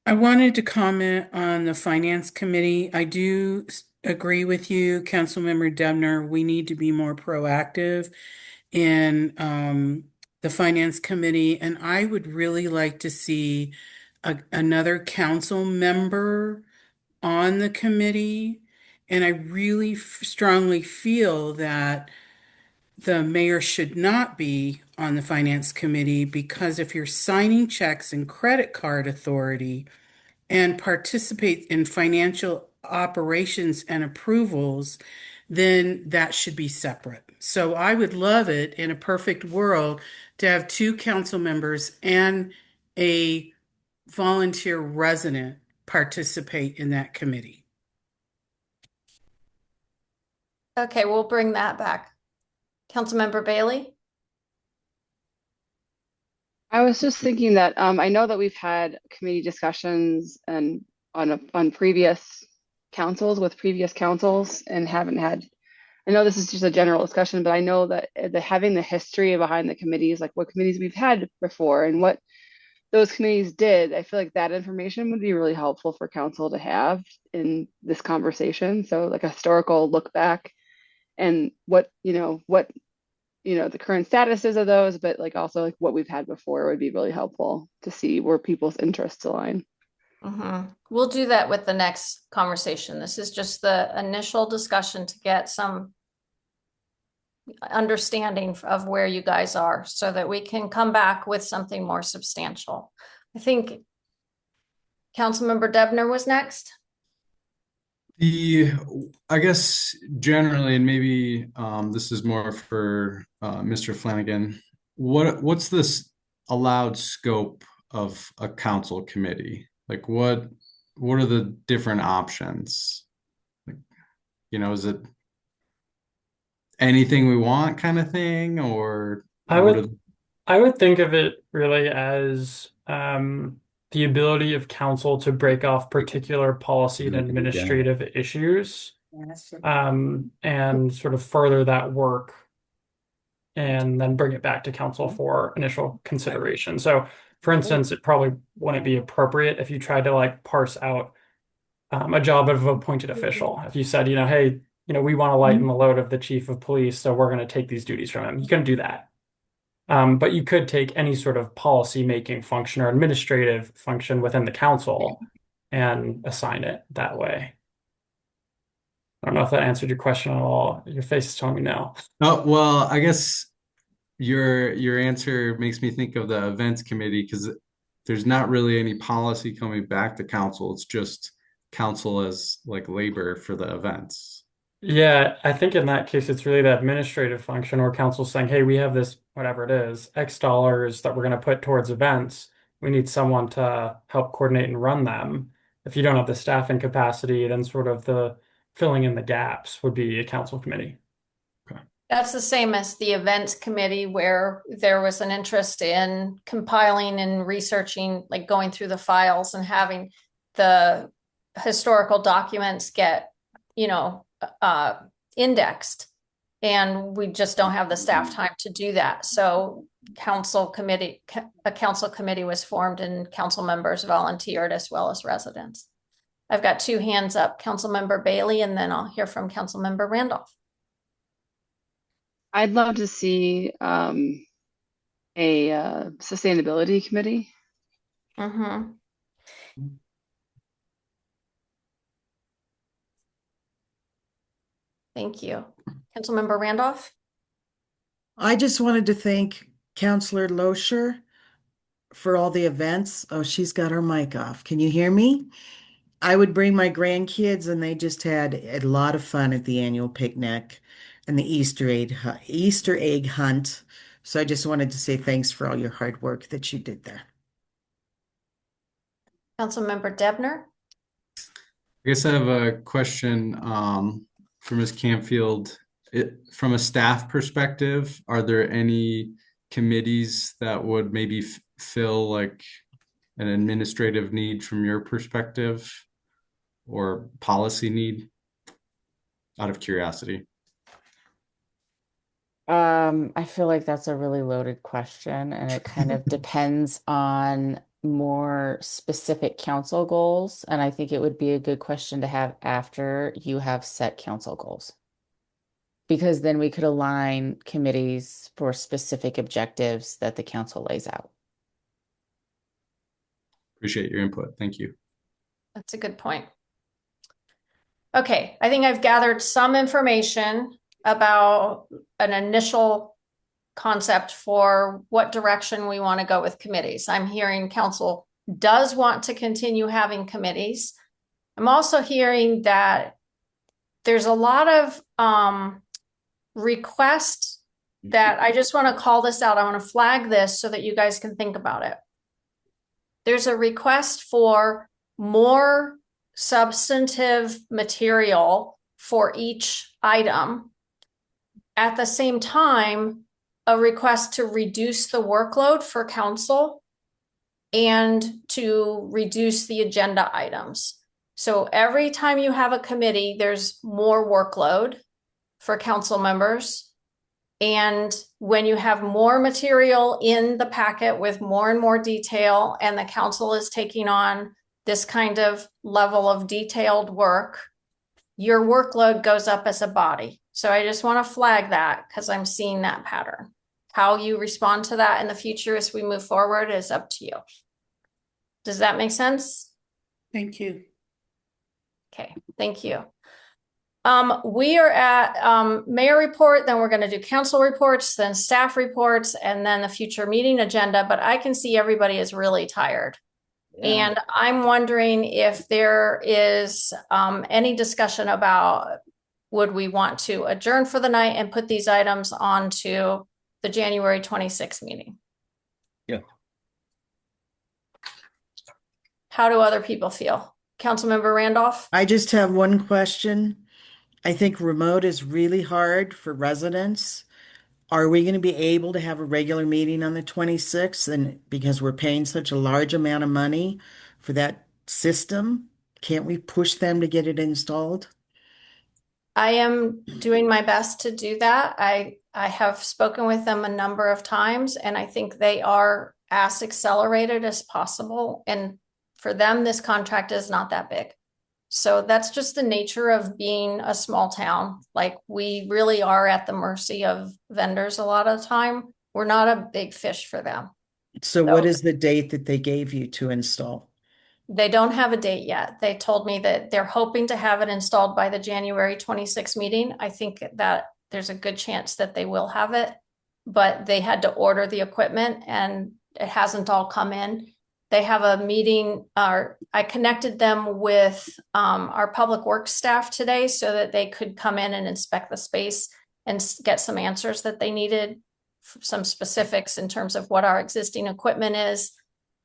Speaker 4: I wanted to comment on the finance committee. I do agree with you, Councilmember Debner. We need to be more proactive in the finance committee, and I would really like to see another council member on the committee. And I really strongly feel that the mayor should not be on the finance committee, because if you're signing checks and credit card authority and participate in financial operations and approvals, then that should be separate. So I would love it in a perfect world to have two council members and a volunteer resident participate in that committee.
Speaker 1: Okay, we'll bring that back. Councilmember Bailey?
Speaker 6: I was just thinking that I know that we've had committee discussions and on previous councils with previous councils and haven't had. I know this is just a general discussion, but I know that having the history behind the committees, like what committees we've had before and what those committees did, I feel like that information would be really helpful for council to have in this conversation. So like a historical look back and what the current statuses of those, but like also like what we've had before would be really helpful to see where people's interests align.
Speaker 1: We'll do that with the next conversation. This is just the initial discussion to get some understanding of where you guys are so that we can come back with something more substantial. I think Councilmember Debner was next.
Speaker 3: I guess generally, and maybe this is more for Mr. Flanagan, what's this allowed scope of a council committee? Like what are the different options? Like, is it anything we want kind of thing, or
Speaker 7: I would think of it really as the ability of council to break off particular policy and administrative issues and sort of further that work and then bring it back to council for initial consideration. So, for instance, it probably wouldn't be appropriate if you tried to like parse out a job of an appointed official. If you said, hey, we want to lighten the load of the chief of police, so we're going to take these duties from him. You couldn't do that. But you could take any sort of policy-making function or administrative function within the council and assign it that way. I don't know if that answered your question at all. Your face is telling me no.
Speaker 3: Oh, well, I guess your answer makes me think of the events committee because there's not really any policy coming back to council. It's just council as like labor for the events.
Speaker 7: Yeah, I think in that case, it's really the administrative function or council saying, hey, we have this, whatever it is, X dollars that we're going to put towards events. We need someone to help coordinate and run them. If you don't have the staffing capacity, then sort of the filling in the gaps would be a council committee.
Speaker 1: That's the same as the events committee where there was an interest in compiling and researching, like going through the files and having the historical documents get, indexed. And we just don't have the staff time to do that. So a council committee was formed and council members volunteered as well as residents. I've got two hands up, Councilmember Bailey, and then I'll hear from Councilmember Randolph.
Speaker 6: I'd love to see a sustainability committee.
Speaker 1: Thank you. Councilmember Randolph?
Speaker 9: I just wanted to thank Counselor Loescher for all the events. Oh, she's got her mic off. Can you hear me? I would bring my grandkids and they just had a lot of fun at the annual picnic and the Easter egg hunt. So I just wanted to say thanks for all your hard work that you did there.
Speaker 1: Councilmember Debner?
Speaker 3: I guess I have a question for Ms. Campfield. From a staff perspective, are there any committees that would maybe fill like an administrative need from your perspective or policy need? Out of curiosity.
Speaker 2: I feel like that's a really loaded question, and it kind of depends on more specific council goals. And I think it would be a good question to have after you have set council goals. Because then we could align committees for specific objectives that the council lays out.
Speaker 3: Appreciate your input. Thank you.
Speaker 1: That's a good point. Okay, I think I've gathered some information about an initial concept for what direction we want to go with committees. I'm hearing council does want to continue having committees. I'm also hearing that there's a lot of requests that I just want to call this out. I want to flag this so that you guys can think about it. There's a request for more substantive material for each item. At the same time, a request to reduce the workload for council and to reduce the agenda items. So every time you have a committee, there's more workload for council members. And when you have more material in the packet with more and more detail, and the council is taking on this kind of level of detailed work, your workload goes up as a body. So I just want to flag that because I'm seeing that pattern. How you respond to that in the future as we move forward is up to you. Does that make sense?
Speaker 4: Thank you.
Speaker 1: Okay, thank you. We are at mayor report, then we're going to do council reports, then staff reports, and then the future meeting agenda. But I can see everybody is really tired.
Speaker 13: Yeah.
Speaker 1: And I'm wondering if there is any discussion about would we want to adjourn for the night and put these items onto the January 26th meeting?
Speaker 13: Yeah.
Speaker 1: How do other people feel? Councilmember Randolph?
Speaker 9: I just have one question. I think remote is really hard for residents. Are we going to be able to have a regular meeting on the 26th? And because we're paying such a large amount of money for that system, can't we push them to get it installed?
Speaker 1: I am doing my best to do that. I have spoken with them a number of times, and I think they are as accelerated as possible. And for them, this contract is not that big. So that's just the nature of being a small town. Like, we really are at the mercy of vendors a lot of the time. We're not a big fish for them.
Speaker 9: So what is the date that they gave you to install?
Speaker 1: They don't have a date yet. They told me that they're hoping to have it installed by the January 26th meeting. I think that there's a good chance that they will have it, but they had to order the equipment and it hasn't all come in. They have a meeting, I connected them with our public works staff today so that they could come in and inspect the space and get some answers that they needed, some specifics in terms of what our existing equipment is.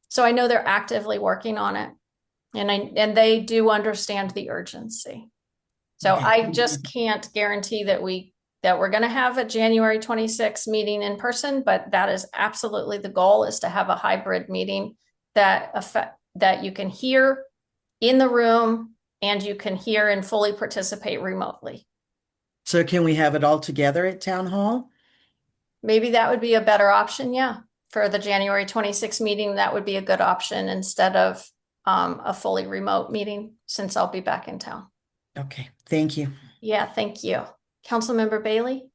Speaker 1: So I know they're actively working on it, and they do understand the urgency. So
Speaker 9: Okay.
Speaker 1: I just can't guarantee that we're going to have a January 26th meeting in person, but that is absolutely the goal, is to have a hybrid meeting that you can hear in the room and you can hear and fully participate remotely.
Speaker 9: So can we have it all together at town hall?
Speaker 1: Maybe that would be a better option. Yeah. For the January 26th meeting, that would be a good option instead of a fully remote meeting, since I'll be back in town.
Speaker 9: Okay, thank you.
Speaker 1: Yeah, thank you. Councilmember Bailey?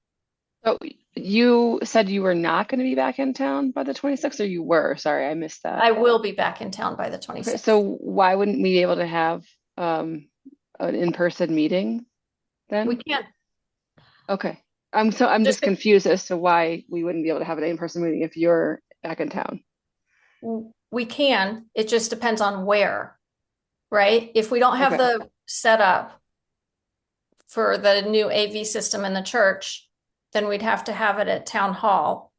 Speaker 6: So you said you were not going to be back in town by the 26th, or you were? Sorry, I missed that.
Speaker 1: I will be back in town by the 26th.
Speaker 6: Okay, so why wouldn't we be able to have an in-person meeting then?
Speaker 1: We can.
Speaker 6: Okay. I'm just confused as to why we wouldn't be able to have an in-person meeting if you're back in town.
Speaker 1: We can. It just depends on where, right? If we don't have the setup for the new AV system in the church, then we'd have to have it at town hall.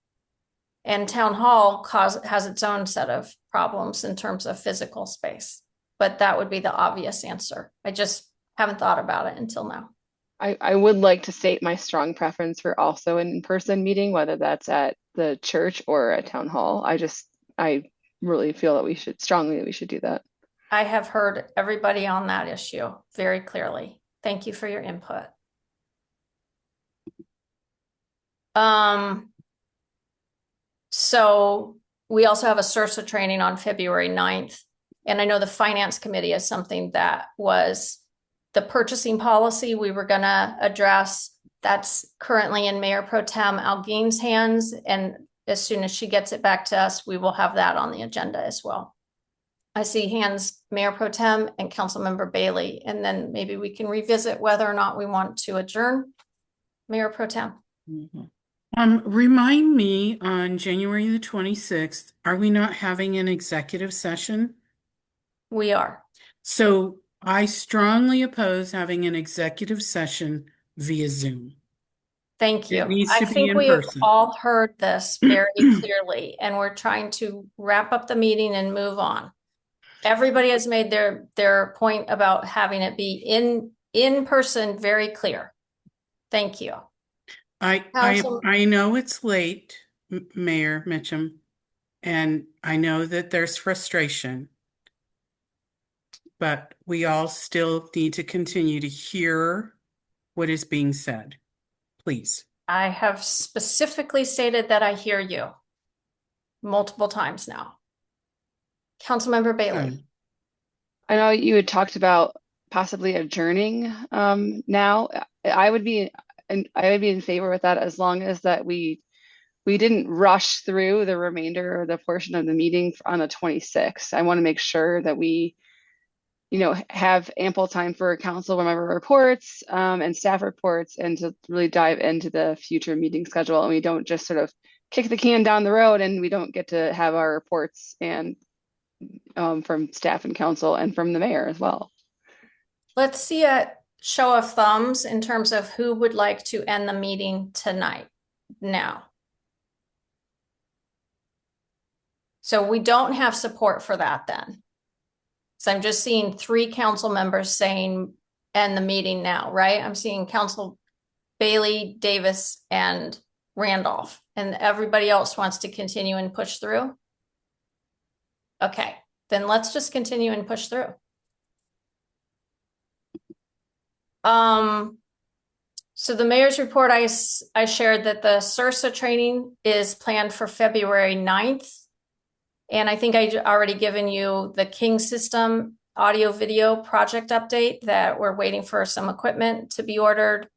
Speaker 1: And town hall has its own set of problems in terms of physical space. But that would be the obvious answer. I just haven't thought about it until now.
Speaker 6: I would like to state my strong preference for also an in-person meeting, whether that's at the church or at town hall. I really feel that we should do that.
Speaker 1: I have heard everybody on that issue very clearly. Thank you for your input. So we also have a SURSA training on February 9th. And I know the finance committee is something that was the purchasing policy we were gonna address. That's currently in Mayor Pro Tem Alguin's hands. And as soon as she gets it back to us, we will have that on the agenda as well. I see hands, Mayor Pro Tem and Councilmember Bailey, and then maybe we can revisit whether or not we want to adjourn. Mayor Pro Tem.
Speaker 4: Remind me, on January the 26th, are we not having an executive session?
Speaker 1: We are.
Speaker 4: So I strongly oppose having an executive session via Zoom.
Speaker 1: Thank you.
Speaker 4: It needs
Speaker 1: I
Speaker 4: to be
Speaker 1: think
Speaker 4: in
Speaker 1: we have
Speaker 4: person.
Speaker 1: all heard this very clearly, and we're trying to wrap up the meeting and move on. Everybody has made their point about having it be in person very clear. Thank you. Council,
Speaker 4: I know it's late, Mayor Mitchum, and I know that there's frustration, but we all still need to continue to hear what is being said. Please.
Speaker 1: I have specifically stated that I hear you multiple times now. Councilmember Bailey.
Speaker 6: I know you had talked about possibly adjourning now. I would be in favor with that as long as that we didn't rush through the remainder or the portion of the meeting on the 26th. I want to make sure that we, have ample time for council member reports and staff reports, and to really dive into the future meeting schedule. And we don't just sort of kick the can down the road and we don't get to have our reports and from staff and council and from the mayor as well.
Speaker 1: Let's see a show of thumbs in terms of who would like to end the meeting tonight now. So we don't have support for that then. So I'm just seeing 3 council members saying end the meeting now, right? I'm seeing Council Bailey, Davis, and Randolph, and everybody else wants to continue and push through. Okay, then let's just continue and push through. So the mayor's report, I shared that the CIRSA training is planned for February 9th. And I think I already given you the King System audio video project update that we're waiting for some equipment to be ordered.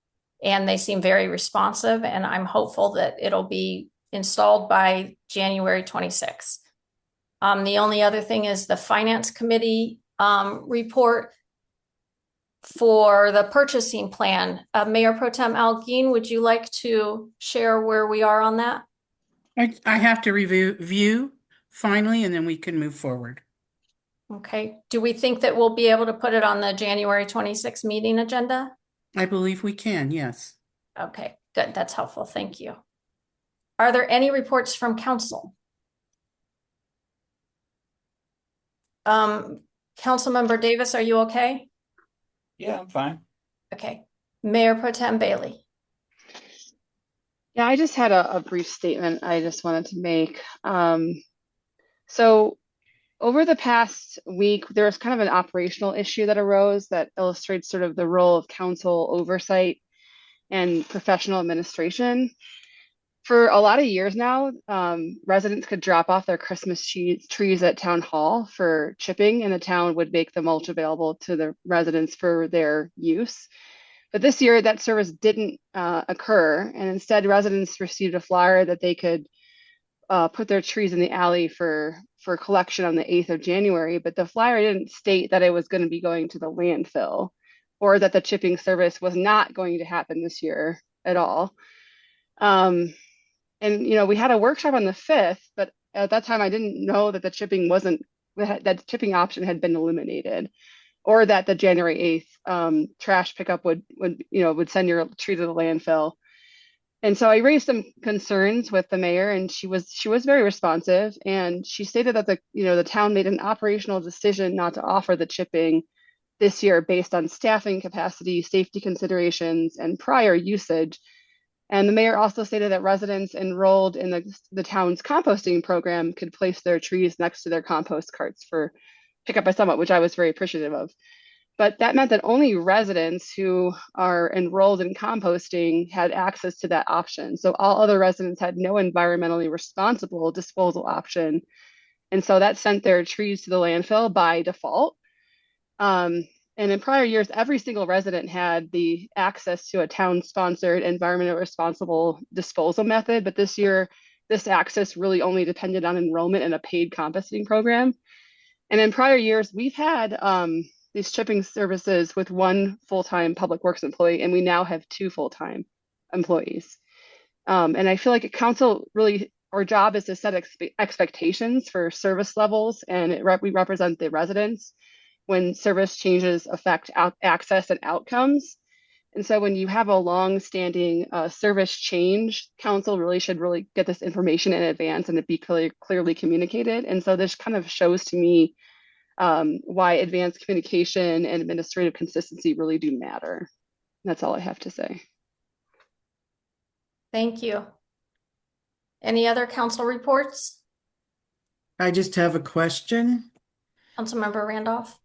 Speaker 1: And they seem very responsive, and I'm hopeful that it'll be installed by January 26th. The only other thing is the Finance Committee report for the purchasing plan. Mayor Pro Tem Algeen, would you like to share where we are on that?
Speaker 4: I have to review finally, and then we can move forward.
Speaker 1: Okay. Do we think that we'll be able to put it on the January 26th meeting agenda?
Speaker 4: I believe we can, yes.
Speaker 1: Okay, good. That's helpful. Thank you. Are there any reports from council? Councilmember Davis, are you okay?
Speaker 13: Yeah, I'm fine.
Speaker 1: Okay. Mayor Pro Tem Bailey.
Speaker 6: Yeah, I just had a brief statement I just wanted to make. So over the past week, there was kind of an operational issue that arose that illustrates sort of the role of council oversight and professional administration. For a lot of years now, residents could drop off their Christmas trees at Town Hall for chipping, and the town would make the mulch available to the residents for their use. But this year, that service didn't occur, and instead, residents received a flyer that they could put their trees in the alley for collection on the 8th of January. But the flyer didn't state that it was going to be going to the landfill, or that the chipping service was not going to happen this year at all. And we had a workshop on the 5th, but at that time I didn't know that the chipping option had been eliminated, or that the January 8th trash pickup would send your tree to the landfill. And so I raised some concerns with the mayor, and she was very responsive, and she stated that the town made an operational decision not to offer the chipping this year based on staffing capacity, safety considerations, and prior usage. And the mayor also stated that residents enrolled in the town's composting program could place their trees next to their compost carts for pickup by someone, which I was very appreciative of. But that meant that only residents who are enrolled in composting had access to that option. So all other residents had no environmentally responsible disposal option. And so that sent their trees to the landfill by default. And in prior years, every single resident had the access to a town-sponsored environmentally responsible disposal method. But this year, this access really only depended on enrollment in a paid composting program. And in prior years, we've had these chipping services with one full-time public works employee, and we now have 2 full-time employees. And I feel like council really, our job is to set expectations for service levels, and we represent the residents when service changes affect access and outcomes. And so when you have a long-standing service change, council really should get this information in advance and it be clearly communicated. And so this kind of shows to me why advanced communication and administrative consistency really do matter. That's all I have to say.
Speaker 1: Thank you. Any other council reports?
Speaker 9: I just have a question.
Speaker 1: Councilmember Randolph?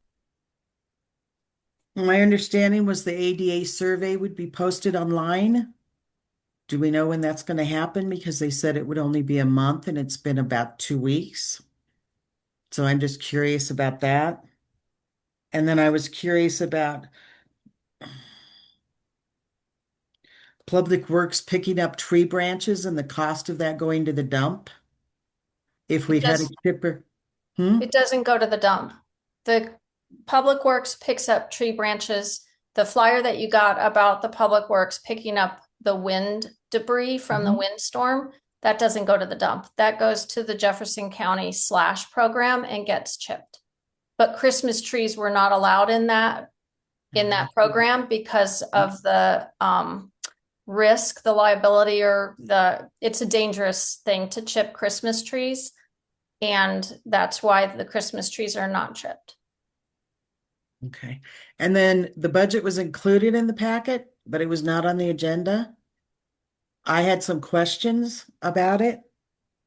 Speaker 9: My understanding was the ADA survey would be posted online. Do we know when that's going to happen? Because they said it would only be a month and it's been about 2 weeks. So I'm just curious about that. And then I was curious about Public Works picking up tree branches and the cost of that going to the dump. If we had a chipper.
Speaker 1: It doesn't go to the dump. The Public Works picks up tree branches. The flyer that you got about the Public Works picking up the wind debris from the windstorm, that doesn't go to the dump. That goes to the Jefferson County slash program and gets chipped. But Christmas trees were not allowed in that program because of the risk, the liability, or it's a dangerous thing to chip Christmas trees. And that's why the Christmas trees are not chipped.
Speaker 9: Okay. And then the budget was included in the packet, but it was not on the agenda. I had some questions about it.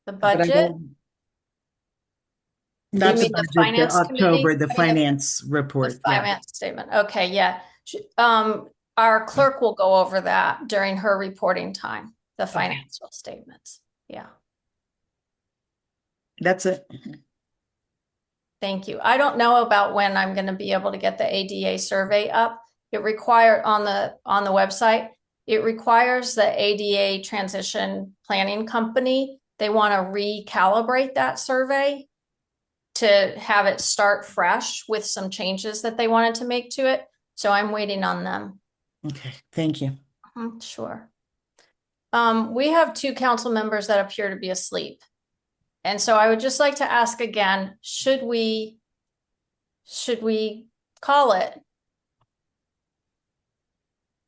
Speaker 1: The
Speaker 9: but I
Speaker 1: budget?
Speaker 9: don't- Not
Speaker 1: You
Speaker 9: the
Speaker 1: mean the
Speaker 9: budget, the
Speaker 1: finance
Speaker 9: October,
Speaker 1: committee?
Speaker 9: the finance report.
Speaker 1: The finance statement. Okay, yeah. Our clerk will go over that during her reporting time, the financial statements. Yeah.
Speaker 9: That's it.
Speaker 1: Thank you. I don't know about when I'm going to be able to get the ADA survey up. It requires on the website, it requires the ADA transition planning company. They want to recalibrate that survey to have it start fresh with some changes that they wanted to make to it. So I'm waiting on them.
Speaker 9: Okay, thank you.
Speaker 1: Sure. We have 2 council members that appear to be asleep. And so I would just like to ask again, should we call it?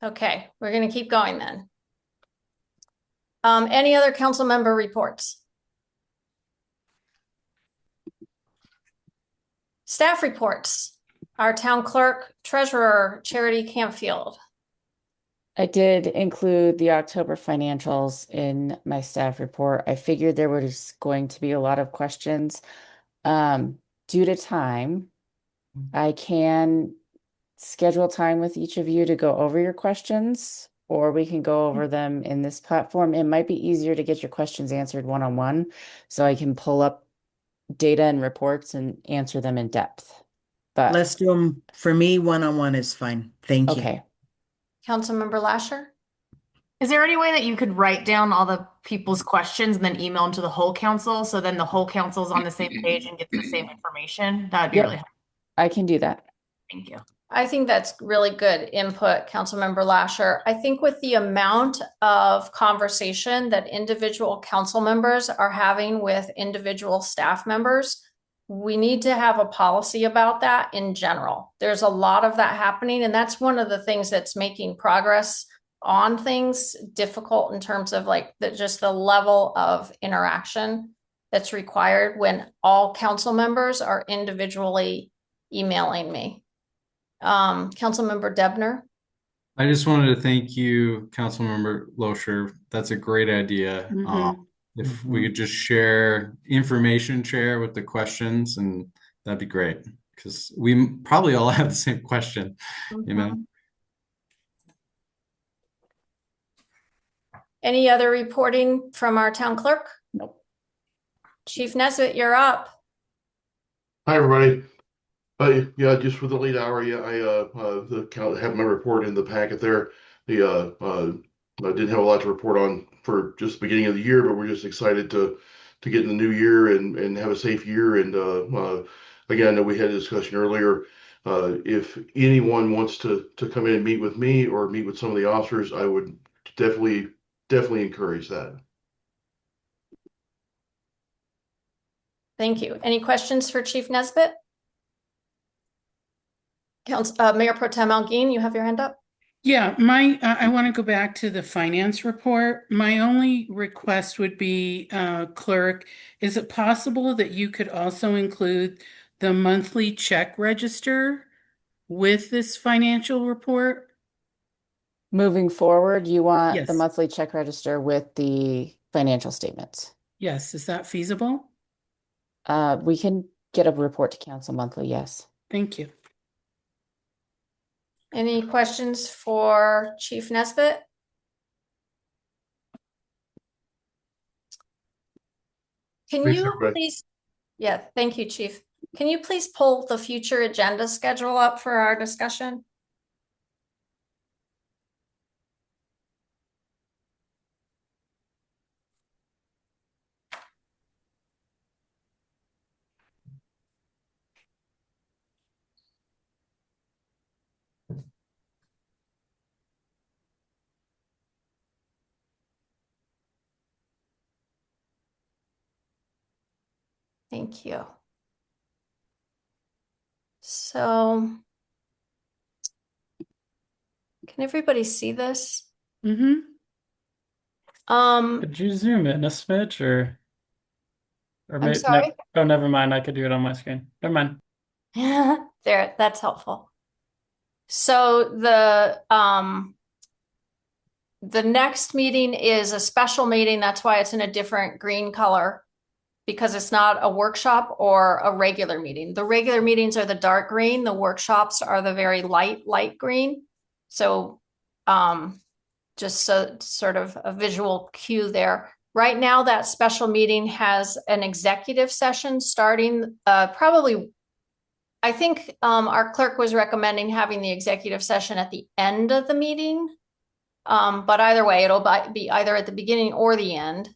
Speaker 1: Okay, we're going to keep going then. Any other council member reports? Staff reports. Our town clerk, treasurer, Charity Campfield.
Speaker 2: I did include the October financials in my staff report. I figured there was going to be a lot of questions. Due to time, I can schedule time with each of you to go over your questions, or we can go over them in this platform. It might be easier to get your questions answered one-on-one, so I can pull up data and reports and answer them in depth. But
Speaker 9: Let's do them for me. One-on-one is fine. Thank you.
Speaker 2: okay.
Speaker 1: Councilmember Lasher?
Speaker 8: Is there any way that you could write down all the people's questions and then email them to the whole council so then the whole council's on the same page and gets the same information? That would be really helpful.
Speaker 2: I can do that.
Speaker 8: Thank you.
Speaker 1: I think that's really good input, Councilmember Lasher. I think with the amount of conversation that individual council members are having with individual staff members, we need to have a policy about that in general. There's a lot of that happening, and that's one of the things that's making progress on things difficult in terms of like just the level of interaction that's required when all council members are individually emailing me. Councilmember Debner.
Speaker 3: I just wanted to thank you, Councilmember Loescher. That's a great idea. If we could just share with the questions, and that'd be great, because we probably all have the same question, you know.
Speaker 1: Any other reporting from our town clerk?
Speaker 2: Nope.
Speaker 1: Chief Nesbitt, you're up.
Speaker 14: Hi, everybody. Yeah, just for the late hour, yeah, I have my report in the packet there. I didn't have a lot to report on for just the beginning of the year, but we're just excited to get in the new year and have a safe year. And again, I know we had a discussion earlier. If anyone wants to come in and meet with me or meet with some of the officers, I would definitely encourage that.
Speaker 1: Thank you. Any questions for Chief Nesbitt? Mayor Pro Tem Algeen, you have your hand up.
Speaker 4: Yeah, I want to go back to the finance report. My only request would be, clerk, is it possible that you could also include the monthly check register with this financial report?
Speaker 2: Moving forward, you want the
Speaker 4: Yes.
Speaker 2: monthly check register with the financial statements.
Speaker 4: Yes, is that feasible?
Speaker 2: We can get a report to council monthly, yes.
Speaker 4: Thank you.
Speaker 1: Any questions for Chief Nesbitt? Can
Speaker 14: Thanks,
Speaker 1: you
Speaker 14: everybody.
Speaker 1: please, yeah, thank you, Chief. Can you please pull the future agenda schedule up for our discussion? Thank you. So, can everybody see this?
Speaker 4: Mm-hmm.
Speaker 7: Could you zoom in a smidge or
Speaker 1: I'm
Speaker 7: maybe
Speaker 1: sorry.
Speaker 7: oh, never mind. I could do it on my screen. Never mind.
Speaker 1: There, that's helpful. So the next meeting is a special meeting. That's why it's in a different green color, because it's not a workshop or a regular meeting. The regular meetings are the dark green. The workshops are the very light green. So just so sort of a visual cue there. Right now, that special meeting has an executive session starting probably, I think our clerk was recommending having the executive session at the end of the meeting. But either way, it'll be either at the beginning or the end.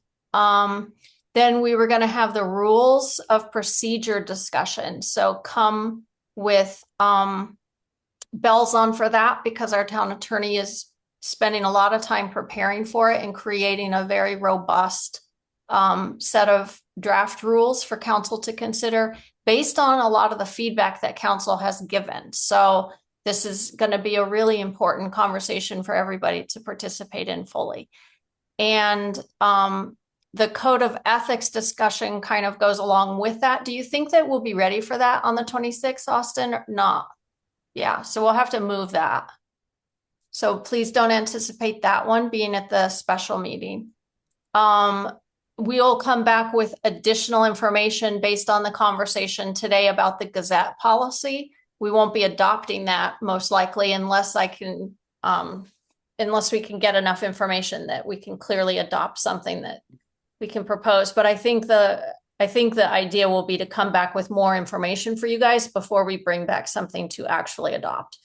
Speaker 1: Then we were going to have the rules of procedure discussion. So come with bells on for that, because our town attorney is spending a lot of time preparing for it and creating a very robust set of draft rules for council to consider based on a lot of the feedback that council has given. So this is going to be a really important conversation for everybody to participate in fully. And the code of ethics discussion kind of goes along with that. Do you think that we'll be ready for that on the 26th, Austin, or not? Yeah, so we'll have to move that. So please don't anticipate that one being at the special meeting. We'll come back with additional information based on the conversation today about the Gazette policy. We won't be adopting that most likely unless unless we can get enough information that we can clearly adopt something that we can propose. But I think the idea will be to come back with more information for you guys before we bring back something to actually adopt.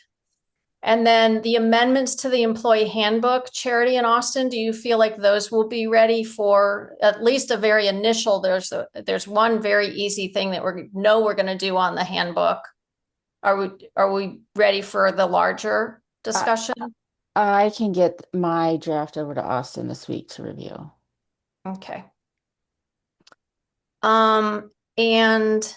Speaker 1: And then the amendments to the employee handbook, Charity and Austin, do you feel like those will be ready for at least a very initial? There's one very easy thing that we're going to do on the handbook. Are we ready for the larger discussion?
Speaker 2: I can get my draft over to Austin this week to review.
Speaker 1: Okay. And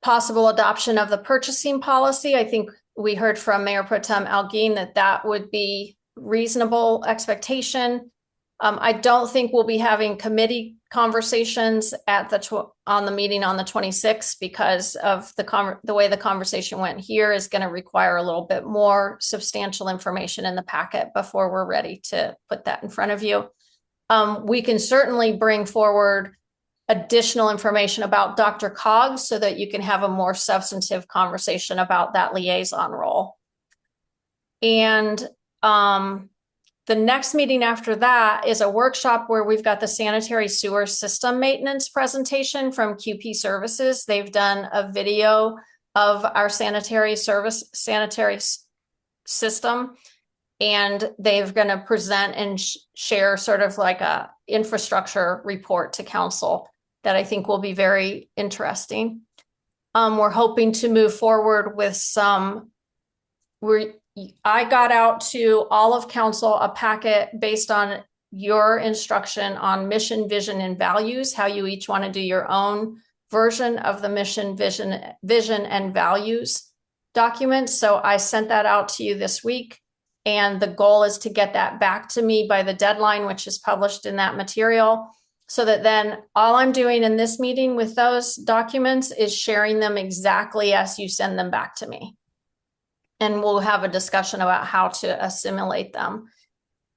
Speaker 1: possible adoption of the purchasing policy. I think we heard from Mayor Pro Tem Alguin that would be reasonable expectation. I don't think we'll be having committee conversations at on the meeting on the 26th because of the way the conversation went here is going to require a little bit more substantial information in the packet before we're ready to put that in front of you. We can certainly bring forward additional information about Dr. Coggs so that you can have a more substantive conversation about that liaison role. And the next meeting after that is a workshop where we've got the sanitary sewer system maintenance presentation from QP Services. They've done a video of our sanitary system, and they're going to present and share sort of like a infrastructure report to council that I think will be very interesting. We're hoping to move forward with I got out to all of council a packet based on your instruction on mission, vision, and values, how you each want to do your own version of the mission, vision, and values document. So I sent that out to you this week. And the goal is to get that back to me by the deadline, which is published in that material, so that then all I'm doing in this meeting with those documents is sharing them exactly as you send them back to me. and we'll have a discussion about how to assimilate them.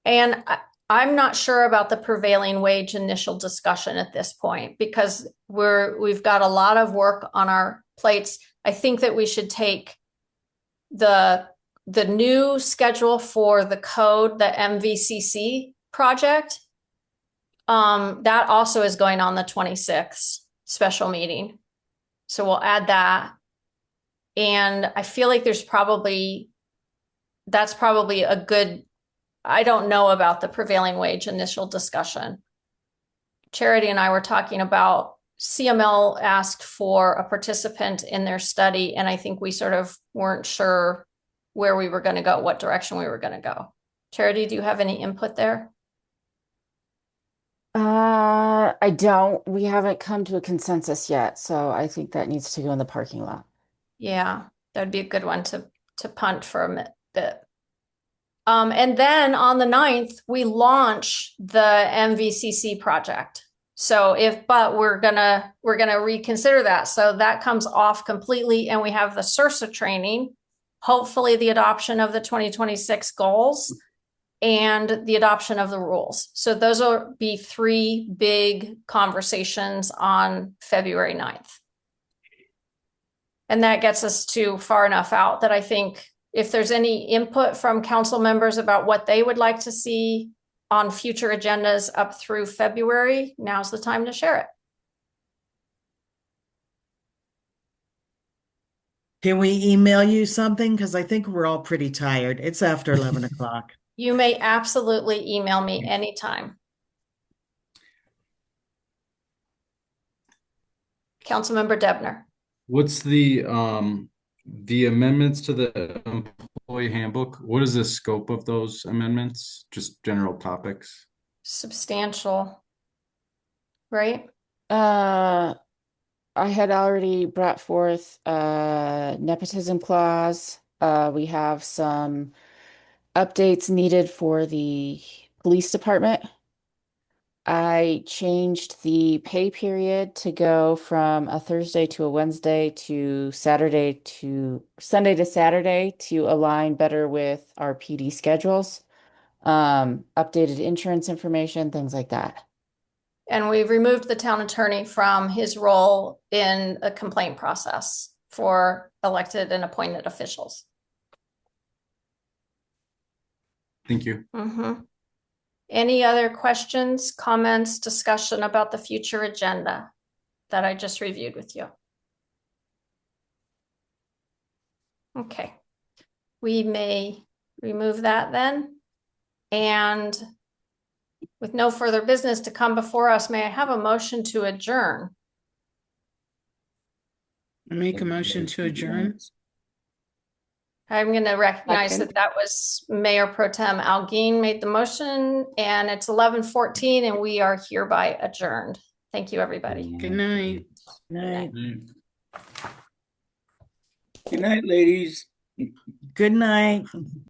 Speaker 1: And I'm not sure about the prevailing wage initial discussion at this point, because we've got a lot of work on our plates. I think that we should take the new schedule for the code, the MVCC project. That also is going on the 26th special meeting. So we'll add that. And I feel like that's probably a good, I don't know about the prevailing wage initial discussion. Charity and I were talking about CML asked for a participant in their study, and I think we sort of weren't sure where we were going to go, what direction we were going to go. Charity, do you have any input there?
Speaker 2: I don't. We haven't come to a consensus yet, so I think that needs to go in the parking lot.
Speaker 1: Yeah, that'd be a good one to punt for a bit. And then on the 9th, we launch the MVCC project. So we're gonna reconsider that. So that comes off completely, and we have the SRSA training, hopefully the adoption of the 2026 goals, and the adoption of the rules. So those will be 3 big conversations on February 9th. And that gets us to far enough out that I think if there's any input from council members about what they would like to see on future agendas up through February, now's the time to share it.
Speaker 9: Can we email you something? Because I think we're all pretty tired. It's after 11 o'clock.
Speaker 1: You may absolutely email me anytime. Councilmember Debner.
Speaker 3: What's the amendments to the employee handbook? What is the scope of those amendments? Just general topics?
Speaker 1: Substantial, right?
Speaker 2: I had already brought forth a nepotism clause. We have some updates needed for the police department. I changed the pay period to go from a Thursday to a Wednesday to Sunday to Saturday to align better with our PD schedules. Updated insurance information, things like that.
Speaker 1: And we've removed the town attorney from his role in a complaint process for elected and appointed officials.
Speaker 3: Thank you.
Speaker 1: Mm-hmm. Any other questions, comments, discussion about the future agenda that I just reviewed with you? Okay, we may remove that then. And with no further business to come before us, may I have a motion to adjourn?
Speaker 4: Make a motion to adjourn.
Speaker 1: I'm going to recognize that was Mayor Pro Tem Alguin made the motion, and it's 11:14, and we are hereby adjourned. Thank you, everybody.
Speaker 4: Good night.
Speaker 9: Night.
Speaker 13: Good night, ladies.
Speaker 9: Good night.